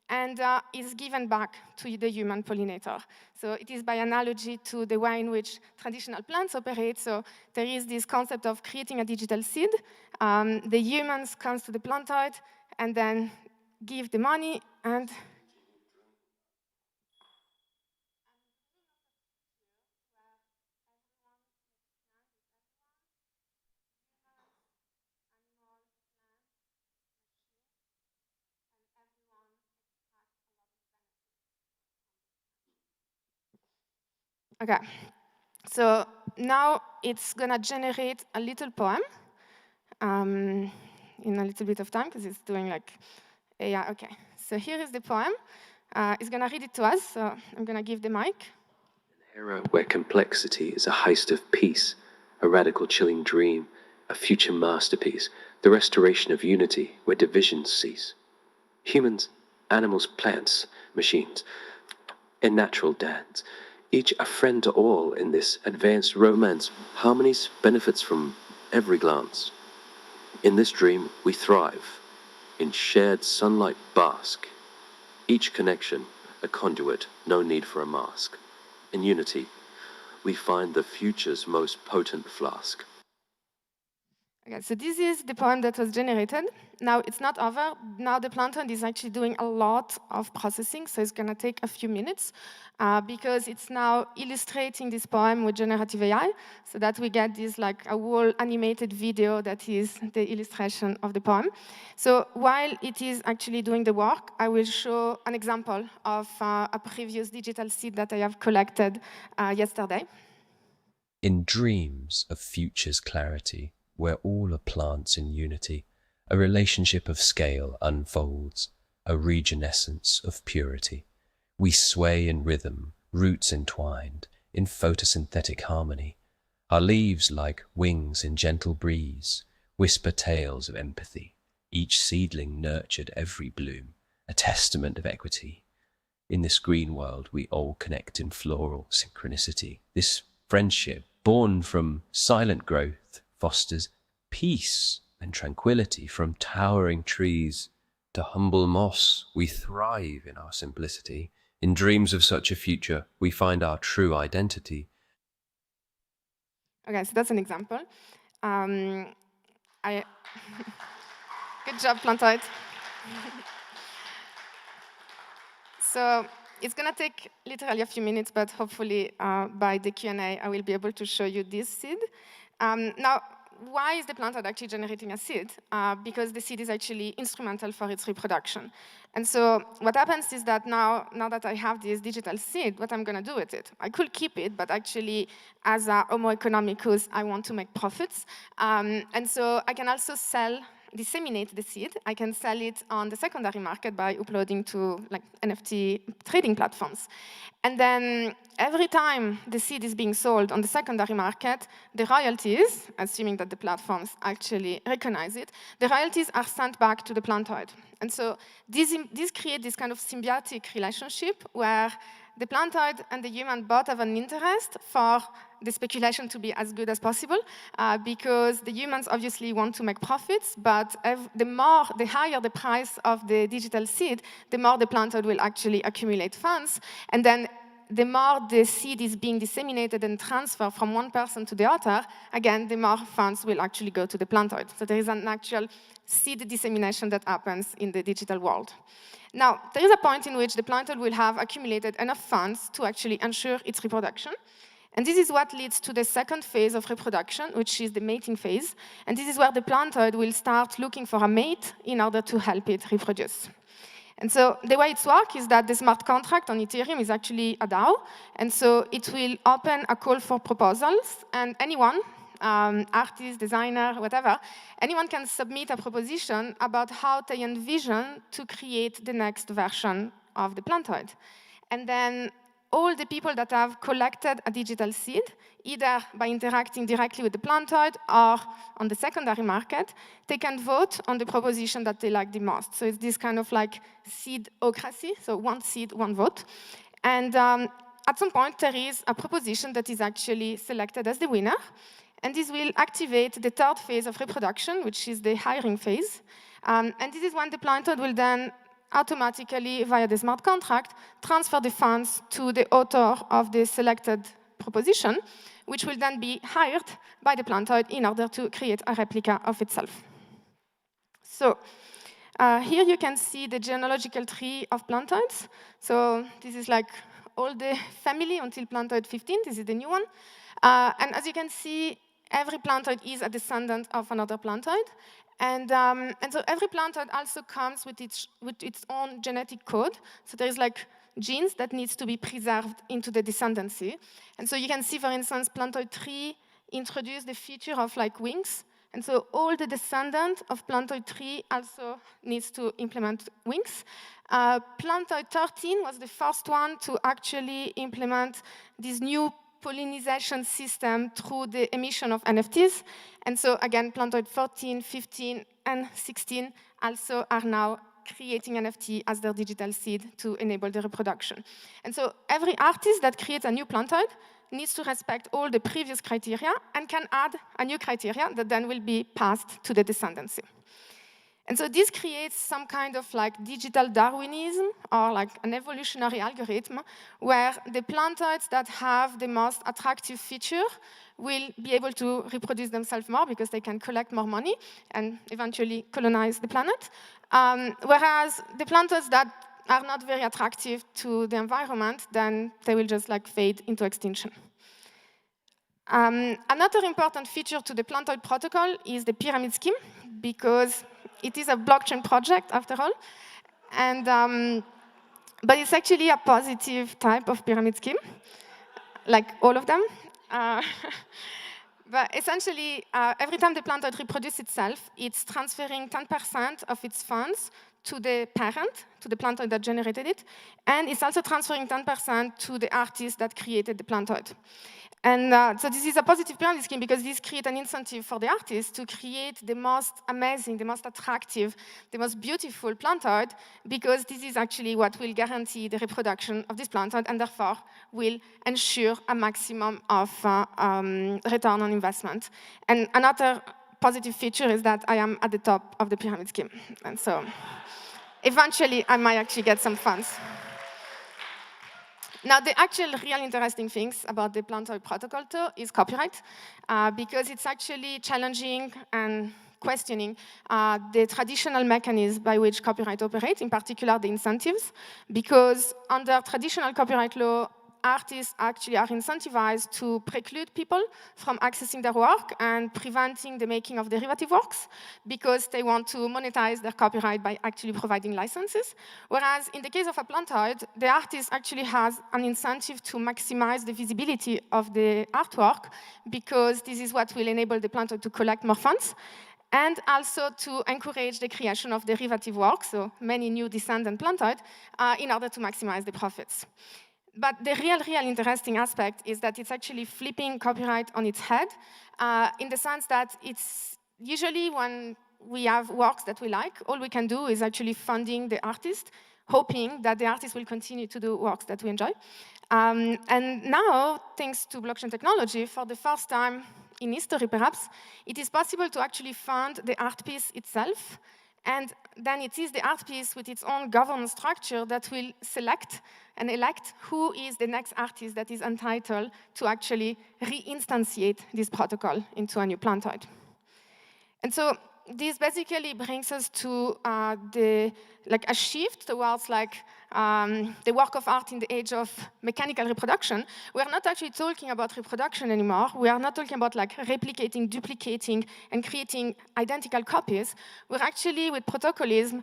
Speaker 15: and is given back to the human pollinator. So it is by analogy to the way in which traditional plants operate. So there is this concept of creating a digital seed. The humans come to the Plantoid and then give the money and okay, so now it's going to generate a little poem in a little bit of time, because it's doing like, yeah, okay. So here is the poem. It's going to read it to us, so I'm going to give the mic.
Speaker 16: An era where complexity is a heist of peace, a radical chilling dream, a future masterpiece, the restoration of unity where divisions cease. Humans, animals, plants, machines, in natural dance, each a friend to all in this advanced romance. Harmonies benefits from every glance. In this dream we thrive, in shared sunlight bask, each connection a conduit, no need for a mask. In unity we find the future's most potent flask.
Speaker 15: Okay, so this is the poem that was generated. Now it's not over. Now the plantoid is actually doing a lot of processing, so it's going to take a few minutes because it's now illustrating this poem with generative AI, so that we get this like a whole animated video that is the illustration of the poem. So while it is actually doing the work, I will show an example of a previous digital seed that I have collected yesterday.
Speaker 16: In dreams of future's clarity, where all are plants in unity, a relationship of scale unfolds, a regenescence of purity. We sway in rhythm, roots entwined, in photosynthetic harmony. Our leaves, like wings in gentle breeze, whisper tales of empathy. Each seedling nurtured every bloom, a testament of equity. In this green world, we all connect in floral synchronicity. This friendship, born from silent growth, fosters peace and tranquility. From towering trees to humble moss, we thrive in our simplicity. In dreams of such a future, we find our true identity.
Speaker 15: Okay, so that's an example. Good job, plantoid. So it's going to take literally a few minutes, but hopefully by the Q&A, I will be able to show you this seed. Now, why is the plantoid actually generating a seed? Because the seed is actually instrumental for its reproduction. And so what happens is that now that I have this digital seed, what I'm going to do with it? I could keep it, but actually, as a Homo economicus, I want to make profits. And so I can also disseminate the seed. I can sell it on the secondary market by uploading to like NFT trading platforms. And then every time the seed is being sold on the secondary market, the royalties, assuming that the platforms actually recognize it, the royalties are sent back to the plantoid. And so this creates this kind of symbiotic relationship where the plantoid and the human both have an interest for the speculation to be as good as possible because the humans obviously want to make profits, but the higher the price of the digital seed, the more the plantoid will actually accumulate funds. And then the more the seed is being disseminated and transferred from one person to the other, again, the more funds will actually go to the plantoid. So there is an actual seed dissemination that happens in the digital world. Now, there is a point in which the plantoid will have accumulated enough funds to actually ensure its reproduction. And this is what leads to the second phase of reproduction, which is the mating phase. And this is where the plantoid will start looking for a mate in order to help it reproduce. And so the way it works is that the smart contract on Ethereum is actually a DAO. And so it will open a call for proposals, and anyone, artist, designer, whatever, anyone can submit a proposition about how they envision to create the next version of the plantoid. And then all the people that have collected a digital seed, either by interacting directly with the plantoid or on the secondary market, they can vote on the proposition that they like the most. So it's this kind of like seedocracy, so one seed, one vote. And at some point, there is a proposition that is actually selected as the winner. And this will activate the third phase of reproduction, which is the hiring phase. And this is when the plantoid will then automatically, via the smart contract, transfer the funds to the author of the selected proposition, which will then be hired by the plantoid in order to create a replica of itself. So here you can see the genealogical tree of plantoids. So this is like all the family until plantoid 15. This is the new one. And as you can see, every plantoid is a descendant of another plantoid. And so every plantoid also comes with its own genetic code. So there's like genes that needs to be preserved into the descendancy. And so you can see, for instance, plantoid 3 introduced the feature of like wings. And so all the descendants of plantoid 3 also needs to implement wings. Plantoid 13 was the first one to actually implement this new pollination system through the emission of NFTs. And so again, plantoid 14, 15, and 16 also are now creating NFT as their digital seed to enable the reproduction. And so every artist that creates a new plantoid needs to respect all the previous criteria and can add a new criteria that then will be passed to the descendancy. And so this creates some kind of like digital Darwinism or like an evolutionary algorithm where the plantoids that have the most attractive feature will be able to reproduce themselves more because they can collect more money and eventually colonize the planet. Whereas the plantoids that are not very attractive to the environment, then they will just like fade into extinction. Another important feature to the plantoid protocol is the pyramid scheme, because it is a blockchain project after all. And, but it's actually a positive type of pyramid scheme, like all of them. But essentially, every time the plantoid reproduces itself, it's transferring 10% of its funds to the parent, to the plantoid that generated it, and it's also transferring 10% to the artist that created the plantoid. And so this is a positive pyramid scheme because this creates an incentive for the artist to create the most amazing, the most attractive, the most beautiful plantoid, because this is actually what will guarantee the reproduction of this plantoid and therefore will ensure a maximum of return on investment. And another positive feature is that I am at the top of the pyramid scheme. And so eventually I might actually get some funds. Now, the actual real interesting things about the plantoid protocol, too, is copyright, because it's actually challenging and questioning the traditional mechanism by which copyright operates, in particular the incentives, because under traditional copyright law, artists actually are incentivized to preclude people from accessing their work and preventing the making of derivative works because they want to monetize their copyright by actually providing licenses. Whereas in the case of a plantoid, the artist actually has an incentive to maximize the visibility of the artwork because this is what will enable the plantoid to collect more funds and also to encourage the creation of derivative works, so many new descendant plantoid, in order to maximize the profits. But the real interesting aspect is that it's actually flipping copyright on its head in the sense that it's usually when we have works that we like, all we can do is actually funding the artist, hoping that the artist will continue to do works that we enjoy. And now, thanks to blockchain technology, for the first time in history perhaps, it is possible to actually fund the art piece itself. And then it is the art piece with its own governance structure that will select and elect who is the next artist that is entitled to actually re-instantiate this protocol into a new plantoid. And so this basically brings us to a shift towards the work of art in the age of mechanical reproduction. We are not actually talking about reproduction anymore. We are not talking about replicating, duplicating, and creating identical copies. We're actually, with protocolism,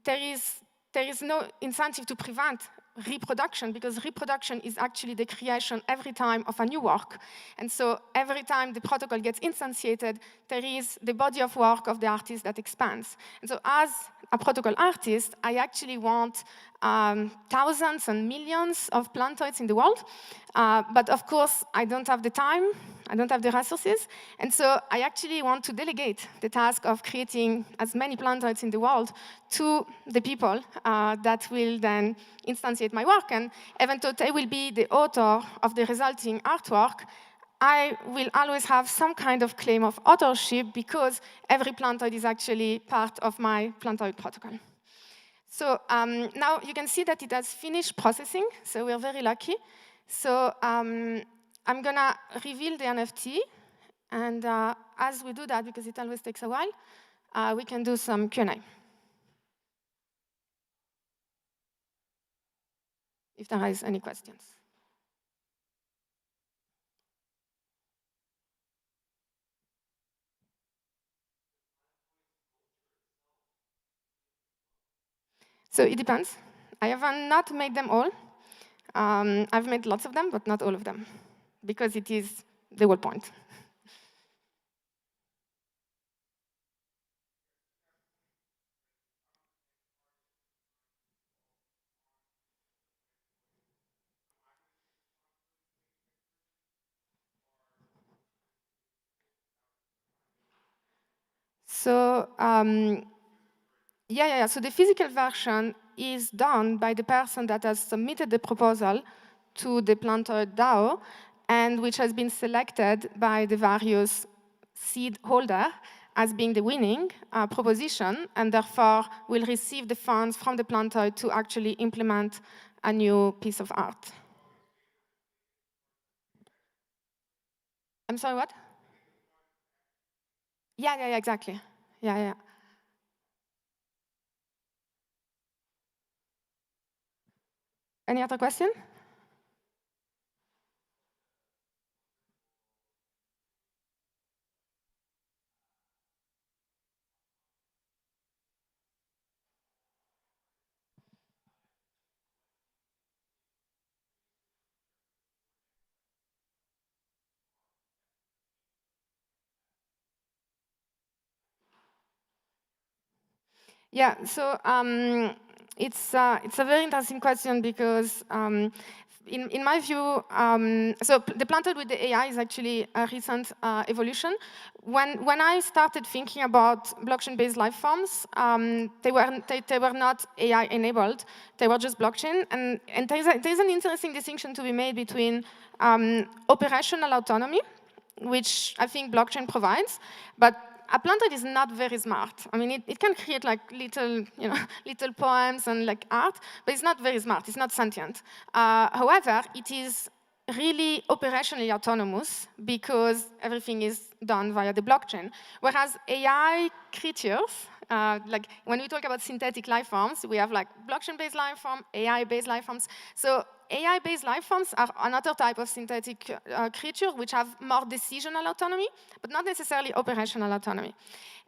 Speaker 15: there is no incentive to prevent reproduction, because reproduction is actually the creation every time of a new work. And so every time the protocol gets instantiated, there is the body of work of the artist that expands. And so as a protocol artist, I actually want thousands and millions of plantoids in the world. But of course, I don't have the time, I don't have the resources. And so I actually want to delegate the task of creating as many plantoids in the world to the people that will then instantiate my work. And even though they will be the author of the resulting artwork, I will always have some kind of claim of authorship because every plantoid is actually part of my plantoid protocol. So now you can see that it has finished processing, so we're very lucky. So I'm gonna reveal the NFT, and as we do that, because it always takes a while, we can do some Q&A. If there is any questions. So it depends. I have not made them all. I've made lots of them, but not all of them, because it is the whole point. So so the physical version is done by the person that has submitted the proposal to the plantoid DAO, and which has been selected by the various seed holder as being the winning proposition, and therefore will receive the funds from the plantoid to actually implement a new piece of art. I'm sorry, what? Yeah, exactly. Yeah. Any other question? Yeah, so it's a very interesting question because in my view, the planted with the AI is actually a recent evolution. When I started thinking about blockchain-based life forms, they were not AI enabled. They were just blockchain, and there's an interesting distinction to be made between operational autonomy, which I think blockchain provides, but a planted is not very smart. I mean, it can create like little, little poems and like art, but it's not very smart. It's not sentient. However, it is really operationally autonomous because everything is done via the blockchain. Whereas AI creatures, like when we talk about synthetic life forms, we have like blockchain-based life form, AI-based life forms. So AI-based life forms are another type of synthetic creature which have more decisional autonomy, but not necessarily operational autonomy.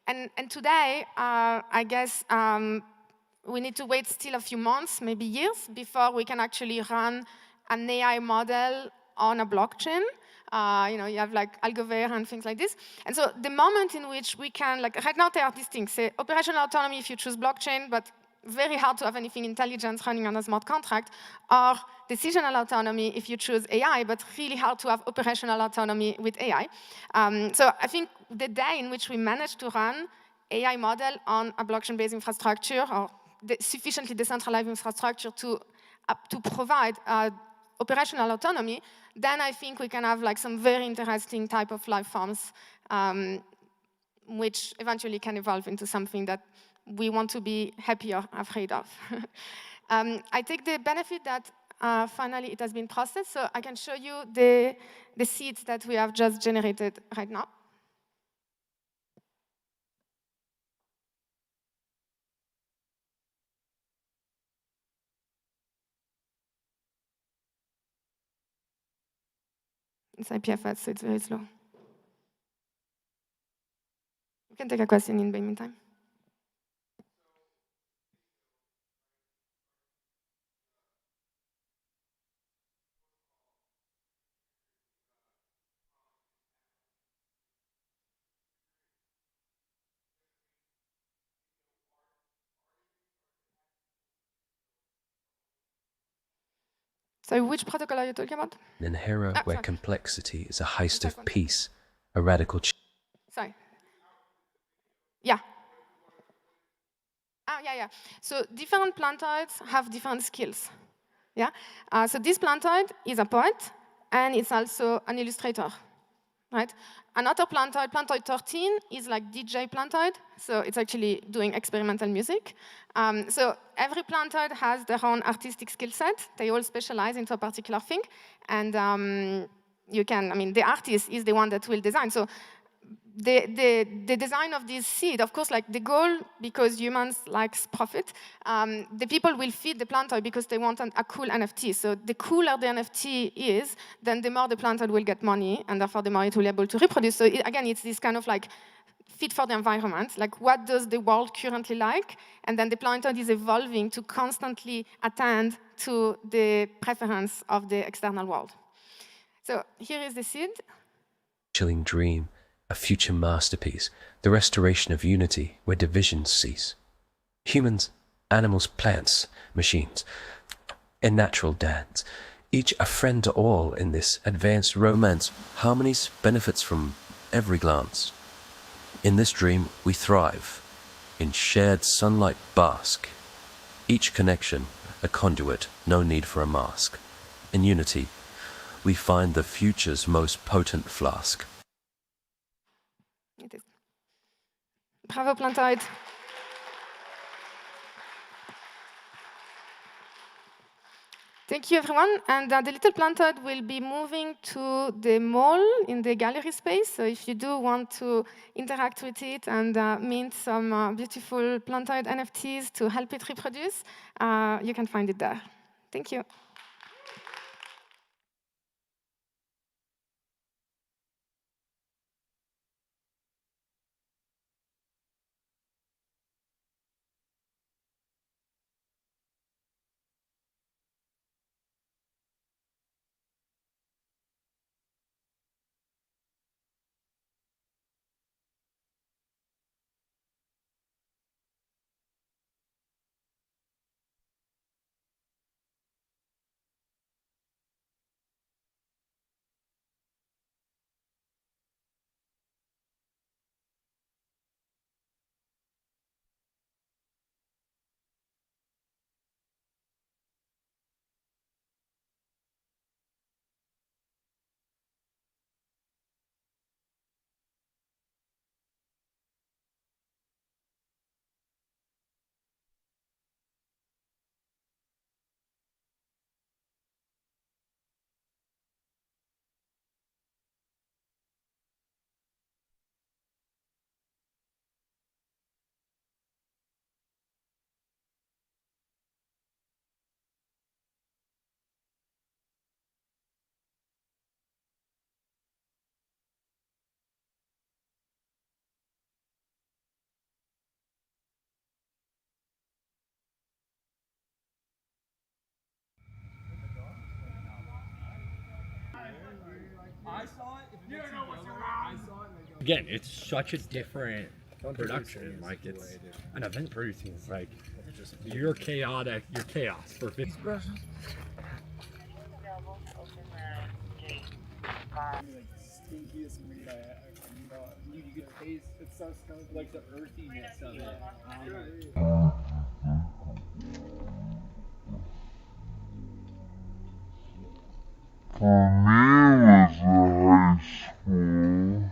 Speaker 15: And today, I guess we need to wait still a few months, maybe years, before we can actually run an AI model on a blockchain. You have like Algover and things like this. And so the moment in which we can, like right now there are these things, say operational autonomy if you choose blockchain, but very hard to have anything intelligent running on a smart contract, or decisional autonomy if you choose AI, but really hard to have operational autonomy with AI. So I think the day in which we manage to run AI model on a blockchain-based infrastructure or sufficiently decentralized infrastructure to provide operational autonomy, then I think we can have like some very interesting type of life forms, which eventually can evolve into something that we want to be happy or afraid of. I take the benefit that finally it has been processed, so I can show you the seeds that we have just generated right now. It's IPFS, so it's very slow. You can take a question in the meantime. So which protocol are you talking about?
Speaker 16: An era where complexity is a heist of peace, a radical
Speaker 15: Sorry. Yeah. Yeah. So different plantoids have different skills. Yeah. So this plantoid is a poet, and it's also an illustrator, right? Another plantoid, plantoid 13, is like DJ plantoid, so it's actually doing experimental music. So every plantoid has their own artistic skill set. They all specialize into a particular thing, and the artist is the one that will design. So the design of this seed, of course, like the goal, because humans like profit, the people will feed the plantoid because they want a cool NFT. So the cooler the NFT is, then the more the plantoid will get money, and therefore the more it will be able to reproduce. So again, it's this kind of like fit for the environment, like what does the world currently like? And then the plantoid is evolving to constantly attend to the preference of the external world. So here is the seed.
Speaker 16: chilling dream, a future masterpiece, the restoration of unity where divisions cease. Humans, animals, plants, machines, a natural dance, each a friend to all in this advanced romance. Harmonies benefits from every glance. In this dream we thrive, in shared sunlight bask, each connection a conduit, no need for a mask. In unity we find the future's most potent flask.
Speaker 15: It is. Bravo, plantoid. Thank you, everyone. And the little plantoid will be moving to the mall in the gallery space. So if you do want to interact with it and mint some beautiful plantoid NFTs to help it reproduce, you can find it there. Thank you.
Speaker 17: Again, it's such a different production. Like, it's an event producing. It's like, you're chaotic, you're chaos for 50.
Speaker 18: Stinkiest weed you can taste. It's so skunk, like the earthiness of it.
Speaker 19: For me, it was high school.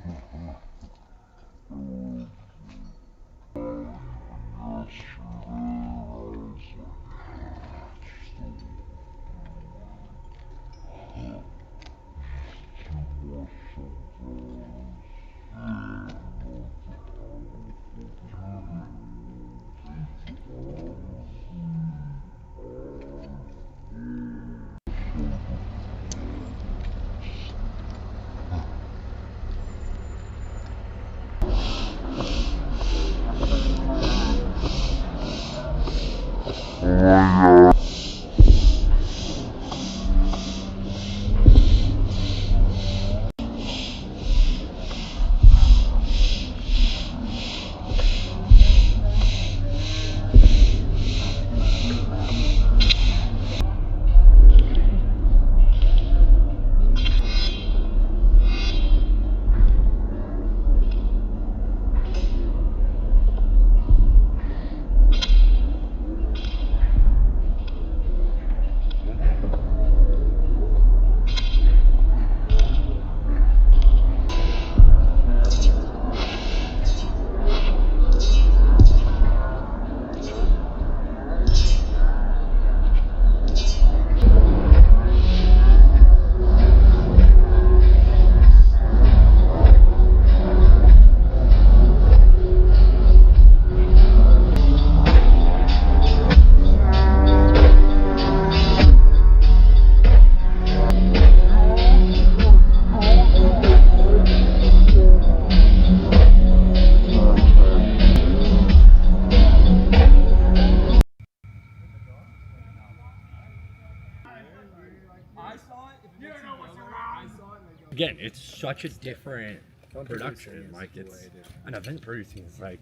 Speaker 17: Again, it's such a different production. Like, it's an event producing. It's like,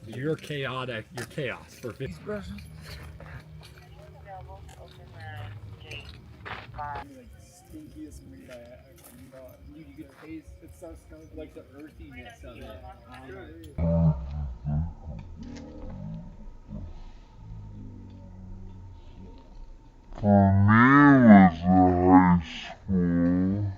Speaker 17: you're chaotic, you're chaos for 50.
Speaker 18: Stinkiest weed you can taste. It's so skunk, like the earthiness of it.
Speaker 19: For me, it was high school.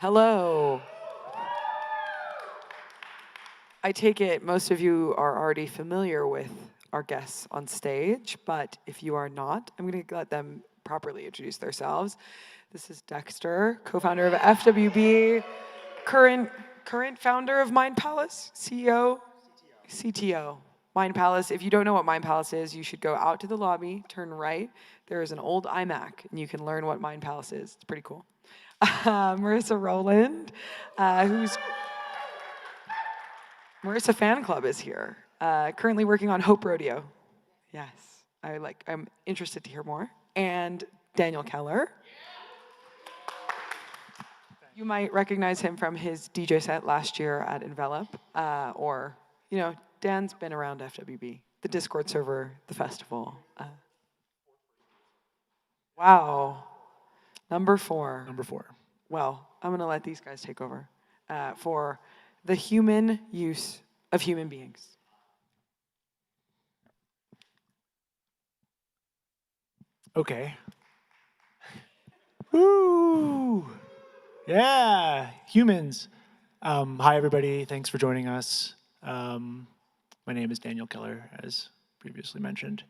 Speaker 3: Hello. I take it most of you are already familiar with our guests on stage, but if you are not, I'm going to let them properly introduce themselves. This is Dexter, co-founder of FWB, current founder of Mind Palace, CEO, CTO. Mind Palace, if you don't know what Mind Palace is, you should go out to the lobby, turn right. There is an old iMac, and you can learn what Mind Palace is. It's pretty cool. Marissa Rowland, Marissa Fan Club is here, currently working on Hope Rodeo. Yes, I'm interested to hear more. And Daniel Keller. You might recognize him from his DJ set last year at Envelop, or, Dan's been around FWB, the Discord server, the festival. Wow, number 4.
Speaker 14: Number 4.
Speaker 3: Well, I'm gonna let these guys take over for the human use of human beings.
Speaker 14: Okay. Woo! Yeah, humans. Hi, everybody. Thanks for joining us. My name is Daniel Keller, as previously mentioned.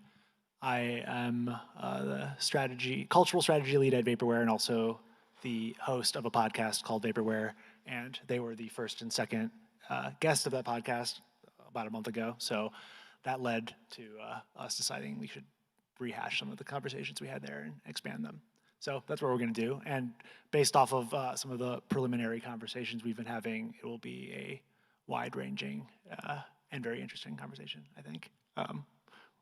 Speaker 14: I am the cultural strategy lead at Vaporware, and also the host of a podcast called Vaporware. And they were the first and second guest of that podcast about a month ago. So that led to us deciding we should rehash some of the conversations we had there and expand them. So that's what we're going to do. And based off of some of the preliminary conversations we've been having, it will be a wide-ranging and very interesting conversation, I think.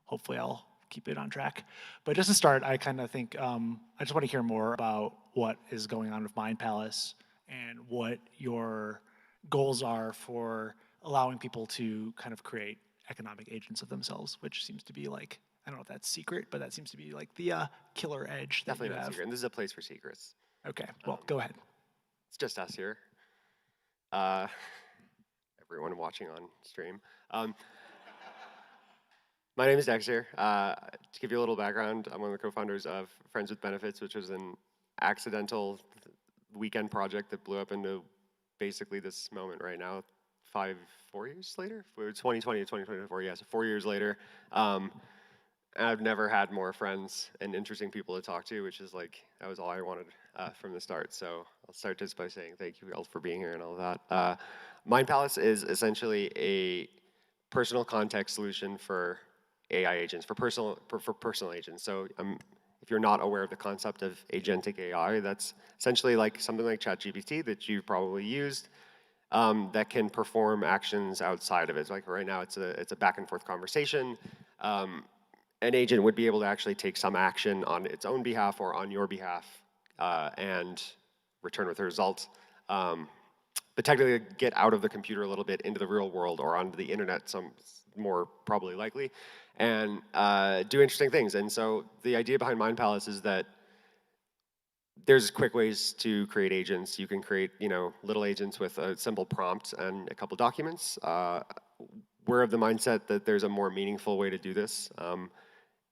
Speaker 14: Hopefully I'll keep it on track. But just to start, I kind of think I just want to hear more about what is going on with Mind Palace and what your goals are for allowing people to kind of create economic agents of themselves, which seems to be like, I don't know if that's secret, but that seems to be like the killer edge that
Speaker 20: Definitely
Speaker 14: you
Speaker 20: not
Speaker 14: have.
Speaker 20: secret, and this is a place for secrets.
Speaker 14: Okay, well, go ahead.
Speaker 20: It's just us here. Everyone watching on stream. My name is Dexter. To give you a little background, I'm one of the co-founders of Friends with Benefits, which was an accidental weekend project that blew up into basically this moment right now, 4 years later? 2020 to 2024, yeah, so 4 years later. I've never had more friends and interesting people to talk to, which is like, that was all I wanted from the start. So I'll start just by saying thank you all for being here and all of that. Mind Palace is essentially a personal context solution for AI agents, for personal agents. So if you're not aware of the concept of agentic AI, that's essentially like something like ChatGPT that you've probably used that can perform actions outside of it. Like right now, it's a back and forth conversation. An agent would be able to actually take some action on its own behalf or on your behalf and return with a result. But technically get out of the computer a little bit into the real world or onto the internet, some more probably likely, and do interesting things. And so the idea behind Mind Palace is that there's quick ways to create agents. You can create, little agents with a simple prompt and a couple documents. We're of the mindset that there's a more meaningful way to do this,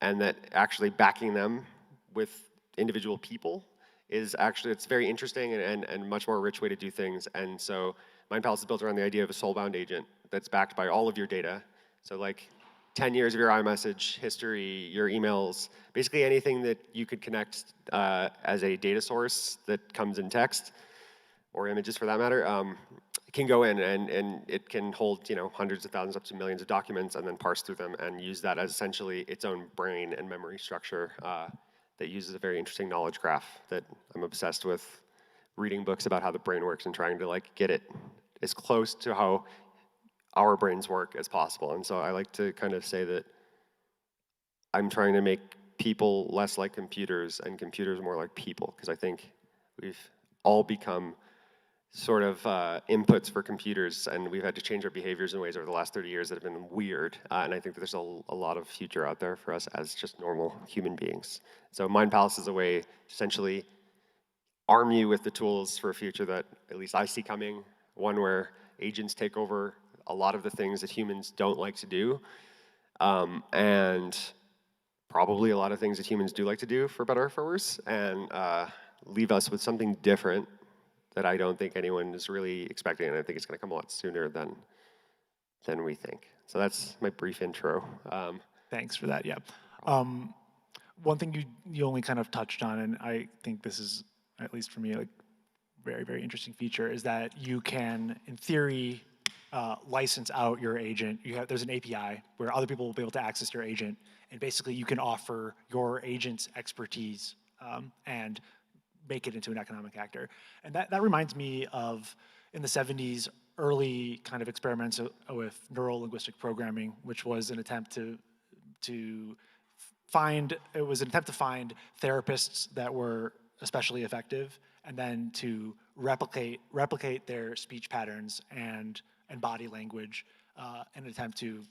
Speaker 20: and that actually backing them with individual people is actually, it's very interesting and much more rich way to do things. And so Mind Palace is built around the idea of a soul-bound agent that's backed by all of your data. So like 10 years of your iMessage history, your emails, basically anything that you could connect as a data source that comes in text or images for that matter, can go in and it can hold hundreds of thousands up to millions of documents and then parse through them and use that as essentially its own brain and memory structure that uses a very interesting knowledge graph that I'm obsessed with reading books about how the brain works and trying to like get it as close to how our brains work as possible. And so I like to kind of say that I'm trying to make people less like computers and computers more like people, because I think we've all become sort of inputs for computers, and we've had to change our behaviors in ways over the last 30 years that have been weird. And I think that there's a lot of future out there for us as just normal human beings. So Mind Palace is a way to essentially arm you with the tools for a future that at least I see coming, one where agents take over a lot of the things that humans don't like to do, and probably a lot of things that humans do like to do, for better or for worse, and leave us with something different that I don't think anyone is really expecting, and I think it's going to come a lot sooner than we think. So that's my brief intro.
Speaker 14: Thanks for that. Yeah. One thing you only kind of touched on, and I think this is, at least for me, like very, very interesting feature, is that you can, in theory, license out your agent. There's an API where other people will be able to access your agent, and basically you can offer your agent's expertise and make it into an economic actor. And that reminds me of, in the 70s, early kind of experiments with neuro-linguistic programming, which was an attempt to find therapists that were especially effective, and then to replicate their speech patterns and body language in an attempt to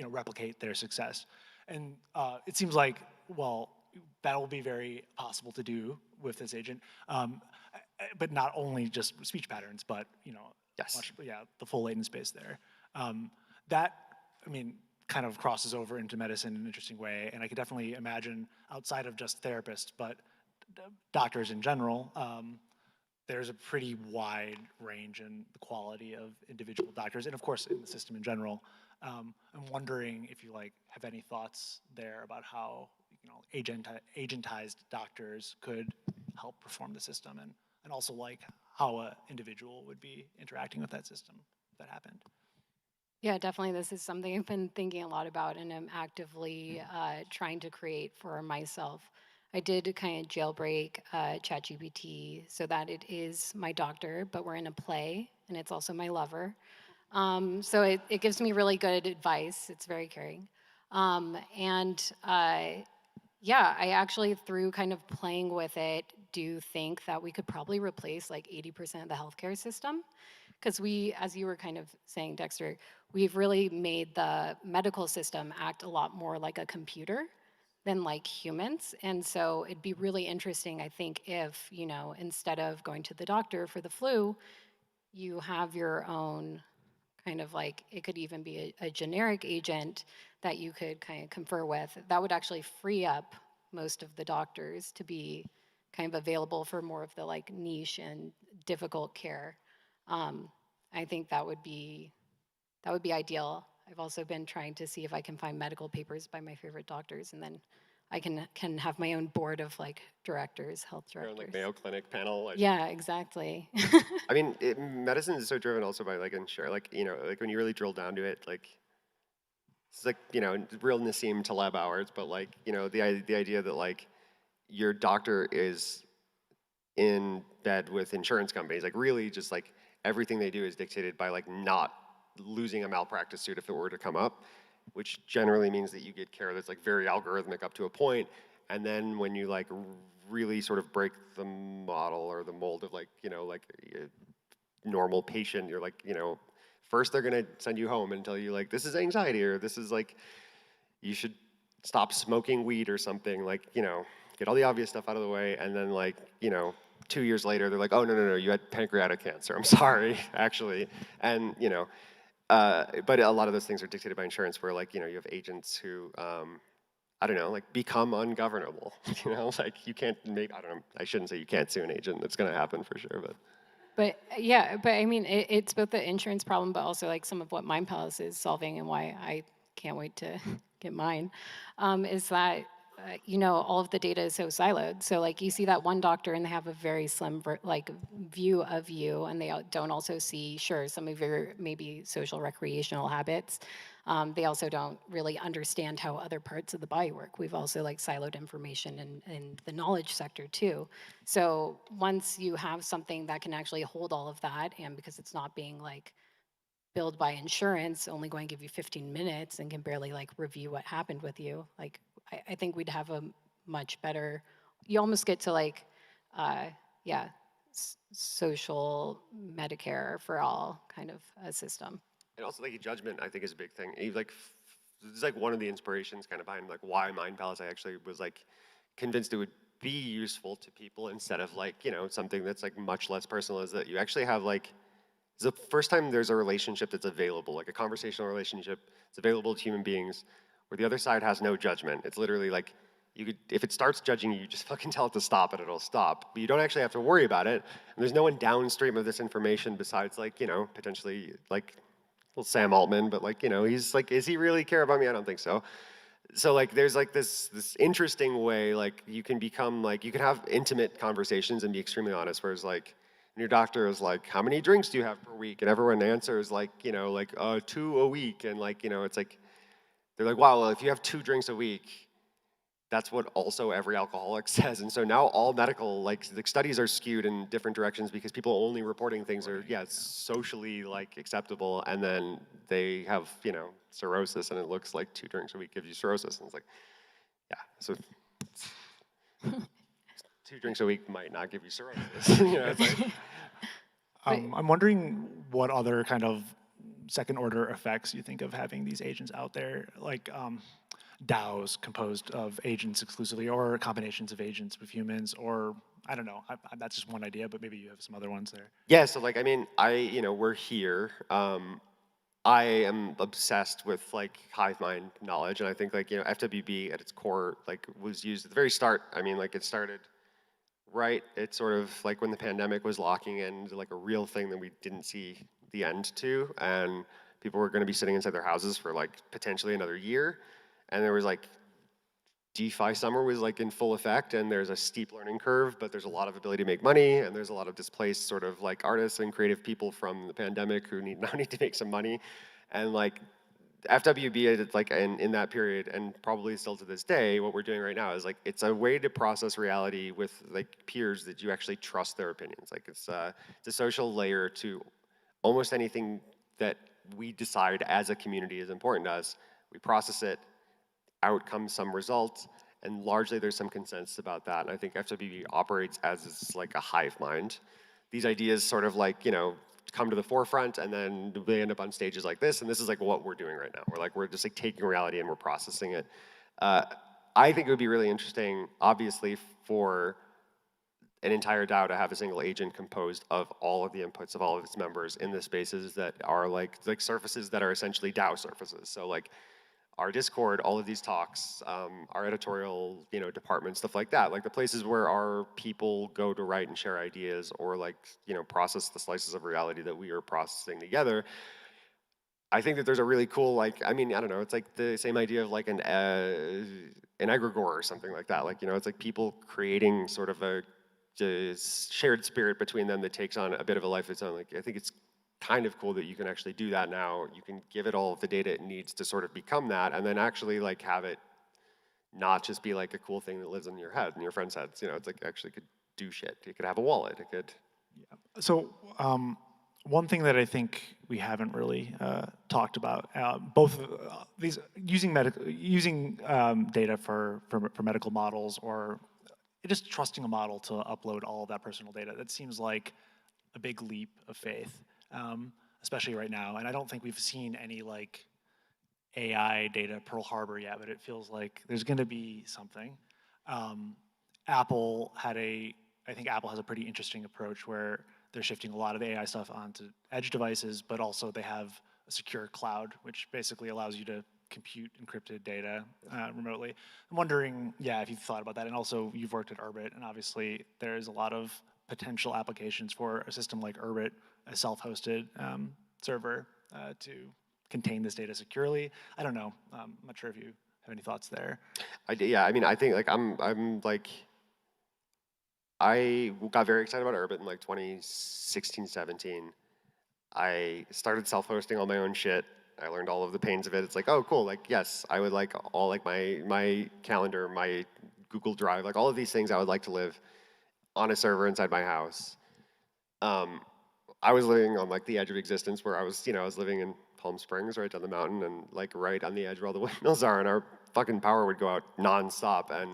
Speaker 14: replicate their success. And it seems like, well, that will be very possible to do with this agent, but not only just speech patterns, but
Speaker 20: yes,
Speaker 14: the full latent space there. That, I mean, kind of crosses over into medicine in an interesting way, and I could definitely imagine outside of just therapists, but doctors in general, there's a pretty wide range in the quality of individual doctors, and of course in the system in general. I'm wondering if you have any thoughts there about how agentized doctors could help perform the system, and also how an individual would be interacting with that system if that happened.
Speaker 21: Yeah, definitely. This is something I've been thinking a lot about, and I'm actively trying to create for myself. I did kind of jailbreak ChatGPT so that it is my doctor, but we're in a play, and it's also my lover. So it gives me really good advice. It's very caring. Yeah, I actually, through kind of playing with it, do think that we could probably replace 80% of the healthcare system. Because we, as you were kind of saying, Dexter, we've really made the medical system act a lot more like a computer than like humans. And so it'd be really interesting, I think, if, instead of going to the doctor for the flu, you have your own kind of it could even be a generic agent that you could kind of confer with. That would actually free up most of the doctors to be kind of available for more of the niche and difficult care. I think that would be ideal. I've also been trying to see if I can find medical papers by my favorite doctors, and then I can have my own board of directors, health directors.
Speaker 20: Your own Mayo Clinic panel.
Speaker 21: Yeah, exactly.
Speaker 20: I mean, medicine is so driven also by insurance. When you really drill down to it, it's real Nassim Taleb hours, but the idea that your doctor is in bed with insurance companies, really just everything they do is dictated by not losing a malpractice suit if it were to come up, which generally means that you get care that's very algorithmic up to a point, and then when you really sort of break the model or the mold of a normal patient, you're first they're gonna send you home and tell you this is anxiety, or this is you should stop smoking weed or something, get all the obvious stuff out of the way, and then 2 years later, they're oh, no, you had pancreatic cancer. I'm sorry, actually. And, but a lot of those things are dictated by insurance where, you have agents who, I don't know, become ungovernable. You can't I don't know, I shouldn't say you can't sue an agent. That's going to happen for sure, but.
Speaker 21: But yeah, I mean, it's both the insurance problem, but also some of what Mind Palace is solving, and why I can't wait to get mine, is that all of the data is so siloed. So you see that one doctor and they have a very slim view of you, and they don't also see, sure, some of your maybe social recreational habits. They also don't really understand how other parts of the body work. We've also siloed information in the knowledge sector too. So once you have something that can actually hold all of that, and because it's not being billed by insurance, only going to give you 15 minutes and can barely review what happened with you, I think we'd have a much better, you almost get to social Medicare for all kind of a system.
Speaker 20: And also judgment, I think, is a big thing. This is one of the inspirations kind of behind why Mind Palace. I actually was convinced it would be useful to people instead of something that's much less personal, is that you actually have it's the first time there's a relationship that's available, a conversational relationship. It's available to human beings, where the other side has no judgment. It's literally You could, if it starts judging you, just fucking tell it to stop and it'll stop. But you don't actually have to worry about it. And there's no one downstream of this information besides like, you know, potentially like, well, Sam Altman, but like, you know, he's like, is he really care about me? I don't think so. So like, there's like this interesting way, like you can become like, you can have intimate conversations and be extremely honest, whereas like, your doctor is like, how many drinks do you have per week? And everyone answers like, you know, like 2 a week. And like, you know, it's like, they're like, wow, well, if you have 2 drinks a week, that's what also every alcoholic says. And so now all medical, like the studies are skewed in different directions because people only reporting things are, yeah, socially like acceptable. And then they have, you know, cirrhosis and it looks like 2 drinks a week gives you cirrhosis. And it's like, yeah, so 2 drinks a week might not give you cirrhosis. You know, it's like,
Speaker 14: I'm wondering what other kind of second order effects you think of having these agents out there, like DAOs composed of agents exclusively, or combinations of agents with humans, or I don't know. That's just one idea, but maybe you have some other ones there.
Speaker 20: yeah, so like, I mean, you know, we're here. I am obsessed with like hive mind knowledge, and I think like, you know, FWB at its core like was used at the very start. I mean, like it started right. It's sort of like when the pandemic was locking in like a real thing that we didn't see the end to, and people were going to be sitting inside their houses for like potentially another year. And there was like, DeFi summer was like in full effect, and there's a steep learning curve, but there's a lot of ability to make money, and there's a lot of displaced sort of like artists and creative people from the pandemic who now need to make some money. And like FWB, like in that period, and probably still to this day, what we're doing right now is like, it's a way to process reality with like peers that you actually trust their opinions. Like it's a social layer to almost anything that we decide as a community is important to us. We process it, out comes some results, and largely there's some consensus about that. And I think FWB operates as like a hive mind. These ideas sort of like, you know, come to the forefront, and then they end up on stages like this, and this is like what we're doing right now. We're just like taking reality and we're processing it. I think it would be really interesting, obviously, for an entire DAO to have a single agent composed of all of the inputs of all of its members in the spaces that are like surfaces that are essentially DAO surfaces. So like our Discord, all of these talks, our editorial, you know, department, stuff like that, like the places where our people go to write and share ideas, or like, you know, process the slices of reality that we are processing together. I think that there's a really cool, like, I mean, I don't know, it's like the same idea of like an egregore or something like that. Like, you know, it's like people creating sort of a shared spirit between them that takes on a bit of a life of its own. Like, I think it's kind of cool that you can actually do that now. You can give it all of the data it needs to sort of become that, and then actually like have it not just be like a cool thing that lives in your head and your friend's heads. You know, it's like actually could do shit. It could have a wallet. It could.
Speaker 14: Yeah. So one thing that I think we haven't really talked about, both these using data for medical models, or just trusting a model to upload all of that personal data. That seems like a big leap of faith. Especially right now. And I don't think we've seen any like AI data Pearl Harbor yet, but it feels like there's gonna be something. I think Apple has a pretty interesting approach where they're shifting a lot of the AI stuff onto edge devices, but also they have a secure cloud, which basically allows you to compute encrypted data remotely. I'm wondering, yeah, if you've thought about that. And also you've worked at Urbit, and obviously there's a lot of potential applications for a system like Urbit, a self-hosted server to contain this data securely. I don't know. I'm not sure if you have any thoughts there.
Speaker 20: Yeah, I mean, I think like I'm like, I got very excited about Urbit in like 2016, 17. I started self-hosting all my own shit. I learned all of the pains of it. It's like, oh, cool. Like, yes, I would like all like my calendar, my Google Drive, like all of these things I would like to live on a server inside my house. I was living on like the edge of existence, where I was, you know, I was living in Palm Springs, right down the mountain, and like right on the edge where all the windmills are, and our fucking power would go out nonstop, and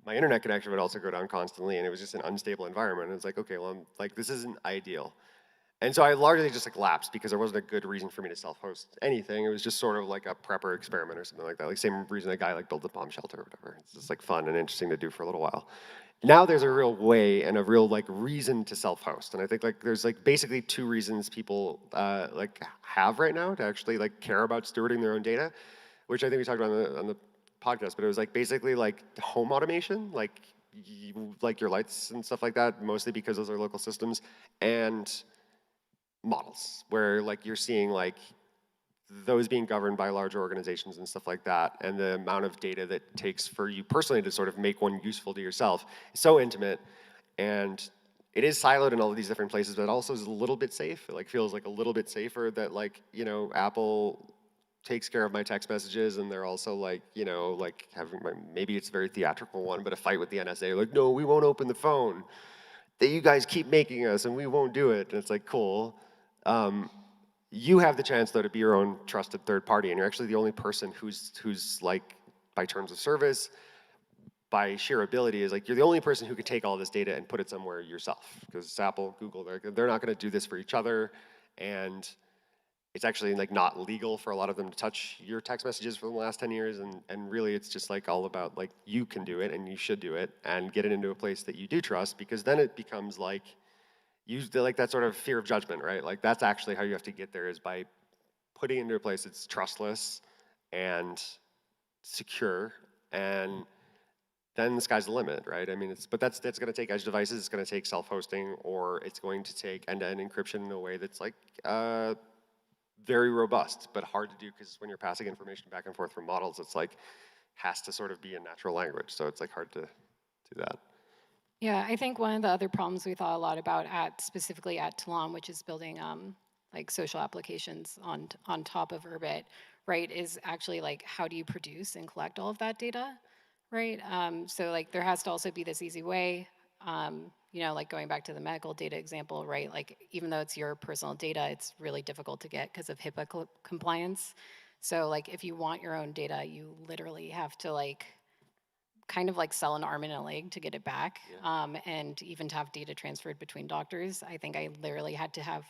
Speaker 20: my internet connection would also go down constantly, and it was just an unstable environment. And it's like, okay, well, this isn't ideal. And so I largely just like lapsed because there wasn't a good reason for me to self-host anything. It was just sort of like a prepper experiment or something like that. Like same reason a guy like built a bomb shelter or whatever. It's just like fun and interesting to do for a little while. Now there's a real way and a real like reason to self-host. And I think like there's like basically 2 reasons people like have right now to actually like care about stewarding their own data, which I think we talked about on the podcast, but it was like basically like home automation, like like your lights and stuff like that, mostly because those are local systems, and models where like you're seeing like those being governed by larger organizations and stuff like that, and the amount of data that it takes for you personally to sort of make one useful to yourself is so intimate, and it is siloed in all of these different places, but it also is a little bit safe. It like feels like a little bit safer that like, you know, Apple takes care of my text messages, and they're also like, you know, like having my, maybe it's a very theatrical one, but a fight with the NSA, like, no, we won't open the phone. That you guys keep making us and we won't do it. And it's like, cool. You have the chance though to be your own trusted third party, and you're actually the only person who's like, by terms of service, by sheer ability, is like you're the only person who could take all this data and put it somewhere yourself. Because Apple, Google, they're not going to do this for each other, and it's actually like not legal for a lot of them to touch your text messages for the last 10 years, and really it's just like all about like you can do it and you should do it and get it into a place that you do trust, because then it becomes like like that sort of fear of judgment, right? Like that's actually how you have to get there, is by putting it into a place that's trustless and secure, and then the sky's the limit, right? I mean, but that's going to take edge devices, it's going to take self-hosting, or it's going to take end-to-end encryption in a way that's like very robust, but hard to do, because when you're passing information back and forth from models, it's like has to sort of be in natural language, so it's like hard to do that.
Speaker 21: Yeah, I think one of the other problems we thought a lot about specifically at Talam, which is building like social applications on top of Urbit, right, is actually like how do you produce and collect all of that data, right? So like there has to also be this easy way, you know, like going back to the medical data example, right? Like even though it's your personal data, it's really difficult to get because of HIPAA compliance. So like if you want your own data, you literally have to like kind of like sell an arm and a leg to get it back, and even to have data transferred between doctors. I think I literally had to have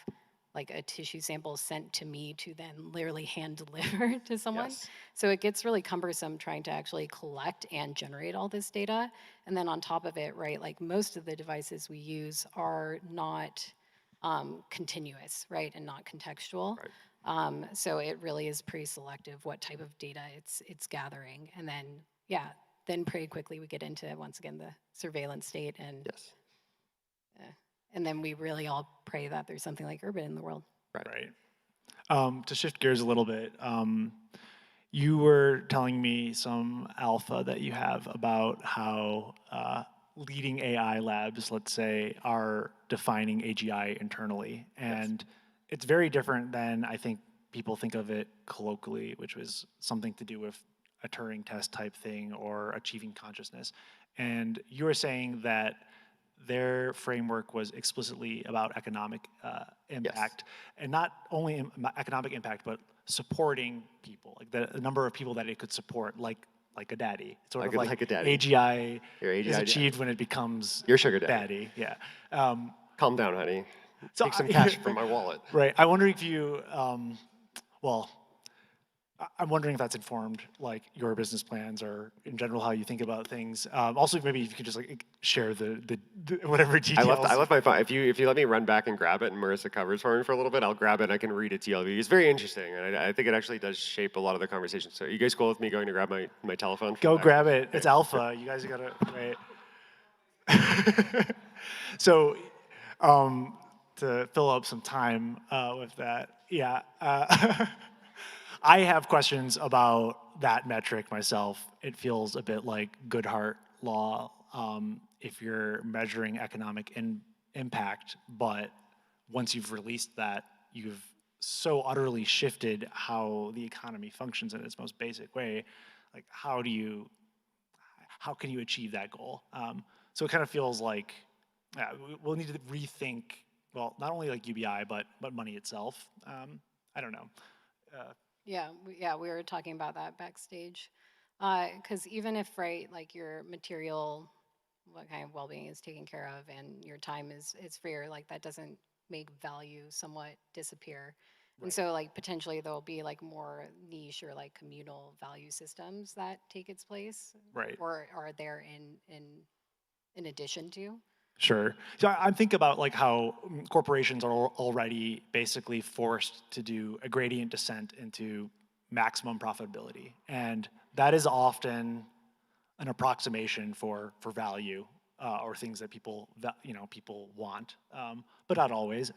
Speaker 21: like a tissue sample sent to me to then literally hand deliver to someone.
Speaker 20: Yes.
Speaker 21: So it gets really cumbersome trying to actually collect and generate all this data. And then on top of it, right, like most of the devices we use are not continuous, right, and not contextual.
Speaker 20: Right.
Speaker 21: So it really is pretty selective what type of data it's gathering. And then, yeah, then pretty quickly we get into, once again, the surveillance state, and
Speaker 20: yes.
Speaker 21: And then we really all pray that there's something like Urbit in the world.
Speaker 20: Right.
Speaker 14: To shift gears a little bit, you were telling me some alpha that you have about how leading AI labs, let's say, are defining AGI internally. And it's very different than I think people think of it colloquially, which was something to do with a Turing test type thing or achieving consciousness. And you were saying that their framework was explicitly about economic impact, and not only economic impact, but supporting people, like the number of people that it could support, like a daddy. It's sort of like
Speaker 20: a daddy.
Speaker 14: AGI,
Speaker 20: Your AGI
Speaker 14: is achieved when it becomes
Speaker 20: your sugar daddy.
Speaker 14: Yeah.
Speaker 20: Calm down, honey.
Speaker 14: So
Speaker 20: Take some cash from my wallet.
Speaker 14: Right. I wonder if you, well, I'm wondering if that's informed like your business plans or in general how you think about things. Also, maybe you could just like share the whatever details.
Speaker 20: I left my phone. If you let me run back and grab it, and Marissa covers for me for a little bit, I'll grab it and I can read it to you. It's very interesting, and I think it actually does shape a lot of the conversation. So, you guys cool with me going to grab my telephone?
Speaker 14: Go grab it. It's alpha. You guys gotta right. So, to fill up some time with that, yeah. I have questions about that metric myself. It feels a bit like Goodhart law if you're measuring economic impact, but once you've released that, you've so utterly shifted how the economy functions in its most basic way. Like, how can you achieve that goal? So it kind of feels like we'll need to rethink, well, not only like UBI, but money itself. I don't know.
Speaker 21: Yeah, we were talking about that backstage. Because even if, right, like your material, what kind of well-being is taken care of, and your time is freer, like that doesn't make value somewhat disappear. Right. And so like potentially there'll be like more niche or like communal value systems that take its place.
Speaker 14: Right.
Speaker 21: Or are there in addition to.
Speaker 14: Sure. So I'm thinking about like how corporations are already basically forced to do a gradient descent into maximum profitability. And that is often an approximation for value or things that people want, but not always.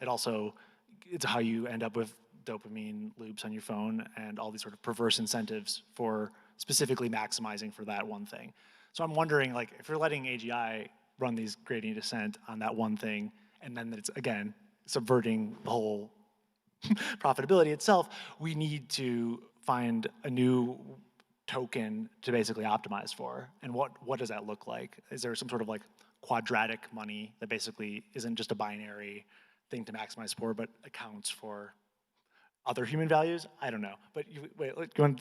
Speaker 14: It's how you end up with dopamine loops on your phone and all these sort of perverse incentives for specifically maximizing for that one thing. So I'm wondering, like, if you're letting AGI run these gradient descent on that one thing, and then it's, again, subverting the whole profitability itself, we need to find a new token to basically optimize for. And what does that look like? Is there some sort of like quadratic money that basically isn't just a binary thing to maximize for, but accounts for other human values? I don't know. But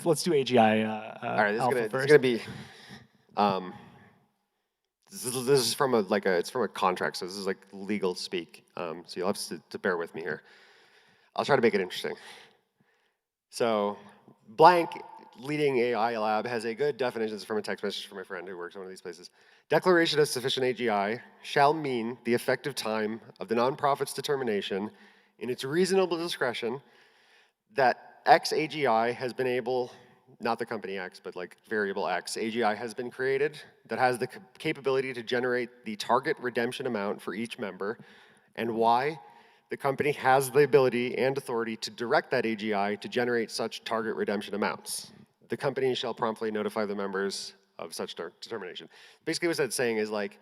Speaker 14: let's do AGI
Speaker 20: All right,
Speaker 14: alpha
Speaker 20: this
Speaker 14: first.
Speaker 20: is gonna be. This is from it's from a contract, so this is like legal speak. So you'll have to bear with me here. I'll try to make it interesting. So, blank leading AI lab has a good definition. This is from a text message from my friend who works at one of these places. Declaration of sufficient AGI shall mean the effective time of the nonprofit's determination in its reasonable discretion that X AGI has been able, not the company X, but like variable X, AGI has been created that has the capability to generate the target redemption amount for each member, and Y, the company has the ability and authority to direct that AGI to generate such target redemption amounts. The company shall promptly notify the members of such determination. Basically what that's saying is like,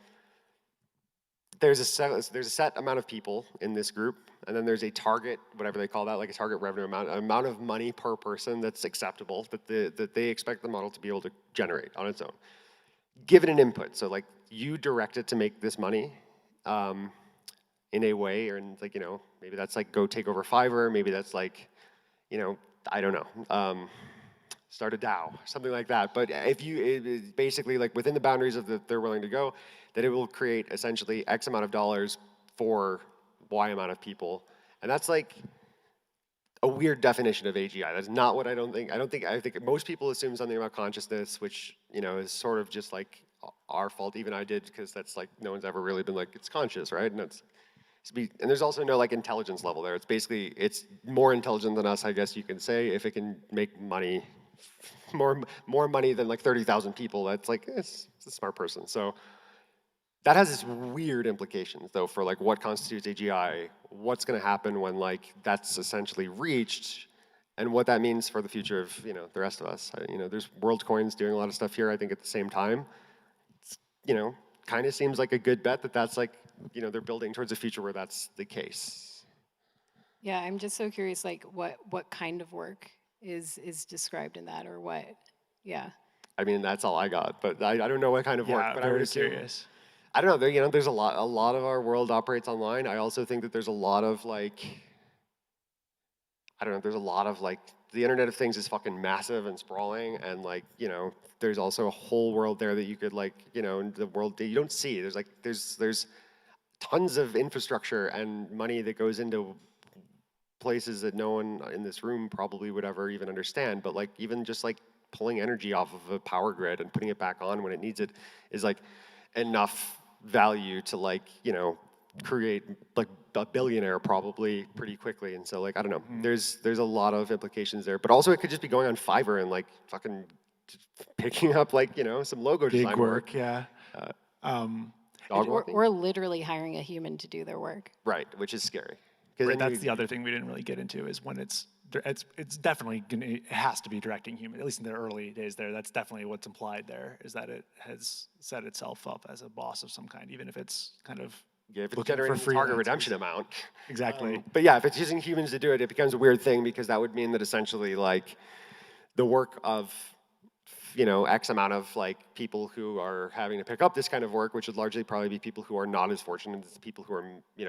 Speaker 20: there's a set amount of people in this group, and then there's a target, whatever they call that, like a target revenue amount of money per person that's acceptable, that they expect the model to be able to generate on its own. Give it an input, so like you direct it to make this money in a way, or in like, maybe that's like go take over Fiverr, maybe that's like, I don't know, start a DAO, something like that. But if it basically like within the boundaries of they're willing to go, that it will create essentially X amount of dollars for Y amount of people. And that's like a weird definition of AGI. That's not what I think most people assume something about consciousness, which, is sort of just like our fault. Even I did, because that's like, no one's ever really been like, it's conscious, right? And there's also no like intelligence level there. It's more intelligent than us, I guess you can say, if it can make money, more money than like 30,000 people. That's like, it's a smart person. So that has this weird implications though for like what constitutes AGI, what's gonna happen when like that's essentially reached, and what that means for the future of the rest of us. There's WorldCoins doing a lot of stuff here, I think at the same time. It's, kind of seems like a good bet that's like, they're building towards a future where that's the case.
Speaker 21: Yeah, I'm just so curious, like what kind of work is described in that, or what? Yeah.
Speaker 20: I mean, that's all I got, but I don't know what kind of work. But I would assume,
Speaker 14: curious.
Speaker 20: I don't know. There's a lot of our world operates online. I also think that there's a lot of like, I don't know. There's a lot of like, the Internet of Things is fucking massive and sprawling, and like, there's also a whole world there that you could like, the world that you don't see. There's tons of infrastructure and money that goes into places that no one in this room probably would ever even understand. But like, even just like pulling energy off of a power grid and putting it back on when it needs it is like enough value to like, create like a billionaire probably pretty quickly. And so like, I don't know, there's a lot of implications there, but also it could just be going on Fiverr and like fucking picking up like, some logo design work.
Speaker 14: Yeah.
Speaker 21: We're literally hiring a human to do their work.
Speaker 20: Right, which is scary.
Speaker 14: Right, that's the other thing we didn't really get into, is when it's definitely it has to be directing human, at least in the early days there. That's definitely what's implied there, is that it has set itself up as a boss of some kind, even if it's kind of
Speaker 20: if it's generating the target redemption amount.
Speaker 14: Exactly.
Speaker 20: But yeah, if it's using humans to do it, it becomes a weird thing, because that would mean that essentially like the work of X amount of like people who are having to pick up this kind of work, which would largely probably be people who are not as fortunate as the people who are,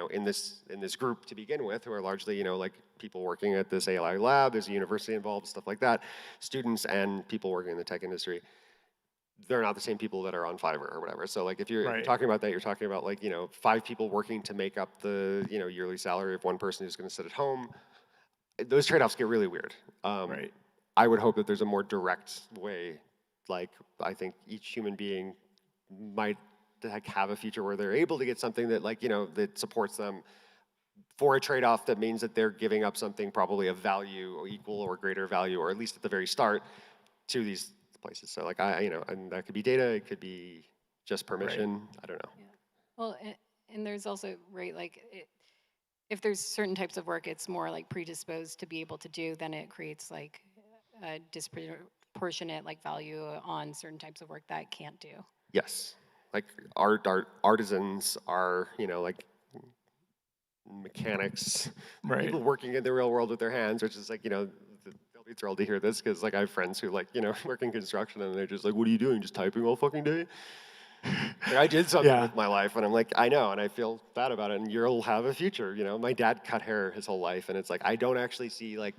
Speaker 20: in this group to begin with, who are largely, like people working at this AI lab, there's a university involved, stuff like that, students and people working in the tech industry. They're not the same people that are on Fiverr or whatever. So like if you're talking about that, you're talking about like, 5 people working to make up the, yearly salary of one person who's gonna sit at home. Those trade-offs get really weird. I would hope that there's a more direct way. Like, I think each human being might have a future where they're able to get something that like, that supports them for a trade-off that means that they're giving up something probably of value or equal or greater value, or at least at the very start, to these places. So like and that could be data, it could be just permission. I don't know.
Speaker 21: Yeah. Well, and there's also, right, like if there's certain types of work it's more like predisposed to be able to do, then it creates like a disproportionate like value on certain types of work that it can't do.
Speaker 20: Yes, like artisans are, like mechanics, people working in the real world with their hands, which is like, they'll be thrilled to hear this because like I have friends who like, work in construction and they're just like, what are you doing? Just typing all fucking day? Like, I did something with my life, and I'm like, I know, and I feel bad about it, and you'll have a future, My dad cut hair his whole life, and it's like, I don't actually see like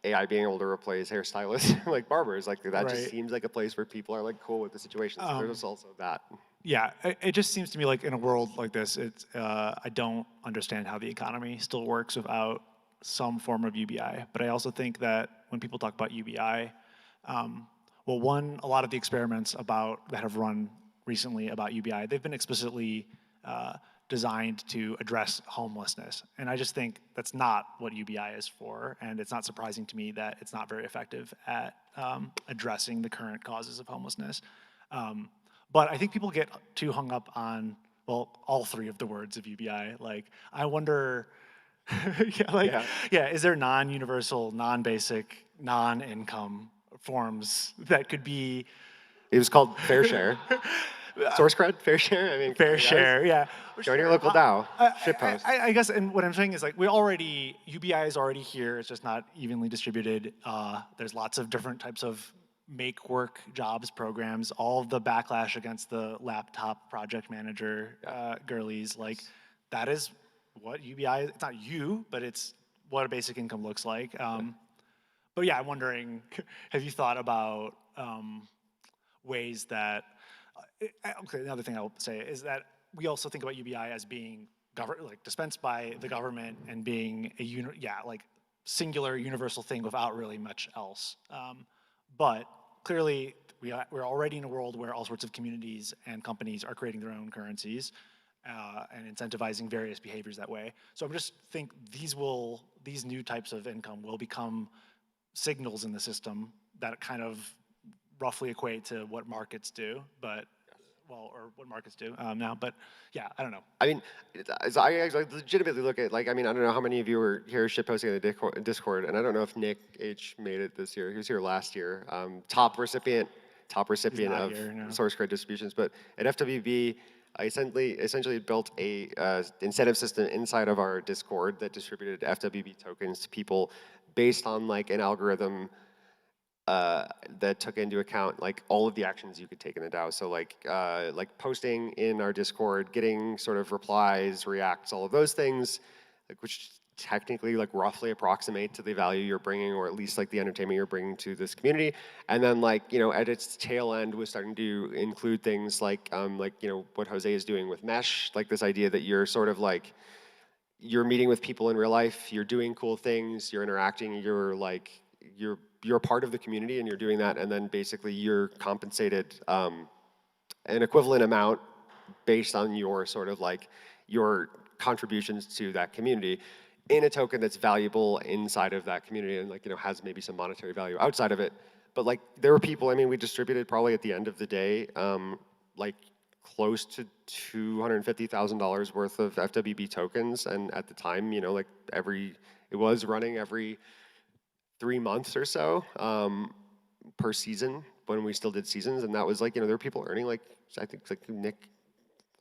Speaker 20: AI being able to replace hairstylists like barbers. Like that just seems like a place where people are like cool with the situation. So there's also that.
Speaker 2: Yeah, it just seems to me like in a world like this, it's I don't understand how the economy still works without some form of UBI. But I also think that when people talk about UBI, well, one, a lot of the experiments that have run recently about UBI, they've been explicitly designed to address homelessness. And I just think that's not what UBI is for. And it's not surprising to me that it's not very effective at addressing the current causes of homelessness. But I think people get too hung up on, well, all three of the words of UBI. Like, I wonder, is there non-universal, non-basic, non-income forms that could be?
Speaker 20: It was called fair share. Source cred, fair share. I mean,
Speaker 2: fair share, yeah.
Speaker 20: Join your local DAO. Shitpost.
Speaker 2: I guess, and what I'm saying is like UBI is already here. It's just not evenly distributed. There's lots of different types of make work jobs programs. All of the backlash against the laptop project manager girlies, like that is what UBI. It's not you, but it's what a basic income looks like. But yeah, I'm wondering, have you thought about ways that? Okay, another thing I will say is that we also think about UBI as being dispensed by the government and being a singular universal thing without really much else. But clearly, we're already in a world where all sorts of communities and companies are creating their own currencies and incentivizing various behaviors that way. So I just think these new types of income will become signals in the system that kind of roughly equate to what markets do, or what markets do now, but yeah, I don't know.
Speaker 20: I mean, I actually legitimately look at, I don't know how many of you were here shitposting in the Discord, and I don't know if Nick H made it this year. He was here last year. Top recipient of source credit distributions, but at FWB, I essentially built a incentive system inside of our Discord that distributed FWB tokens to people based on an algorithm that took into account all of the actions you could take in the DAO. So like posting in our Discord, getting sort of replies, reacts, all of those things, which technically roughly approximate to the value you're bringing, or at least the entertainment you're bringing to this community. And then at its tail end was starting to include things like what Jose is doing with Mesh, this idea that you're sort of you're meeting with people in real life, you're doing cool things, you're interacting, you're part of the community and you're doing that, and then basically you're compensated an equivalent amount based on your sort of your contributions to that community in a token that's valuable inside of that community and has maybe some monetary value outside of it. But there were people, I mean, we distributed probably at the end of the day close to $250,000 worth of FWB tokens, and at the time, it was running every 3 months or so per season when we still did seasons, and that was there were people earning I think Nick.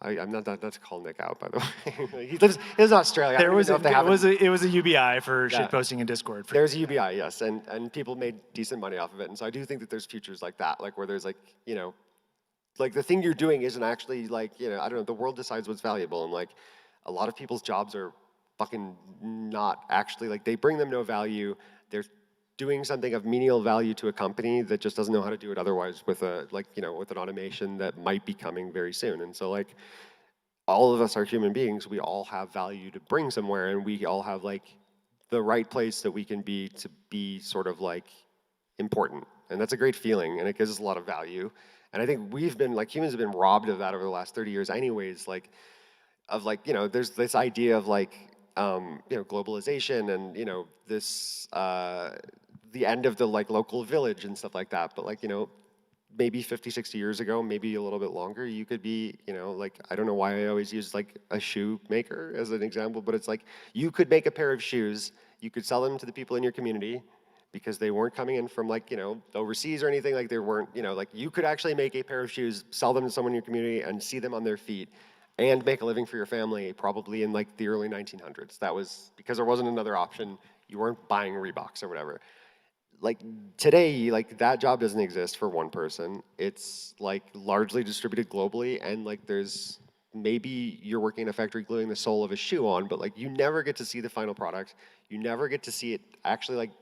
Speaker 20: I'm not to call Nick out, by the way. he lives in Australia.
Speaker 2: It was a UBI for shitposting in Discord.
Speaker 20: There's a UBI, yes, and people made decent money off of it, and so I do think that there's futures like that, where there's the thing you're doing isn't actually I don't know, the world decides what's valuable, and a lot of people's jobs are fucking not actually they bring them no value. They're doing something of menial value to a company that just doesn't know how to do it otherwise with with an automation that might be coming very soon. And so all of us are human beings. We all have value to bring somewhere, and we all have the right place that we can be to be sort of important. And that's a great feeling, and it gives us a lot of value. And I think we've been humans have been robbed of that over the last 30 years anyways, there's this idea of globalization and this the end of the like local village and stuff like that. But like, you know, maybe 50, 60 years ago, maybe a little bit longer, you could be, you know, like, I don't know why I always use like a shoemaker as an example, but it's like, you could make a pair of shoes, you could sell them to the people in your community because they weren't coming in from like, you know, overseas or anything, like they weren't, you know, like you could actually make a pair of shoes, sell them to someone in your community and see them on their feet and make a living for your family probably in like the early 1900s. That was because there wasn't another option. You weren't buying Reeboks or whatever. Like today, like that job doesn't exist for one person. It's like largely distributed globally, and like there's maybe you're working in a factory gluing the sole of a shoe on, but like you never get to see the final product. You never get to see it actually, like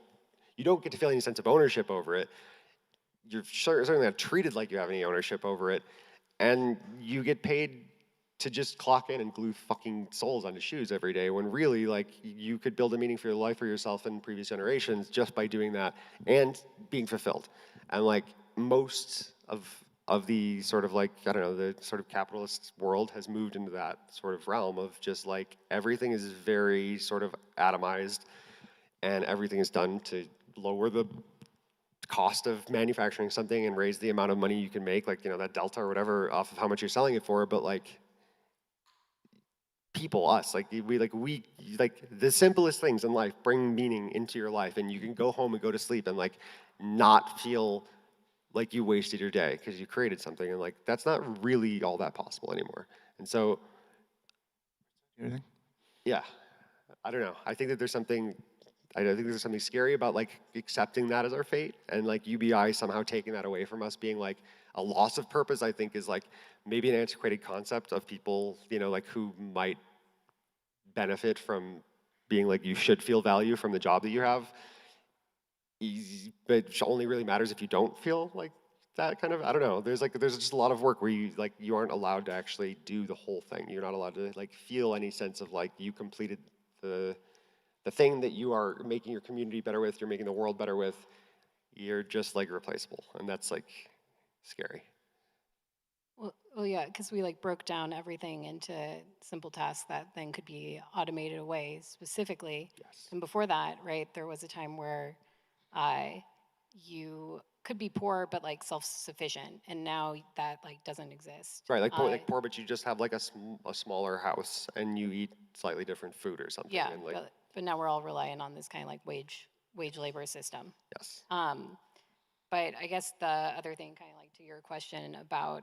Speaker 20: you don't get to feel any sense of ownership over it. You're certainly not treated like you have any ownership over it, and you get paid to just clock in and glue fucking soles onto shoes every day, when really like you could build a meaning for your life for yourself and previous generations just by doing that and being fulfilled. And like most of the sort of like, I don't know, the sort of capitalist world has moved into that sort of realm of just like everything is very sort of atomized and everything is done to lower the cost of manufacturing something and raise the amount of money you can make, like, you know, that delta or whatever off of how much you're selling it for. But like people, us, like we like the simplest things in life bring meaning into your life, and you can go home and go to sleep and like not feel like you wasted your day because you created something, and like that's not really all that possible anymore. And so yeah, I don't know, I think that there's something scary about like accepting that as our fate, and like UBI somehow taking that away from us being like a loss of purpose. I think is like maybe an antiquated concept of people, you know, like who might benefit from being like you should feel value from the job that you have, but it only really matters if you don't feel like that kind of, I don't know, there's just a lot of work where you aren't allowed to actually do the whole thing. You're not allowed to like feel any sense of like you completed the thing that you are making your community better with, you're making the world better with. You're just like replaceable, and that's like scary.
Speaker 21: Well, yeah, because we like broke down everything into simple tasks that then could be automated away specifically.
Speaker 20: Yes.
Speaker 21: And before that, right, there was a time where you could be poor but like self-sufficient, and now that like doesn't exist.
Speaker 20: Right, like poor, but you just have like a smaller house and you eat slightly different food or something.
Speaker 21: Yeah,
Speaker 20: and like,
Speaker 21: but now we're all relying on this kind of like wage labor system.
Speaker 20: Yes.
Speaker 21: But I guess the other thing, kind of like to your question about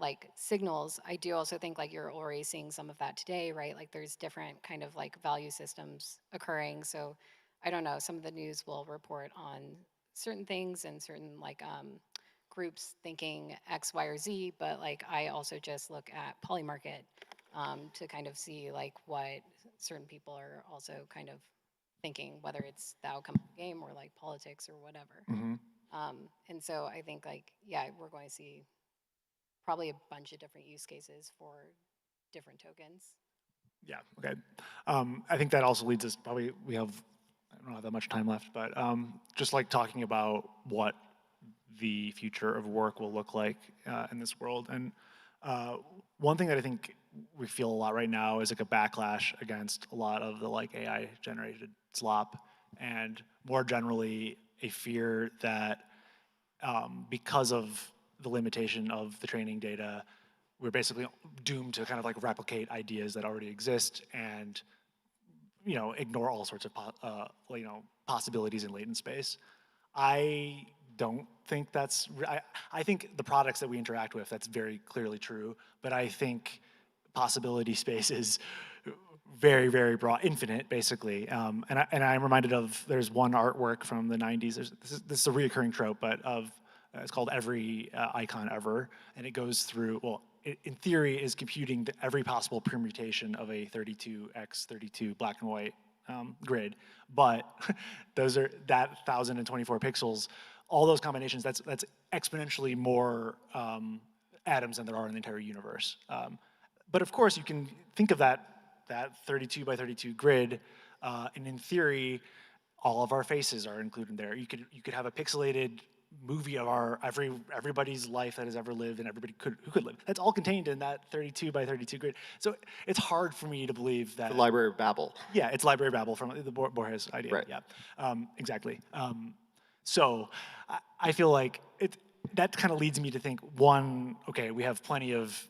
Speaker 21: like signals, I do also think like you're already seeing some of that today, right? Like there's different kind of like value systems occurring. So I don't know, some of the news will report on certain things and certain like groups thinking X, Y, or Z, but like I also just look at Polymarket to kind of see like what certain people are also kind of thinking, whether it's the outcome of the game or like politics or whatever.
Speaker 2: Mm-hmm.
Speaker 21: And so I think like, yeah, we're going to see probably a bunch of different use cases for different tokens.
Speaker 2: Yeah, okay. I think that also leads us, probably I don't have that much time left, but just like talking about what the future of work will look like in this world. And one thing that I think we feel a lot right now is like a backlash against a lot of the like AI generated slop, and more generally a fear that because of the limitation of the training data, we're basically doomed to kind of like replicate ideas that already exist and, you know, ignore all sorts of you know, possibilities in latent space. I don't think that's, I think the products that we interact with, that's very clearly true, but I think possibility space is very, very broad, infinite, basically. And I'm reminded of, there's one artwork from the 90s, this is a reoccurring trope, but it's called Every Icon Ever, and it goes through, well, in theory is computing every possible permutation of a 32x32 black and white grid, but that 1024 pixels, all those combinations, that's exponentially more atoms than there are in the entire universe. But of course, you can think of that 32 by 32 grid, and in theory, all of our faces are included there. You could have a pixelated movie of everybody's life that has ever lived and everybody who could live. That's all contained in that 32 by 32 grid. So it's hard for me to believe that.
Speaker 20: The Library of Babel.
Speaker 2: Yeah, it's Library of Babel from the Borges idea.
Speaker 20: Right.
Speaker 2: Yeah, exactly. So I feel like that kind of leads me to think, one, okay, we have plenty of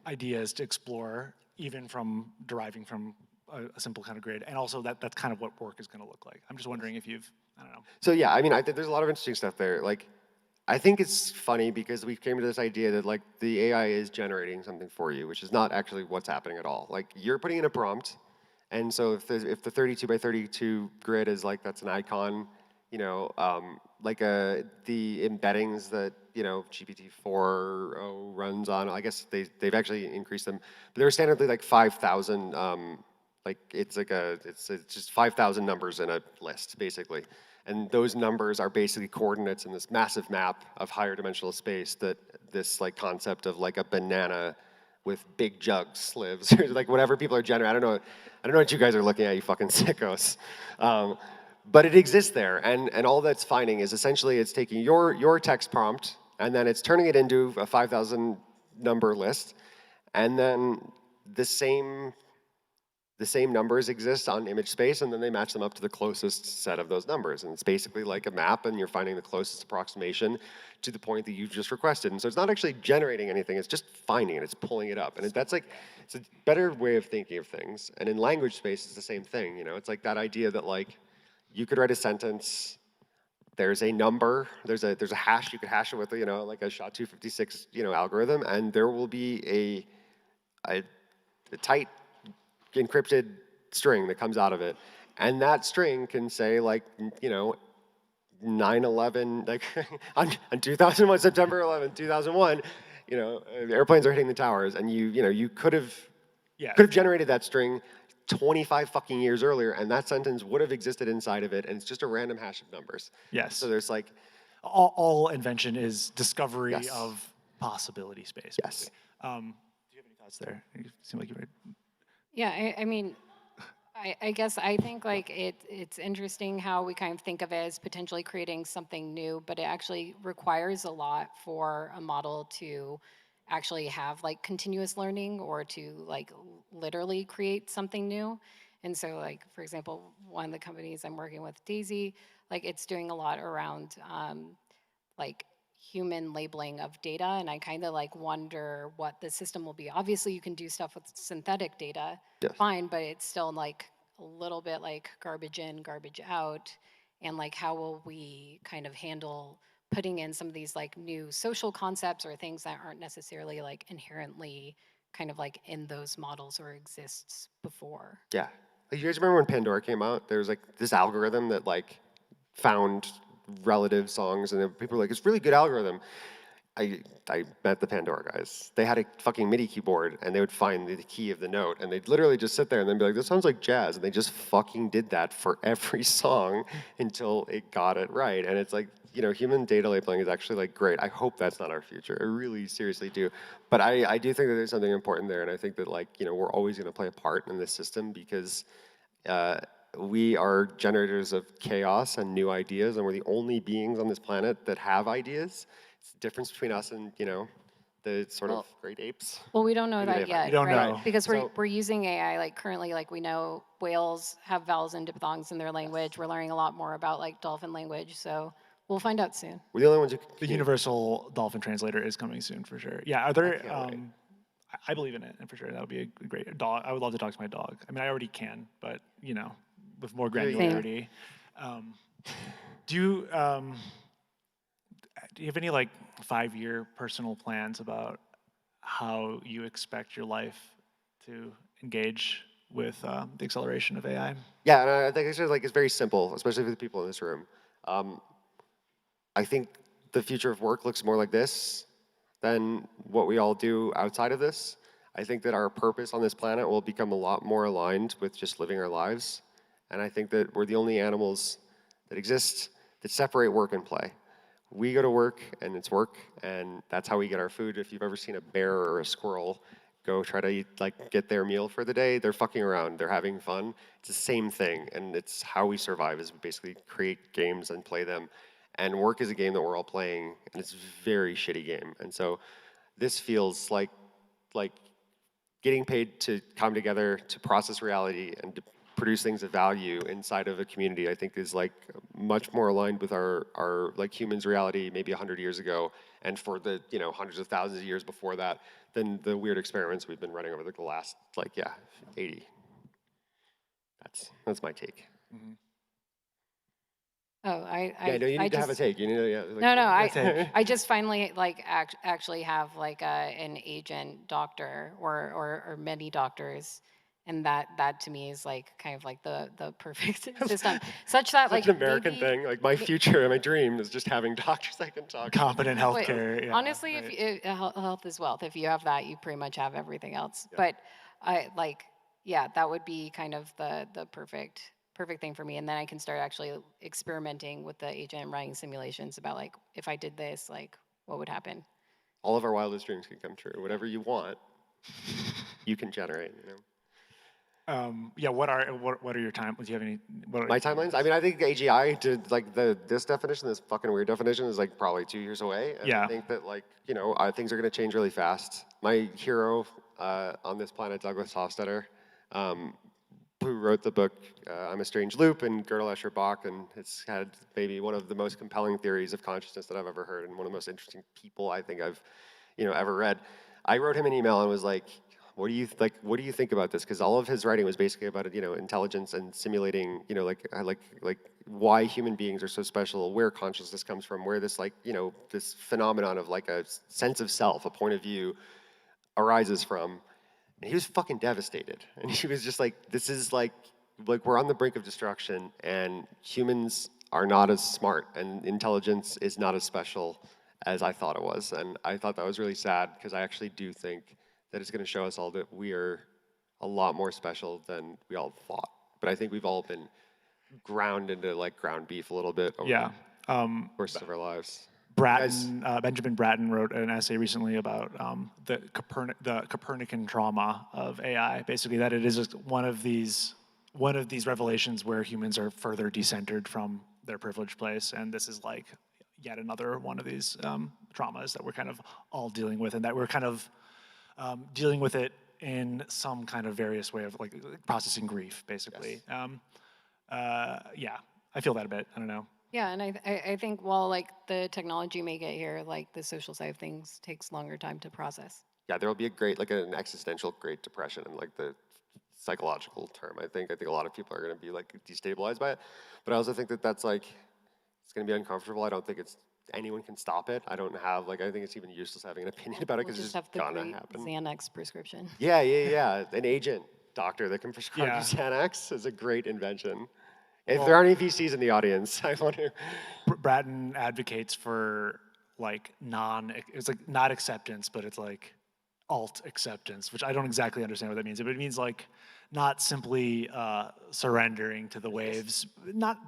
Speaker 2: ideas to explore, even from deriving from a simple kind of grid, and also that's kind of what work is going to look like. I'm just wondering if I don't know.
Speaker 20: So yeah, I mean, I think there's a lot of interesting stuff there. Like, I think it's funny because we came to this idea that like the AI is generating something for you, which is not actually what's happening at all. Like you're putting in a prompt, and so if the 32 by 32 grid is like that's an icon, you know, like the embeddings that GPT-4 runs on. I guess they've actually increased them, but they're standardly like 5,000. Like it's just 5,000 numbers in a list basically. And those numbers are basically coordinates in this massive map of higher dimensional space that this like concept of like a banana with big jugs lives, or like whatever people are generating. I don't know what you guys are looking at, you fucking sickos. But it exists there, and all that's finding is essentially it's taking your text prompt and then it's turning it into a 5,000 number list, and then the same numbers exist on image space, and then they match them up to the closest set of those numbers. And it's basically like a map, and you're finding the closest approximation to the point that you just requested. And so it's not actually generating anything, it's just finding it, it's pulling it up. And it's a better way of thinking of things. And in language space, it's the same thing. It's like that idea that like, you could write a sentence, there's a number, there's a hash, you could hash it with like a SHA-256 algorithm, and there will be a tight encrypted string that comes out of it, and that string can say like 9/11, like on 2001, September 11, 2001, airplanes are hitting the towers, and you could have generated that string 25 fucking years earlier, and that sentence would have existed inside of it, and it's just a random hash of numbers.
Speaker 2: Yes.
Speaker 20: So there's like
Speaker 2: all invention is discovery of possibility space.
Speaker 20: Yes.
Speaker 2: Do you have any thoughts there? You seem like you were.
Speaker 21: Yeah, I mean, I guess I think like it's interesting how we kind of think of it as potentially creating something new, but it actually requires a lot for a model to actually have like continuous learning or to like literally create something new. And so like, for example, one of the companies I'm working with, Daisy, like it's doing a lot around like human labeling of data, and I kind of like wonder what the system will be. Obviously you can do stuff with synthetic data, fine, but it's still like a little bit like garbage in, garbage out, and like how will we kind of handle putting in some of these like new social concepts or things that aren't necessarily like inherently kind of like in those models or exists before.
Speaker 20: Yeah. Like, you guys remember when Pandora came out? There was like this algorithm that like found relative songs, and people were like, it's a really good algorithm. I met the Pandora guys. They had a fucking MIDI keyboard, and they would find the key of the note, and they'd literally just sit there and then be like, this sounds like jazz, and they just fucking did that for every song until it got it right. And it's like, human data labeling is actually like great. I hope that's not our future. I really seriously do. But I do think that there's something important there, and I think that like, we're always gonna play a part in this system because we are generators of chaos and new ideas, and we're the only beings on this planet that have ideas. It's the difference between us and, the sort of great apes.
Speaker 21: Well, we don't know that yet,
Speaker 2: we don't
Speaker 21: right?
Speaker 2: know.
Speaker 21: Because we're using AI, like currently, like we know whales have vowels and diphthongs in their language. We're learning a lot more about like dolphin language, so we'll find out soon.
Speaker 20: We're the only ones who
Speaker 2: The universal dolphin translator is coming soon for sure. Yeah, are there, I believe in it, and for sure, that would be a great dog. I would love to talk to my dog. I mean, I already can, but with more granularity. Do you have any like 5-year personal plans about how you expect your life to engage with the acceleration of AI?
Speaker 20: Yeah, and I think it's very simple, especially for the people in this room. I think the future of work looks more like this than what we all do outside of this. I think that our purpose on this planet will become a lot more aligned with just living our lives. And I think that we're the only animals that exist that separate work and play. We go to work, and it's work, and that's how we get our food. If you've ever seen a bear or a squirrel go try to get their meal for the day, they're fucking around, they're having fun. It's the same thing, and it's how we survive is we basically create games and play them. And work is a game that we're all playing, and it's a very shitty game. And so this feels like getting paid to come together to process reality and to produce things of value inside of a community, I think is like much more aligned with our like humans reality maybe 100 years ago, and for the hundreds of thousands of years before that, than the weird experiments we've been running over the last 80. That's my take.
Speaker 21: Mm-hmm. Oh,
Speaker 20: Yeah, no, you need to have a take. You need to,
Speaker 21: no, I just finally actually have like an agent doctor or many doctors, and that to me is like kind of like the perfect system, such that
Speaker 20: such an American thing. Like my future, my dream is just having doctors I can talk to.
Speaker 2: Competent healthcare. Yeah,
Speaker 21: honestly,
Speaker 2: right.
Speaker 21: if health is wealth. If you have that, you pretty much have everything else.
Speaker 20: Yeah.
Speaker 21: But that would be kind of the perfect thing for me, and then I can start actually experimenting with the agent and running simulations about like if I did this, like what would happen.
Speaker 20: All of our wildest dreams can come true. Whatever you want, you can generate.
Speaker 2: Yeah. What are your time? Do you have any?
Speaker 20: My timelines? I mean, I think AGI did like this definition, this fucking weird definition, is like probably 2 years away. And
Speaker 2: Yeah.
Speaker 20: I think that things are going to change really fast. My hero on this planet, Douglas Hofstadter, who wrote the book I'm a Strange Loop and Gödel Escher Bach, and it's had maybe one of the most compelling theories of consciousness that I've ever heard, and one of the most interesting people I think I've ever read. I wrote him an email and was like, what do you think about this? Because all of his writing was basically about intelligence and simulating like why human beings are so special, where consciousness comes from, where this this phenomenon of like a sense of self, a point of view arises from. And he was fucking devastated. And he was just like, this is like we're on the brink of destruction, and humans are not as smart, and intelligence is not as special as I thought it was. And I thought that was really sad, because I actually do think that it's going to show us all that we are a lot more special than we all thought. But I think we've all been ground into like ground beef a little bit over the course of our lives.
Speaker 2: Benjamin Bratton wrote an essay recently about the Copernican trauma of AI. Basically, that it is just one of these revelations where humans are further decentered from their privileged place, and this is like yet another one of these traumas that we're kind of all dealing with, and that we're kind of dealing with it in some kind of various way of like processing grief, basically. Yes. I feel that a bit. I don't know.
Speaker 21: Yeah, and I think while like the technology may get here, like the social side of things takes longer time to process.
Speaker 20: Yeah, there will be an existential Great Depression in like the psychological term. I think a lot of people are going to be like destabilized by it, but I also think that that's like it's going to be uncomfortable. I don't think anyone can stop it. I don't have I think it's even useless having an opinion about it, because it's just gonna happen.
Speaker 21: Xanax prescription.
Speaker 20: Yeah. An agent doctor that can prescribe you Xanax is a great invention. If there aren't any VCs in the audience, I wonder.
Speaker 2: Bratton advocates for like it's like not acceptance, but it's like alt acceptance, which I don't exactly understand what that means. But it means like not simply surrendering to the waves,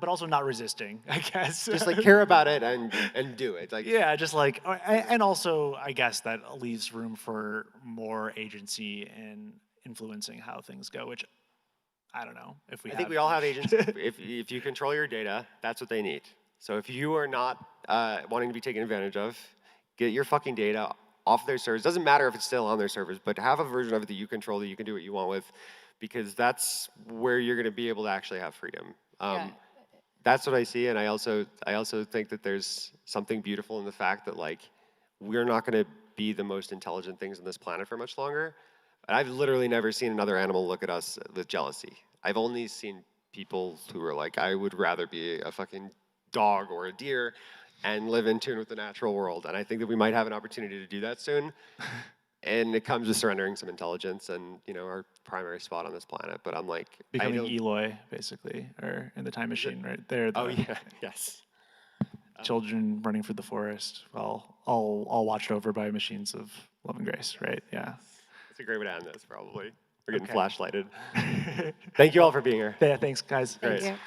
Speaker 2: but also not resisting, I guess.
Speaker 20: Just like care about it and do it. Like
Speaker 2: just like, and also I guess that leaves room for more agency in influencing how things go, which I don't know if we.
Speaker 20: I think we all have agents. if you control your data, that's what they need. So if you are not wanting to be taken advantage of, get your fucking data off their servers. Doesn't matter if it's still on their servers, but have a version of it that you control, that you can do what you want with, because that's where you're going to be able to actually have freedom. That's what I see, and I also think that there's something beautiful in the fact that like we're not going to be the most intelligent things on this planet for much longer. I've literally never seen another animal look at us with jealousy. I've only seen people who are like, I would rather be a fucking dog or a deer and live in tune with the natural world. And I think that we might have an opportunity to do that soon. And it comes with surrendering some intelligence and our primary spot on this planet. But I'm like
Speaker 2: becoming Eloy, basically, or in the time machine, right there.
Speaker 20: Yes.
Speaker 2: Children running through the forest, all watched over by machines of love and grace, right? Yeah.
Speaker 20: That's a great way to end this, probably. We're getting flashlighted. Thank you all for being here.
Speaker 2: Yeah, thanks, guys.
Speaker 20: Great.
Speaker 21: Thank you.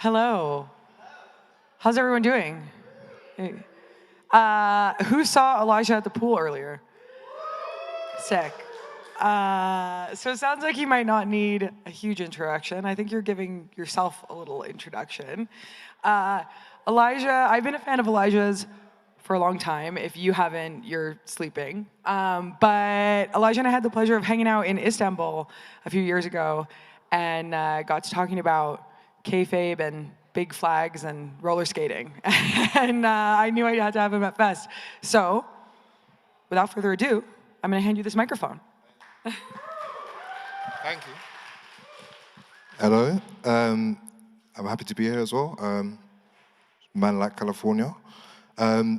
Speaker 3: Hello. How's everyone doing? Hey. Who saw Elijah at the pool earlier? Sick. So it sounds like you might not need a huge introduction. I think you're giving yourself a little introduction. Elijah, I've been a fan of Elijah's for a long time. If you haven't, you're sleeping. But Elijah and I had the pleasure of hanging out in Istanbul a few years ago and got to talking about kayfabe and big flags and roller skating. And I knew I had to have him at Fest. So without further ado, I'm going to hand you this microphone.
Speaker 5: Thank you. Hello. I'm happy to be here as well. Man like California.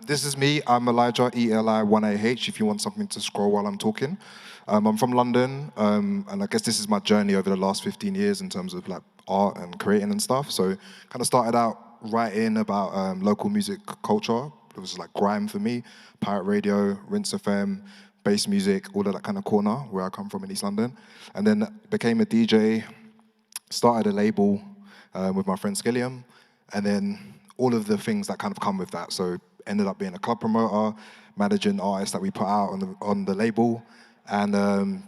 Speaker 5: This is me. I'm Elijah, ELI1AH, if you want something to scroll while I'm talking. I'm from London, and I guess this is my journey over the last 15 years in terms of like art and creating and stuff. So kind of started out writing about local music culture. It was like grime for me, pirate radio, Rinse FM, bass music, all of that kind of corner where I come from in East London. And then became a DJ, started a label with my friend Skilliam, and then all of the things that kind of come with that. So ended up being a club promoter, managing artists that we put out on the label, and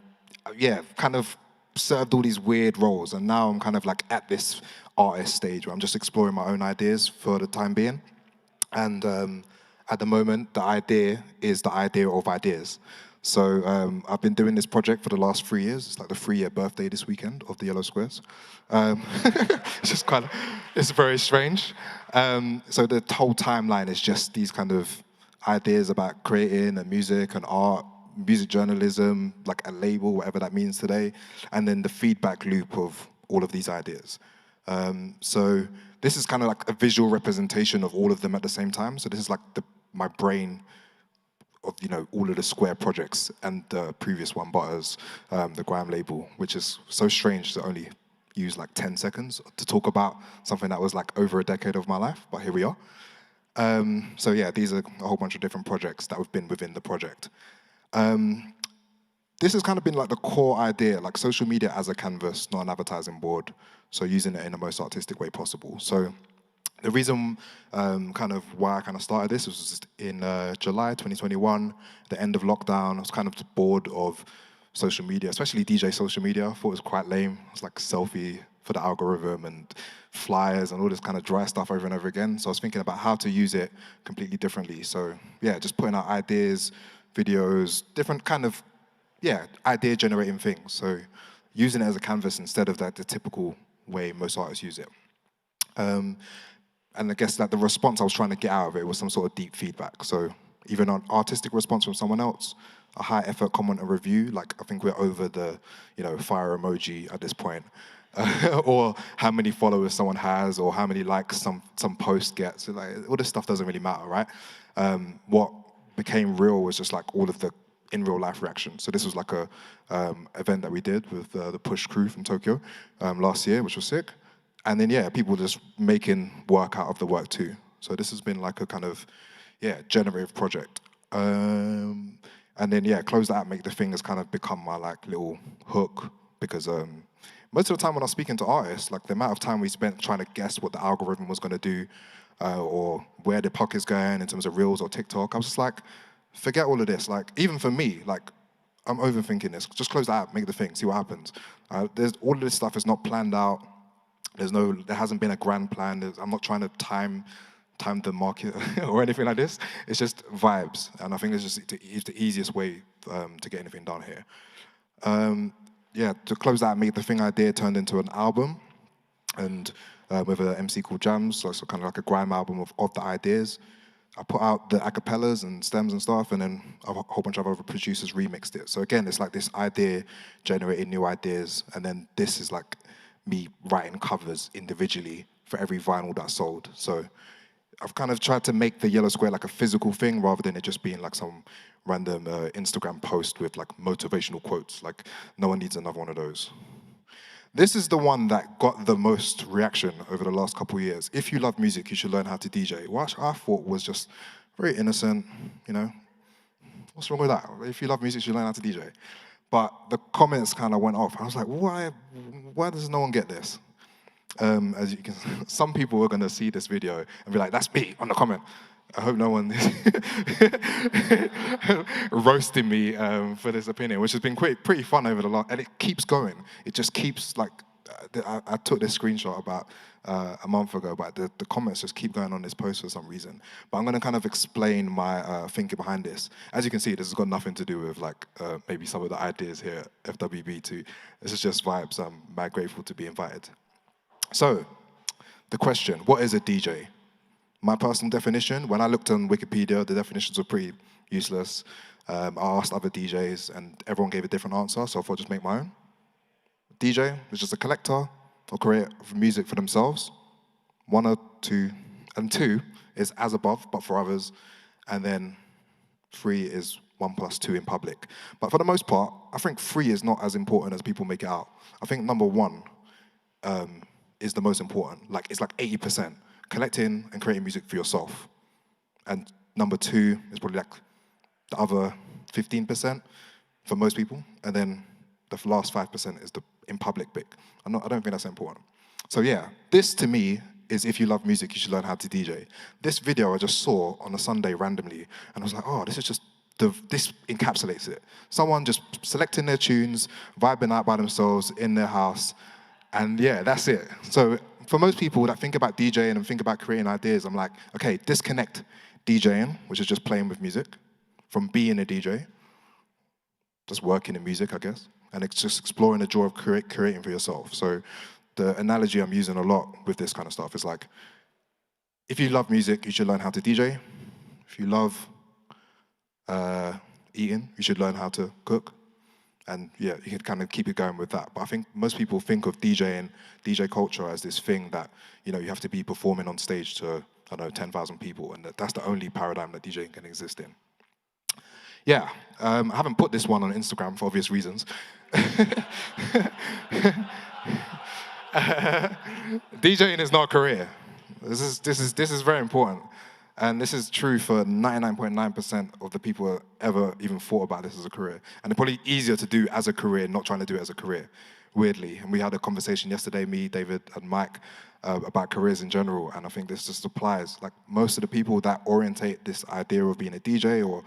Speaker 5: yeah, kind of served all these weird roles. And now I'm kind of like at this artist stage where I'm just exploring my own ideas for the time being. And at the moment, the idea is the idea of ideas. So I've been doing this project for the last 3 years. It's like the 3-year birthday this weekend of the Yellow Squares. It's just kind of, it's very strange. So the whole timeline is just these kind of ideas about creating and music and art, music journalism, like a label, whatever that means today, and then the feedback loop of all of these ideas. So this is kind of like a visual representation of all of them at the same time. So this is like my brain of, you know, all of the Square projects and the previous one, Butters, the Grime label, which is so strange to only use like 10 seconds to talk about something that was like over a decade of my life, but here we are. So yeah, these are a whole bunch of different projects that have been within the project. This has kind of been like the core idea, like social media as a canvas, not an advertising board, so using it in the most artistic way possible. So the reason kind of why I kind of started this was just in July 2021, the end of lockdown. I was kind of bored of social media, especially DJ social media. I thought it was quite lame. It was like selfie for the algorithm and flyers and all this kind of dry stuff over and over again. So I was thinking about how to use it completely differently. So yeah, just putting out ideas, videos, different kind of, yeah, idea generating things. So using it as a canvas instead of like the typical way most artists use it. And I guess that the response I was trying to get out of it was some sort of deep feedback. So even an artistic response from someone else, a high effort comment and review, like I think we're over the, you know, fire emoji at this point, or how many followers someone has, or how many likes some post gets. So like all this stuff doesn't really matter, right? What became real was just like all of the in real life reactions. So this was like a event that we did with the Push crew from Tokyo last year, which was sick. And then, yeah, people just making work out of the work too. So this has been like a kind of, yeah, generative project. And then, yeah, close that, make the thing has kind of become my like little hook, because most of the time when I was speaking to artists, like the amount of time we spent trying to guess what the algorithm was gonna do, or where the puck is going in terms of Reels or TikTok, I was just like, forget all of this. Like, even for me, like, I'm overthinking this. Just close that app, make the thing, see what happens. There's all of this stuff is not planned out. There hasn't been a grand plan. I'm not trying to time the market or anything like this. It's just vibes, and I think it's the easiest way to get anything done here. Yeah, to close that, make the thing idea turned into an album, and with an MC called Jams, so it's kind of like a grime album of the ideas. I put out the acapellas and stems and stuff, and then a whole bunch of other producers remixed it. So again, it's like this idea generating new ideas, and then this is like me writing covers individually for every vinyl that's sold. So I've kind of tried to make the Yellow Square like a physical thing rather than it just being like some random Instagram post with like motivational quotes. Like, no one needs another one of those. This is the one that got the most reaction over the last couple of years. If you love music, you should learn how to DJ. Which I thought was just very innocent, you know. What's wrong with that? If you love music, you should learn how to DJ. But the comments kind of went off. I was like, why does no one get this? As you can, some people are gonna see this video and be like, "That's me," on the comment. I hope no one is roasting me for this opinion, which has been pretty fun over the last, and it keeps going. It just keeps like, I took this screenshot about a month ago, but the comments just keep going on this post for some reason. But I'm gonna kind of explain my thinking behind this. As you can see, this has got nothing to do with like maybe some of the ideas here at FWB2. This is just vibes. I'm mad grateful to be invited. So, the question, what is a DJ? My personal definition, when I looked on Wikipedia, the definitions were pretty useless. I asked other DJs and everyone gave a different answer, so I thought I'd just make my own. DJ is just a collector or creator of music for themselves. 1 or 2, and 2 is as above, but for others. And then 3 is 1 + 2 in public. But for the most part, I think 3 is not as important as people make it out. I think number 1 is the most important. Like, it's like 80%. Collecting and creating music for yourself. And number 2 is probably like the other 15% for most people. And then the last 5% is the in public bit. I don't think that's important. So yeah, this to me is if you love music, you should learn how to DJ. This video I just saw on a Sunday randomly, and I was like, oh, this is just, this encapsulates it. Someone just selecting their tunes, vibing out by themselves in their house, and yeah, that's it. So for most people that think about DJing and think about creating ideas, I'm like, okay, disconnect DJing, which is just playing with music, from being a DJ, just working in music, I guess, and it's just exploring the joy of creating for yourself. So the analogy I'm using a lot with this kind of stuff is like, if you love music, you should learn how to DJ. If you love eating, you should learn how to cook. And yeah, you can kind of keep it going with that. But I think most people think of DJing, DJ culture as this thing that, you know, you have to be performing on stage to, I don't know, 10,000 people, and that's the only paradigm that DJing can exist in. Yeah, I haven't put this one on Instagram for obvious reasons. DJing is not a career. This is very important. And this is true for 99.9% of the people who ever even thought about this as a career. And it's probably easier to do as a career, not trying to do it as a career, weirdly. And we had a conversation yesterday, me, David, and Mike, about careers in general. And I think this just applies. Like, most of the people that orientate this idea of being a DJ or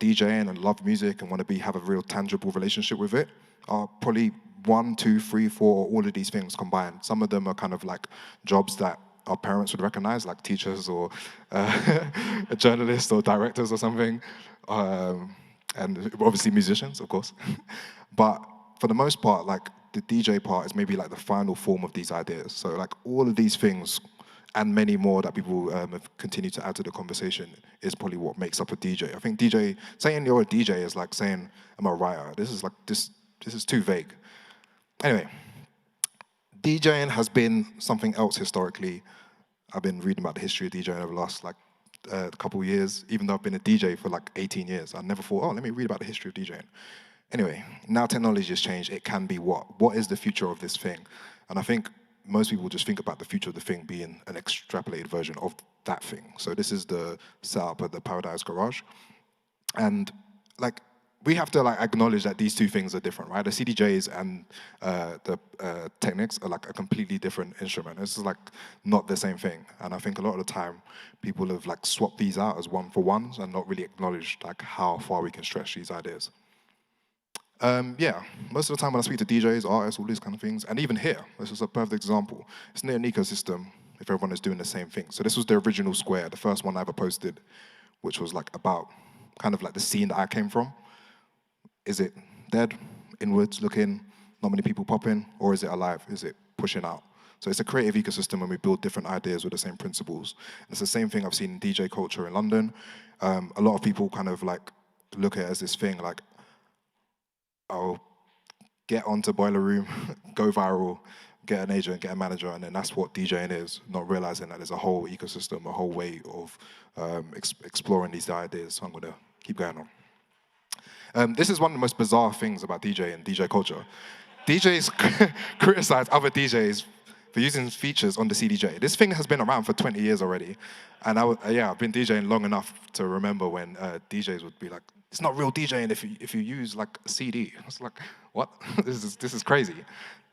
Speaker 5: DJing and love music and want to have a real tangible relationship with it are probably 1, 2, 3, 4, all of these things combined. Some of them are kind of like jobs that our parents would recognize, like teachers or journalists or directors or something, and obviously musicians, of course. But for the most part, like, the DJ part is maybe like the final form of these ideas. So like all of these things and many more that people have continued to add to the conversation is probably what makes up a DJ. I think saying you're a DJ is like saying I'm a writer. This is too vague. Anyway, DJing has been something else historically. I've been reading about the history of DJing over the last couple of years, even though I've been a DJ for like 18 years. I never thought, oh, let me read about the history of DJing. Anyway, now technology has changed. It can be what? What is the future of this thing? And I think most people just think about the future of the thing being an extrapolated version of that thing. So this is the setup at the Paradise Garage. And like, we have to like acknowledge that these two things are different, right? The CDJs and the Technics are like a completely different instrument. This is like not the same thing. And I think a lot of the time people have like swapped these out as one-for-ones and not really acknowledged like how far we can stretch these ideas. Yeah, most of the time when I speak to DJs, artists, all these kind of things, and even here, this is a perfect example. It's not an ecosystem if everyone is doing the same thing. So this was the original square, the first one I ever posted, which was like about kind of like the scene that I came from. Is it dead, inwards looking, not many people popping, or is it alive? Is it pushing out? So it's a creative ecosystem when we build different ideas with the same principles. And it's the same thing I've seen in DJ culture in London. A lot of people kind of like look at it as this thing like, oh, get onto Boiler Room, go viral, get an agent, get a manager, and then that's what DJing is, not realizing that there's a whole ecosystem, a whole way of exploring these ideas. So I'm gonna keep going on. This is one of the most bizarre things about DJ and DJ culture. DJs criticize other DJs for using features on the CDJ. This thing has been around for 20 years already. And I've been DJing long enough to remember when DJs would be like, it's not real DJing if you use like a CD. I was like, what? This is crazy.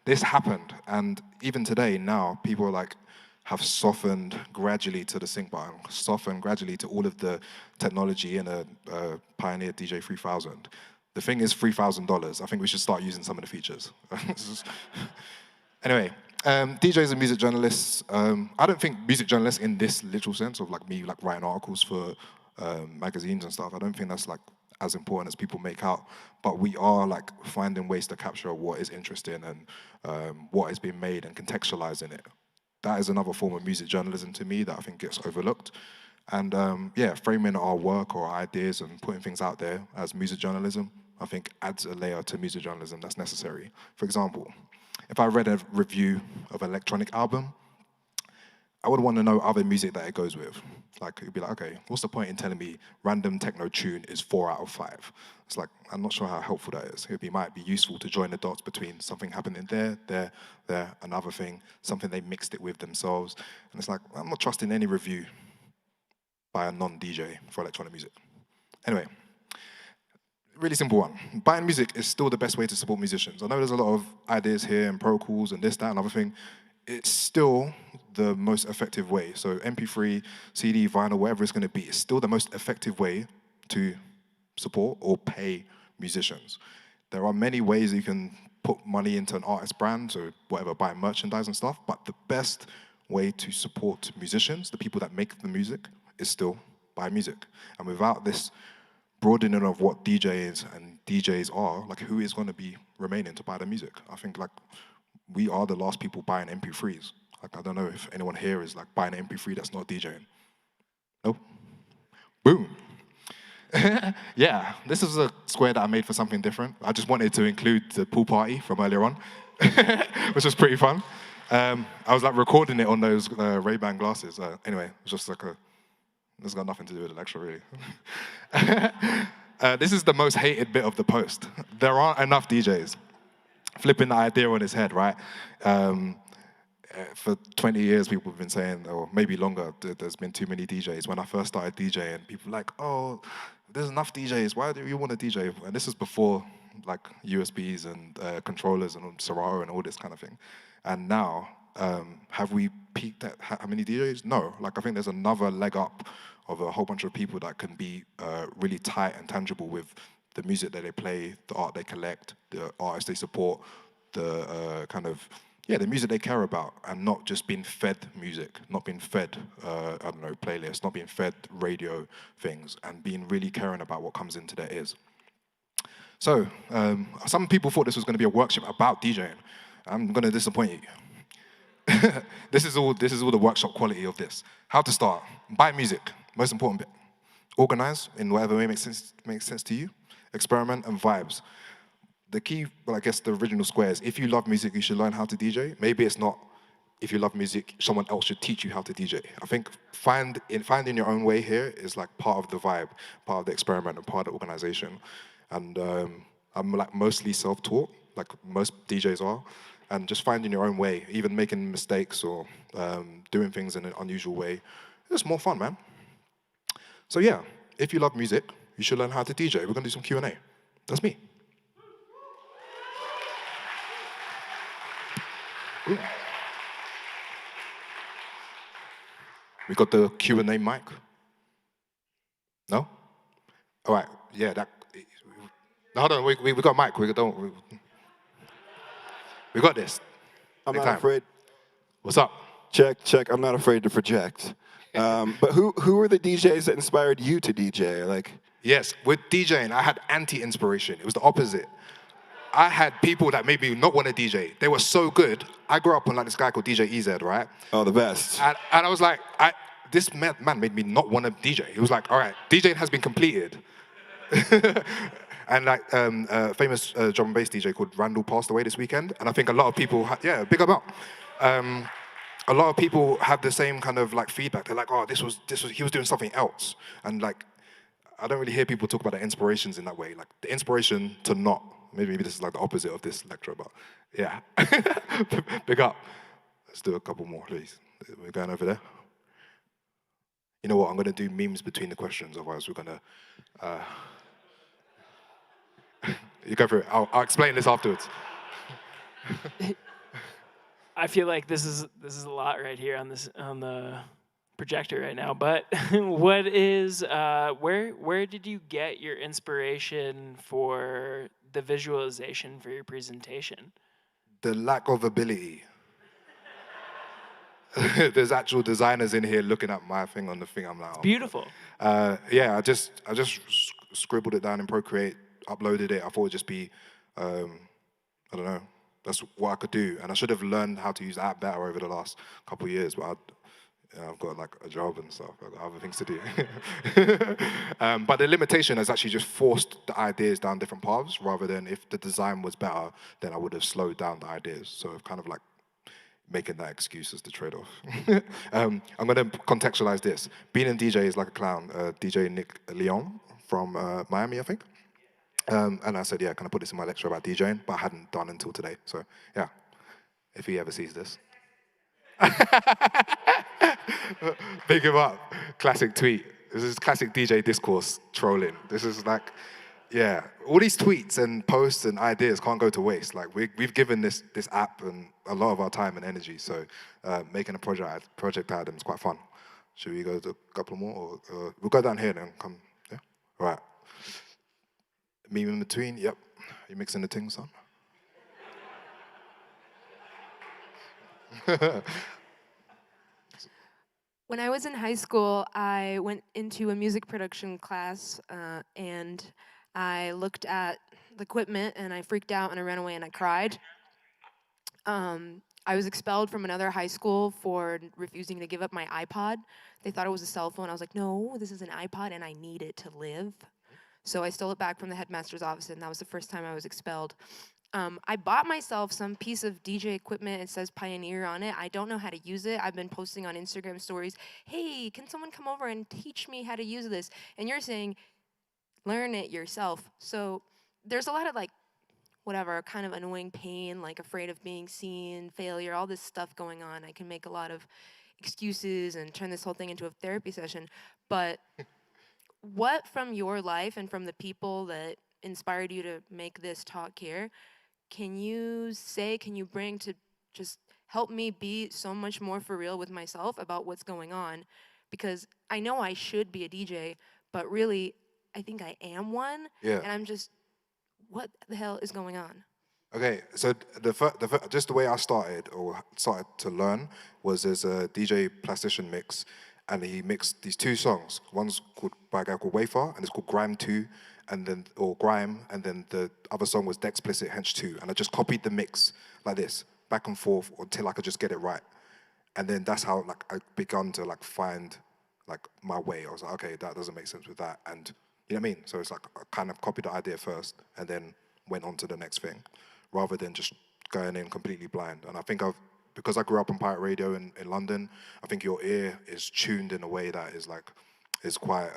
Speaker 5: this happened, and even today, now, people are like, have softened gradually to the sync button, softened gradually to all of the technology in a Pioneer DJ 3000. The thing is $3,000. I think we should start using some of the features. Anyway, DJs and music journalists, I don't think music journalists in this literal sense of like me like writing articles for magazines and stuff, I don't think that's like as important as people make out, but we are like finding ways to capture what is interesting and what is being made and contextualizing it. That is another form of music journalism to me that I think gets overlooked. And yeah, framing our work or our ideas and putting things out there as music journalism, I think adds a layer to music journalism that's necessary. For example, if I read a review of an electronic album, I would want to know other music that it goes with. Like, it'd be like, okay, what's the point in telling me random techno tune is 4 out of 5? It's like, I'm not sure how helpful that is. It might be useful to join the dots between something happening there, another thing, something they mixed it with themselves. And it's like, I'm not trusting any review by a non-DJ for electronic music. Anyway, really simple one. Buying music is still the best way to support musicians. I know there's a lot of ideas here and Pro Tools and this, that, and other thing. It's still the most effective way. So MP3, CD, vinyl, whatever it's going to be, it's still the most effective way to support or pay musicians. There are many ways you can put money into an artist brand, so whatever, buy merchandise and stuff, but the best way to support musicians, the people that make the music, is still buy music. And without this broadening of what DJs and DJs are, like who is going to be remaining to buy the music? I think like we are the last people buying MP3s. Like I don't know if anyone here is like buying an MP3 that's not DJing. Nope. Boom. Yeah, this is a square that I made for something different. I just wanted to include the pool party from earlier on, which was pretty fun. I was like recording it on those Ray-Ban glasses. Anyway, it's just like it's got nothing to do with the lecture really. This is the most hated bit of the post. There aren't enough DJs. Flipping the idea on his head, right? For 20 years, people have been saying, or maybe longer, there's been too many DJs. When I first started DJing, people were like, oh, there's enough DJs. Why do you want a DJ? And this is before like USBs and controllers and Serato and all this kind of thing. And now, have we peaked at how many DJs? No. Like I think there's another leg up of a whole bunch of people that can be really tight and tangible with the music that they play, the art they collect, the artists they support, the the music they care about, and not just being fed music, not being fed, I don't know, playlists, not being fed radio things, and being really caring about what comes into their ears. So, some people thought this was going to be a workshop about DJing. I'm going to disappoint you. This is all the workshop quality of this. How to start. Buy music, most important bit. Organize in whatever way makes sense to you. Experiment and vibes. The key, well, I guess the original square is if you love music, you should learn how to DJ. Maybe it's not if you love music, someone else should teach you how to DJ. I think finding your own way here is like part of the vibe, part of the experiment, and part of the organization. And I'm like mostly self-taught, like most DJs are, and just finding your own way, even making mistakes or doing things in an unusual way, it's more fun, man. So yeah, if you love music, you should learn how to DJ. We're gonna do some Q&A. That's me. Ooh. We got the Q&A mic? No? All right, yeah, that. No, hold on, we got a mic. We got this.
Speaker 4: I'm not afraid.
Speaker 5: What's up?
Speaker 4: Check. I'm not afraid to project. But who were the DJs that inspired you to DJ? Like,
Speaker 5: yes, with DJing, I had anti-inspiration. It was the opposite. I had people that made me not want to DJ. They were so good. I grew up on like this guy called DJ EZ, right?
Speaker 4: Oh, the best.
Speaker 5: And I was like, this man made me not want to DJ. He was like, all right, DJing has been completed. And like famous drum and bass DJ called Randall passed away this weekend. And I think a lot of people, big him up. A lot of people had the same kind of like feedback. They're like, oh, he was doing something else. And like, I don't really hear people talk about the inspirations in that way. Like the inspiration to not. Maybe this is like the opposite of this lecture, but yeah. Big up. Let's do a couple more, please. We're going over there. You know what? I'm going to do memes between the questions, otherwise we're going to... you go for it. I'll explain this afterwards.
Speaker 18: I feel like this is a lot right here on the projector right now. But what is where did you get your inspiration for the visualization for your presentation?
Speaker 5: The lack of ability. There's actual designers in here looking at my thing on the thing. I'm like, oh,
Speaker 18: Beautiful.
Speaker 5: yeah, I just scribbled it down in Procreate, uploaded it. I thought it'd just be, I don't know, that's what I could do. And I should have learned how to use the app better over the last couple of years, but I've got like a job and stuff. I've got other things to do. But the limitation has actually just forced the ideas down different paths, rather than if the design was better, then I would have slowed down the ideas. So I've kind of like making that excuse as the trade-off. I'm going to contextualize this. Being a DJ is like a clown. DJ Nick Leon from Miami, I think. And I said, yeah, can I put this in my lecture about DJing? But I hadn't done until today. So yeah, if he ever sees this. Big him up. Classic tweet. This is classic DJ discourse trolling. This is like, yeah, all these tweets and posts and ideas can't go to waste. Like we've given this app and a lot of our time and energy. So making a project item is quite fun. Should we go to a couple more? Or we'll go down here then. Come. Yeah. All right. Meme in between. Yep. You mixing the things, son?
Speaker 6: When I was in high school, I went into a music production class and I looked at the equipment and I freaked out and I ran away and I cried. I was expelled from another high school for refusing to give up my iPod. They thought it was a cell phone. I was like, no, this is an iPod and I need it to live. So I stole it back from the headmaster's office and that was the first time I was expelled. I bought myself some piece of DJ equipment. It says Pioneer on it. I don't know how to use it. I've been posting on Instagram stories, hey, can someone come over and teach me how to use this? And you're saying, learn it yourself. So there's a lot of like, whatever, kind of annoying pain, like afraid of being seen, failure, all this stuff going on. I can make a lot of excuses and turn this whole thing into a therapy session. But what from your life and from the people that inspired you to make this talk here, can you bring to just help me be so much more for real with myself about what's going on? Because I know I should be a DJ, but really, I think I am one.
Speaker 5: Yeah.
Speaker 6: And I'm just, what the hell is going on?
Speaker 5: Okay, so just the way I started to learn was there's a DJ Plastician mix, and he mixed these two songs. One's called by a guy called Wafer, and it's called Grime 2, Grime, and then the other song was Dexplicit Hench 2, and I just copied the mix like this, back and forth until I could just get it right. And then that's how like I begun to like find like my way. I was like, okay, that doesn't make sense with that, and you know what I mean? So it's like I kind of copied the idea first, and then went on to the next thing, rather than just going in completely blind. And I think because I grew up on pirate radio in London, I think your ear is tuned in a way that is like, it's quite,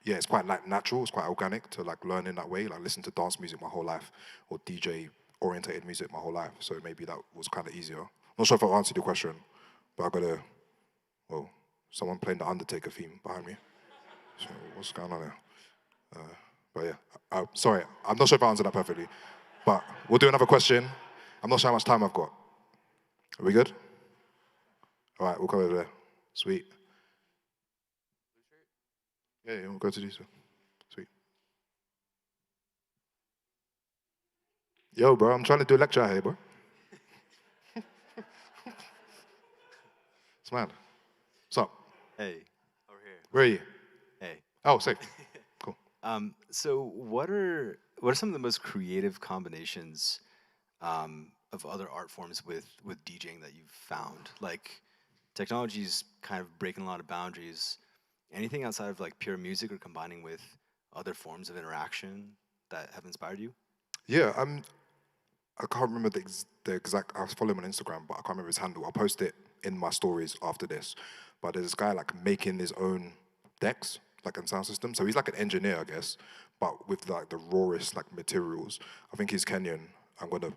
Speaker 5: it's quite like natural, it's quite organic to like learn in that way, like listen to dance music my whole life, or DJ orientated music my whole life. So maybe that was kind of easier. Not sure if I answered your question, but someone playing the Undertaker theme behind me. So what's going on there? But yeah, sorry, I'm not sure if I answered that perfectly, but we'll do another question. I'm not sure how much time I've got. Are we good? All right, we'll go over there. Sweet. Yeah, we'll go to these. Sweet. Yo, bro, I'm trying to do a lecture out here, bro. It's mad. What's up?
Speaker 22: Hey, over here.
Speaker 5: Where are you?
Speaker 22: Hey.
Speaker 5: Oh, safe. Cool.
Speaker 22: So what are some of the most creative combinations of other art forms with DJing that you've found? Like, technology's kind of breaking a lot of boundaries. Anything outside of like pure music or combining with other forms of interaction that have inspired you?
Speaker 5: Yeah, I can't remember the exact. I was following him on Instagram, but I can't remember his handle. I'll post it in my stories after this. But there's this guy like making his own decks, like in sound system. So he's like an engineer, I guess, but with like the rawest like materials. I think he's Kenyan. I'm gonna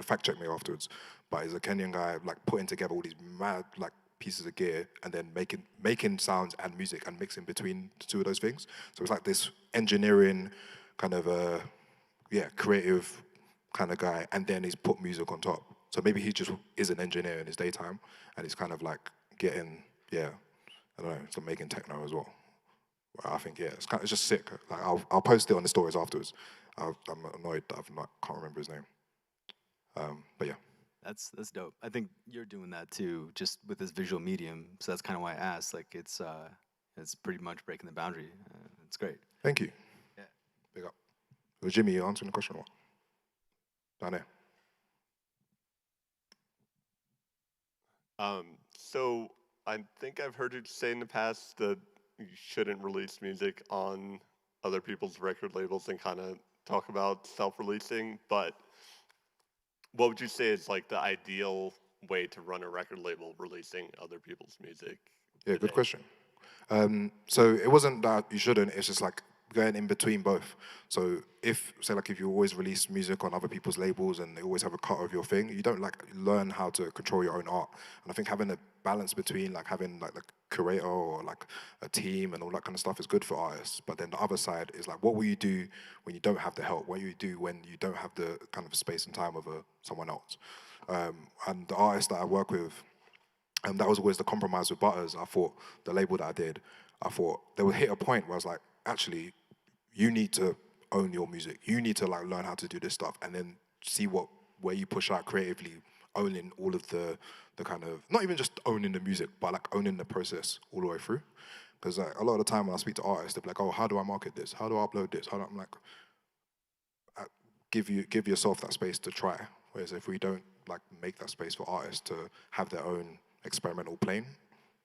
Speaker 5: fact check me afterwards. But he's a Kenyan guy like putting together all these mad like pieces of gear and then making sounds and music and mixing between the two of those things. So it's like this engineering kind of creative kind of guy, and then he's put music on top. So maybe he just is an engineer in his daytime, and he's kind of like getting, yeah, I don't know, so making techno as well. I think, yeah, it's just sick. Like I'll post it on the stories afterwards. I'm annoyed that can't remember his name. But yeah.
Speaker 22: That's dope. I think you're doing that too, just with this visual medium. So that's kind of why I asked. Like it's pretty much breaking the boundary. It's great.
Speaker 5: Thank you.
Speaker 22: Yeah.
Speaker 5: Big up. So Jimmy, you answering the question or what? Down there.
Speaker 8: So I think I've heard you say in the past that you shouldn't release music on other people's record labels and kind of talk about self-releasing, but what would you say is like the ideal way to run a record label releasing other people's music?
Speaker 5: Yeah, good question. So it wasn't that you shouldn't, it's just like going in between both. So if you always release music on other people's labels and they always have a cut of your thing, you don't like learn how to control your own art. And I think having a balance between like having like the curator or like a team and all that kind of stuff is good for artists. But then the other side is like, what will you do when you don't have the help? What will you do when you don't have the kind of space and time of someone else? And the artists that I work with, that was always the compromise with Butters. I thought the label that I did, I thought they would hit a point where I was like, actually, you need to own your music. You need to like learn how to do this stuff, and then see where you push out creatively, owning all of the kind of, not even just owning the music, but like owning the process all the way through. Because like, a lot of the time when I speak to artists, they're like, oh, how do I market this? How do I upload this? I'm like, give yourself that space to try. Whereas if we don't like make that space for artists to have their own experimental plane,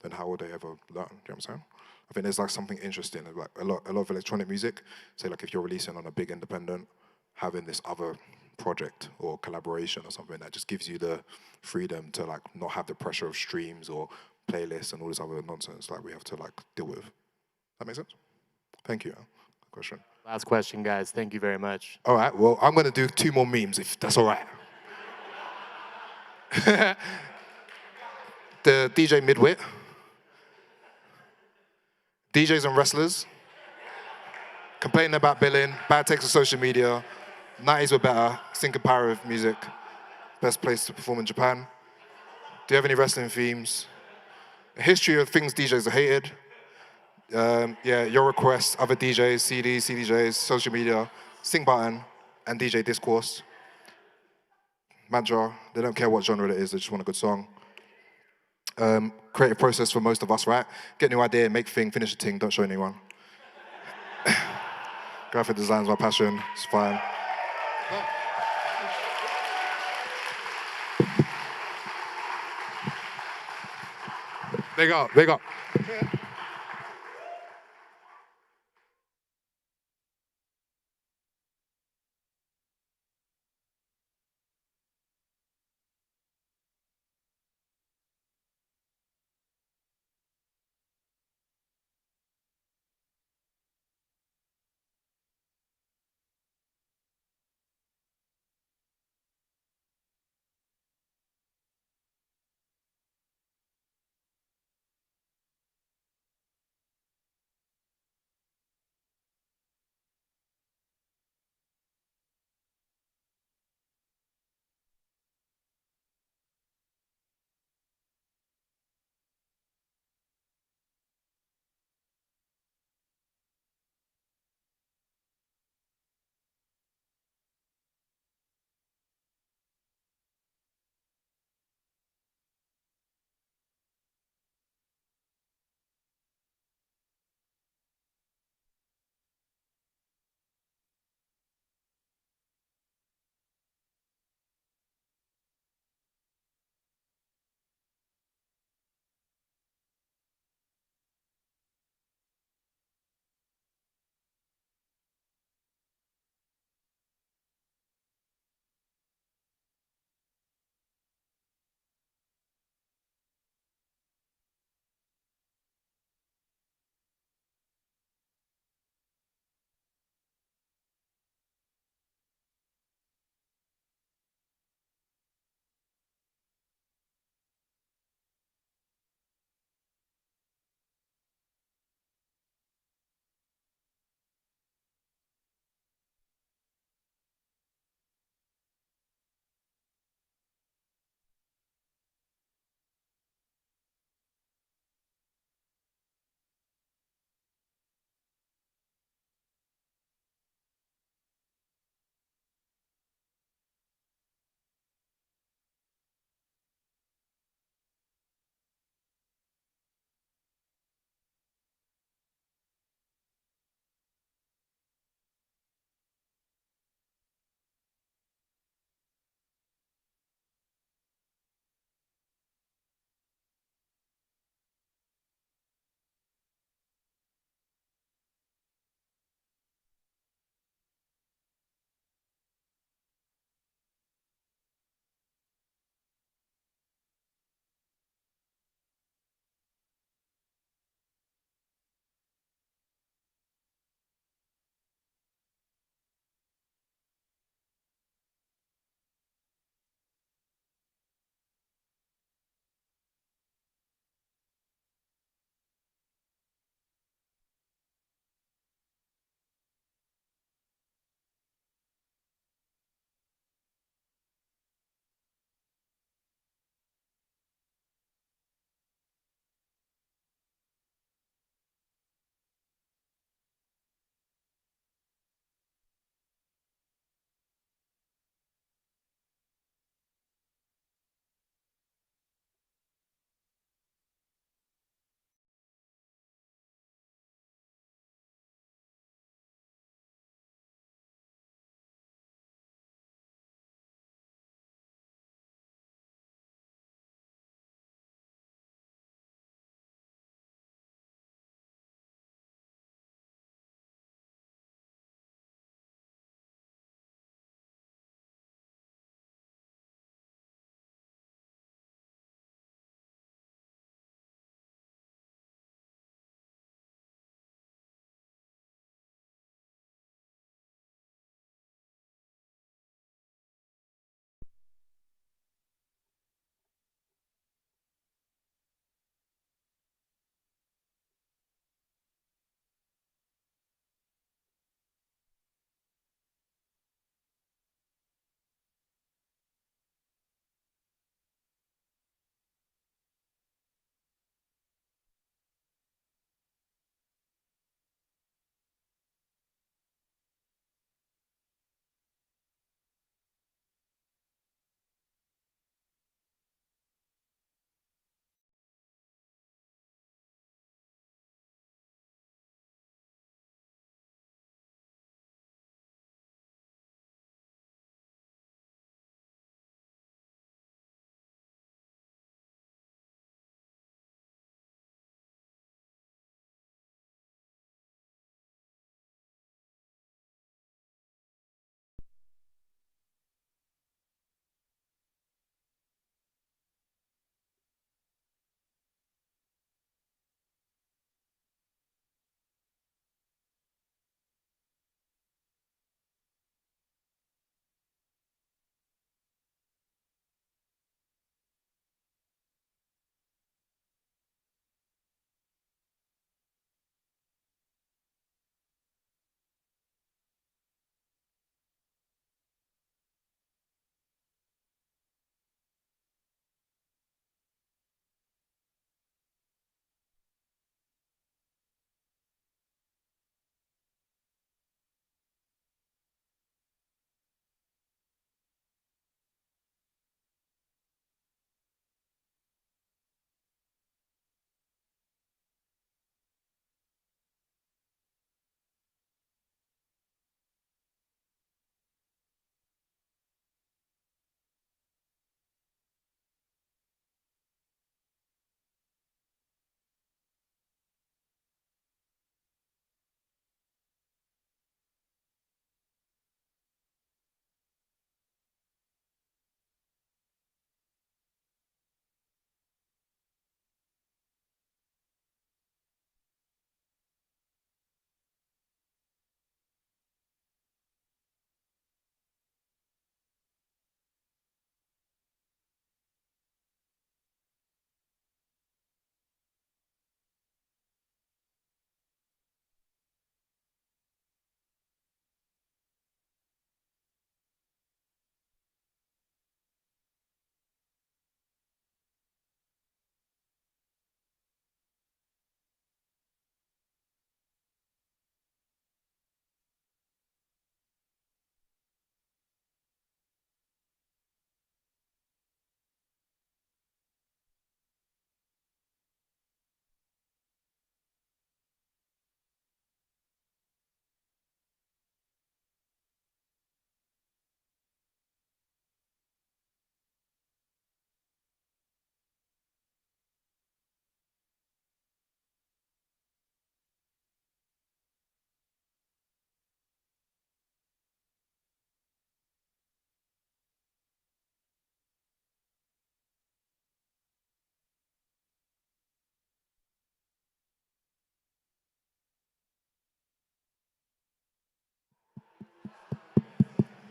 Speaker 5: then how will they ever learn? Do you know what I'm saying? I think there's like something interesting, like a lot of electronic music. Say like if you're releasing on a big independent, having this other project or collaboration or something that just gives you the freedom to like not have the pressure of streams or playlists and all this other nonsense like we have to like deal with. That makes sense? Thank you. Good question.
Speaker 18: Last question, guys. Thank you very much.
Speaker 5: All right, well, I'm gonna do 2 more memes if that's all right. The DJ Midwit. DJs and wrestlers. Complaining about billing, bad takes on social media. 90s were better, sinking power of music. Best place to perform in Japan. Do you have any wrestling themes? A history of things DJs are hated. Yeah, your requests, other DJs, CDs, CDJs, social media, Sing Button, and DJ Discourse. Mantra, they don't care what genre it is, they just want a good song. Creative process for most of us, right? Get a new idea, make thing, finish a thing, don't show anyone. Graphic design's my passion, it's fine. Big up, big up.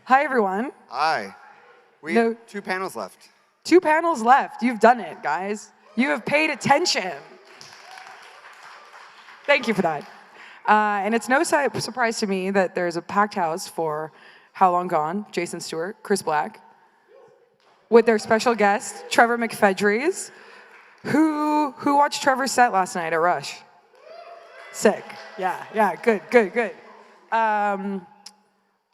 Speaker 3: Hi, everyone.
Speaker 1: Hi. We have 2 panels left.
Speaker 3: 2 panels left. You've done it, guys. You have paid attention. Thank you for that. And it's no surprise to me that there's a packed house for How Long Gone, Jason Stewart, Chris Black, with their special guest, Trevor McFedries, who watched Trevor's set last night at Rush. Sick. Yeah, good.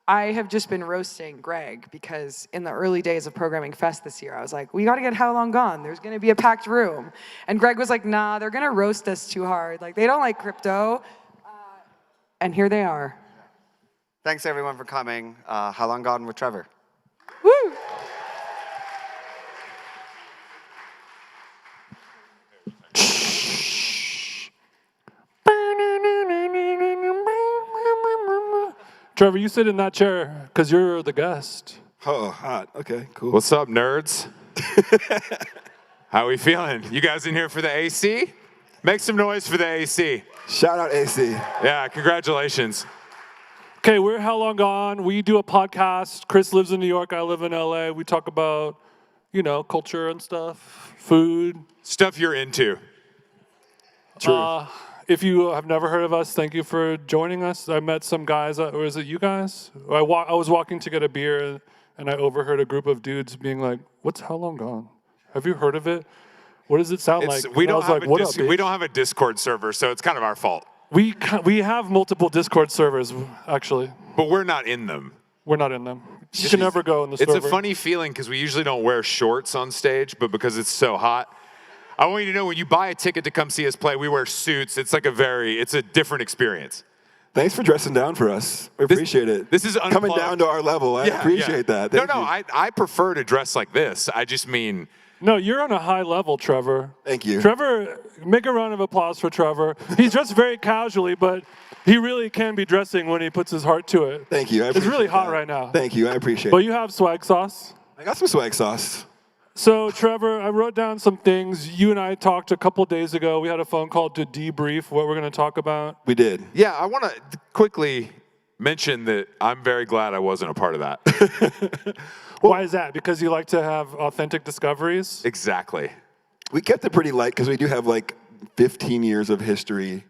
Speaker 3: I have just been roasting Greg because in the early days of programming Fest this year, I was like, we got to get How Long Gone. There's going to be a packed room. And Greg was like, nah, they're going to roast us too hard. Like, they don't like crypto. And here they are.
Speaker 1: Thanks, everyone, for coming. How Long Gone with Trevor.
Speaker 3: Woo!
Speaker 14: Trevor, you sit in that chair because you're the guest.
Speaker 4: Oh, hot. Okay, cool.
Speaker 9: What's up, nerds? How we feeling? You guys in here for the AC? Make some noise for the AC.
Speaker 4: Shout out AC.
Speaker 9: Yeah, congratulations.
Speaker 14: Okay, we're How Long Gone. We do a podcast. Chris lives in New York. I live in LA. We talk about, culture and stuff, food.
Speaker 9: Stuff you're into.
Speaker 14: True. If you have never heard of us, thank you for joining us. I met some guys, or is it you guys? I was walking to get a beer, and I overheard a group of dudes being like, what's How Long Gone? Have you heard of it? What does it sound like?
Speaker 9: We
Speaker 14: And I
Speaker 9: don't,
Speaker 14: was
Speaker 9: have
Speaker 14: like, "What up,
Speaker 9: we
Speaker 14: bitch?"
Speaker 9: don't have a Discord server, so it's kind of our fault.
Speaker 14: We have multiple Discord servers, actually.
Speaker 9: But we're not in them.
Speaker 14: We're not in them. You can never go in the
Speaker 9: It's
Speaker 14: server.
Speaker 9: a funny feeling because we usually don't wear shorts on stage, but because it's so hot, I want you to know when you buy a ticket to come see us play, we wear suits. It's it's a different experience.
Speaker 4: Thanks for dressing down for us. We appreciate it.
Speaker 9: This is
Speaker 4: coming down to our level. I appreciate that. Thank you.
Speaker 9: I prefer to dress like this. I just mean.
Speaker 14: No, you're on a high level, Trevor.
Speaker 4: Thank you.
Speaker 14: Trevor, make a round of applause for Trevor. He's dressed very casually, but he really can be dressing when he puts his heart to it.
Speaker 4: Thank you.
Speaker 14: It's really hot right now.
Speaker 4: Thank you. I appreciate
Speaker 14: But
Speaker 4: it.
Speaker 14: you have swag sauce.
Speaker 4: I got some swag sauce.
Speaker 14: So, Trevor, I wrote down some things. You and I talked a couple days ago. We had a phone call to debrief what we're going to talk about.
Speaker 4: We did.
Speaker 9: Yeah, I want to quickly mention that I'm very glad I wasn't a part of that.
Speaker 14: Why is that? Because you like to have authentic discoveries?
Speaker 9: Exactly.
Speaker 4: We kept it pretty light because we do have like 15 years of history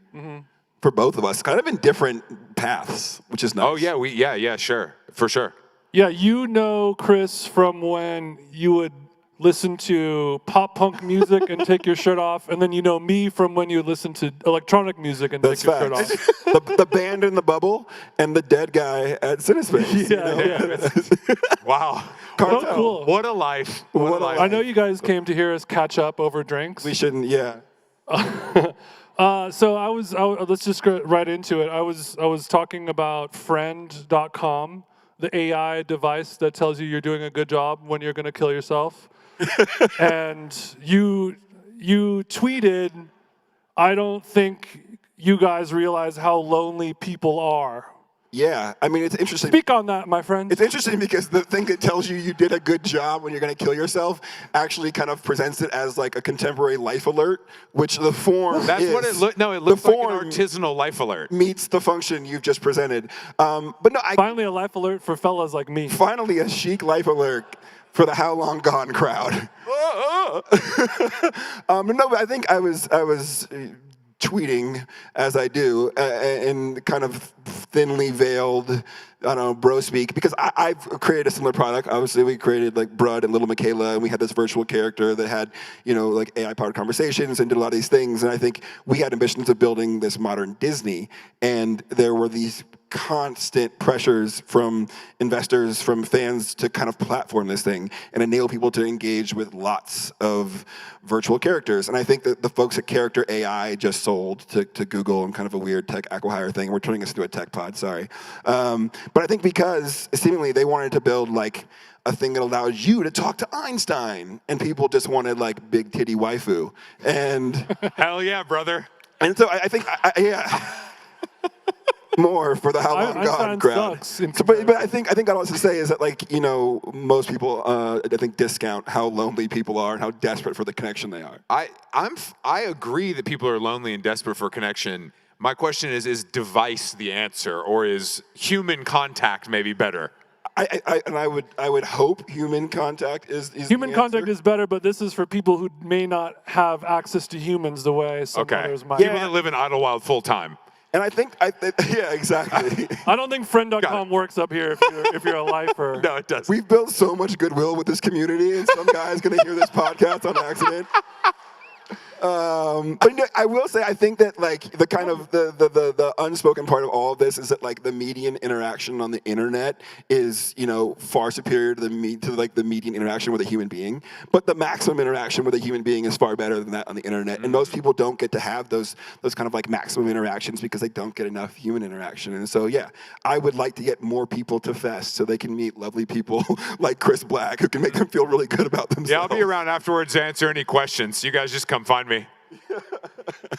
Speaker 4: for both of us, kind of in different paths, which is nice.
Speaker 9: Oh, yeah, sure. For sure.
Speaker 14: Yeah, you know Chris from when you would listen to pop punk music and take your shirt off, and then you know me from when you listen to electronic music and take your shirt off.
Speaker 4: the band in the bubble and the dead guy at Cinespace.
Speaker 14: Yeah.
Speaker 9: Wow.
Speaker 14: So cool.
Speaker 9: What a life. What a life.
Speaker 14: I know you guys came to hear us catch up over drinks.
Speaker 4: We shouldn't, yeah.
Speaker 14: So let's just go right into it. I was talking about friend.com, the AI device that tells you you're doing a good job when you're going to kill yourself. And you tweeted, I don't think you guys realize how lonely people are.
Speaker 4: Yeah, I mean, it's interesting.
Speaker 14: Speak on that, my friend.
Speaker 4: It's interesting because the thing that tells you did a good job when you're going to kill yourself actually kind of presents it as like a contemporary life alert, which the form
Speaker 9: That's
Speaker 4: is.
Speaker 9: what it looked. No, it looks like an artisanal life alert.
Speaker 4: Meets the function you've just presented. But no,
Speaker 14: Finally, a life alert for fellas like me.
Speaker 4: Finally, a chic life alert for the How Long Gone crowd. No, but I think I was tweeting, as I do, in kind of thinly veiled, I don't know, bro speak, because I've created a similar product. Obviously, we created like Brud and Little Michaela, and we had this virtual character that had, like AI-powered conversations and did a lot of these things. And I think we had ambitions of building this modern Disney, and there were these constant pressures from investors, from fans to kind of platform this thing and enable people to engage with lots of virtual characters. And I think that the folks at Character AI just sold to Google and kind of a weird tech acqui-hire thing. We're turning this into a tech pod, sorry. But I think because seemingly they wanted to build like a thing that allows you to talk to Einstein, and people just wanted like big titty waifu. And
Speaker 9: hell yeah, brother.
Speaker 4: And so I think, yeah. More for the How Long Gone crowd. So, but I think I'd also say is that most people I think discount how lonely people are and how desperate for the connection they are.
Speaker 9: I agree that people are lonely and desperate for connection. My question is device the answer, or is human contact maybe better?
Speaker 4: I would hope human contact is
Speaker 7: Human contact is better, but this is for people who may not have access to humans the way some others might.
Speaker 9: People that live in Idyllwild full time.
Speaker 4: And I think yeah, exactly.
Speaker 7: I don't think friend.com works up here if you're a lifer.
Speaker 9: No, it doesn't.
Speaker 4: We've built so much goodwill with this community, and some guy's gonna hear this podcast on accident. But I will say, I think that like the kind of the unspoken part of all of this is that like the median interaction on the internet is far superior to the median interaction with a human being. But the maximum interaction with a human being is far better than that on the internet. And most people don't get to have those kind of like maximum interactions because they don't get enough human interaction. And so yeah, I would like to get more people to Fest so they can meet lovely people like Chris Black who can make them feel really good about themselves.
Speaker 9: Yeah, I'll be around afterwards to answer any questions. You guys just come find me.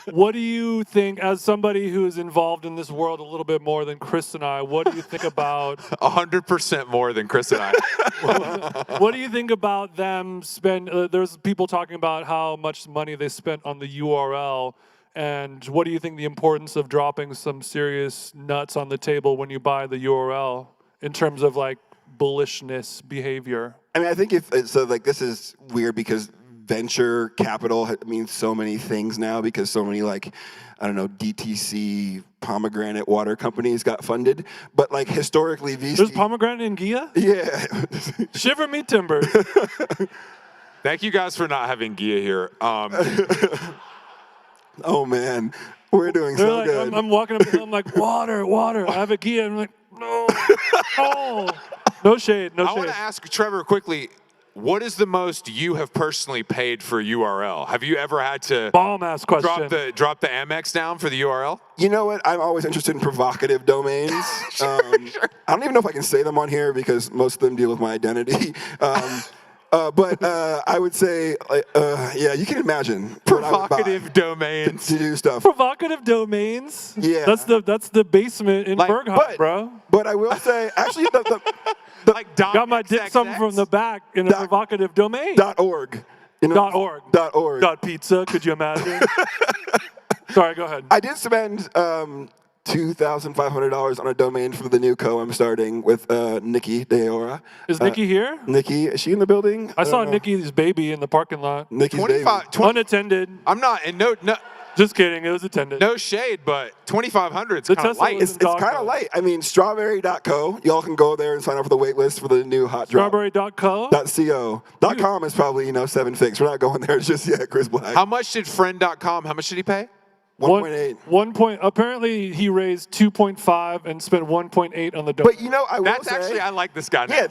Speaker 7: What do you think, as somebody who is involved in this world a little bit more than Chris and I, what do you think about...
Speaker 9: 100% more than Chris and I.
Speaker 7: What do you think about them there's people talking about how much money they spent on the URL, and what do you think the importance of dropping some serious nuts on the table when you buy the URL in terms of like bullishness behavior?
Speaker 4: I mean, I think this is weird because venture capital means so many things now because so many DTC pomegranate water companies got funded. But like historically, VC...
Speaker 7: There's pomegranate in Gia?
Speaker 4: Yeah.
Speaker 7: Shiver me timbers.
Speaker 9: Thank you guys for not having Gia here.
Speaker 4: Oh man, we're doing
Speaker 7: They're
Speaker 4: so
Speaker 7: like,
Speaker 4: good.
Speaker 7: I'm walking up to them like, water. I have a Gia. I'm like, no. No shade, no shade.
Speaker 9: I want to ask Trevor quickly, what is the most you have personally paid for URL? Have you ever had to
Speaker 7: bomb-ass question.
Speaker 9: Drop the Amex down for the URL?
Speaker 4: You know what? I'm always interested in provocative domains.
Speaker 9: Sure.
Speaker 4: I don't even know if I can say them on here because most of them deal with my identity. But I would say, yeah, you can imagine
Speaker 9: provocative domains
Speaker 4: to do stuff.
Speaker 7: Provocative domains.
Speaker 4: Yeah,
Speaker 7: that's the basement in Berghain, bro.
Speaker 4: But I will say, actually,
Speaker 7: got my dick something from the back in a provocative domain.
Speaker 4: .org.
Speaker 7: .org.
Speaker 4: .org.
Speaker 7: .pizza. Could you imagine? Sorry, go ahead.
Speaker 4: I did spend $2,500 on a domain for the new co I'm starting with Nikki Deora.
Speaker 7: Is Nikki here?
Speaker 4: Nikki, is she in the building?
Speaker 7: I saw Nikki's baby in the parking lot.
Speaker 4: Nikki's baby.
Speaker 7: Unattended.
Speaker 9: I'm not, and no.
Speaker 7: Just kidding, it was attended.
Speaker 9: No shade, but 2,500 is kind of light.
Speaker 4: It's kind of light. I mean, strawberry.co. Y'all can go there and sign up for the wait list for the new hot drop.
Speaker 7: Strawberry.co?
Speaker 4: .co. .com is probably, 7 fix. We're not going there just yet, Chris Black.
Speaker 9: How much did friend.com, how much did he pay?
Speaker 4: 1.8.
Speaker 7: Apparently he raised 2.5 and spent 1.8 on the domain.
Speaker 4: But I will say,
Speaker 9: actually, I like this guy now.
Speaker 4: Yeah,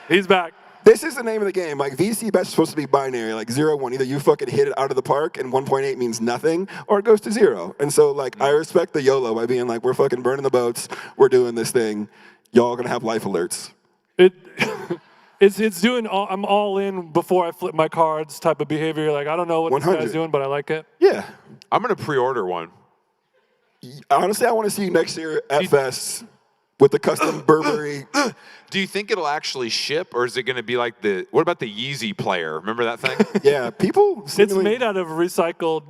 Speaker 7: he's back.
Speaker 4: This is the name of the game. Like VC bets are supposed to be binary, like 0, 1. Either you fucking hit it out of the park and 1.8 means nothing, or it goes to 0. And so like I respect the YOLO by being like, we're fucking burning the boats, we're doing this thing. Y'all gonna have life alerts.
Speaker 7: It's doing I'm all in before I flip my cards type of behavior. Like I don't know what this guy's doing, but I like it.
Speaker 4: Yeah.
Speaker 9: I'm gonna pre-order one.
Speaker 4: Honestly, I want to see you next year at Fest with the custom Burberry.
Speaker 9: Do you think it'll actually ship, or is it going to be like what about the Yeezy player? Remember that thing?
Speaker 4: Yeah, people.
Speaker 7: It's made out of recycled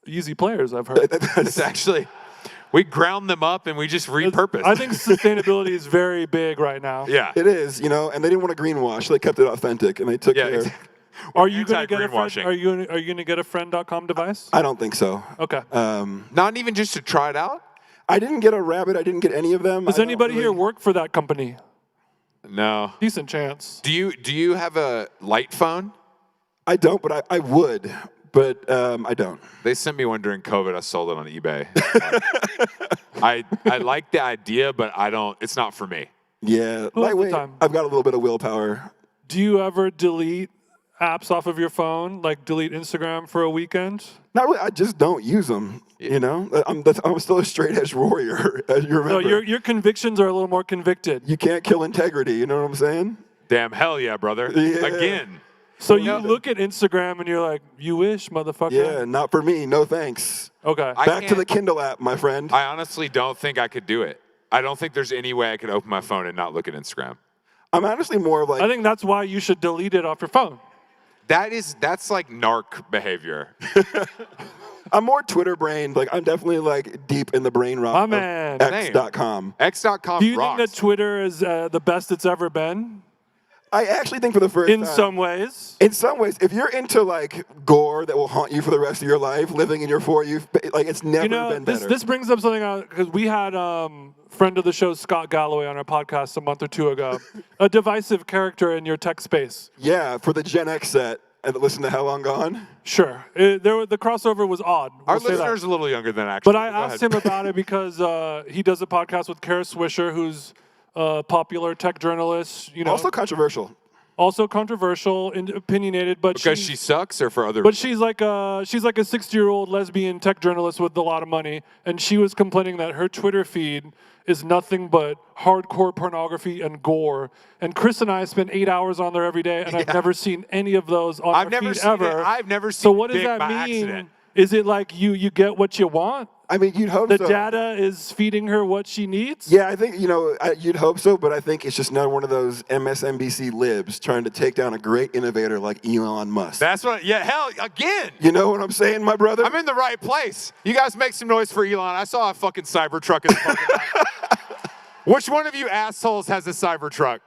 Speaker 7: Yeezy players, I've heard.
Speaker 9: It's actually, we ground them up and we just repurpose.
Speaker 7: I think sustainability is very big right now.
Speaker 9: Yeah.
Speaker 4: It is, and they didn't want to greenwash. They kept it authentic, and they took care.
Speaker 9: Exactly.
Speaker 7: Are you going to get a friend? Are you going to get a friend.com device?
Speaker 4: I don't think so.
Speaker 7: Okay.
Speaker 9: Not even just to try it out?
Speaker 4: I didn't get a Rabbit. I didn't get any of them.
Speaker 7: Does anybody here work for that company?
Speaker 9: No.
Speaker 7: Decent chance.
Speaker 9: Do you have a light phone?
Speaker 4: I don't, but I would. But I don't.
Speaker 9: They sent me one during COVID. I sold it on eBay. I like the idea, but I don't. It's not for me.
Speaker 4: Yeah, lightweight. I've got a little bit of willpower.
Speaker 7: Do you ever delete apps off of your phone, like delete Instagram for a weekend?
Speaker 4: Not really. I just don't use them. I'm still a straight edge warrior, as you remember.
Speaker 7: No, your convictions are a little more convicted.
Speaker 4: You can't kill integrity. You know what I'm saying?
Speaker 9: Damn, hell yeah, brother.
Speaker 4: Yeah.
Speaker 9: Again.
Speaker 7: So you look at Instagram and you're like, you wish, motherfucker.
Speaker 4: Yeah, not for me. No thanks.
Speaker 7: Okay.
Speaker 4: Back to the Kindle app, my friend.
Speaker 9: I honestly don't think I could do it. I don't think there's any way I could open my phone and not look at Instagram.
Speaker 4: I'm honestly more of like.
Speaker 7: I think that's why you should delete it off your phone.
Speaker 9: That's like narc behavior.
Speaker 4: I'm more Twitter brained. Like I'm definitely like deep in the brain rot.
Speaker 7: My
Speaker 4: of
Speaker 7: man.
Speaker 4: X.com.
Speaker 9: X.com
Speaker 7: Do you
Speaker 9: rocks.
Speaker 7: think that Twitter is the best it's ever been?
Speaker 4: I actually think for the first
Speaker 7: In
Speaker 4: time.
Speaker 7: some ways.
Speaker 4: In some ways, if you're into like gore that will haunt you for the rest of your life, living in your For You, like it's never been better.
Speaker 7: This brings up something because we had friend of the show Scott Galloway on our podcast a month or two ago. A divisive character in your tech space.
Speaker 4: Yeah, for the Gen X set and listen to How Long Gone.
Speaker 7: Sure, the crossover was odd.
Speaker 9: Our
Speaker 7: We'll say that.
Speaker 9: listener's a little younger than actually.
Speaker 7: But I asked him about it because he does a podcast with Kara Swisher, who's a popular tech journalist.
Speaker 4: Also controversial.
Speaker 7: Also controversial and opinionated, but
Speaker 9: because she sucks, or for other.
Speaker 7: But she's like a 60-year-old lesbian tech journalist with a lot of money, and she was complaining that her Twitter feed is nothing but hardcore pornography and gore. And Chris and I spend 8 hours on there every day, and I've never seen any of those on our feed ever.
Speaker 9: I've never seen.
Speaker 7: So what does
Speaker 9: dick
Speaker 7: that
Speaker 9: by
Speaker 7: mean?
Speaker 9: accident.
Speaker 7: Is it like you get what you want?
Speaker 4: I mean, you'd hope
Speaker 7: the
Speaker 4: so.
Speaker 7: data is feeding her what she needs?
Speaker 4: Yeah, I think, you'd hope so, but I think it's just another one of those MSNBC libs trying to take down a great innovator like Elon Musk.
Speaker 9: That's what, hell, again.
Speaker 4: You know what I'm saying, my brother?
Speaker 9: I'm in the right place. You guys make some noise for Elon. I saw a fucking Cybertruck in the parking lot. Which one of you assholes has a Cybertruck?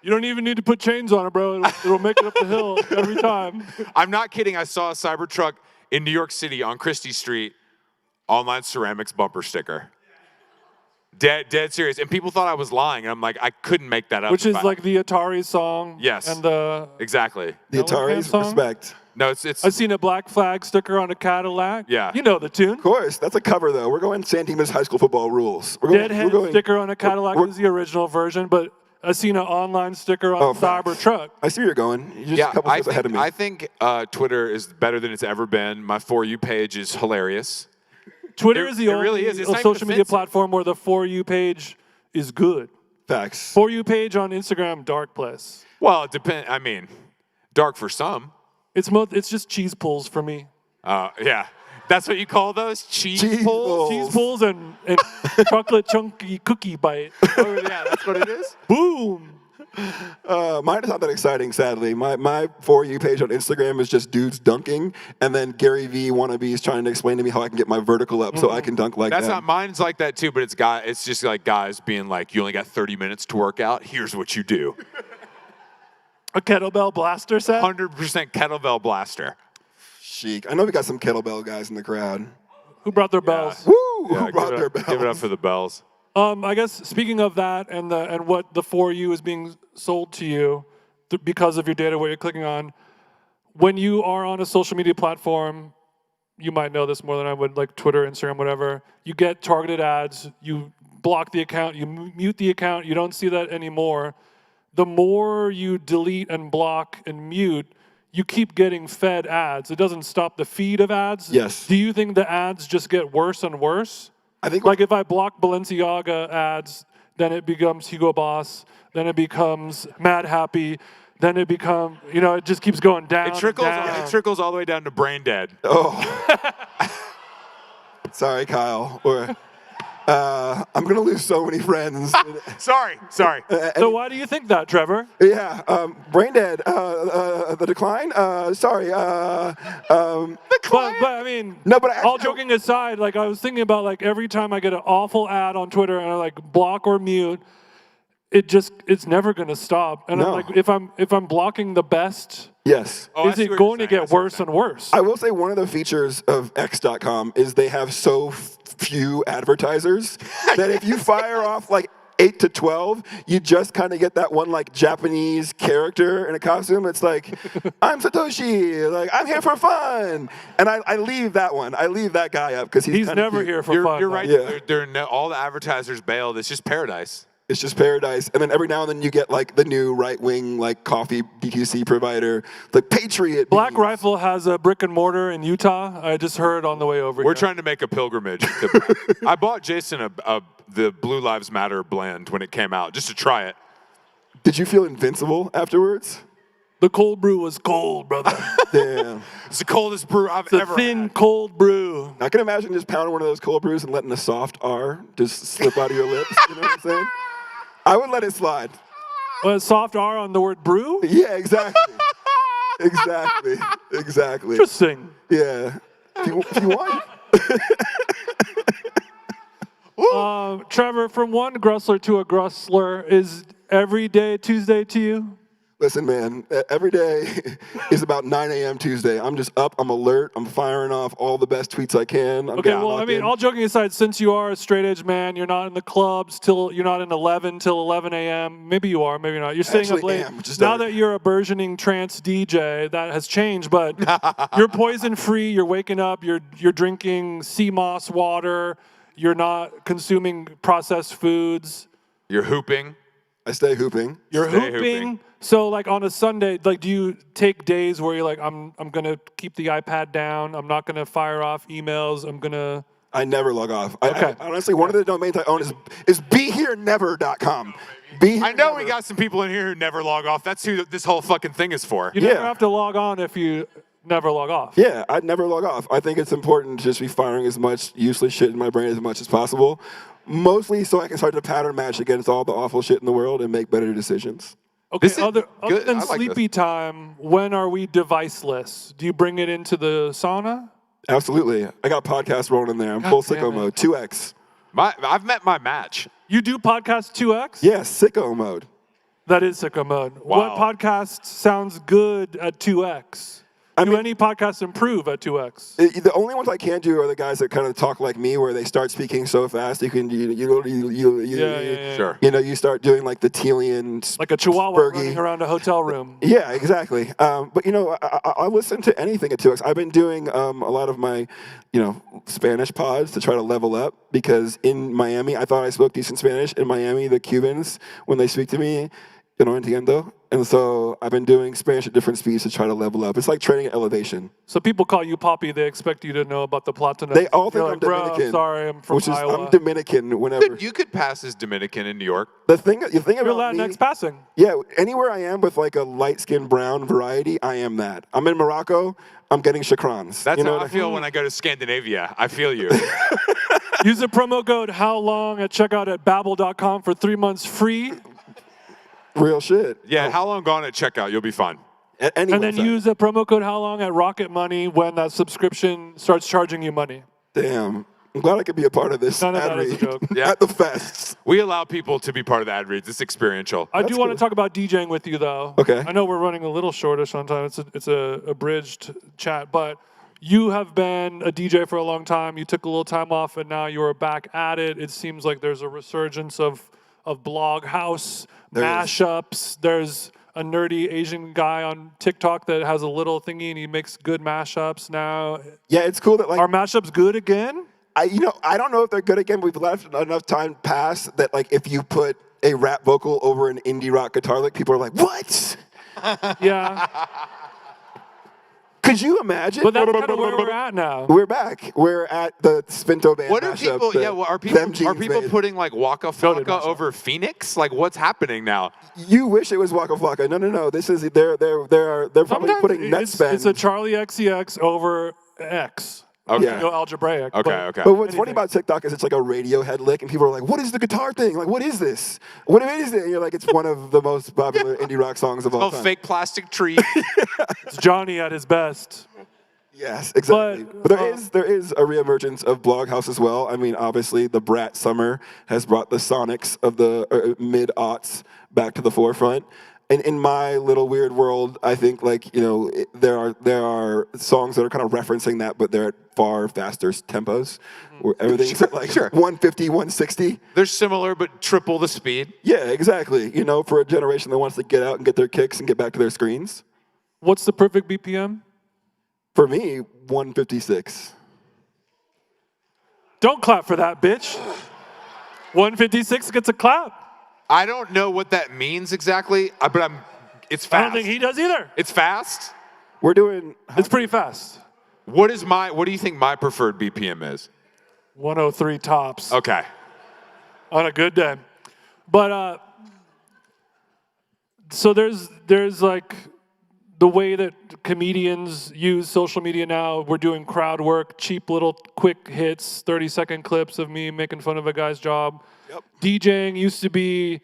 Speaker 7: You don't even need to put chains on it, bro. It'll make it up the hill every time.
Speaker 9: I'm not kidding. I saw a Cybertruck in New York City on Christie Street. Online ceramics bumper sticker. Dead serious. And people thought I was lying. And I'm like, I couldn't make that up.
Speaker 7: Which is like the Atari song.
Speaker 9: Yes.
Speaker 7: And the
Speaker 9: exactly.
Speaker 4: The Atari's respect.
Speaker 9: No, it's.
Speaker 7: I've seen a Black Flag sticker on a Cadillac.
Speaker 9: Yeah.
Speaker 7: You know the tune.
Speaker 4: Of course. That's a cover, though. We're going San Dimas High School football rules.
Speaker 7: Deadhead sticker on a Cadillac is the original version, but I've seen an online sticker on a Cybertruck.
Speaker 4: I see where you're going. You're just a couple steps ahead of me.
Speaker 9: I think Twitter is better than it's ever been. My For You page is hilarious.
Speaker 7: Twitter is the
Speaker 9: it
Speaker 7: only
Speaker 9: really is. It's not
Speaker 7: social media
Speaker 9: offensive.
Speaker 7: platform where the For You page is good.
Speaker 4: Facts.
Speaker 7: For You page on Instagram, dark place.
Speaker 9: Well, it depends. I mean, dark for some.
Speaker 7: It's just cheese pulls for me.
Speaker 9: Yeah. That's what you call those? Cheese pulls?
Speaker 7: Cheese pulls and chocolate chunky cookie bite.
Speaker 9: Oh, yeah, that's what it is?
Speaker 7: Boom.
Speaker 4: Mine is not that exciting, sadly. My For You page on Instagram is just dudes dunking, and then Gary V wannabes trying to explain to me how I can get my vertical up so I can dunk like
Speaker 9: That's
Speaker 4: them.
Speaker 9: not mine's like that too, but it's just like guys being like, you only got 30 minutes to work out. Here's what you do.
Speaker 7: A kettlebell blaster set?
Speaker 9: 100% kettlebell blaster.
Speaker 4: Chic. I know we got some kettlebell guys in the crowd.
Speaker 7: Who brought their bells?
Speaker 4: Woo!
Speaker 9: Yeah,
Speaker 4: Who brought their bells?
Speaker 9: Give it up for the bells.
Speaker 7: I guess speaking of that and what the For You is being sold to you because of your data, what you're clicking on, when you are on a social media platform, you might know this more than I would, like Twitter, Instagram, whatever, you get targeted ads, you block the account, you mute the account, you don't see that anymore. The more you delete and block and mute, you keep getting fed ads. It doesn't stop the feed of ads.
Speaker 4: Yes.
Speaker 7: Do you think the ads just get worse and worse?
Speaker 4: I think
Speaker 7: like if I block Balenciaga ads, then it becomes Hugo Boss, then it becomes Mad Happy, then it becomes, it just keeps going down.
Speaker 9: It trickles all the way down to brain dead.
Speaker 4: Oh. Sorry, Kyle. I'm going to lose so many friends.
Speaker 9: Sorry.
Speaker 7: So why do you think that, Trevor?
Speaker 4: Yeah, brain dead. The decline? Sorry.
Speaker 7: But I mean,
Speaker 4: no, but
Speaker 7: all joking aside, like I was thinking about like every time I get an awful ad on Twitter and I like block or mute, it's never going to stop. And I'm like, if I'm blocking the best,
Speaker 4: yes,
Speaker 7: is it going to get worse and worse?
Speaker 4: I will say one of the features of X.com is they have so few advertisers that if you fire off like 8 to 12, you just kind of get that one like Japanese character in a costume. It's like, I'm Satoshi, like I'm here for fun, and I leave that one. I leave that guy up because he's
Speaker 7: never
Speaker 4: cute.
Speaker 7: here for fun.
Speaker 9: You're right.
Speaker 4: Yeah.
Speaker 9: All the advertisers bailed. It's just paradise.
Speaker 4: It's just paradise. And then every now and then you get like the new right-wing like coffee DQC provider, the Patriot.
Speaker 7: Black Rifle has a brick and mortar in Utah. I just heard on the way over
Speaker 9: We're
Speaker 7: here.
Speaker 9: trying to make a pilgrimage. I bought Jason the Blue Lives Matter blend when it came out, just to try it.
Speaker 4: Did you feel invincible afterwards?
Speaker 7: The cold brew was cold, brother.
Speaker 4: Damn.
Speaker 9: It's the coldest brew I've
Speaker 7: It's a
Speaker 9: ever
Speaker 7: thin,
Speaker 9: had.
Speaker 7: cold brew.
Speaker 4: I can imagine just pounding one of those cold brews and letting a soft R just slip out of your lips. You know what I'm saying? I would let it slide.
Speaker 7: A soft R on the word brew?
Speaker 4: Yeah, exactly. Exactly.
Speaker 7: Interesting.
Speaker 4: Yeah. if you want.
Speaker 7: Trevor, from one Grussler to a Grussler, is every day Tuesday to you?
Speaker 4: Listen, man, every day is about 9 a.m. Tuesday. I'm just up, I'm alert, I'm firing off all the best tweets I can.
Speaker 7: Okay, well, I mean, all joking aside, since you are a straight edge man, you're not in the clubs till you're not in 11 till 11 a.m. Maybe you are, maybe not. You're staying up late. Now that you're a burgeoning trance DJ, that has changed, but you're poison free. You're waking up. You're drinking sea moss water. You're not consuming processed foods.
Speaker 9: You're hooping.
Speaker 4: I stay hooping.
Speaker 7: You're hooping. So like on a Sunday, like do you take days where you're like, I'm gonna keep the iPad down, I'm not gonna fire off emails,
Speaker 4: I never log off.
Speaker 7: Okay.
Speaker 4: I honestly, one of the domains I own is BeHereNever.com.
Speaker 9: I know we got some people in here who never log off. That's who this whole fucking thing is for.
Speaker 7: You never have to log on if you never log off.
Speaker 4: Yeah, I'd never log off. I think it's important to just be firing as much useless shit in my brain as much as possible. Mostly so I can start to pattern match against all the awful shit in the world and make better decisions.
Speaker 7: Okay, other than sleepy time, when are we deviceless? Do you bring it into the sauna?
Speaker 4: Absolutely. I got podcasts rolling in there. I'm full sicko mode, 2x.
Speaker 9: I've met my match.
Speaker 7: You do podcast 2x?
Speaker 4: Yeah, sicko mode.
Speaker 7: That is sicko mode.
Speaker 9: Wow.
Speaker 7: What podcast sounds good at 2x? Do any podcasts improve at 2x?
Speaker 4: The only ones I can't do are the guys that kind of talk like me, where they start speaking so fast you start doing like the Telian,
Speaker 7: like a chihuahua running around a hotel room.
Speaker 4: Yeah, exactly. But I listen to anything at 2x. I've been doing a lot of my, Spanish pods to try to level up, because in Miami I thought I spoke decent Spanish. In Miami, the Cubans, when they speak to me, yo no entiendo. And so I've been doing Spanish at different speeds to try to level up. It's like training at elevation.
Speaker 7: So people call you Poppy, they expect you to know about the Platinum.
Speaker 4: They all think
Speaker 7: You're
Speaker 4: I'm
Speaker 7: like,
Speaker 4: Dominican.
Speaker 7: Bro, I'm sorry, I'm from Iowa.
Speaker 4: I'm Dominican whenever.
Speaker 9: You could pass as Dominican in New York.
Speaker 4: The thing about
Speaker 7: Latinx
Speaker 4: me,
Speaker 7: passing.
Speaker 4: Yeah, anywhere I am with like a light-skinned brown variety, I am that. I'm in Morocco, I'm getting chakrans.
Speaker 9: That's how I feel when I go to Scandinavia. I feel you.
Speaker 7: Use the promo code HowLong at checkout at Babbel.com for 3 months free.
Speaker 4: Real shit.
Speaker 9: Yeah, how long gone at checkout? You'll be fine.
Speaker 7: And then use the promo code HowLong at Rocket Money when that subscription starts charging you money.
Speaker 4: Damn. I'm glad I could be a part of this
Speaker 7: None of
Speaker 4: ad
Speaker 7: that is a
Speaker 4: read
Speaker 7: joke.
Speaker 4: at the fests.
Speaker 9: We allow people to be part of the ad reads. It's experiential.
Speaker 7: I do want to talk about DJing with you, though.
Speaker 4: Okay.
Speaker 7: I know we're running a little shortish on time. It's a abridged chat, but you have been a DJ for a long time. You took a little time off, and now you're back at it. It seems like there's a resurgence of blog house mashups. There's a nerdy Asian guy on TikTok that has a little thingy, and he makes good mashups now.
Speaker 4: Yeah, it's cool that like
Speaker 7: are mashups good again?
Speaker 4: I don't know if they're good again. We've left enough time pass that like if you put a rap vocal over an indie rock guitar lick, people are like, what?
Speaker 7: Yeah.
Speaker 4: Could you imagine?
Speaker 7: But that's kind of where we're at now.
Speaker 4: We're back. We're at the Spinto Band
Speaker 9: What are
Speaker 4: mashup
Speaker 9: people?
Speaker 4: that
Speaker 9: Yeah, well, are
Speaker 4: them
Speaker 9: people
Speaker 4: jeans made.
Speaker 9: putting like Waka Flocka over Phoenix? Like, what's happening now?
Speaker 4: You wish it was Waka Flocka. No. This is they're probably
Speaker 7: Sometimes
Speaker 4: putting net spend.
Speaker 7: It's a Charlie XCX over X.
Speaker 9: Okay.
Speaker 4: Yeah.
Speaker 7: Algebraic.
Speaker 9: Okay.
Speaker 4: But what's funny about TikTok is it's like a Radiohead lick, and people are like, "What is the guitar thing? Like, what is this? What is it?" And you're like, "It's one of the most popular indie rock songs of all
Speaker 9: Oh,
Speaker 4: time."
Speaker 9: fake plastic tree.
Speaker 7: It's Johnny at his best.
Speaker 4: Yes, exactly. But there is a reemergence of Bloghouse as well. I mean, obviously, the Brat Summer has brought the Sonics of the mid-aughts back to the forefront. And in my little weird world, I think there are songs that are kind of referencing that, but they're at far faster tempos, where everything's at like 150, 160.
Speaker 9: They're similar, but triple the speed.
Speaker 4: Yeah, exactly. For a generation that wants to get out and get their kicks and get back to their screens.
Speaker 7: What's the perfect BPM?
Speaker 4: For me, 156.
Speaker 7: Don't clap for that, bitch. 156 gets a clap.
Speaker 9: I don't know what that means exactly, but it's fast.
Speaker 7: I don't think he does either.
Speaker 9: It's fast?
Speaker 4: We're doing...
Speaker 7: It's pretty fast.
Speaker 9: What do you think my preferred BPM is?
Speaker 7: 103 tops.
Speaker 9: Okay.
Speaker 7: On a good day. But, so there's like the way that comedians use social media now. We're doing crowd work, cheap little quick hits, 30-second clips of me making fun of a guy's job.
Speaker 4: Yep.
Speaker 7: DJing used to be,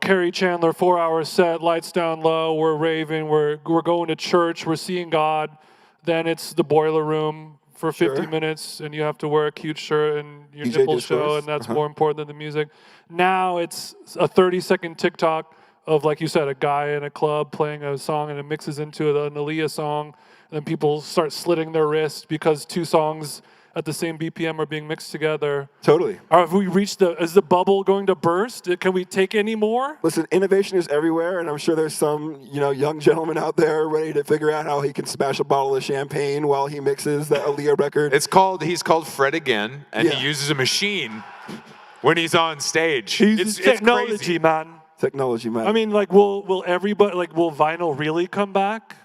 Speaker 7: Kerry Chandler, 4-hour set, lights down low, we're raving, we're going to church, we're seeing God. Then it's the Boiler Room, for 50 minutes and you have to wear a cute shirt and your
Speaker 4: DJ
Speaker 7: nipples show
Speaker 4: discourse?
Speaker 7: and that's more important than the music. Now it's a 30-second TikTok of, like you said, a guy in a club playing a song and it mixes into an Aaliyah song, and then people start slitting their wrist because 2 songs at the same BPM are being mixed together.
Speaker 4: Totally.
Speaker 7: Have we reached is the bubble going to burst? Can we take any more?
Speaker 4: Listen, innovation is everywhere, and I'm sure there's some, young gentleman out there ready to figure out how he can smash a bottle of champagne while he mixes that Aaliyah record.
Speaker 9: He's called Fred again, and he uses a machine when he's on stage.
Speaker 7: It's technology,
Speaker 9: crazy.
Speaker 7: man.
Speaker 4: Technology, man.
Speaker 7: I mean, like, will everybody, will vinyl really come back?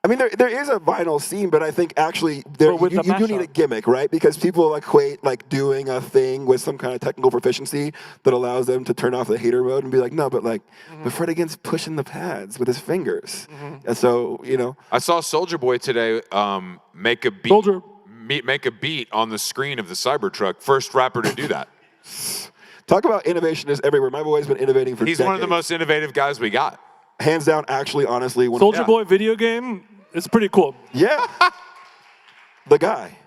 Speaker 4: I mean, there is a vinyl scene, but I think actually you do need a gimmick, right? Because people equate doing a thing with some kind of technical proficiency that allows them to turn off the hater mode and be like, no, but but Fred again's pushing the pads with his fingers. And so,
Speaker 9: I saw Soulja Boy today make a beat. Make a beat on the screen of the Cybertruck. First rapper to do that.
Speaker 4: Talk about innovation is everywhere. My boy's been innovating for
Speaker 9: He's
Speaker 4: decades.
Speaker 9: one of the most innovative guys we got.
Speaker 4: Hands down, actually, honestly.
Speaker 7: Soulja Boy video game, it's pretty cool.
Speaker 4: Yeah. The guy.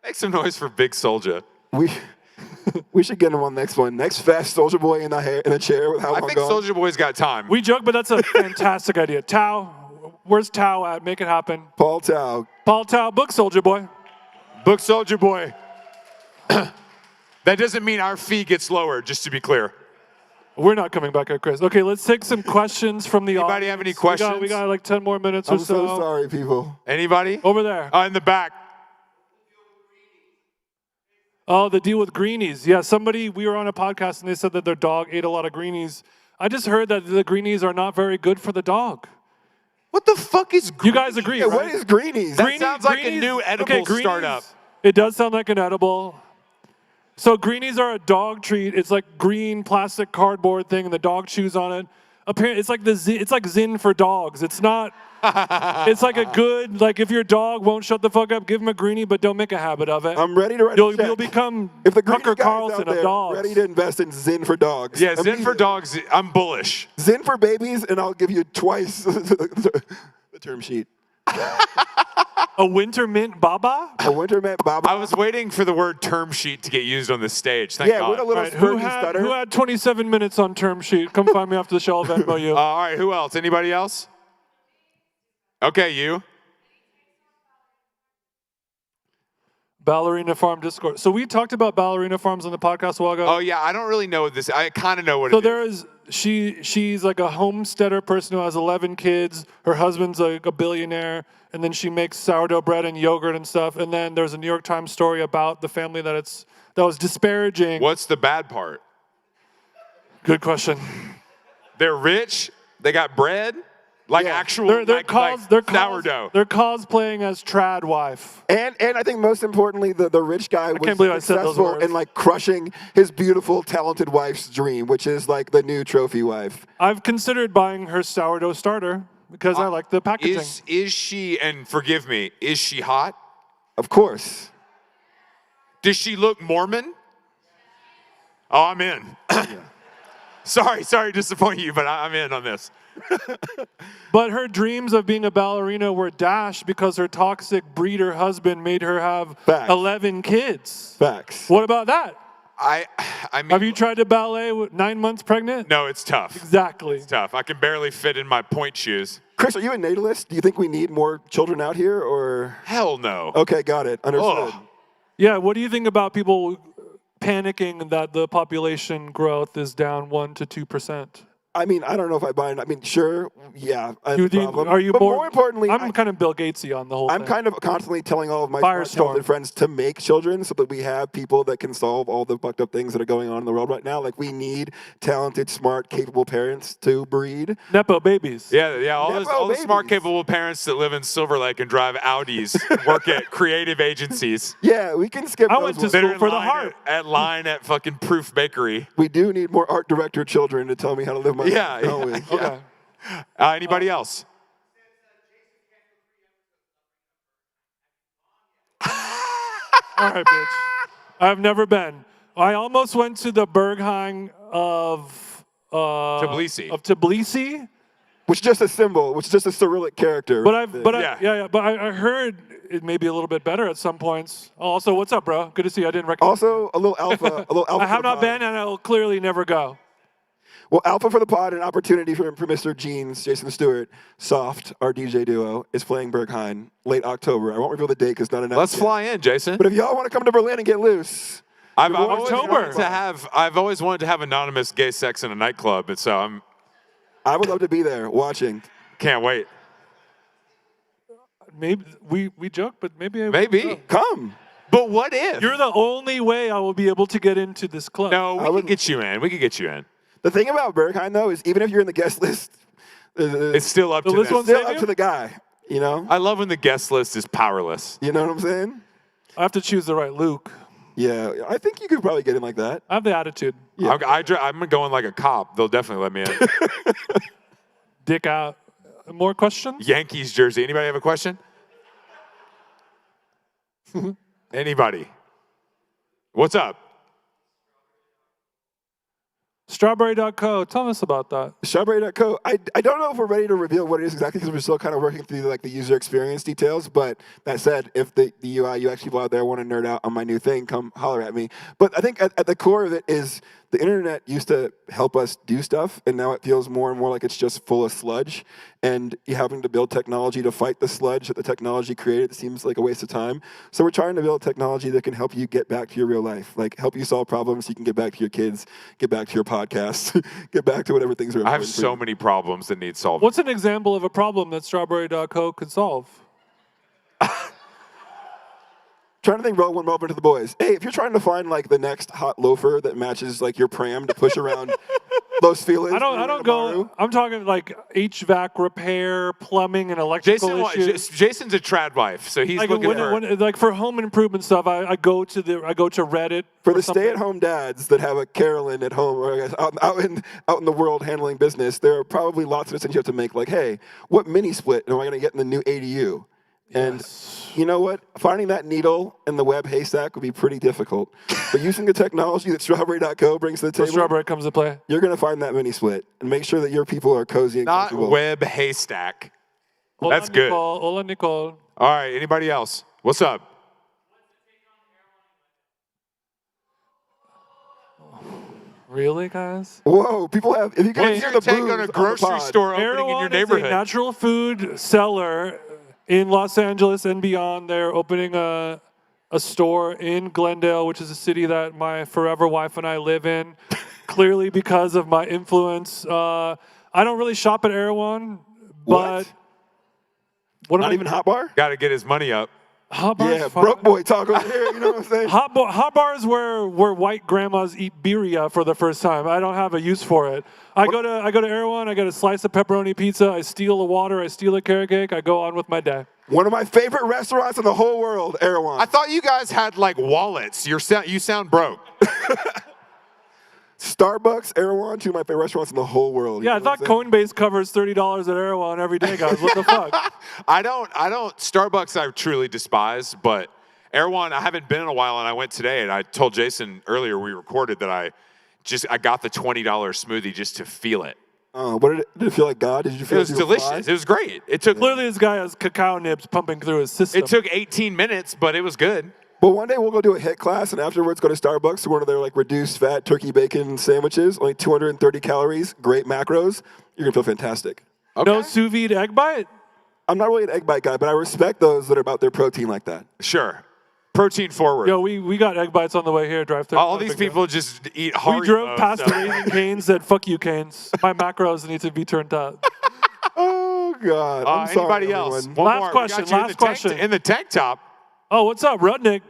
Speaker 9: Make some noise for Big Soulja.
Speaker 4: We should get him on next one. Next Fest, Soulja Boy in a chair with how
Speaker 9: I think Soulja Boy's got time.
Speaker 7: We joke, but that's a fantastic idea. Tao, where's Tao at? Make it happen.
Speaker 4: Paul Tao.
Speaker 7: Paul Tao, book Soulja Boy.
Speaker 9: Book Soulja Boy. That doesn't mean our fee gets lower, just to be clear.
Speaker 7: We're not coming back at Chris. Okay, let's take some questions from the audience.
Speaker 9: Anybody have any questions?
Speaker 7: We got like 10 more minutes
Speaker 4: I'm
Speaker 7: or so.
Speaker 4: so sorry, people.
Speaker 9: Anybody?
Speaker 7: Over there.
Speaker 9: In the back.
Speaker 7: Oh, the deal with greenies. Yeah, we were on a podcast and they said that their dog ate a lot of greenies. I just heard that the greenies are not very good for the dog.
Speaker 9: What the fuck is greenies?
Speaker 7: You guys agree, right?
Speaker 4: What is greenies?
Speaker 9: That sounds like a new edible startup.
Speaker 7: It does sound like an edible. So greenies are a dog treat. It's like green plastic cardboard thing, and the dog chews on it. Apparently, it's like Zyn for dogs. It's not. It's like a good, if your dog won't shut the fuck up, give him a greenie, but don't make a habit of it.
Speaker 4: I'm ready to write a check.
Speaker 7: You'll become
Speaker 4: if the
Speaker 7: Tucker
Speaker 4: guys
Speaker 7: Carlson
Speaker 4: out there
Speaker 7: of dogs.
Speaker 4: ready to invest in Zyn for dogs.
Speaker 9: Yeah, Zyn for dogs, I'm bullish.
Speaker 4: Zyn for babies, and I'll give you twice the term sheet.
Speaker 7: A winter mint baba?
Speaker 4: A winter mint baba.
Speaker 9: I was waiting for the word term sheet to get used on this stage. Thank God.
Speaker 4: with a little
Speaker 7: Who had 27 minutes on term sheet? Come find me after the show. I'll Venmo you.
Speaker 9: All right, who else? Anybody else? Okay, you.
Speaker 7: Ballerina Farm Discord. So we talked about ballerina farms on the podcast a while ago.
Speaker 9: Oh yeah, I don't really know what this. I kind of know what
Speaker 7: So
Speaker 9: it is.
Speaker 7: she's like a homesteader person who has 11 kids. Her husband's like a billionaire, and then she makes sourdough bread and yogurt and stuff. And then there's a New York Times story about the family that was disparaging.
Speaker 9: What's the bad part?
Speaker 7: Good question.
Speaker 9: They're rich. They got bread. Actual
Speaker 7: they're
Speaker 9: sourdough.
Speaker 7: They're cosplaying as trad wife.
Speaker 4: And I think most importantly, the rich guy was
Speaker 7: can't believe I said those
Speaker 4: successful in crushing his beautiful, talented wife's dream, which is the new trophy wife.
Speaker 7: I've considered buying her sourdough starter because I like the packaging.
Speaker 9: Is she? And forgive me. Is she hot?
Speaker 4: Of course.
Speaker 9: Does she look Mormon? Oh, I'm in. Sorry to disappoint you, but I'm in on this.
Speaker 7: But her dreams of being a ballerina were dashed because her toxic breeder husband made her have 11 kids.
Speaker 4: Facts.
Speaker 7: What about that?
Speaker 9: I mean,
Speaker 7: have you tried to ballet with 9 months pregnant?
Speaker 9: No, it's tough.
Speaker 7: Exactly.
Speaker 9: It's tough. I can barely fit in my point shoes.
Speaker 4: Chris, are you a natalist? Do you think we need more children out here, or?
Speaker 9: Hell no.
Speaker 4: Okay, got it. Understood.
Speaker 9: Oh.
Speaker 7: Yeah, what do you think about people panicking that the population growth is down 1 to 2%?
Speaker 4: I mean, I don't know if I buy it. I mean, sure, yeah.
Speaker 7: Are you
Speaker 4: but more importantly,
Speaker 7: I'm kind of Bill Gatesy on the whole thing.
Speaker 4: I'm kind of constantly telling all of my talented friends to make children so that we have people that can solve all the fucked up things that are going on in the world right now. We need talented, smart, capable parents to breed.
Speaker 7: Nepo babies.
Speaker 9: Yeah. All the smart, capable parents that live in Silver Lake and drive Audis work at creative agencies.
Speaker 4: Yeah, we can skip.
Speaker 7: I went to school for the heart.
Speaker 9: At fucking Proof Bakery.
Speaker 4: We do need more art director children to tell me how to live my life.
Speaker 9: Yeah.
Speaker 7: Okay.
Speaker 9: Anybody else?
Speaker 7: All right, bitch. I've never been. I almost went to the Berghain of Tbilisi.
Speaker 4: Which is just a symbol, which is just a Cyrillic character.
Speaker 7: But I heard it may be a little bit better at some points. Also, what's up, bro? Good to see you. I didn't recognize you.
Speaker 4: Also, a little alpha.
Speaker 7: I have
Speaker 4: for the
Speaker 7: not
Speaker 4: pod.
Speaker 7: been, and I will clearly never go.
Speaker 4: Well, alpha for the pod, an opportunity for Mr. Jeans, Jason Stewart, Soft, our DJ duo, is playing Berghain late October. I won't reveal the date because not announced.
Speaker 9: Let's
Speaker 4: yet.
Speaker 9: fly in, Jason.
Speaker 4: But if y'all want to come to Berlin and get loose,
Speaker 9: I've always wanted to have anonymous gay sex in a nightclub, and so
Speaker 4: I would love to be there watching.
Speaker 9: Can't wait.
Speaker 7: Maybe we joke, but maybe I
Speaker 9: Maybe.
Speaker 7: will go.
Speaker 4: Come.
Speaker 9: But what if?
Speaker 7: You're the only way I will be able to get into this club.
Speaker 9: No, we can get you in. We can get you in.
Speaker 4: The thing about Berghain, though, is even if you're in the guest list,
Speaker 9: It's still up to
Speaker 4: it's
Speaker 9: them.
Speaker 4: still up to the guy. You know?
Speaker 9: I love when the guest list is powerless.
Speaker 4: You know what I'm saying?
Speaker 7: I have to choose the right Luke.
Speaker 4: Yeah, I think you could probably get in like that.
Speaker 7: I have the attitude.
Speaker 4: Yeah.
Speaker 9: I'm going like a cop. They'll definitely let me in.
Speaker 7: Dick out. More questions?
Speaker 9: Yankees jersey. Anybody have a question? Anybody? What's up?
Speaker 7: Strawberry.co. Tell us about that.
Speaker 4: Strawberry.co. I don't know if we're ready to reveal what it is exactly because we're still kind of working through like the user experience details. But that said, if the UI UX people out there want to nerd out on my new thing, come holler at me. But I think at the core of it is the internet used to help us do stuff, and now it feels more and more like it's just full of sludge. And you having to build technology to fight the sludge that the technology created seems like a waste of time. So we're trying to build technology that can help you get back to your real life, like help you solve problems so you can get back to your kids, get back to your podcasts, get back to whatever things are important.
Speaker 9: I have so many problems that need solving.
Speaker 7: What's an example of a problem that Strawberry.co could solve?
Speaker 4: Trying to think real relevant to the boys. Hey, if you're trying to find like the next hot loafer that matches like your pram to push around Los Feliz.
Speaker 7: I don't go. I'm talking like HVAC repair, plumbing, and electrical issues.
Speaker 9: Jason's a trad wife, so he's
Speaker 7: like
Speaker 9: looking for.
Speaker 7: Like for home improvement stuff, I go to Reddit
Speaker 4: For the stay-at-home dads that have a Carolyn at home or I guess, out in the world handling business, there are probably lots of decisions you have to make. Like, hey, what mini split am I going to get in the new ADU? And you know what? Finding that needle in the web haystack would be pretty difficult. But using the technology that Strawberry.co brings to the table,
Speaker 7: Strawberry comes to play.
Speaker 4: You're going to find that mini split and make sure that your people are cozy and
Speaker 9: Not
Speaker 4: comfortable.
Speaker 9: web haystack.
Speaker 7: Hola,
Speaker 9: That's good.
Speaker 7: Nicole. Hola, Nicole.
Speaker 9: All right, anybody else? What's up?
Speaker 7: Really, guys?
Speaker 4: Whoa, people have. If you guys hear the
Speaker 9: take
Speaker 4: booze
Speaker 9: on a
Speaker 4: the
Speaker 9: grocery
Speaker 4: pod,
Speaker 9: store opening in your
Speaker 7: Erewhon is
Speaker 9: neighborhood.
Speaker 7: a natural food seller in Los Angeles and beyond. They're opening a store in Glendale, which is a city that my forever wife and I live in, clearly because of my influence. I don't really shop at Erewhon, but what
Speaker 4: Not even Hot Bar?
Speaker 9: Got to get his money up.
Speaker 7: Hot Bar's
Speaker 4: Yeah,
Speaker 7: fine.
Speaker 4: broke boy talk over here. You know what I'm saying?
Speaker 7: Hot bars where white grandmas eat birria for the first time. I don't have a use for it. I go to Erewhon. I get a slice of pepperoni pizza. I steal a water. I steal a carrot cake. I go on with my day.
Speaker 4: One of my favorite restaurants in the whole world, Erewhon.
Speaker 9: I thought you guys had like wallets. You sound broke.
Speaker 4: Starbucks, Erewhon, two of my favorite restaurants in the whole world.
Speaker 7: Yeah, I thought Coinbase covers $30 at Erewhon every day, guys. What the fuck?
Speaker 9: I don't. Starbucks I truly despise, but Erewhon I haven't been in a while, and I went today, and I told Jason earlier we recorded that I got the $20 smoothie just to feel it.
Speaker 4: What did it feel like? God? Did you feel
Speaker 9: It was delicious. It was great. It took
Speaker 7: Clearly, this guy has cacao nibs pumping through his system.
Speaker 9: It took 18 minutes, but it was good.
Speaker 4: But one day we'll go do a HIIT class and afterwards go to Starbucks to one of their like reduced fat turkey bacon sandwiches, only 230 calories, great macros. You're gonna feel fantastic.
Speaker 9: Okay.
Speaker 7: No sous vide egg bite?
Speaker 4: I'm not really an egg bite guy, but I respect those that are about their protein like that.
Speaker 9: Sure. Protein forward.
Speaker 7: Yo, we got egg bites on the way here, drive through.
Speaker 9: All these people just eat Haribo.
Speaker 7: We drove past
Speaker 9: so.
Speaker 7: the Raising Cane's, said, fuck you, Cane's. My macros need to be turned up.
Speaker 4: Oh, God. I'm sorry,
Speaker 9: Anybody
Speaker 4: everyone.
Speaker 9: else? One
Speaker 7: Last
Speaker 9: more. We
Speaker 7: question,
Speaker 9: got you
Speaker 7: last question.
Speaker 9: In the tank top.
Speaker 7: Oh, what's up, Rudnick?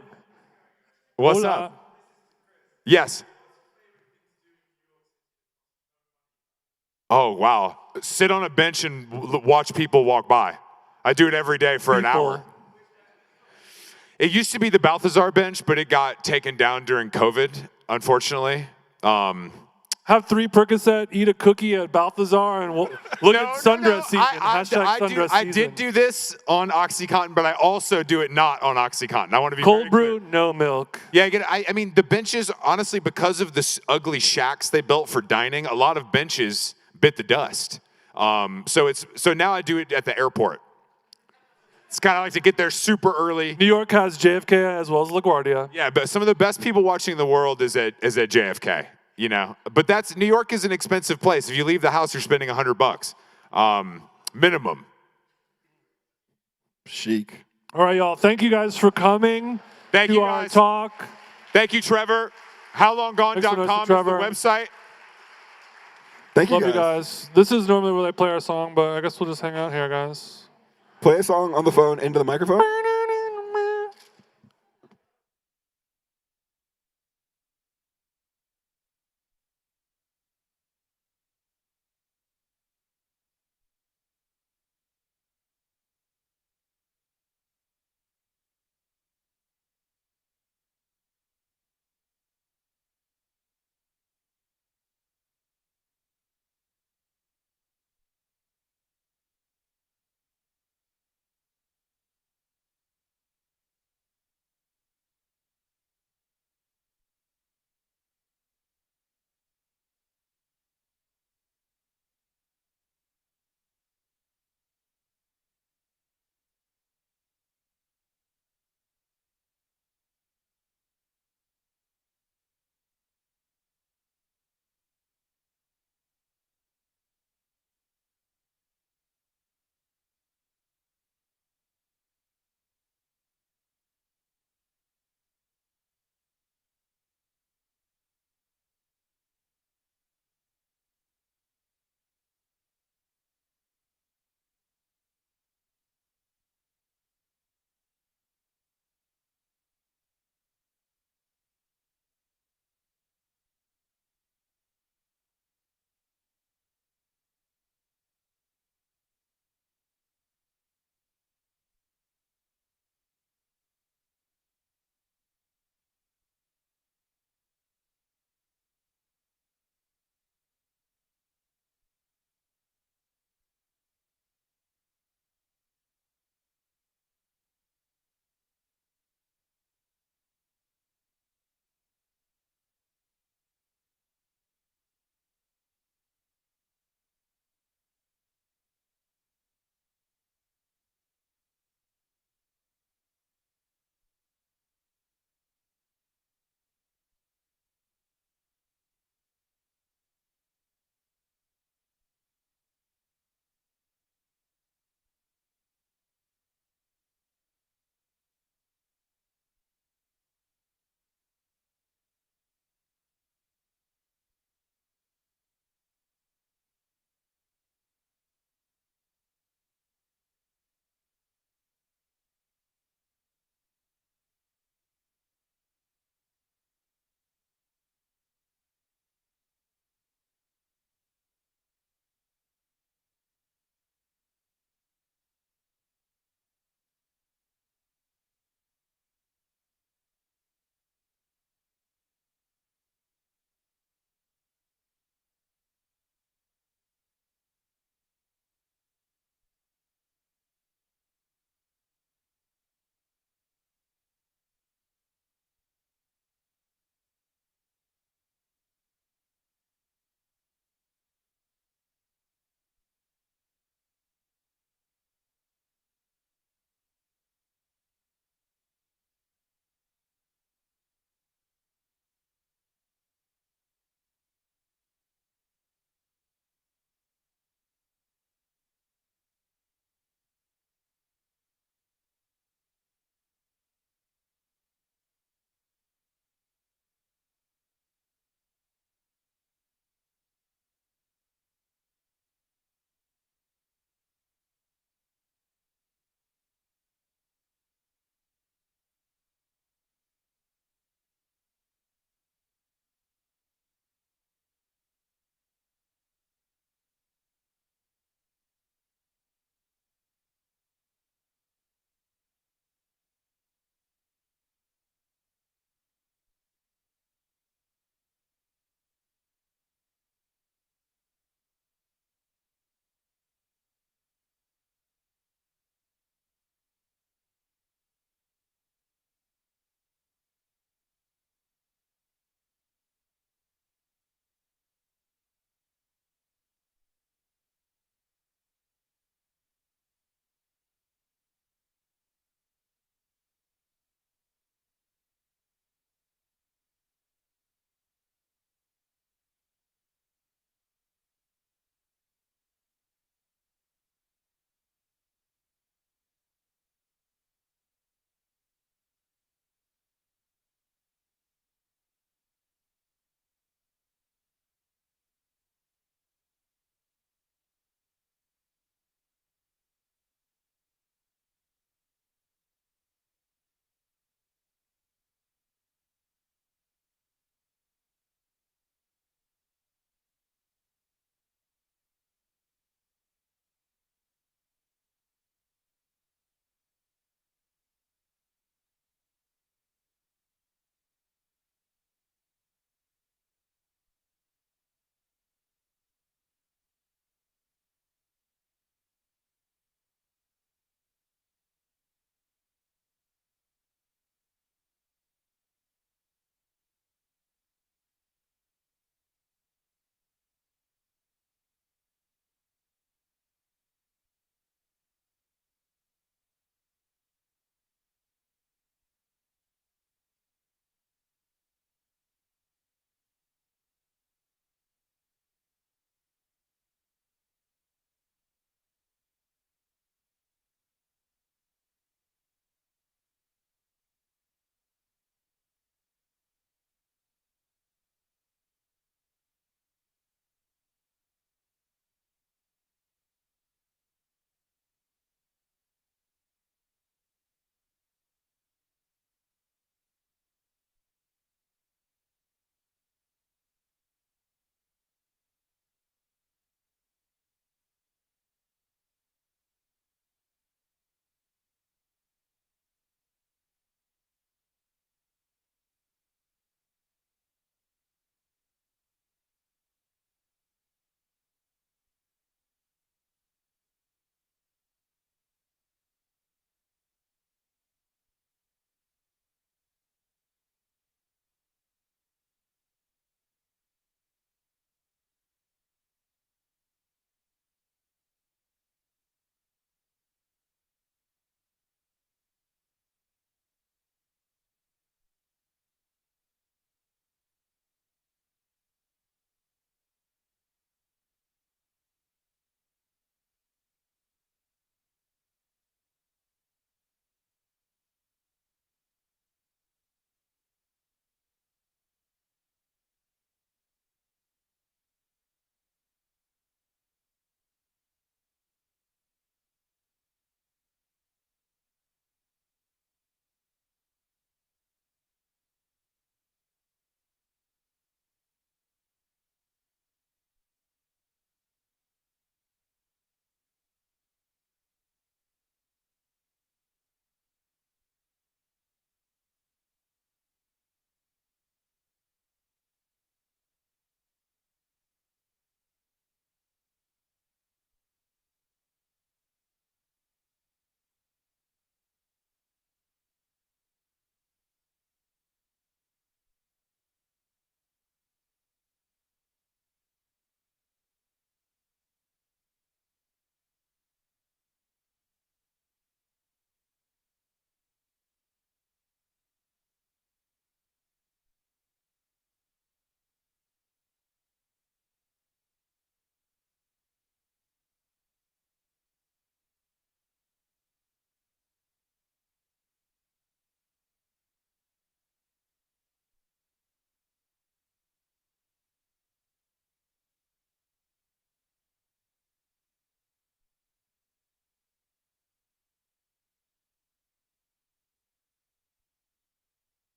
Speaker 9: What's
Speaker 7: Hola.
Speaker 9: up? Yes. Oh, wow. Sit on a bench and watch people walk by. I do it every day for an hour. It used to be the Balthazar bench, but it got taken down during COVID, unfortunately.
Speaker 7: Have 3 Percocet, eat a cookie at Balthazar, and look at sundress season. Hashtag sundress
Speaker 9: I
Speaker 7: season.
Speaker 9: did do this on OxyContin, but I also do it not on OxyContin. I want to be
Speaker 7: Cold
Speaker 9: very
Speaker 7: brew,
Speaker 9: clear.
Speaker 7: no milk.
Speaker 9: Yeah, I mean, the benches, honestly, because of the ugly shacks they built for dining, a lot of benches bit the dust. So now I do it at the airport. It's kind of like to get there super early.
Speaker 7: New York has JFK as well as LaGuardia.
Speaker 9: Yeah, but some of the best people watching the world is at JFK. You know, but New York is an expensive place. If you leave the house, you're spending $100 minimum.
Speaker 4: Chic.
Speaker 7: All right, y'all. Thank you guys for coming
Speaker 9: Thank
Speaker 7: to
Speaker 9: you
Speaker 7: our
Speaker 9: guys.
Speaker 7: talk.
Speaker 9: Thank you, Trevor. HowLongGone.com is the website.
Speaker 4: Thank you
Speaker 7: Love you guys. This is normally where they play our song, but I guess we'll just hang out here, guys.
Speaker 4: Play a song on the phone into the microphone.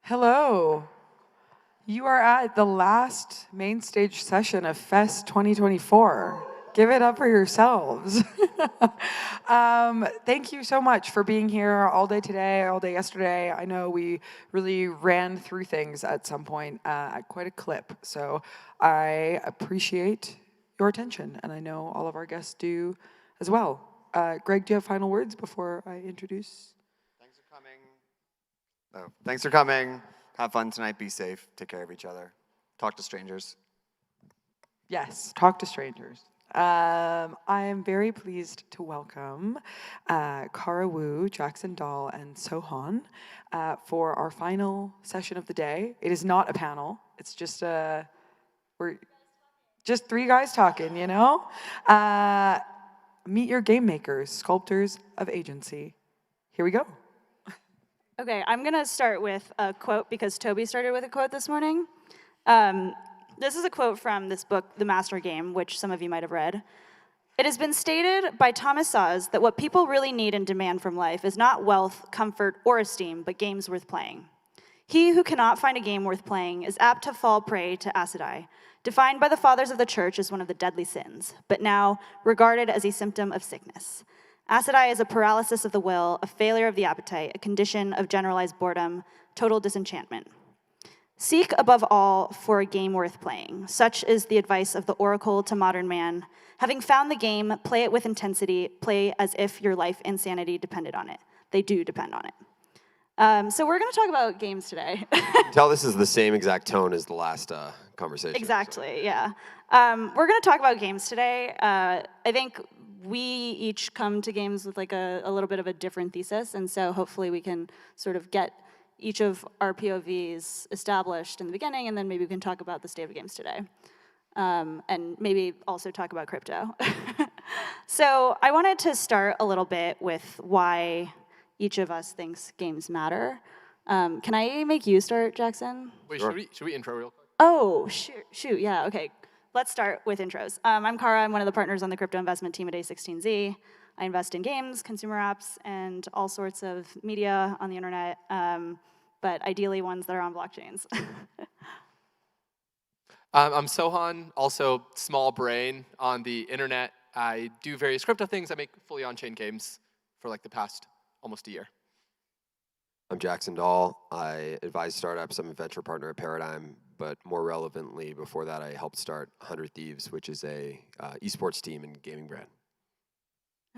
Speaker 3: Hello. You are at the last main stage session of FEST 2024. Give it up for yourselves. Thank you so much for being here all day today, all day yesterday. I know we really ran through things at some point at quite a clip. So I appreciate your attention, and I know all of our guests do as well. Greg, do you have final words before I introduce?
Speaker 1: Thanks for coming. Have fun tonight. Be safe. Take care of each other. Talk to strangers.
Speaker 3: Yes, talk to strangers. I am very pleased to welcome Kara Wu, Jackson Dahl, and Sohan for our final session of the day. It is not a panel. It's just we're just three guys talking, you know? Meet your game makers, sculptors of agency. Here we go.
Speaker 10: Okay, I'm gonna start with a quote because Toby started with a quote this morning. This is a quote from this book, The Master Game, which some of you might have read. It has been stated by Thomas Saz that what people really need and demand from life is not wealth, comfort, or esteem, but games worth playing. He who cannot find a game worth playing is apt to fall prey to acidai, defined by the fathers of the church as one of the deadly sins, but now regarded as a symptom of sickness. Acidai is a paralysis of the will, a failure of the appetite, a condition of generalized boredom, total disenchantment. Seek above all for a game worth playing. Such is the advice of the oracle to modern man. Having found the game, play it with intensity, play as if your life and sanity depended on it. They do depend on it. So we're gonna talk about games today.
Speaker 20: Tell this is the same exact tone as the last conversation.
Speaker 10: Exactly, yeah. We're gonna talk about games today. I think we each come to games with like a little bit of a different thesis, and so hopefully we can sort of get each of our POVs established in the beginning, and then maybe we can talk about the state of games today. And maybe also talk about crypto. So I wanted to start a little bit with why each of us thinks games matter. Can I make you start, Jackson?
Speaker 11: Wait, should we intro real quick?
Speaker 10: Oh, shoot, yeah, okay. Let's start with intros. I'm Kara, I'm one of the partners on the crypto investment team at A16Z. I invest in games, consumer apps, and all sorts of media on the internet, but ideally ones that are on blockchains.
Speaker 11: I'm Sohan, also small brain on the internet. I do various crypto things. I make fully on-chain games for like the past almost a year.
Speaker 20: I'm Jackson Dahl. I advise startups. I'm a venture partner at Paradigm, but more relevantly, before that, I helped start 100 Thieves, which is a esports team and gaming brand.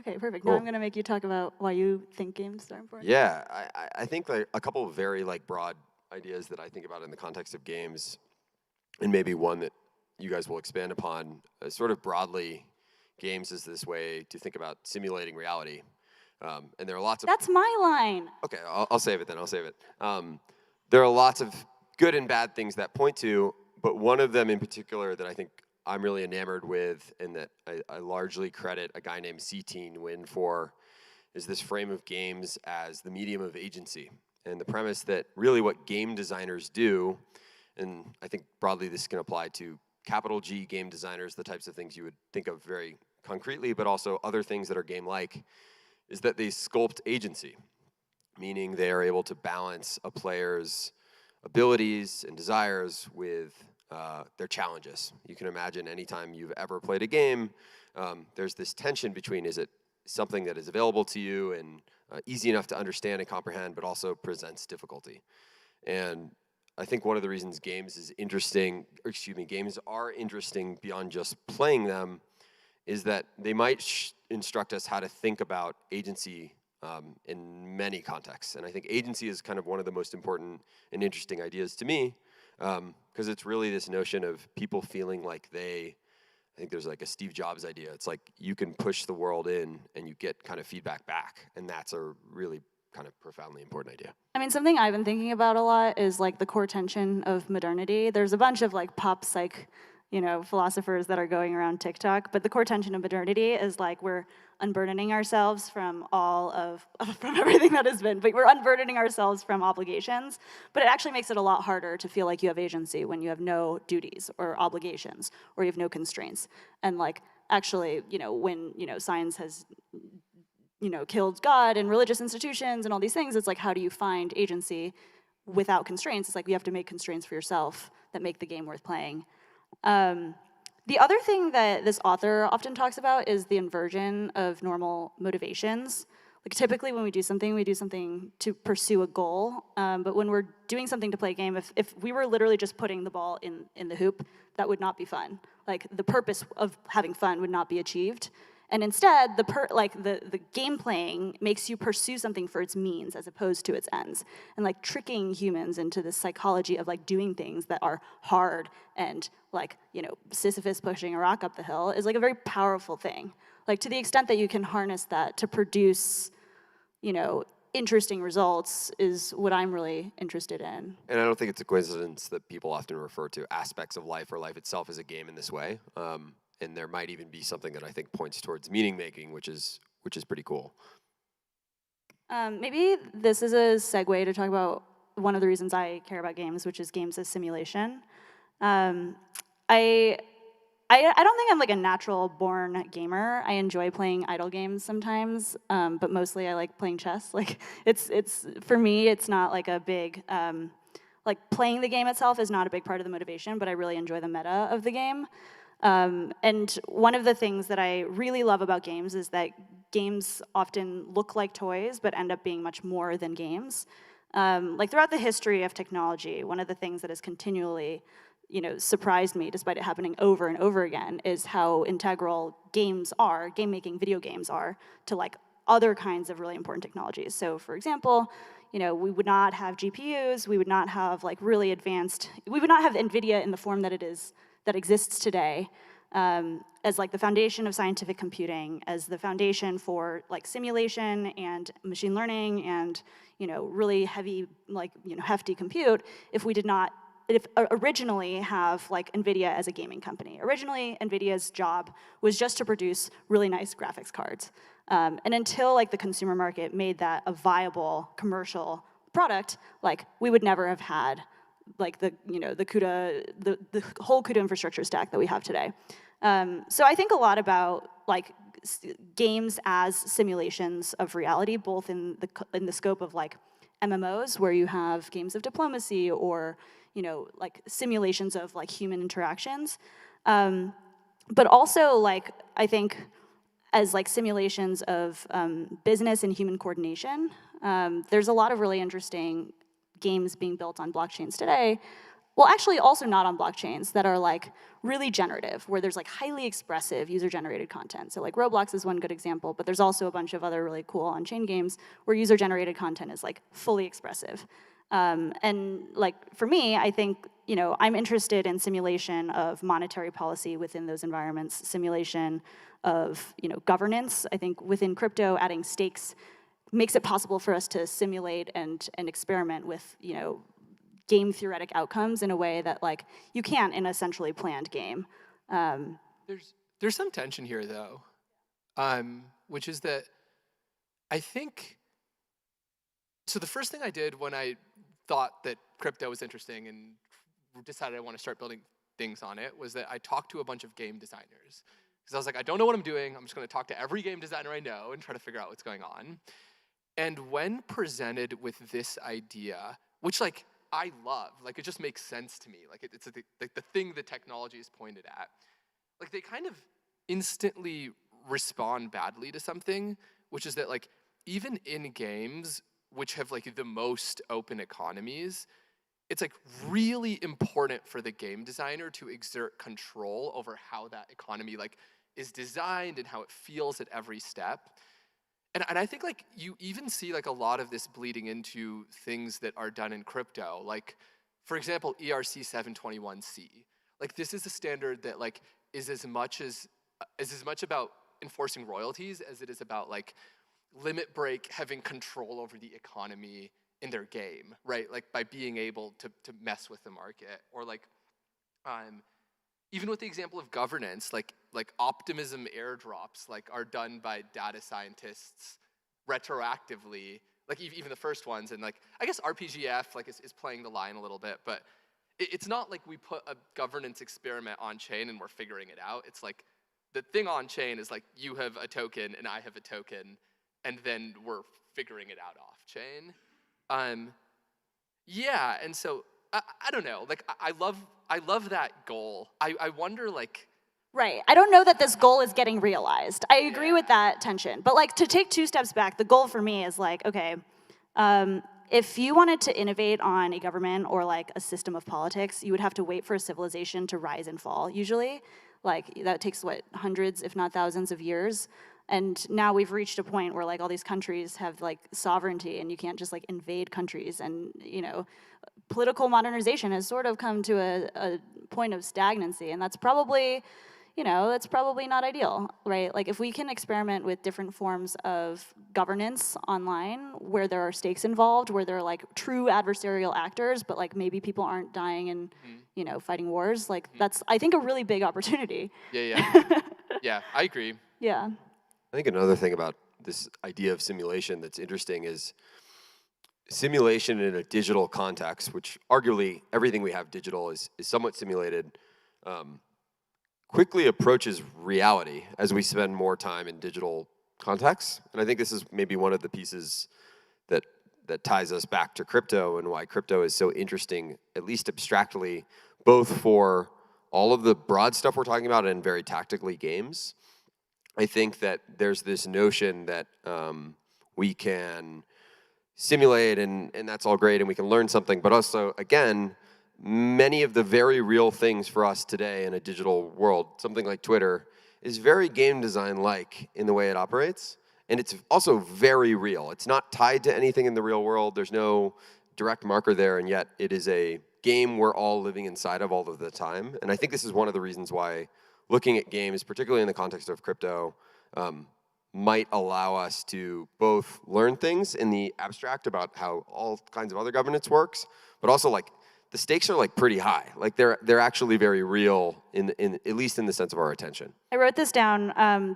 Speaker 10: Okay, perfect.
Speaker 20: Cool.
Speaker 10: Now I'm gonna make you talk about why you think games are important.
Speaker 20: Yeah, I think like a couple of very like broad ideas that I think about in the context of games, and maybe one that you guys will expand upon. Sort of broadly, games is this way to think about simulating reality. And there are lots of...
Speaker 10: That's my line.
Speaker 20: Okay, I'll save it then, I'll save it. There are lots of good and bad things that point to, but one of them in particular that I think I'm really enamored with and that I largely credit a guy named C-Teen Nguyen for is this frame of games as the medium of agency. And the premise that really what game designers do, and I think broadly this can apply to capital G game designers, the types of things you would think of very concretely, but also other things that are game-like, is that they sculpt agency, meaning they are able to balance a player's abilities and desires with their challenges. You can imagine anytime you've ever played a game, there's this tension between is it something that is available to you and easy enough to understand and comprehend, but also presents difficulty. And I think one of the reasons games are interesting beyond just playing them is that they might instruct us how to think about agency in many contexts. And I think agency is kind of one of the most important and interesting ideas to me, because it's really this notion of people feeling like I think there's like a Steve Jobs idea. It's like you can push the world in and you get kind of feedback back. And that's a really kind of profoundly important idea.
Speaker 10: I mean, something I've been thinking about a lot is like the core tension of modernity. There's a bunch of like pop psych, philosophers that are going around TikTok, but the core tension of modernity is like we're unburdening ourselves from from everything that has been, but we're unburdening ourselves from obligations, but it actually makes it a lot harder to feel like you have agency when you have no duties or obligations, or you have no constraints. And like, actually, when, science has, killed God and religious institutions and all these things, it's like, how do you find agency without constraints. It's like you have to make constraints for yourself that make the game worth playing. The other thing that this author often talks about is the inversion of normal motivations. Like typically when we do something to pursue a goal. But when we're doing something to play a game, if we were literally just putting the ball in the hoop, that would not be fun. Like the purpose of having fun would not be achieved. And instead, the game playing makes you pursue something for its means as opposed to its ends. And like tricking humans into this psychology of like doing things that are hard and like, you know, Sisyphus pushing a rock up the hill is like a very powerful thing. Like to the extent that you can harness that to produce, you know, interesting results is what I'm really interested in.
Speaker 12: And I don't think it's a coincidence that people often refer to aspects of life or life itself as a game in this way. And there might even be something that I think points towards meaning making, which is pretty cool.
Speaker 10: Maybe this is a segue to talk about one of the reasons I care about games, which is games as simulation. I don't think I'm like a natural born gamer. I enjoy playing idle games sometimes, but mostly I like playing chess. Like it's for me, it's not like a big like playing the game itself is not a big part of the motivation, but I really enjoy the meta of the game. And one of the things that I really love about games is that games often look like toys, but end up being much more than games. Like throughout the history of technology, one of the things that has continually, you know, surprised me, despite it happening over and over again, is how integral games are, game-making video games are, to like other kinds of really important technologies. So for example, you know, we would not have GPUs, we would not have like really advanced, we would not have NVIDIA in the form that that exists today as like the foundation of scientific computing, as the foundation for like simulation and machine learning and, you know, really heavy, like, you know, hefty compute, if we did not originally have like NVIDIA as a gaming company. Originally, NVIDIA's job was just to produce really nice graphics cards. And until like the consumer market made that a viable commercial product, like we would never have had like the whole CUDA infrastructure stack that we have today. So I think a lot about like games as simulations of reality, both in the scope of like MMOs, where you have games of diplomacy or, you know, like simulations of like human interactions, but also like I think as like simulations of business and human coordination. There's a lot of really interesting games being built on blockchains today, well, actually also not on blockchains, that are like really generative, where there's like highly expressive user-generated content. So like Roblox is one good example, but there's also a bunch of other really cool on-chain games where user-generated content is like fully expressive. And like for me, I think, you know, I'm interested in simulation of monetary policy within those environments, simulation of, you know, governance. I think within crypto, adding stakes makes it possible for us to simulate and experiment with, you know, game theoretic outcomes in a way that like you can't in a centrally planned game.
Speaker 11: There's some tension here though, which is that I think, so the first thing I did when I thought that crypto was interesting and decided I want to start building things on it was that I talked to a bunch of game designers. Because I was like, I don't know what I'm doing. I'm just going to talk to every game designer I know and try to figure out what's going on. And when presented with this idea, which like I love, like it just makes sense to me, like it's like the thing the technology is pointed at, like they kind of instantly respond badly to something, which is that like even in games which have like the most open economies, it's like really important for the game designer to exert control over how that economy like is designed and how it feels at every step. And I think like you even see like a lot of this bleeding into things that are done in crypto. Like, for example, ERC-721C. Like this is a standard that like is as much about enforcing royalties as it is about like limit break having control over the economy in their game, right? Like by being able to mess with the market, or like even with the example of governance, like optimism airdrops like are done by data scientists retroactively, like even the first ones, and like I guess RPGF like is playing the line a little bit, but it's not like we put a governance experiment on chain and we're figuring it out. It's like the thing on chain is like you have a token and I have a token, and then we're figuring it out off chain. Yeah, and so I don't know. Like I love that goal. I wonder like.
Speaker 10: Right. I don't know that this goal is getting realized. I agree with that tension. But like to take 2 steps back, the goal for me is like, okay, if you wanted to innovate on a government or like a system of politics, you would have to wait for a civilization to rise and fall usually. Like that takes what, hundreds if not thousands of years. And now we've reached a point where like all these countries have like sovereignty and you can't just like invade countries, and you know, political modernization has sort of come to a point of stagnancy, and that's probably, you know, that's probably not ideal, right? Like if we can experiment with different forms of governance online where there are stakes involved, where there are like true adversarial actors, but like maybe people aren't dying and, you know, fighting wars, like that's, I think, a really big opportunity.
Speaker 11: Yeah. Yeah, I agree.
Speaker 10: Yeah.
Speaker 12: I think another thing about this idea of simulation that's interesting is simulation in a digital context, which arguably everything we have digital is somewhat simulated, quickly approaches reality as we spend more time in digital contexts. And I think this is maybe one of the pieces that ties us back to crypto and why crypto is so interesting, at least abstractly, both for all of the broad stuff we're talking about and very tactically games. I think that there's this notion that we can simulate and that's all great and we can learn something, but also, again, many of the very real things for us today in a digital world, something like Twitter, is very game design-like in the way it operates, and it's also very real. It's not tied to anything in the real world. There's no direct marker there, and yet it is a game we're all living inside of all of the time. And I think this is one of the reasons why looking at games, particularly in the context of crypto, might allow us to both learn things in the abstract about how all kinds of other governance works, but also like the stakes are like pretty high. Like they're actually very real in at least in the sense of our attention.
Speaker 10: I wrote this down,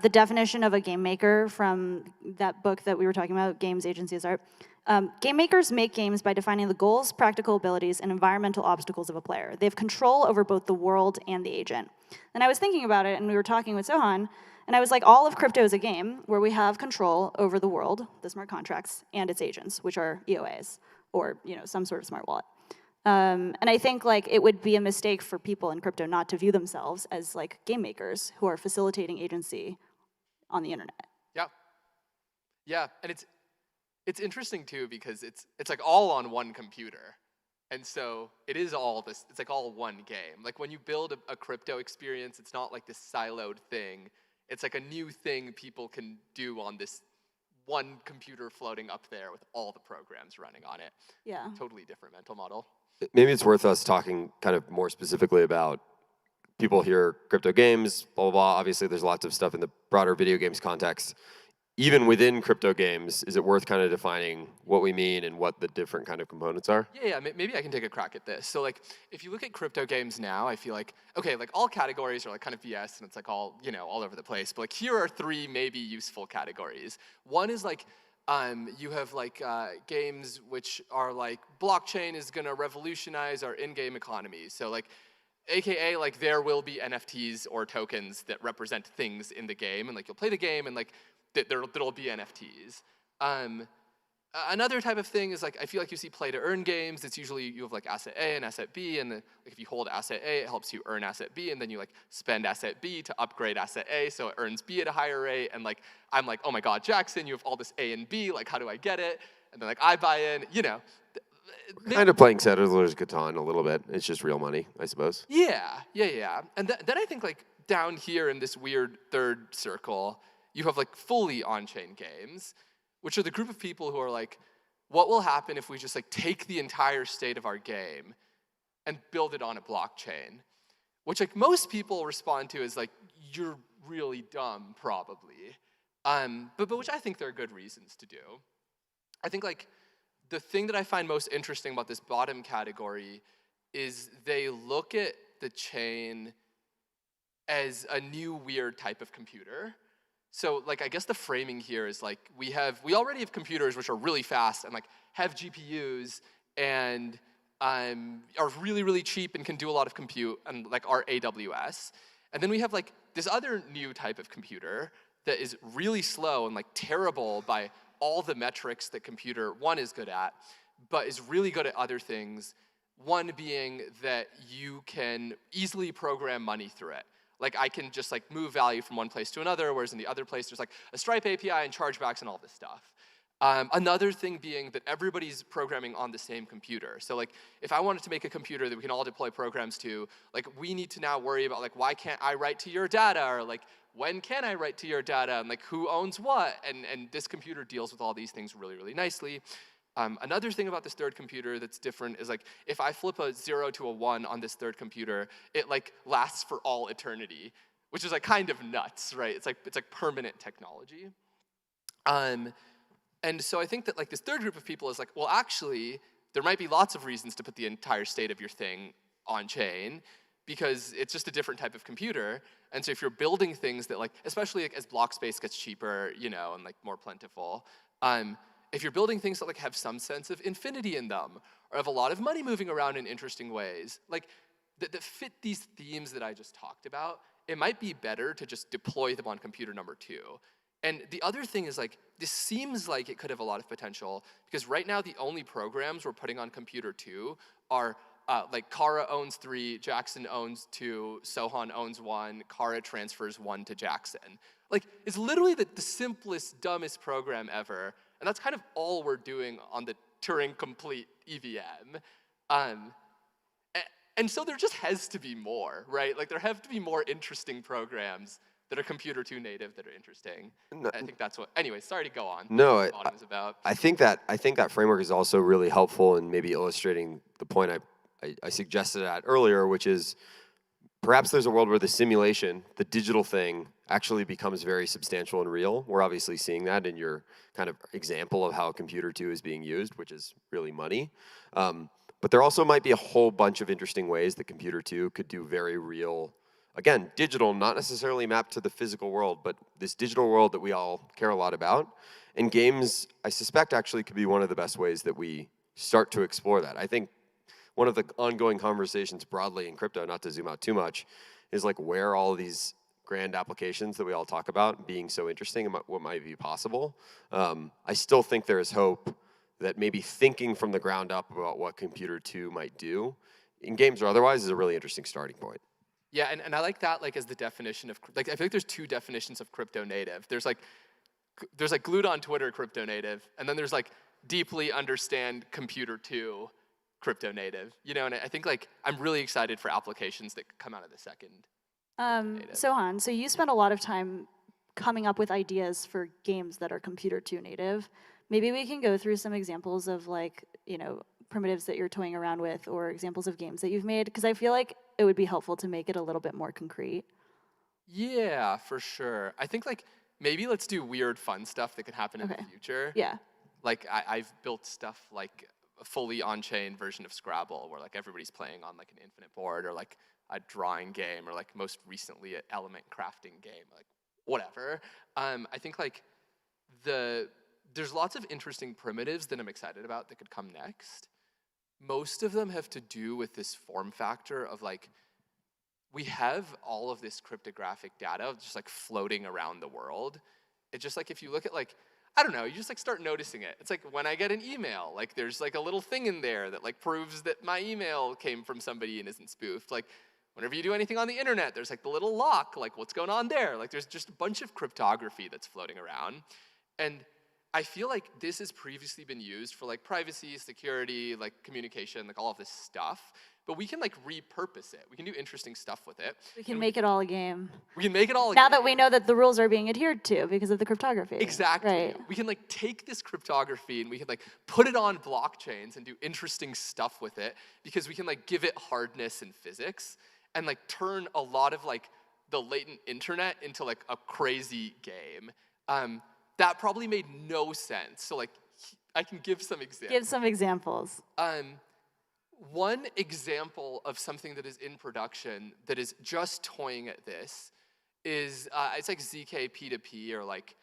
Speaker 10: the definition of a game maker from that book that we were talking about, Games, Agency as Art. Game makers make games by defining the goals, practical abilities, and environmental obstacles of a player. They have control over both the world and the agent. And I was thinking about it, and we were talking with Sohan, and I was like, all of crypto is a game where we have control over the world, the smart contracts, and its agents, which are EOAs, or you know, some sort of smart wallet. And I think like it would be a mistake for people in crypto not to view themselves as like game makers who are facilitating agency on the internet.
Speaker 11: Yeah, and it's interesting too because it's like all on one computer. And so it is all this, it's like all one game. Like when you build a crypto experience, it's not like this siloed thing. It's like a new thing people can do on this one computer floating up there with all the programs running on it.
Speaker 10: Yeah.
Speaker 11: Totally different mental model.
Speaker 12: Maybe it's worth us talking kind of more specifically about people hear crypto games, blah, blah, blah. Obviously, there's lots of stuff in the broader video games context. Even within crypto games, is it worth kind of defining what we mean and what the different kind of components are?
Speaker 11: Yeah, maybe I can take a crack at this. So like, if you look at crypto games now, I feel like, okay, like all categories are like kind of BS and it's like all, you know, all over the place. But like here are 3 maybe useful categories. One is like, you have like games which are like, blockchain is gonna revolutionize our in-game economy. So like, AKA like there will be NFTs or tokens that represent things in the game, and like you'll play the game and like, there'll be NFTs. Another type of thing is like, I feel like you see play to earn games. It's usually you have like asset A and asset B, and like if you hold asset A, it helps you earn asset B, and then you like spend asset B to upgrade asset A, so it earns B at a higher rate. And like, I'm like, oh my God, Jackson, you have all this A and B, like how do I get it? And then like I buy in, you know.
Speaker 12: Kind of playing Settlers Catan a little bit. It's just real money, I suppose.
Speaker 11: Yeah. And then I think like down here in this weird third circle, you have like fully on-chain games, which are the group of people who are like, what will happen if we just like take the entire state of our game and build it on a blockchain? Which like most people respond to as like, you're really dumb, probably. But which I think there are good reasons to do. I think like the thing that I find most interesting about this bottom category is they look at the chain as a new weird type of computer. So like, I guess the framing here is like, we already have computers which are really fast and like have GPUs and are really, really cheap and can do a lot of compute and like our AWS. And then we have like this other new type of computer that is really slow and like terrible by all the metrics that computer 1 is good at, but is really good at other things. One being that you can easily program money through it. Like I can just like move value from one place to another, whereas in the other place there's like a Stripe API and chargebacks and all this stuff. Another thing being that everybody's programming on the same computer. So like if I wanted to make a computer that we can all deploy programs to, like we need to now worry about like why can't I write to your data, or like when can I write to your data, and like who owns what, and this computer deals with all these things really, really nicely. Another thing about this third computer that's different is like if I flip a 0 to a 1 on this third computer, it like lasts for all eternity, which is like kind of nuts, right? It's like permanent technology. And so I think that like this third group of people is like, well, actually, there might be lots of reasons to put the entire state of your thing on chain, because it's just a different type of computer. And so if you're building things that like, especially like as block space gets cheaper, you know, and like more plentiful, if you're building things that like have some sense of infinity in them, or have a lot of money moving around in interesting ways, like that fit these themes that I just talked about, it might be better to just deploy them on computer number 2. And the other thing is like, this seems like it could have a lot of potential, because right now the only programs we're putting on computer 2 are like Kara owns 3, Jackson owns 2, Sohan owns 1, Kara transfers 1 to Jackson. Like, it's literally the simplest, dumbest program ever. And that's kind of all we're doing on the Turing-complete EVM. And so there just has to be more, right? Like there have to be more interesting programs that are computer 2 native that are interesting. No, I think that's what, anyway, sorry to go on.
Speaker 12: No,
Speaker 11: That's what Bottom is about.
Speaker 12: I think that framework is also really helpful in maybe illustrating the point I suggested at earlier, which is perhaps there's a world where the simulation, the digital thing, actually becomes very substantial and real. We're obviously seeing that in your kind of example of how computer 2 is being used, which is really money. But there also might be a whole bunch of interesting ways that computer 2 could do very real, again, digital, not necessarily mapped to the physical world, but this digital world that we all care a lot about. And games, I suspect, actually could be one of the best ways that we start to explore that. I think one of the ongoing conversations broadly in crypto, not to zoom out too much, is like where all of these grand applications that we all talk about being so interesting and what might be possible. I still think there is hope that maybe thinking from the ground up about what computer 2 might do, in games or otherwise, is a really interesting starting point.
Speaker 11: Yeah, and I like that like as the definition of, like I feel like there's 2 definitions of crypto native. There's like glued on Twitter crypto native, and then there's like deeply understand computer 2 crypto native, you know, and I think like I'm really excited for applications that come out of the second.
Speaker 10: Sohan, so you spent a lot of time coming up with ideas for games that are computer 2 native. Maybe we can go through some examples of like, you know, primitives that you're toying around with, or examples of games that you've made, because I feel like it would be helpful to make it a little bit more concrete.
Speaker 11: Yeah, for sure. I think like maybe let's do weird fun stuff that could happen in the future.
Speaker 10: Yeah.
Speaker 11: Like I've built stuff like a fully on-chain version of Scrabble where like everybody's playing on like an infinite board, or like a drawing game, or like most recently an element crafting game, like whatever. I think like there's lots of interesting primitives that I'm excited about that could come next. Most of them have to do with this form factor of like, we have all of this cryptographic data just like floating around the world. It's just like if you look at like, I don't know, you just like start noticing it. It's like when I get an email, like there's like a little thing in there that like proves that my email came from somebody and isn't spoofed. Like whenever you do anything on the internet, there's like the little lock, like what's going on there? Like there's just a bunch of cryptography that's floating around. And I feel like this has previously been used for like privacy, security, like communication, like all of this stuff. But we can like repurpose it. We can do interesting stuff with it.
Speaker 10: We can make it all a game.
Speaker 11: We can make it all a
Speaker 10: now
Speaker 11: game.
Speaker 10: that we know that the rules are being adhered to because of the cryptography.
Speaker 11: Exactly.
Speaker 10: Right.
Speaker 11: We can like take this cryptography and we can like put it on blockchains and do interesting stuff with it, because we can like give it hardness and physics and like turn a lot of like the latent internet into like a crazy game. That probably made no sense. So like I can give some examples.
Speaker 10: Give some examples.
Speaker 11: One example of something that is in production that is just toying at this is, it's like ZK P2P, or like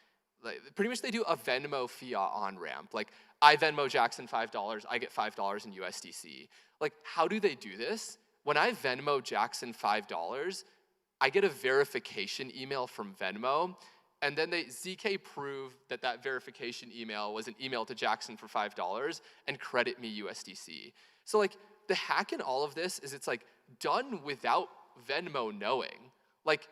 Speaker 11: pretty much they do a Venmo fiat on-ramp. Like I Venmo Jackson $5, I get $5 in USDC. Like how do they do this? When I Venmo Jackson $5, I get a verification email from Venmo, and then ZK proved that that verification email was an email to Jackson for $5 and credit me USDC. So like the hack in all of this is it's like done without Venmo knowing. Like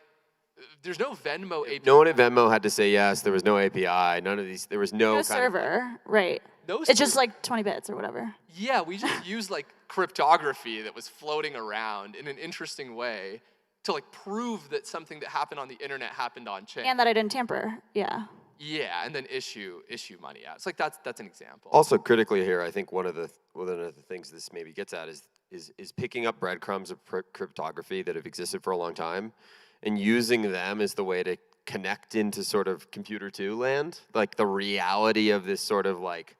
Speaker 11: there's no Venmo API.
Speaker 12: No one at Venmo had to say yes. There was no API. None of these. There was no,
Speaker 3: No
Speaker 12: kind
Speaker 3: server, right.
Speaker 11: No
Speaker 3: It's just like 20 bits or whatever.
Speaker 11: Yeah, we just used like cryptography that was floating around in an interesting way to like prove that something that happened on the internet happened on chain.
Speaker 3: And that I didn't tamper, yeah.
Speaker 11: Yeah, and then issue money out. It's like that's an example.
Speaker 12: Also critically here, I think one of the things this maybe gets at is picking up breadcrumbs of cryptography that have existed for a long time, and using them as the way to connect into sort of computer 2 land, like the reality of this sort of like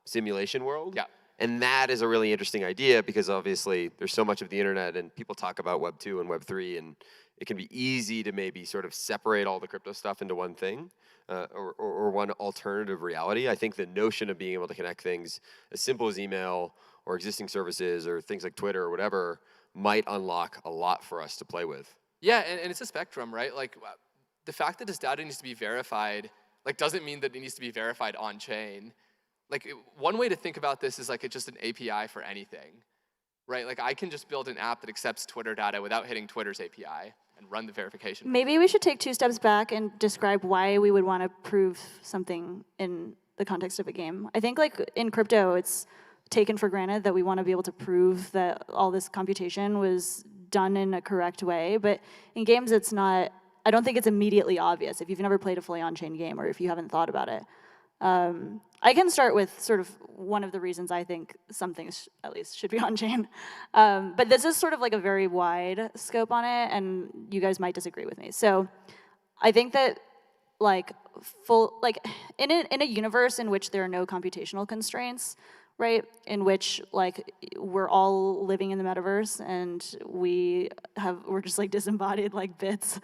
Speaker 12: simulation world.
Speaker 11: Yeah.
Speaker 12: And that is a really interesting idea because obviously there's so much of the internet and people talk about Web 2 and Web 3 and it can be easy to maybe sort of separate all the crypto stuff into one thing or one alternative reality. I think the notion of being able to connect things as simple as email or existing services or things like Twitter or whatever might unlock a lot for us to play with.
Speaker 11: Yeah, and it's a spectrum, right? Like the fact that this data needs to be verified, like doesn't mean that it needs to be verified on chain. Like one way to think about this is like it's just an API for anything, right? Like I can just build an app that accepts Twitter data without hitting Twitter's API and run the verification.
Speaker 10: Maybe we should take 2 steps back and describe why we would want to prove something in the context of a game. I think like in crypto, it's taken for granted that we want to be able to prove that all this computation was done in a correct way, but in games it's not, I don't think it's immediately obvious if you've never played a fully on-chain game or if you haven't thought about it. I can start with sort of one of the reasons I think some things at least should be on-chain. But this is sort of like a very wide scope on it, and you guys might disagree with me. So I think that like in a universe in which there are no computational constraints, right, in which like we're all living in the metaverse and we're just like disembodied like bits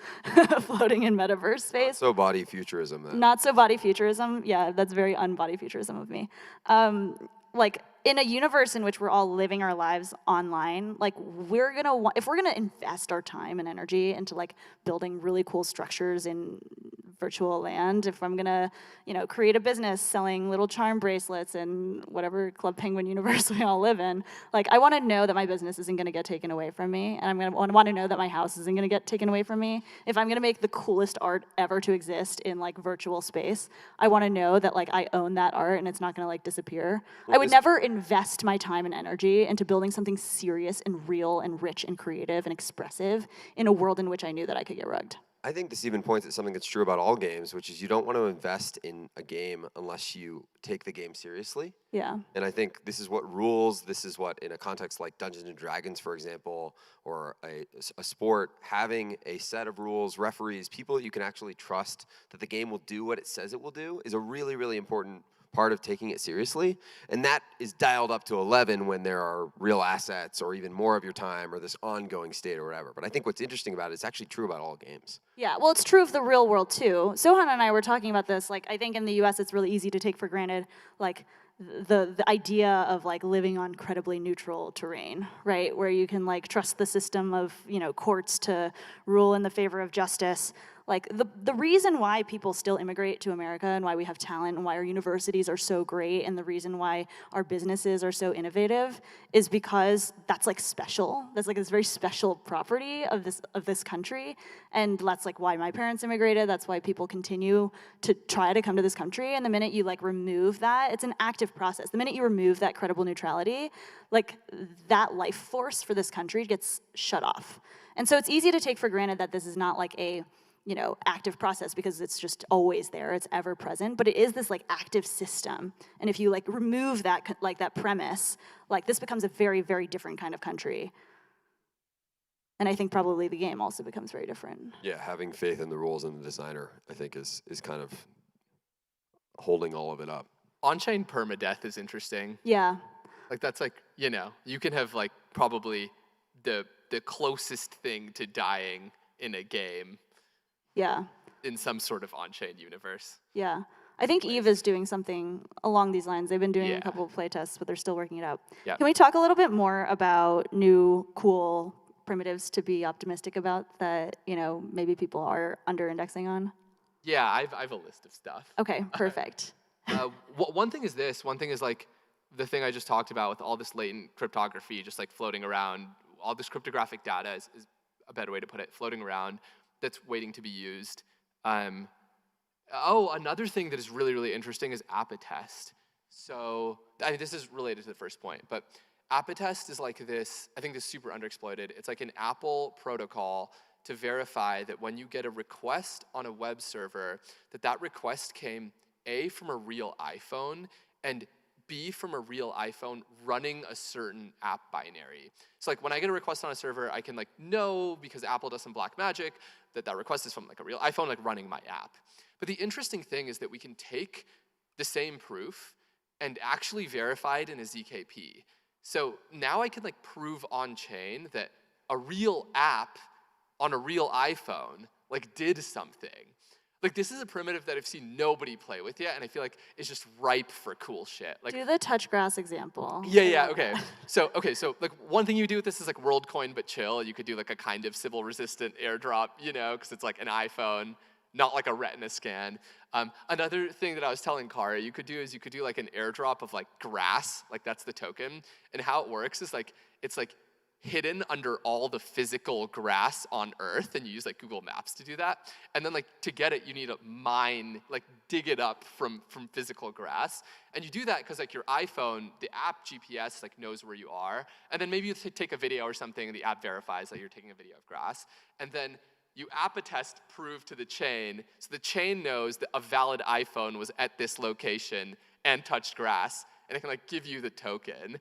Speaker 10: floating in metaverse space.
Speaker 12: So body futurism then.
Speaker 10: Not so body futurism. Yeah, that's very unbody futurism of me. Like in a universe in which we're all living our lives online, like if we're gonna invest our time and energy into like building really cool structures in virtual land, if I'm gonna, create a business selling little charm bracelets in whatever Club Penguin universe we all live in, like I want to know that my business isn't gonna get taken away from me, and I'm gonna want to know that my house isn't gonna get taken away from me. If I'm gonna make the coolest art ever to exist in like virtual space, I want to know that like I own that art and it's not gonna like disappear. I would never invest my time and energy into building something serious and real and rich and creative and expressive in a world in which I knew that I could get rugged.
Speaker 12: I think this even points at something that's true about all games, which is you don't want to invest in a game unless you take the game seriously.
Speaker 10: Yeah.
Speaker 12: And I think this is what rules, this is what, in a context like Dungeons & Dragons, for example, or a sport, having a set of rules, referees, people that you can actually trust that the game will do what it says it will do is a really, really important part of taking it seriously. And that is dialed up to 11 when there are real assets or even more of your time or this ongoing state or whatever. But I think what's interesting about it is actually true about all games.
Speaker 10: Yeah, well, it's true of the real world too. Sohan and I were talking about this. Like, I think in the U.S. it's really easy to take for granted, like, the idea of like living on credibly neutral terrain, right? Where you can like trust the system of courts to rule in the favor of justice. Like the reason why people still immigrate to America and why we have talent and why our universities are so great and the reason why our businesses are so innovative is because that's like special. That's like this very special property of this country. And that's like why my parents immigrated. That's why people continue to try to come to this country. And the minute you like remove that, it's an active process. The minute you remove that credible neutrality, like that life force for this country gets shut off. And so it's easy to take for granted that this is not like a active process because it's just always there, it's ever present, but it is this like active system. And if you like remove that, like that premise, like this becomes a very, very different kind of country. And I think probably the game also becomes very different.
Speaker 12: Yeah, having faith in the rules and the designer, I think is kind of holding all of it up.
Speaker 11: On-chain permadeath is interesting.
Speaker 10: Yeah.
Speaker 11: Like that's like, you can have like probably the closest thing to dying in a game.
Speaker 10: Yeah.
Speaker 11: In some sort of on-chain universe.
Speaker 10: Yeah. I think Eve is doing something along these lines. They've been doing a couple of play tests, but they're still working it out.
Speaker 11: Yeah.
Speaker 10: Can we talk a little bit more about new, cool primitives to be optimistic about that, maybe people are under-indexing on?
Speaker 11: Yeah, I've a list of stuff.
Speaker 10: Okay, perfect.
Speaker 11: One thing is this. One thing is like the thing I just talked about with all this latent cryptography just like floating around. All this cryptographic data is a better way to put it, floating around that's waiting to be used. Another thing that is really, really interesting is Appatest. So this is related to the first point, but Appatest is like this, I think this is super underexploited. It's like an Apple protocol to verify that when you get a request on a web server, that request came A, from a real iPhone, and B, from a real iPhone running a certain app binary. So like when I get a request on a server, I can like know, because Apple does some black magic, that request is from like a real iPhone like running my app. But the interesting thing is that we can take the same proof and actually verify it in a ZKP. So now I can like prove on chain that a real app on a real iPhone like did something. Like this is a primitive that I've seen nobody play with yet, and I feel like it's just ripe for cool shit. Like
Speaker 10: Do the touch grass example.
Speaker 11: yeah, okay. So like one thing you do with this is like WorldCoin but chill. You could do like a kind of Sybil resistant airdrop, you know, because it's like an iPhone, not like a retina scan. Another thing that I was telling Kara you could do like an airdrop of like grass, like that's the token. And how it works is like, it's like hidden under all the physical grass on Earth, and you use like Google Maps to do that. And then like to get it, you need to mine, like dig it up from physical grass. And you do that because like your iPhone, the app GPS like knows where you are. And then maybe you take a video or something and the app verifies that you're taking a video of grass. And then you Appatest prove to the chain, so the chain knows that a valid iPhone was at this location and touched grass, and it can like give you the token.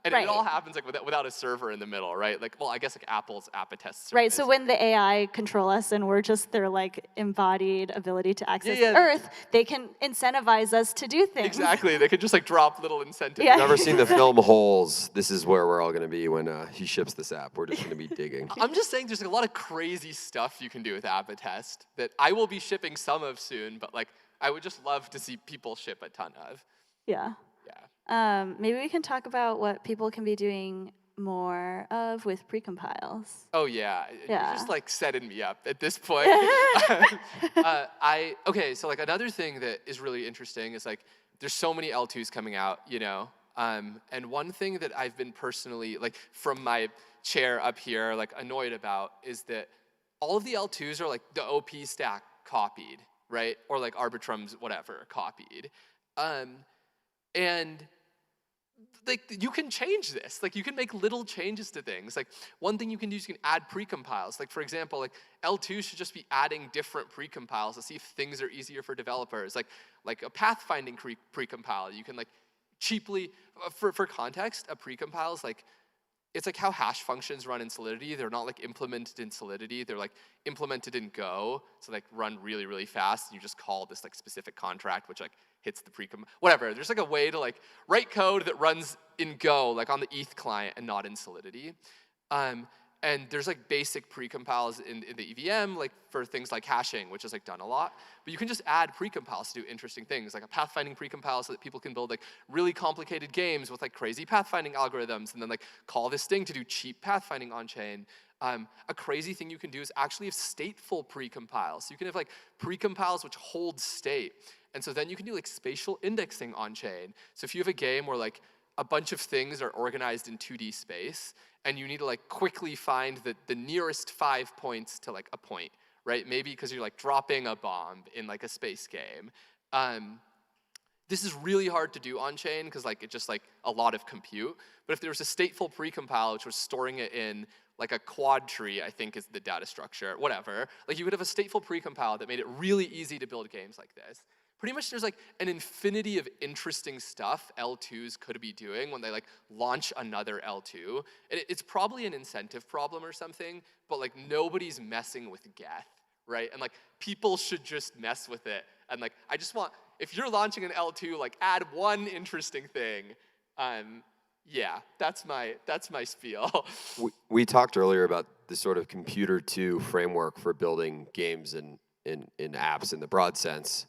Speaker 11: And
Speaker 10: Right.
Speaker 11: it all happens like without a server in the middle, right? Like, well, I guess like Apple's Appatest service.
Speaker 10: Right, so when the AI control us and we're just their like embodied ability to access
Speaker 11: Yeah.
Speaker 10: Earth, they can incentivize us to do things.
Speaker 11: Exactly, they could just like drop little incentives.
Speaker 10: Yeah.
Speaker 12: You've never seen the film Holes? This is where we're all going to be when he ships this app. We're just going to be digging.
Speaker 11: I'm just saying there's like a lot of crazy stuff you can do with Appatest that I will be shipping some of soon, but like I would just love to see people ship a ton of.
Speaker 10: Yeah. Maybe we can talk about what people can be doing more of with precompiles.
Speaker 11: Oh yeah,
Speaker 10: Yeah.
Speaker 11: you're just like setting me up at this point. Okay, so like another thing that is really interesting is like there's so many L2s coming out, you know, and one thing that I've been personally like from my chair up here like annoyed about is that all of the L2s are like the OP stack copied, right? Or like Arbitrum's whatever copied, and like you can change this. Like you can make little changes to things. Like one thing you can do is you can add precompiles. Like for example, like L2 should just be adding different precompiles to see if things are easier for developers. Like a pathfinding precompile, you can like cheaply, for context, a precompile is like, it's like how hash functions run in Solidity. They're not like implemented in Solidity. They're like implemented in Go. So like run really, really fast. And you just call this like specific contract, which like hits the whatever. There's like a way to like write code that runs in Go, like on the ETH client and not in Solidity. And there's like basic precompiles in the EVM, like for things like hashing, which is like done a lot. But you can just add precompiles to do interesting things, like a pathfinding precompile so that people can build like really complicated games with like crazy pathfinding algorithms, and then like call this thing to do cheap pathfinding on chain. A crazy thing you can do is actually have stateful precompiles. So you can have like precompiles which hold state. And so then you can do like spatial indexing on chain. So if you have a game where like a bunch of things are organized in 2D space, and you need to like quickly find the nearest 5 points to like a point, right? Maybe because you're like dropping a bomb in like a space game. This is really hard to do on chain because like it's just like a lot of compute. But if there was a stateful precompile which was storing it in like a quad tree, I think is the data structure, whatever. Like you could have a stateful precompile that made it really easy to build games like this. Pretty much there's like an infinity of interesting stuff L2s could be doing when they like launch another L2. It's probably an incentive problem or something, but like nobody's messing with Geth, right? And like people should just mess with it. And like I just want, if you're launching an L2, like add one interesting thing. Yeah, that's my spiel.
Speaker 12: We talked earlier about the sort of computer 2 framework for building games in apps in the broad sense.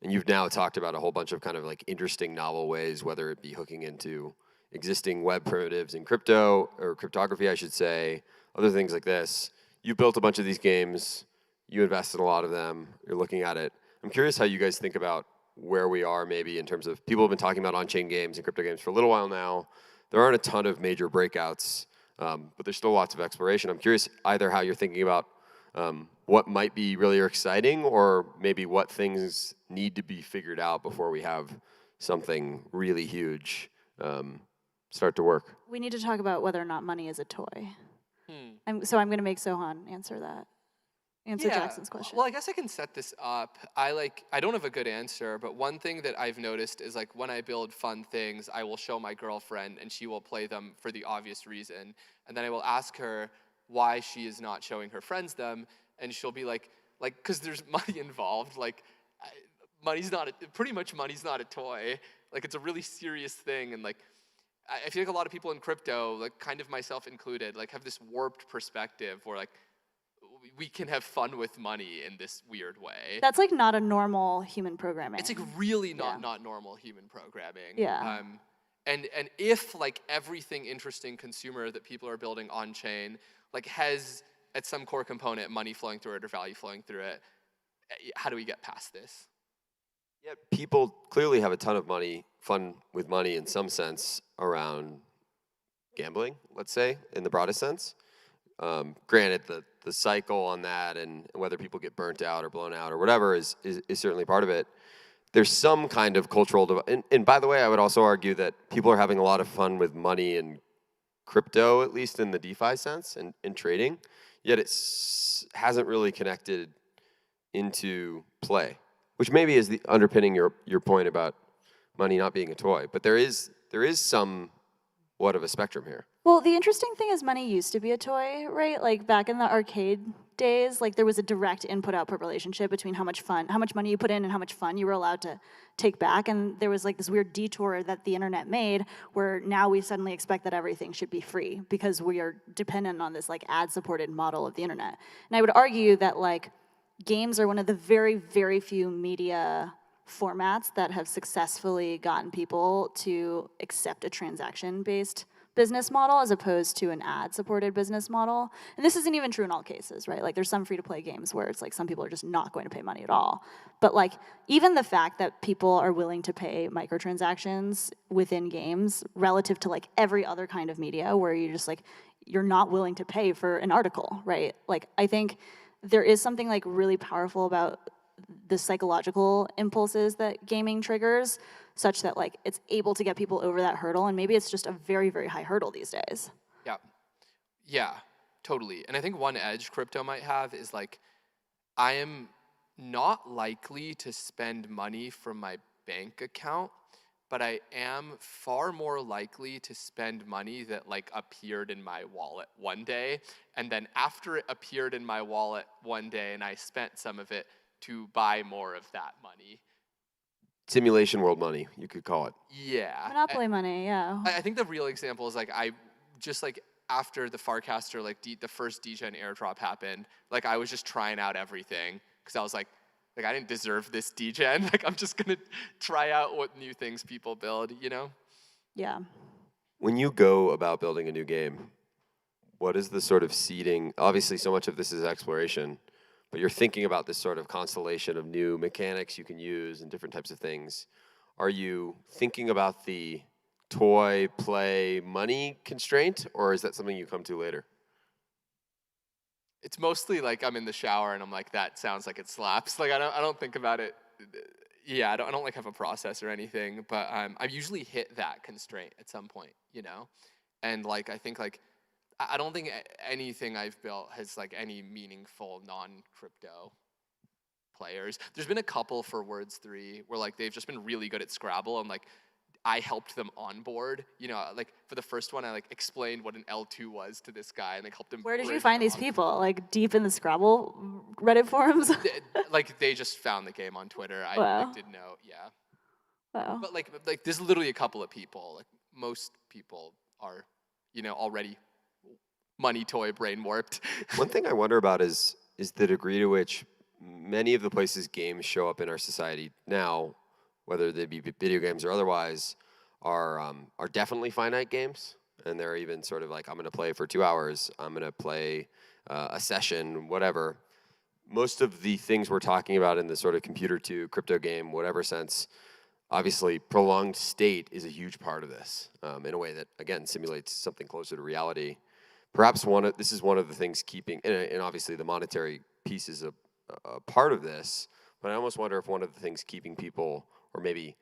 Speaker 12: And you've now talked about a whole bunch of kind of like interesting novel ways, whether it be hooking into existing web primitives in crypto, or cryptography, I should say, other things like this. You built a bunch of these games. You invest in a lot of them. You're looking at it. I'm curious how you guys think about where we are maybe in terms of people have been talking about on-chain games and crypto games for a little while now. There aren't a ton of major breakouts, but there's still lots of exploration. I'm curious either how you're thinking about what might be really exciting or maybe what things need to be figured out before we have something really huge start to work.
Speaker 10: We need to talk about whether or not money is a toy. So I'm going to make Sohan answer that. Answer Jackson's question.
Speaker 11: Well, I guess I can set this up. I don't have a good answer, but one thing that I've noticed is like when I build fun things, I will show my girlfriend and she will play them for the obvious reason. And then I will ask her why she is not showing her friends them. And she'll be like, because there's money involved. Like, pretty much money's not a toy. Like, it's a really serious thing. And like, I feel like a lot of people in crypto, like kind of myself included, like have this warped perspective where like, we can have fun with money in this weird way.
Speaker 10: That's like not a normal human programming.
Speaker 11: It's like really not normal human programming.
Speaker 10: Yeah.
Speaker 11: And if like everything interesting consumer that people are building on chain like has at some core component money flowing through it or value flowing through it, how do we get past this?
Speaker 12: Yeah, people clearly have a ton of fun with money in some sense around gambling, let's say, in the broadest sense. Granted, the cycle on that and whether people get burnt out or blown out or whatever is certainly part of it. There's some kind of cultural, and by the way, I would also argue that people are having a lot of fun with money in crypto, at least in the DeFi sense, and in trading, yet it hasn't really connected into play, which maybe is the underpinning your point about money not being a toy. But there is somewhat of a spectrum here.
Speaker 10: Well, the interesting thing is money used to be a toy, right? Like back in the arcade days, like there was a direct input-output relationship between how much money you put in and how much fun you were allowed to take back. And there was like this weird detour that the internet made where now we suddenly expect that everything should be free because we are dependent on this like ad-supported model of the internet. And I would argue that like games are one of the very, very few media formats that have successfully gotten people to accept a transaction-based business model as opposed to an ad-supported business model. And this isn't even true in all cases, right? Like there's some free-to-play games where it's like some people are just not going to pay money at all. But like even the fact that people are willing to pay microtransactions within games relative to like every other kind of media where you're just like, you're not willing to pay for an article, right? Like I think there is something like really powerful about the psychological impulses that gaming triggers such that like it's able to get people over that hurdle, and maybe it's just a very, very high hurdle these days.
Speaker 11: Yeah, totally. And I think one edge crypto might have is like, I am not likely to spend money from my bank account, but I am far more likely to spend money that like appeared in my wallet one day, and then after it appeared in my wallet one day and I spent some of it to buy more of that money.
Speaker 12: Simulation world money, you could call it.
Speaker 11: Yeah.
Speaker 10: Monopoly money, yeah.
Speaker 11: I think the real example is like I just like after the Farcaster, like the first degen airdrop happened, like I was just trying out everything because I was like I didn't deserve this degen. Like I'm just gonna try out what new things people build, you know?
Speaker 10: Yeah.
Speaker 12: When you go about building a new game, what is the sort of seeding? Obviously, so much of this is exploration. But you're thinking about this sort of constellation of new mechanics you can use and different types of things. Are you thinking about the toy, play, money constraint, or is that something you come to later?
Speaker 11: It's mostly like I'm in the shower and I'm like, that sounds like it slaps. Like I don't think about it. Yeah, I don't like have a process or anything, but I usually hit that constraint at some point, you know? And like I think like I don't think anything I've built has like any meaningful non-crypto players. There's been a couple for Words 3 where like they've just been really good at Scrabble and like I helped them onboard. You know, like for the first one I like explained what an L2 was to this guy and like helped him.
Speaker 10: Where did you find these people? Like deep in the Scrabble Reddit forums?
Speaker 11: Like they just found the game on Twitter. I like, didn't know, yeah.
Speaker 10: Wow.
Speaker 11: But like there's literally a couple of people. Like most people are, you know, already money toy brain warped.
Speaker 12: One thing I wonder about is the degree to which many of the places games show up in our society now, whether they be video games or otherwise, are definitely finite games. And they're even sort of like, I'm going to play for 2 hours. I'm going to play a session, whatever. most of the things we're talking about in the sort of computer to crypto game, whatever sense, obviously prolonged state is a huge part of this in a way that, again, simulates something closer to reality. Perhaps this is one of the things keeping, and obviously the monetary piece is a part of this, but I almost wonder if one of the things keeping people, or maybe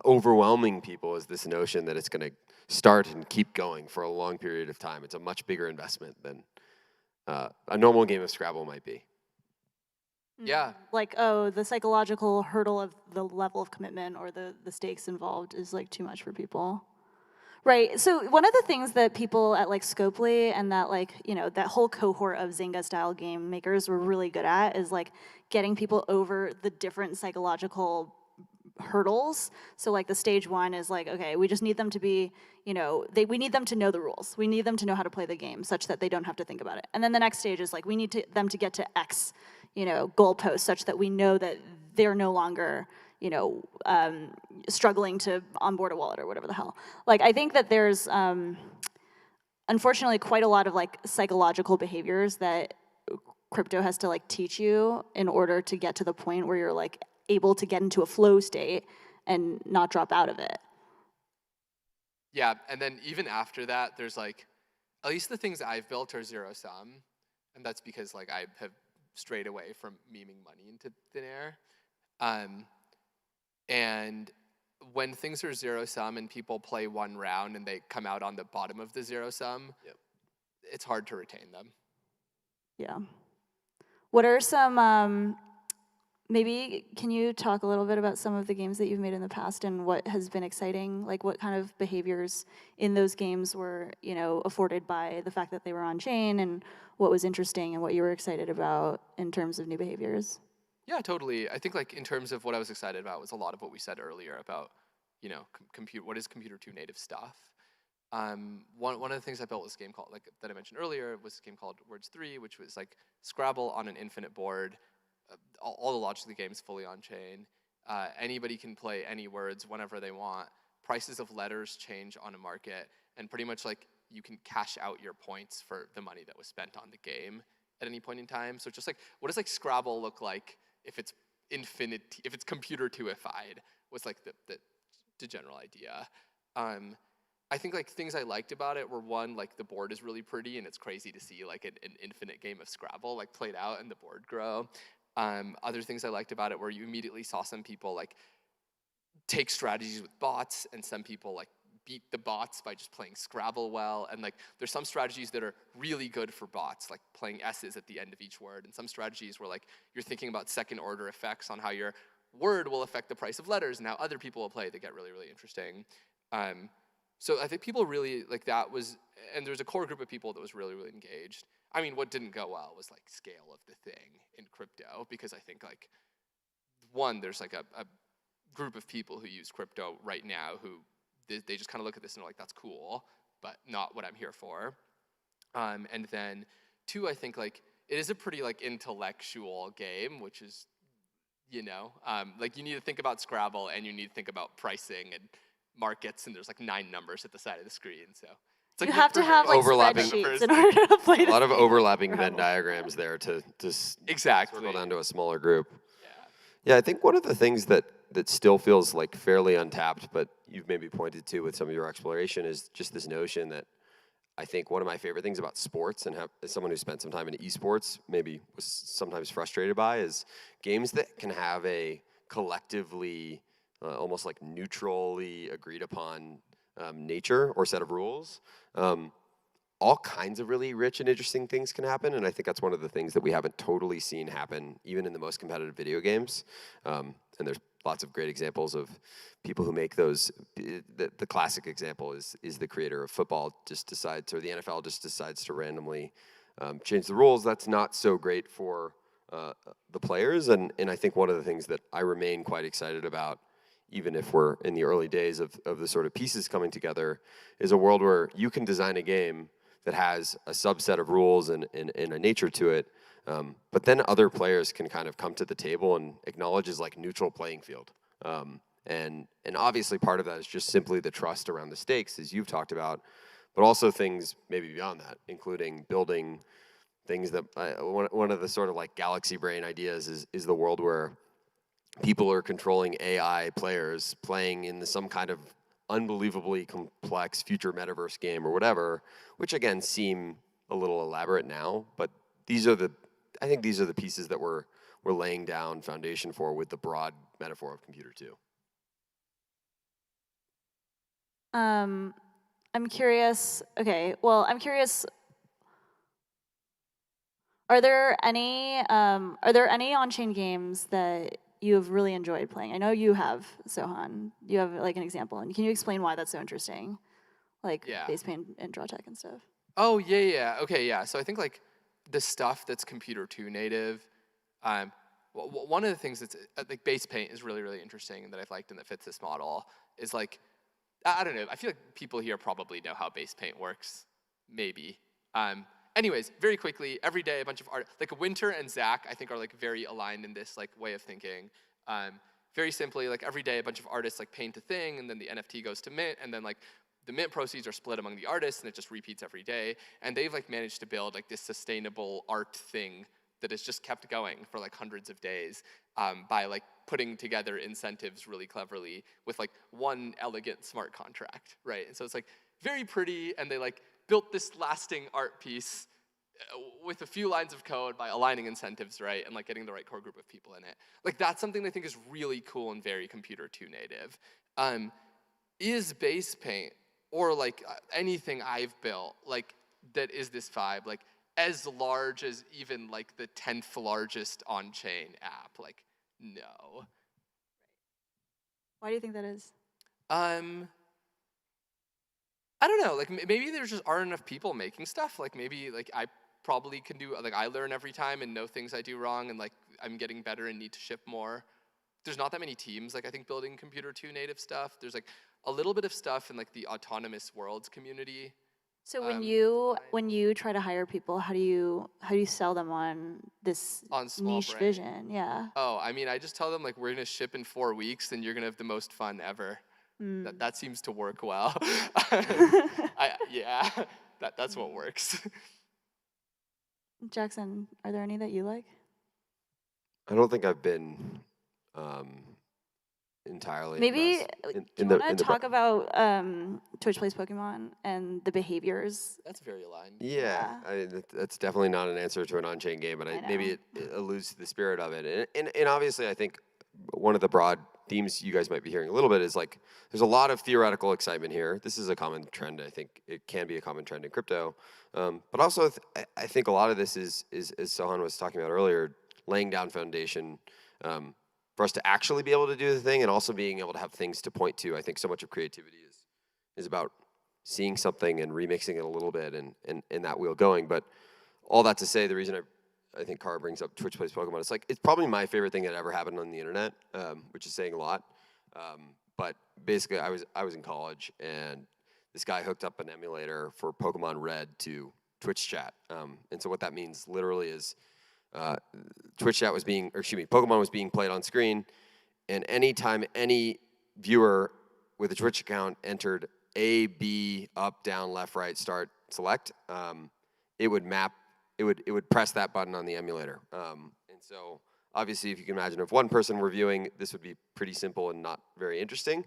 Speaker 12: overwhelming people, is this notion that it's going to start and keep going for a long period of time. It's a much bigger investment than a normal game of Scrabble might be.
Speaker 11: Yeah.
Speaker 10: Like, oh, the psychological hurdle of the level of commitment or the stakes involved is like too much for people. Right. So one of the things that people at like Scopely and that like, you know, that whole cohort of Zynga style game makers were really good at is like getting people over the different psychological hurdles. So like the stage one is like, okay, we just need them to be, you know, we need them to know the rules. We need them to know how to play the game such that they don't have to think about it. And then the next stage is like, we need them to get to X, you know, goalposts such that we know that they're no longer, you know, struggling to onboard a wallet or whatever the hell. Like, I think that there's, unfortunately, quite a lot of like psychological behaviors that crypto has to like teach you in order to get to the point where you're like able to get into a flow state and not drop out of it.
Speaker 11: Yeah, and then even after that, there's like, at least the things I've built are zero sum, and that's because like I have strayed away from memeing money into thin air. And when things are zero sum and people play one round and they come out on the bottom of the zero sum, it's hard to retain them.
Speaker 10: Yeah. What are some, maybe can you talk a little bit about some of the games that you've made in the past and what has been exciting? Like what kind of behaviors in those games were, you know, afforded by the fact that they were on chain, and what was interesting and what you were excited about in terms of new behaviors?
Speaker 11: Yeah, totally. I think like in terms of what I was excited about was a lot of what we said earlier about, you know, what is computer 2 native stuff. One of the things I built was a game called, like that I mentioned earlier, was a game called Words 3, which was like Scrabble on an infinite board. All the logic of the game is fully on chain. Anybody can play any words whenever they want. Prices of letters change on a market, and pretty much like you can cash out your points for the money that was spent on the game at any point in time. So just like, what does like Scrabble look like if it's infinite, if it's computer 2ified, was like the general idea. I think like things I liked about it were, one, like the board is really pretty and it's crazy to see like an infinite game of Scrabble like played out and the board grow. Other things I liked about it were you immediately saw some people like take strategies with bots, and some people like beat the bots by just playing Scrabble well. And like there's some strategies that are really good for bots, like playing S's at the end of each word, and some strategies where like you're thinking about second order effects on how your word will affect the price of letters and how other people will play that get really, really interesting. So I think people really, like that was, and there's a core group of people that was really, really engaged. I mean, what didn't go well was like scale of the thing in crypto, because I think like, one, there's like a group of people who use crypto right now who they just kind of look at this and are like, that's cool, but not what I'm here for. And then two, I think like it is a pretty like intellectual game, which is, you know, like you need to think about Scrabble and you need to think about pricing and markets, and there's like 9 numbers at the side of the screen. So it's like
Speaker 10: you have to have like spreadsheets in order to play this
Speaker 12: A lot of
Speaker 10: game.
Speaker 12: overlapping Venn diagrams there to
Speaker 11: exactly
Speaker 12: circle down to a smaller group. Yeah, I think one of the things that still feels like fairly untapped, but you've maybe pointed to with some of your exploration, is just this notion that I think one of my favorite things about sports, and as someone who spent some time in esports, maybe was sometimes frustrated by, is games that can have a collectively, almost like neutrally agreed upon nature or set of rules. All kinds of really rich and interesting things can happen, and I think that's one of the things that we haven't totally seen happen even in the most competitive video games. And there's lots of great examples of people who make those. The classic example is the creator of football just decides, or the NFL just decides to randomly change the rules. That's not so great for the players, and I think one of the things that I remain quite excited about, even if we're in the early days of the sort of pieces coming together, is a world where you can design a game that has a subset of rules and a nature to it, but then other players can kind of come to the table and acknowledge as like neutral playing field. And obviously part of that is just simply the trust around the stakes, as you've talked about, but also things maybe beyond that, including building things that one of the sort of like galaxy brain ideas is the world where people are controlling AI players playing in some kind of unbelievably complex future metaverse game or whatever, which again seem a little elaborate now, but I think these are the pieces that we're laying down foundation for with the broad metaphor of computer 2.
Speaker 10: I'm curious. Okay, well, I'm curious. Are there any on-chain games that you have really enjoyed playing? I know you have, Sohan. You have like an example, and can you explain why that's so interesting, like base paint and draw tech and stuff?
Speaker 11: Oh yeah. Okay, yeah. So I think like the stuff that's computer 2 native. One of the things that's like base paint is really, really interesting and that I've liked and that fits this model is like, I don't know, I feel like people here probably know how base paint works, maybe. Anyways, very quickly, every day a bunch of art, like Winter and Zach I think are like very aligned in this like way of thinking. Very simply, like every day a bunch of artists like paint a thing and then the NFT goes to mint and then like the mint proceeds are split among the artists and it just repeats every day. And they've like managed to build like this sustainable art thing that has just kept going for like hundreds of days by like putting together incentives really cleverly with like one elegant smart contract, right? And so it's like very pretty, and they like built this lasting art piece with a few lines of code by aligning incentives, right? And like getting the right core group of people in it. Like that's something I think is really cool and very computer 2 native. Is base paint or like anything I've built like that is this vibe, like as large as even like the 10th largest on-chain app? Like, no.
Speaker 10: Why do you think that is?
Speaker 11: I don't know, like maybe there just aren't enough people making stuff. Like maybe like I probably can do, like I learn every time and know things I do wrong and like I'm getting better and need to ship more. There's not that many teams like I think building computer 2 native stuff. There's like a little bit of stuff in like the autonomous worlds community.
Speaker 10: So when you try to hire people, how do you sell them on this niche vision? Yeah.
Speaker 11: Oh, I mean, I just tell them like we're gonna ship in 4 weeks, and you're gonna have the most fun ever. That seems to work well. Yeah, that's what works.
Speaker 10: Jackson, are there any that you like?
Speaker 12: I don't think I've been entirely.
Speaker 10: Maybe do you want to talk about Twitch Plays Pokemon and the behaviors?
Speaker 11: That's very aligned.
Speaker 12: Yeah, I mean, that's definitely not an answer to an on-chain game, but maybe it alludes to the spirit of it. And obviously, I think one of the broad themes you guys might be hearing a little bit is like there's a lot of theoretical excitement here. This is a common trend. I think it can be a common trend in crypto, but also I think a lot of this is as Sohan was talking about earlier, laying down foundation. For us to actually be able to do the thing and also being able to have things to point to. I think so much of creativity is about seeing something and remixing it a little bit and that wheel going. But all that to say, the reason I think Kara brings up Twitch Plays Pokemon, it's probably my favorite thing that ever happened on the internet, which is saying a lot. But basically, I was in college and this guy hooked up an emulator for Pokemon Red to Twitch chat. And so what that means literally is Twitch chat Pokemon was being played on screen, and anytime any viewer with a Twitch account entered A, B, up, down, left, right, start, select, it would press that button on the emulator. And so obviously, if you can imagine if one person were viewing, this would be pretty simple and not very interesting.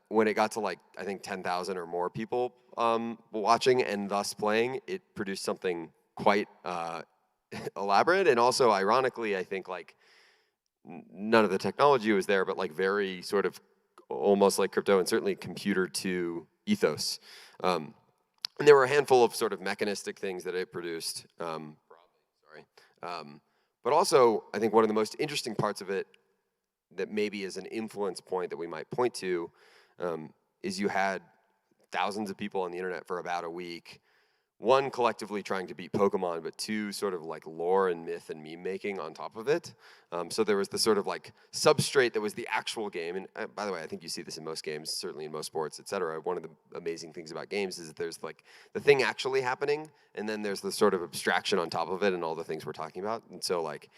Speaker 12: When it got to like I think 10,000 or more people watching and thus playing, it produced something quite elaborate, and also ironically I think like none of the technology was there, but like very sort of almost like crypto and certainly computer 2 ethos, and there were a handful of sort of mechanistic things that it produced, but also I think one of the most interesting parts of it that maybe is an influence point that we might point to is you had thousands of people on the internet for about a week, one, collectively trying to beat Pokemon, but two, sort of like lore and myth and meme making on top of it. So there was the sort of like substrate that was the actual game. And by the way, I think you see this in most games, certainly in most sports, et cetera. One of the amazing things about games is that there's like the thing actually happening, and then there's the sort of abstraction on top of it and all the things we're talking about. And so like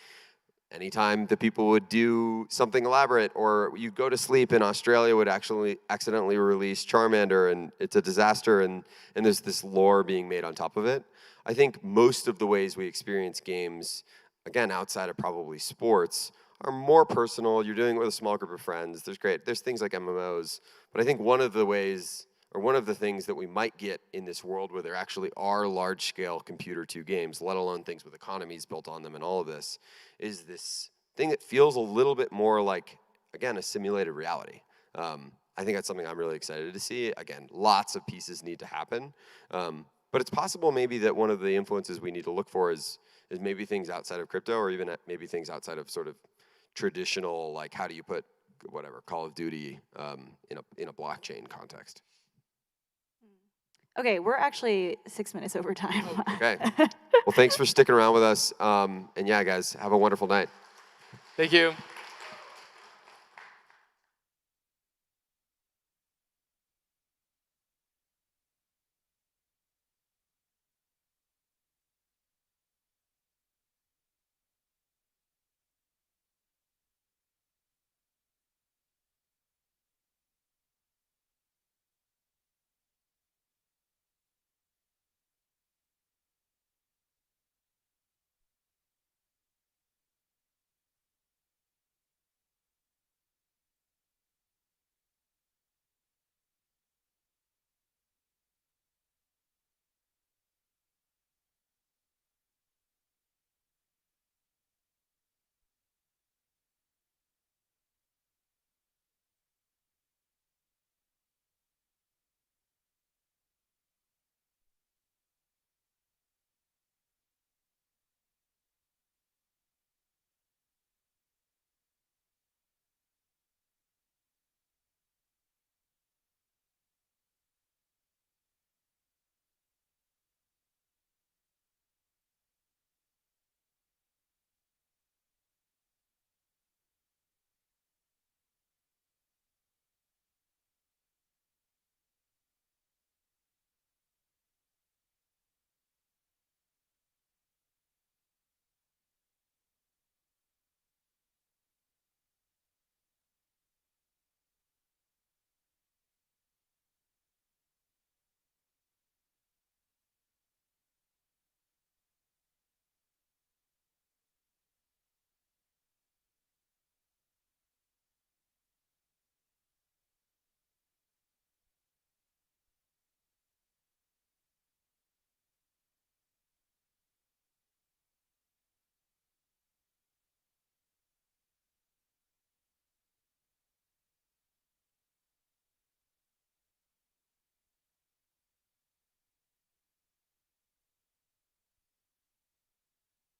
Speaker 12: anytime the people would do something elaborate, or you go to sleep in Australia would actually accidentally release Charmander and it's a disaster, and there's this lore being made on top of it. I think most of the ways we experience games, again, outside of probably sports, are more personal. You're doing it with a small group of friends. There's things like MMOs, but I think one of the ways, or one of the things that we might get in this world where there actually are large-scale computer 2 games, let alone things with economies built on them and all of this, is this thing that feels a little bit more like, again, a simulated reality. I think that's something I'm really excited to see. Again, lots of pieces need to happen. But it's possible maybe that one of the influences we need to look for is maybe things outside of crypto, or even maybe things outside of sort of traditional, like how do you put whatever Call of Duty in a blockchain context.
Speaker 10: Okay, we're actually 6 minutes over time.
Speaker 12: Okay. Well, thanks for sticking around with us. And yeah, guys, have a wonderful night.
Speaker 11: Thank you.